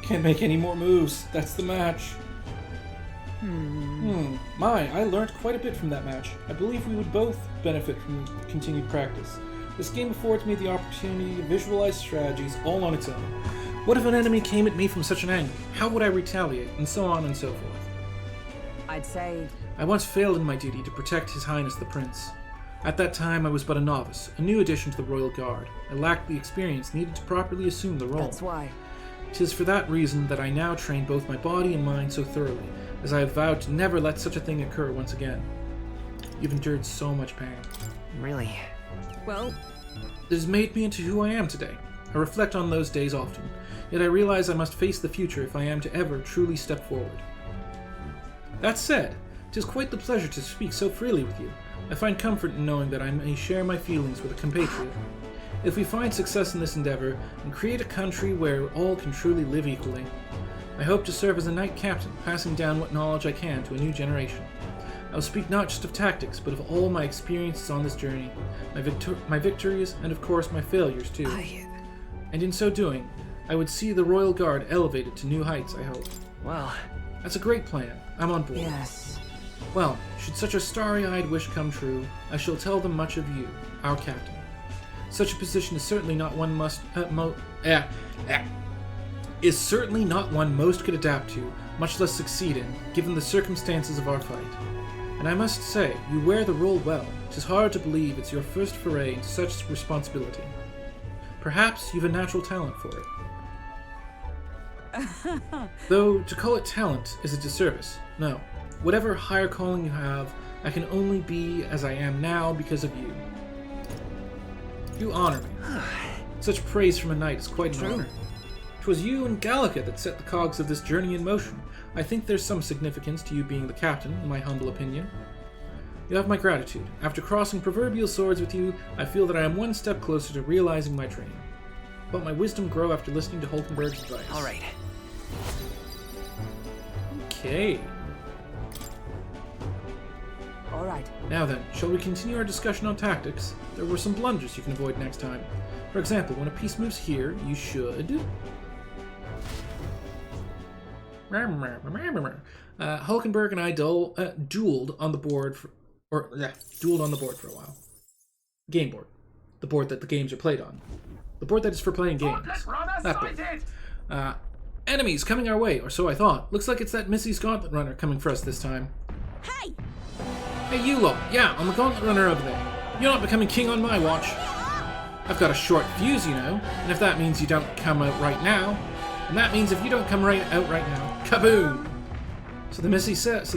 Speaker 1: Can't make any more moves. That's the match. My, I learned quite a bit from that match. I believe we would both benefit from continued practice. This game affords me the opportunity to visualize strategies all on its own. What if an enemy came at me from such an angle? How would I retaliate? And so on and so forth.
Speaker 6: I'd say...
Speaker 1: I once failed in my duty to protect His Highness the Prince. At that time, I was but a novice, a new addition to the Royal Guard. I lacked the experience needed to properly assume the role.
Speaker 6: That's why.
Speaker 1: 'Tis for that reason that I now train both my body and mind so thoroughly, as I have vowed to never let such a thing occur once again. You've endured so much pain.
Speaker 19: Really?
Speaker 6: Well...
Speaker 1: It has made me into who I am today. I reflect on those days often, yet I realize I must face the future if I am to ever truly step forward. That said, 'tis quite the pleasure to speak so freely with you. I find comfort in knowing that I may share my feelings with a compatriot. If we find success in this endeavor, and create a country where all can truly live equally, I hope to serve as a knight captain, passing down what knowledge I can to a new generation. I will speak not just of tactics, but of all my experiences on this journey, my victories, and of course my failures too. And in so doing, I would see the Royal Guard elevated to new heights, I hope.
Speaker 19: Well...
Speaker 1: That's a great plan. I'm on board.
Speaker 6: Yes.
Speaker 1: Well, should such a starry-eyed wish come true, I shall tell them much of you, our captain. Such a position is certainly not one most could adapt to, much less succeed in, given the circumstances of our fight. And I must say, you wear the role well. 'Tis hard to believe it's your first foray into such responsibility. Perhaps you've a natural talent for it. Though, to call it talent is a disservice. No. Whatever higher calling you have, I can only be as I am now because of you. You honor me. Such praise from a knight is quite an honor. 'Twas you and Gallica that set the cogs of this journey in motion. I think there's some significance to you being the captain, in my humble opinion. You have my gratitude. After crossing proverbial swords with you, I feel that I am one step closer to realizing my dream. But my wisdom grow after listening to Hulkenberg's advice.
Speaker 19: All right.
Speaker 1: Okay.
Speaker 6: All right.
Speaker 1: Now then, shall we continue our discussion on tactics? There were some blunders you can avoid next time. For example, when a piece moves here, you should... Hulkenberg and I dueled on the board for a while. Game board. The board that the games are played on. The board that is for playing games. That board. Enemies coming our way, or so I thought. Looks like it's that Missy's Gauntlet Runner coming for us this time.
Speaker 17: Hey!
Speaker 1: Hey, you lot. Yeah, I'm the Gauntlet Runner over there. You're not becoming king on my watch. I've got a short fuse, you know, and if that means you don't come out right now, and that means if you don't come out right now, kaboom! So the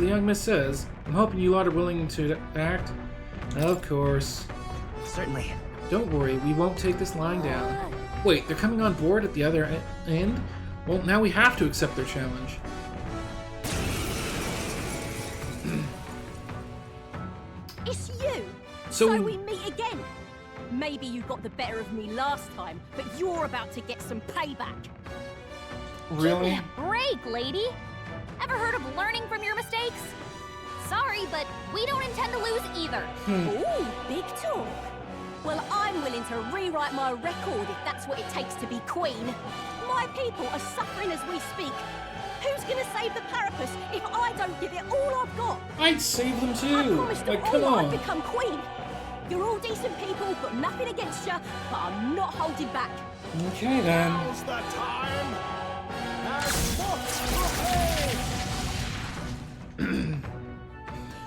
Speaker 1: young miss says, I'm hoping you lot are willing to act. Of course.
Speaker 19: Certainly.
Speaker 1: Don't worry, we won't take this lying down. Wait, they're coming on board at the other end? Well, now we have to accept their challenge.
Speaker 2: It's you! So we meet again! Maybe you got the better of me last time, but you're about to get some payback.
Speaker 1: Really?
Speaker 2: Give me a break, lady! Ever heard of learning from your mistakes? Sorry, but we don't intend to lose either. Ooh, big talk. Well, I'm willing to rewrite my record if that's what it takes to be queen. My people are suffering as we speak. Who's gonna save the Parapus if I don't give it all I've got?
Speaker 1: I'd save them too.
Speaker 2: I promised them
Speaker 1: come
Speaker 2: all
Speaker 1: on.
Speaker 2: I'd become queen. You're all decent people, got nothing against you, but I'm not holding back.
Speaker 1: Okay then.
Speaker 13: Now's the time.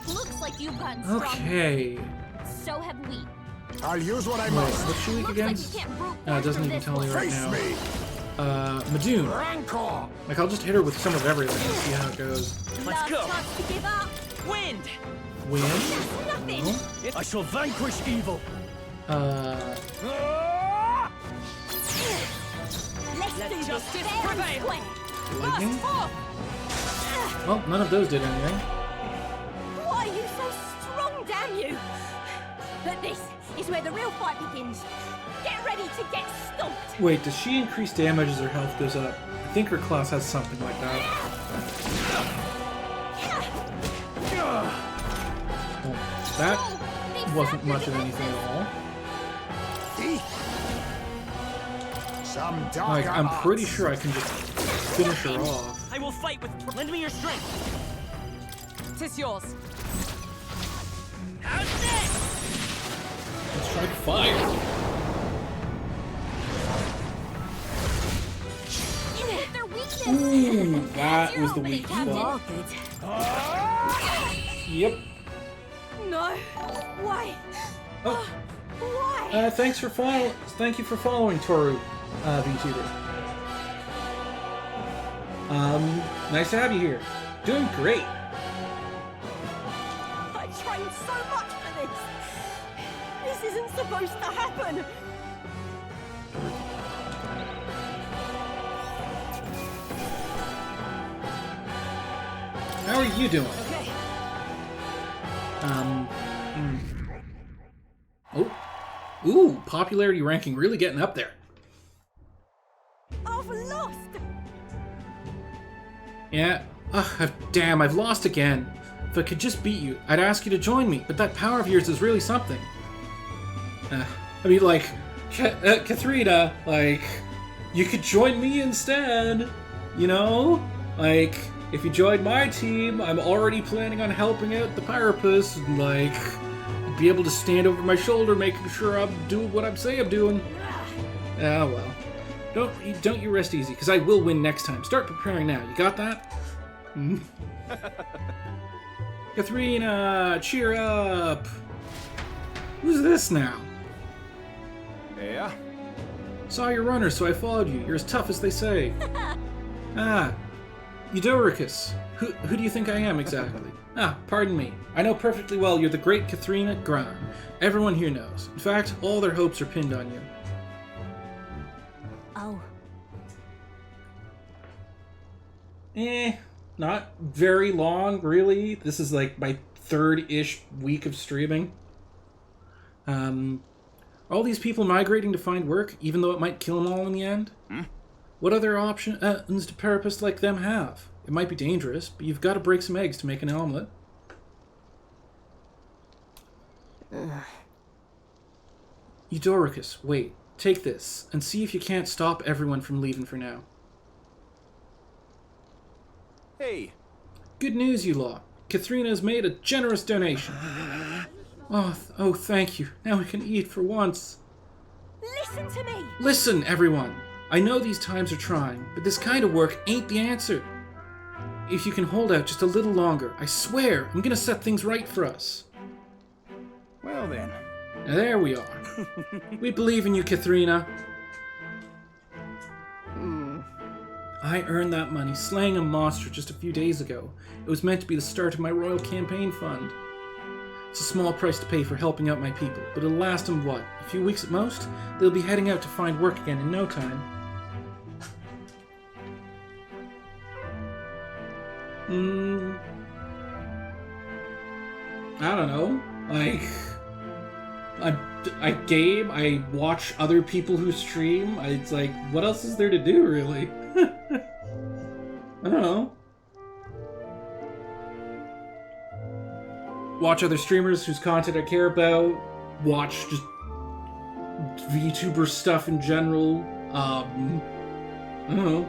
Speaker 2: Looks like you've gotten stronger.
Speaker 1: Okay.
Speaker 2: So have we.
Speaker 5: I'll use what I
Speaker 1: Wait,
Speaker 5: must.
Speaker 1: what's she weak against? It doesn't even tell me right now. Madoon. Like, I'll just hit her with some of everything and see how it goes.
Speaker 2: Let's go. Chance to give up.
Speaker 8: Wind!
Speaker 1: Wind?
Speaker 2: Nothing.
Speaker 1: No.
Speaker 8: I shall vanquish evil.
Speaker 2: Let's
Speaker 8: Let
Speaker 2: do this
Speaker 8: justice
Speaker 2: fair and
Speaker 8: prevail.
Speaker 2: square.
Speaker 1: Lightning?
Speaker 2: Burst forth.
Speaker 1: Well, none of those did anything.
Speaker 2: Why are you so strong, damn you? But this is where the real fight begins. Get ready to get stomped.
Speaker 1: Wait, does she increase damage as her health goes up? I think her class has something like that. Well, that wasn't much of anything at all.
Speaker 5: Some
Speaker 1: Like, I'm pretty sure I can just finish her off.
Speaker 8: I will fight with. Lend me your strength.
Speaker 14: Tis yours.
Speaker 8: How's this?
Speaker 1: Let's try fire.
Speaker 2: Their weakness.
Speaker 1: Ooh, that was the weak spot. Yep.
Speaker 2: No. Why?
Speaker 1: Oh.
Speaker 2: Why?
Speaker 1: Thank you for following Toru, VTuber. Nice to have you here. Doing great.
Speaker 17: I trained so much for this. This isn't supposed to happen.
Speaker 1: How are you doing?
Speaker 17: Okay.
Speaker 1: Oh. Ooh, popularity ranking really getting up there.
Speaker 17: I've lost.
Speaker 1: Yeah. Ugh, damn, I've lost again. If I could just beat you, I'd ask you to join me, but that power of yours is really something. I mean, like, Katharina, like, you could join me instead, you know? Like, if you join my team, I'm already planning on helping out the Pyrrhus, and, like, be able to stand over my shoulder, making sure I'm doing what I'm saying I'm doing. Ah, well. Don't you rest easy, because I will win next time. Start preparing now. You got that? Katharina, cheer up! Who's this now?
Speaker 3: Yeah?
Speaker 1: Saw your runner, so I followed you. You're as tough as they say. Eudoricus. Who do you think I am, exactly? Pardon me. I know perfectly well you're the great Katharina Gran. Everyone here knows. In fact, all their hopes are pinned on you.
Speaker 17: Oh.
Speaker 1: Not very long, really. This is like my third-ish week of streaming. All these people migrating to find work, even though it might kill them all in the end? What other options do Pyrrhus like them have? It might be dangerous, but you've got to break some eggs to make an omelet. Eudoricus, wait. Take this, and see if you can't stop everyone from leaving for now.
Speaker 3: Hey.
Speaker 1: Good news, you lot. Katharina has made a generous donation. Oh, thank you. Now we can eat for once.
Speaker 17: Listen to me.
Speaker 1: Listen, everyone. I know these times are trying, but this kind of work ain't the answer. If you can hold out just a little longer, I swear I'm gonna set things right for us.
Speaker 13: Well then.
Speaker 1: There we are. We believe in you, Katharina. I earned that money slaying a monster just a few days ago. It was meant to be the start of my royal campaign fund. It's a small price to pay for helping out my people, but it'll last them, what, a few weeks at most? They'll be heading out to find work again in no time. I don't know. Like, I game, I watch other people who stream. It's like, what else is there to do, really? I don't know. Watch other streamers whose content I care about. Watch just VTuber stuff in general. I don't know.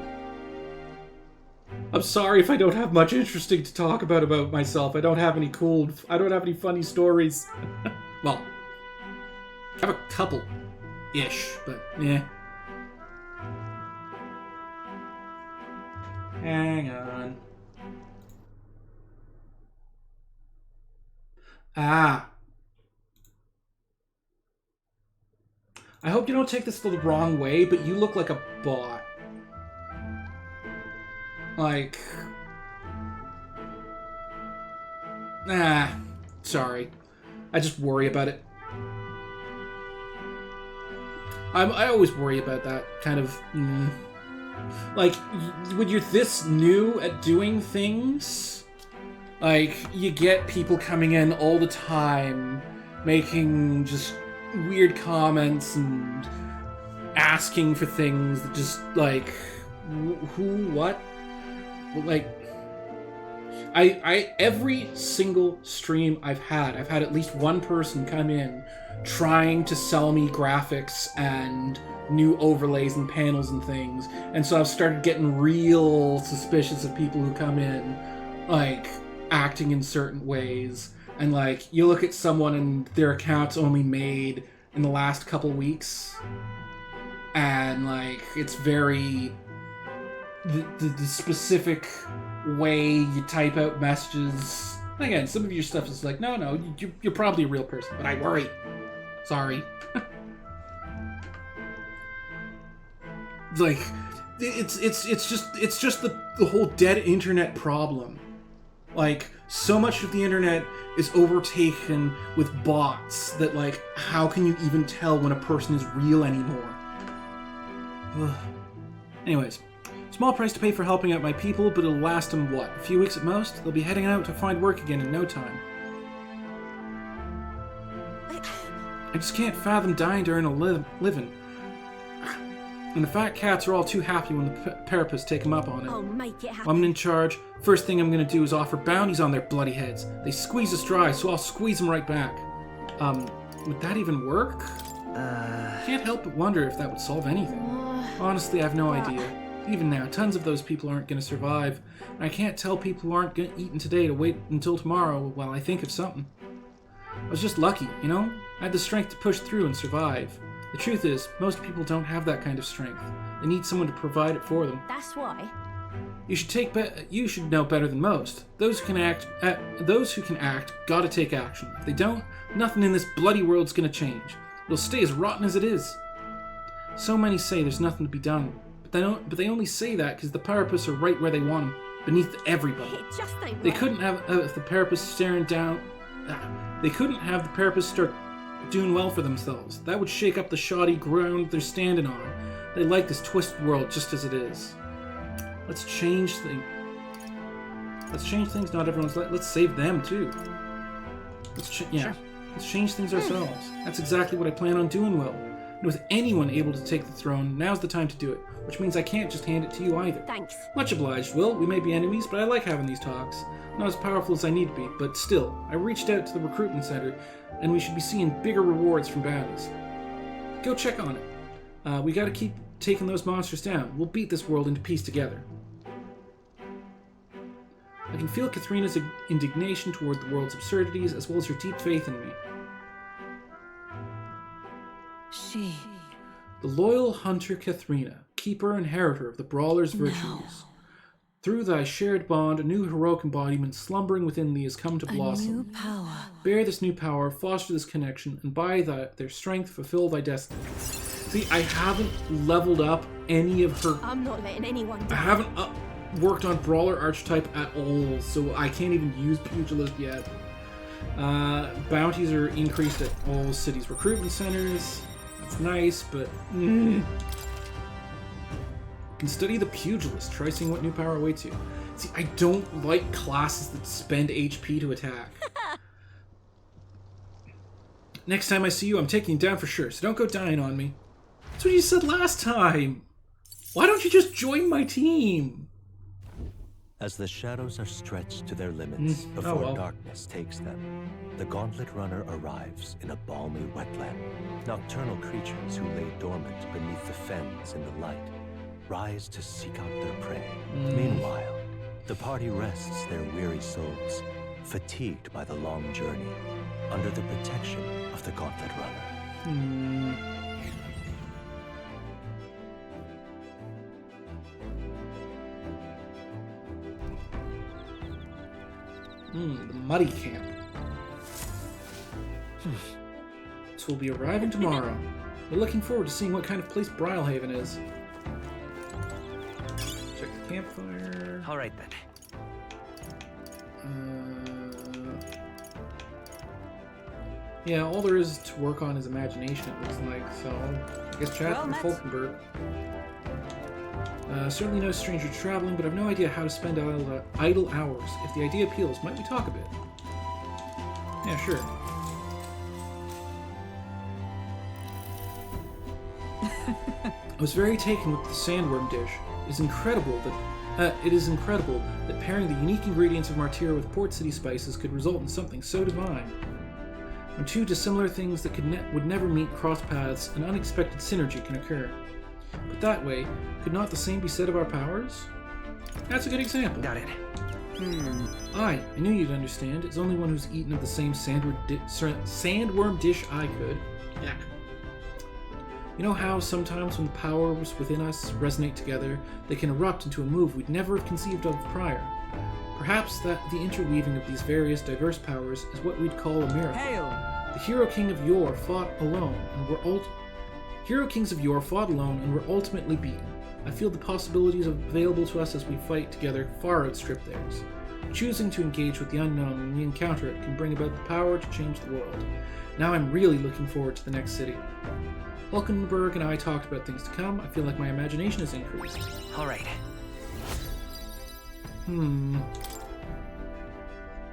Speaker 1: I'm sorry if I don't have much interesting to talk about myself. I don't have any funny stories. Well, I have a couple-ish, but yeah. Hang on. I hope you don't take this the wrong way, but you look like a bot. Like... Sorry. I just worry about it. I always worry about that kind of... Like, when you're this new at doing things, like, you get people coming in all the time, making just weird comments and asking for things that just, like, who, what? Like, every single stream I've had at least one person come in trying to sell me graphics and new overlays and panels and things. And so I've started getting real suspicious of people who come in, like, acting in certain ways. And, like, you look at someone and their account's only made in the last couple weeks. And, like, it's very... The specific way you type out messages. Again, some of your stuff is like, no, you're probably a real person, but I worry. Sorry. Like, it's just the whole dead internet problem. Like, so much of the internet is overtaken with bots that, like, how can you even tell when a person is real anymore? Ugh. Anyways. Small price to pay for helping out my people, but it'll last them, what, a few weeks at most? They'll be heading out to find work again in no time. I just can't fathom dying to earn a living. And the fat cats are all too happy when the therapists take them up on it.
Speaker 17: I'll make it happen.
Speaker 1: When I'm in charge, first thing I'm gonna do is offer bounties on their bloody heads. They squeeze us dry, so I'll squeeze them right back. Would that even work? Can't help but wonder if that would solve anything. Honestly, I have no idea. Even now, tons of those people aren't going to survive. And I can't tell people who aren't eating today to wait until tomorrow while I think of something. I was just lucky, you know? I had the strength to push through and survive. The truth is, most people don't have that kind of strength. They need someone to provide it for them.
Speaker 17: That's why.
Speaker 1: You should know better than most. Those who can act gotta take action. If they don't, nothing in this bloody world's gonna change. It'll stay as rotten as it is. So many say there's nothing to be done. But they only say that because the therapists are right where they want them, beneath everybody.
Speaker 17: It just ain't
Speaker 1: They
Speaker 17: right.
Speaker 1: couldn't have the therapists staring down. They couldn't have the therapists start doing well for themselves. That would shake up the shoddy ground they're standing on. They like this twisted world just as it is. Let's change things. Not everyone's like. Let's save them too. Let's change things ourselves. That's exactly what I plan on doing, Will. And with anyone able to take the throne, now's the time to do it. Which means I can't just hand it to you either.
Speaker 17: Thanks.
Speaker 1: Much obliged, Will. We may be enemies, but I like having these talks. Not as powerful as I need to be, but still, I reached out to the recruitment center, and we should be seeing bigger rewards from bounties. Go check on it. We gotta keep taking those monsters down. We'll beat this world into peace together. I can feel Katharina's indignation toward the world's absurdities, as well as her deep faith in me.
Speaker 11: She...
Speaker 1: The loyal hunter Katharina, keeper and inheritor of the brawler's virtues. Through thy shared bond, a new heroic embodiment slumbering within thee has come to blossom.
Speaker 11: A new power.
Speaker 1: Bear this new power, foster this connection, and by their strength fulfill thy destiny. See, I haven't leveled up any of her...
Speaker 17: I'm not letting anyone
Speaker 1: I
Speaker 17: die.
Speaker 1: haven't worked on brawler archetype at all, so I can't even use pugilist yet. Bounties are increased at all cities' recruitment centers. That's nice, but... You can study the pugilist, try seeing what new power awaits you. See, I don't like classes that spend HP to attack. Next time I see you, I'm taking you down for sure, so don't go dying on me. That's what you said last time! Why don't you just join my team?
Speaker 12: As the shadows are stretched to their limits before darkness takes them, the Gauntlet Runner arrives in a balmy wetland. Nocturnal creatures who lay dormant beneath the fens in the light rise to seek out their prey. Meanwhile, the party rests their weary souls, fatigued by the long journey, under the protection of the Gauntlet Runner.
Speaker 1: The muddy camp. So we'll be arriving tomorrow. We're looking forward to seeing what kind of place Brylehaven is. Check the campfire.
Speaker 8: All right then.
Speaker 1: Yeah, all there is to work on is imagination, it looks like, so I guess chat from Falkenberg. Certainly no stranger to traveling, but I've no idea how to spend idle hours. If the idea appeals, might we talk a bit? Yeah, sure. I was very taken with the sandworm dish. It is incredible that pairing the unique ingredients of Martyra with Port City spices could result in something so divine. When two dissimilar things that would never meet cross paths, an unexpected synergy can occur. But that way, could not the same be said of our powers? That's a good example.
Speaker 8: Got it.
Speaker 1: I knew you'd understand. As only one who's eaten of the same sandworm dish I could. Yeah. You know how sometimes when the powers within us resonate together, they can erupt into a move we'd never have conceived of prior. Perhaps that the interweaving of these various diverse powers is what we'd call a miracle.
Speaker 19: Hail!
Speaker 1: The hero king of yore fought alone, and Hero kings of yore fought alone and were ultimately beaten. I feel the possibilities available to us as we fight together far outstrip theirs. Choosing to engage with the unknown when we encounter it can bring about the power to change the world. Now I'm really looking forward to the next city. Hulkenberg and I talked about things to come. I feel like my imagination has increased.
Speaker 8: All right.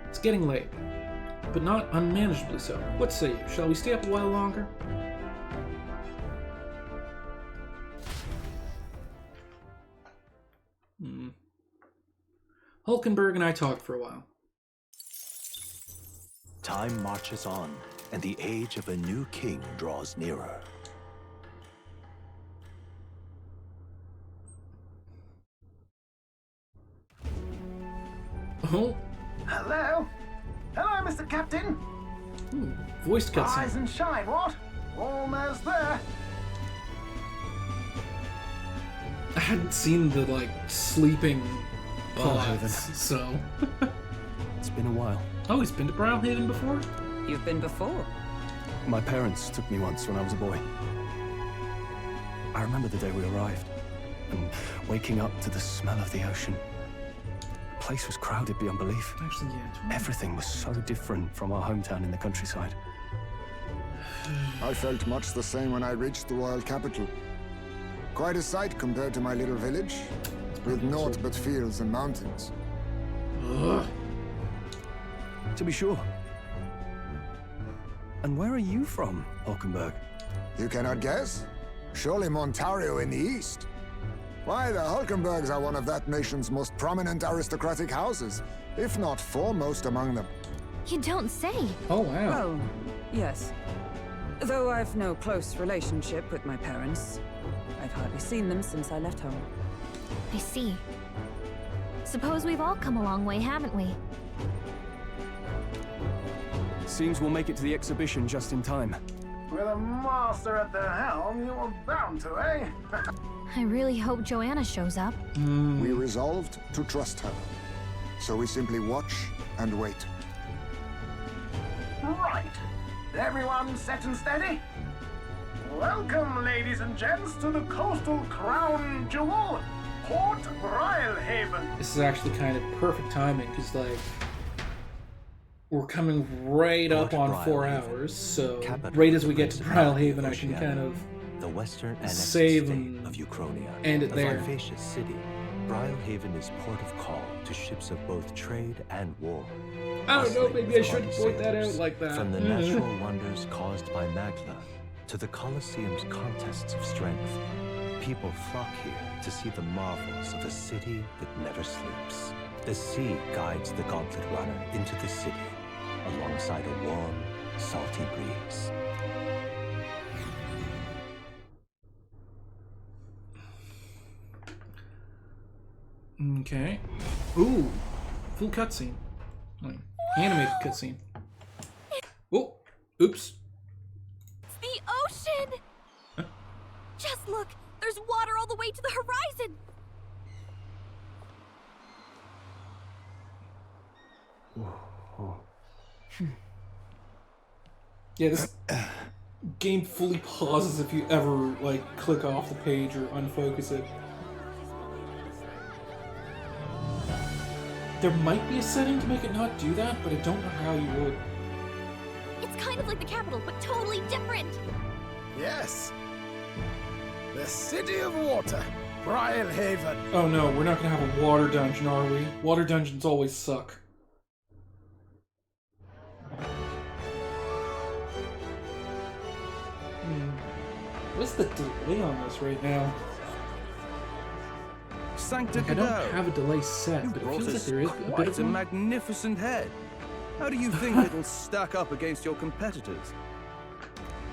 Speaker 1: It's getting late, but not unmanageably so. What say you? Shall we stay up a while longer? Hulkenberg and I talked for a while.
Speaker 12: Time marches on, and the age of a new king draws nearer.
Speaker 1: Oh?
Speaker 10: Hello? Hello, Mr. Captain?
Speaker 1: Voiced cutscene.
Speaker 10: Rise and shine, what? Almost there.
Speaker 1: I hadn't seen the, sleeping
Speaker 4: Brylehaven.
Speaker 1: bots, so...
Speaker 4: It's been a while.
Speaker 1: Oh, he's been to Brylehaven before?
Speaker 19: You've been before?
Speaker 4: My parents took me once when I was a boy. I remember the day we arrived, and waking up to the smell of the ocean. The place was crowded beyond belief.
Speaker 1: Actually, yeah.
Speaker 4: Everything was so different from our hometown in the countryside.
Speaker 5: I felt much the same when I reached the royal capital. Quite a sight compared to my little village, with naught but fields and mountains.
Speaker 1: Ugh.
Speaker 4: To be sure. And where are you from, Hulkenberg?
Speaker 5: You cannot guess? Surely Montario in the east. Why, the Hulkenbergs are one of that nation's most prominent aristocratic houses, if not foremost among them.
Speaker 2: You don't say.
Speaker 1: Oh, wow.
Speaker 19: Well, yes. Though I've no close relationship with my parents, I've hardly seen them since I left home.
Speaker 2: I see. Suppose we've all come a long way, haven't we?
Speaker 4: Seems we'll make it to the exhibition just in time.
Speaker 10: With a master at the helm, you were bound to, eh?
Speaker 2: I really hope Joanna shows up.
Speaker 5: We resolved to trust her. So we simply watch and wait.
Speaker 10: Right. Everyone set and steady? Welcome, ladies and gents, to the coastal crown jewel, Port Brylehaven.
Speaker 1: This is actually kind of perfect timing, because, we're coming right up on 4 hours, so right as we get to Brylehaven, I can kind of
Speaker 12: the western
Speaker 1: save
Speaker 12: state
Speaker 1: and
Speaker 12: of Uchronia.
Speaker 1: end it there.
Speaker 12: A vivacious city, Brylehaven is port of call to ships of both trade and war.
Speaker 1: I don't know,
Speaker 12: Bustling
Speaker 1: maybe I
Speaker 12: with
Speaker 1: shouldn't
Speaker 12: hardy
Speaker 1: point that out
Speaker 12: sailors,
Speaker 1: like that.
Speaker 12: From the natural wonders caused by Magla to the Colosseum's contests of strength, people flock here to see the marvels of a city that never sleeps. The sea guides the gauntlet runner into the city, alongside a warm, salty breeze.
Speaker 1: Okay. Ooh, full cutscene. Animated cutscene. Oh, oops.
Speaker 2: It's the ocean!
Speaker 1: Huh?
Speaker 2: Just look! There's water all the way to the horizon!
Speaker 1: Yeah, this game fully pauses if you ever, click off the page or unfocus it. There might be a setting to make it not do that, but I don't know how you would.
Speaker 2: It's kind of like the capital, but totally different.
Speaker 10: Yes. The City of Water, Brylehaven.
Speaker 1: Oh no, we're not gonna have a water dungeon, are we? Water dungeons always suck. What's the delay on this right now?
Speaker 9: Sancta
Speaker 1: I don't have a delay set, but it feels like there is a bit
Speaker 9: quite
Speaker 1: of
Speaker 9: a
Speaker 1: one.
Speaker 9: magnificent head. How do you think it'll stack up against your competitors?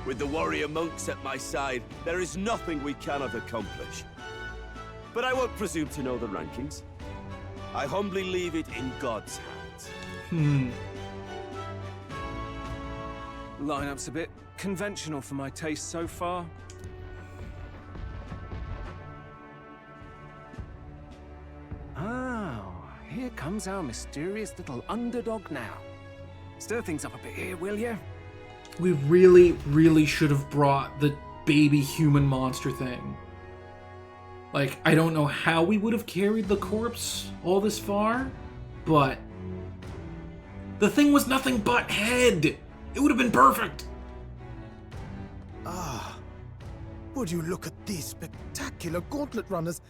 Speaker 18: With the warrior monks at my side, there is nothing we cannot accomplish. But I won't presume to know the rankings. I humbly leave it in God's hands.
Speaker 3: Lineup's a bit conventional for my taste so far. Oh, here comes our mysterious little underdog now. Stir things up a bit here, will you?
Speaker 1: We really, really should have brought the baby human monster thing. Like, I don't know how we would have carried the corpse all this far, but the thing was nothing but head. It would have been perfect.
Speaker 10: Ah, would you look at these spectacular gauntlet runners?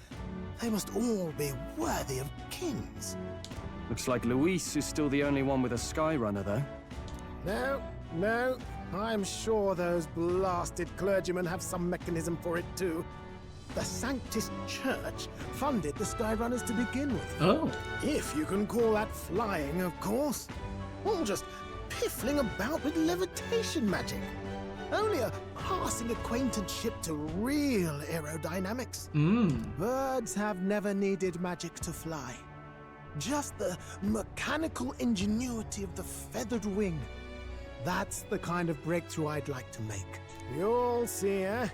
Speaker 10: They must all be worthy of kings.
Speaker 4: Looks like Luis is still the only one with a sky runner, though.
Speaker 10: No, I'm sure those blasted clergymen have some mechanism for it too. The Sanctus Church funded the Skyrunners to begin with.
Speaker 1: Oh.
Speaker 10: If you can call that flying, of course. All just piffling about with levitation magic. Only a passing acquaintanceship to real aerodynamics. Birds have never needed magic to fly. Just the mechanical ingenuity of the feathered wing. That's the kind of breakthrough I'd like to make. You'll see, eh?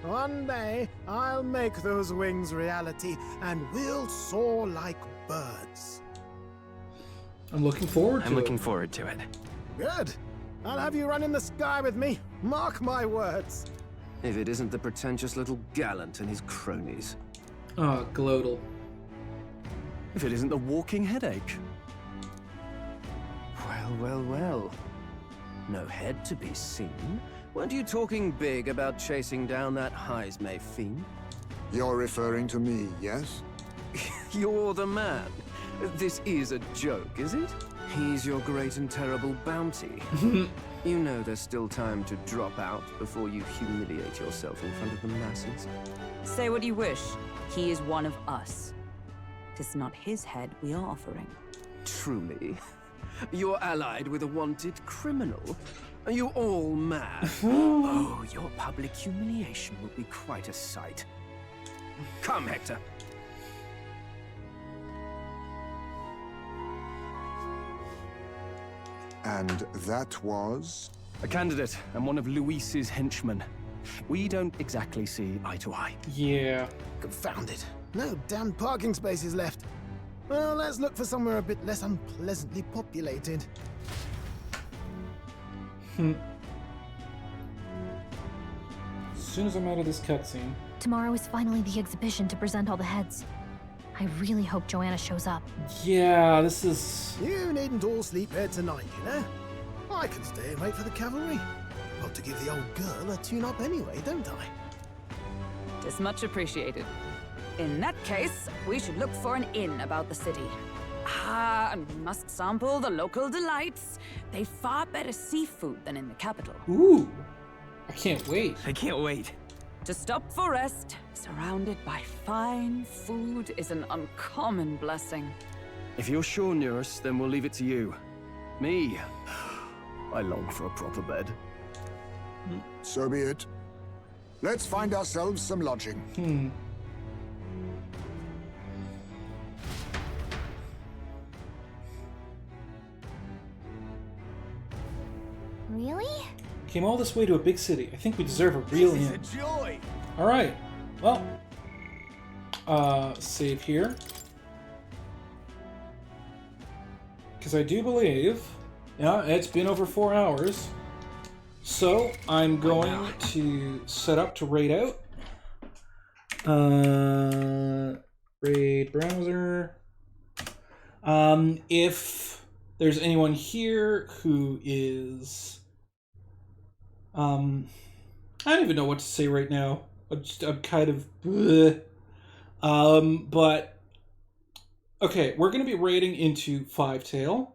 Speaker 10: One day, I'll make those wings reality, and we'll soar like birds.
Speaker 1: I'm looking forward to it.
Speaker 4: I'm looking forward to it.
Speaker 10: Good. I'll have you run in the sky with me. Mark my words.
Speaker 20: If it isn't the pretentious little gallant and his cronies.
Speaker 1: Oh, Glodal.
Speaker 4: If it isn't the walking headache.
Speaker 20: Well. No head to be seen. Weren't you talking big about chasing down that Heismay fiend?
Speaker 5: You're referring to me, yes?
Speaker 20: You're the man. This is a joke, is it? He's your great and terrible bounty. You know there's still time to drop out before you humiliate yourself in front of the masses.
Speaker 19: Say what you wish. He is one of us. 'Tis not his head we are offering.
Speaker 20: Truly? You're allied with a wanted criminal? Are you all mad? Oh, your public humiliation will be quite a sight. Come, Hector.
Speaker 5: And that was?
Speaker 4: A candidate and one of Luis's henchmen. We don't exactly see eye to eye.
Speaker 1: Yeah.
Speaker 10: Confound it. No damn parking spaces left. Well, let's look for somewhere a bit less unpleasantly populated.
Speaker 1: As soon as I'm out of this cutscene.
Speaker 2: Tomorrow is finally the exhibition to present all the heads. I really hope Joanna shows up.
Speaker 1: Yeah, this is...
Speaker 10: You needn't all sleep here tonight, you know? I can stay and wait for the cavalry. Got to give the old girl a tune-up anyway, don't I?
Speaker 19: Tis much appreciated. In that case, we should look for an inn about the city. And we must sample the local delights. They've far better seafood than in the capital.
Speaker 1: Ooh, I can't wait.
Speaker 8: I can't wait.
Speaker 19: To stop for rest, surrounded by fine food, is an uncommon blessing.
Speaker 4: If you're sure, Nurse, then we'll leave it to you. Me, I long for a proper bed.
Speaker 5: So be it. Let's find ourselves some lodging.
Speaker 2: Really?
Speaker 1: Came all this way to a big city. I think we deserve a real inn.
Speaker 13: This is a joy.
Speaker 1: All right. Well, save here. Because I do believe, yeah, it's been over 4 hours. So I'm going to set up to raid out. Raid browser. If there's anyone here who is I don't even know what to say right now. I'm kind of... bleh. But... Okay, we're going to be raiding into Five Tail.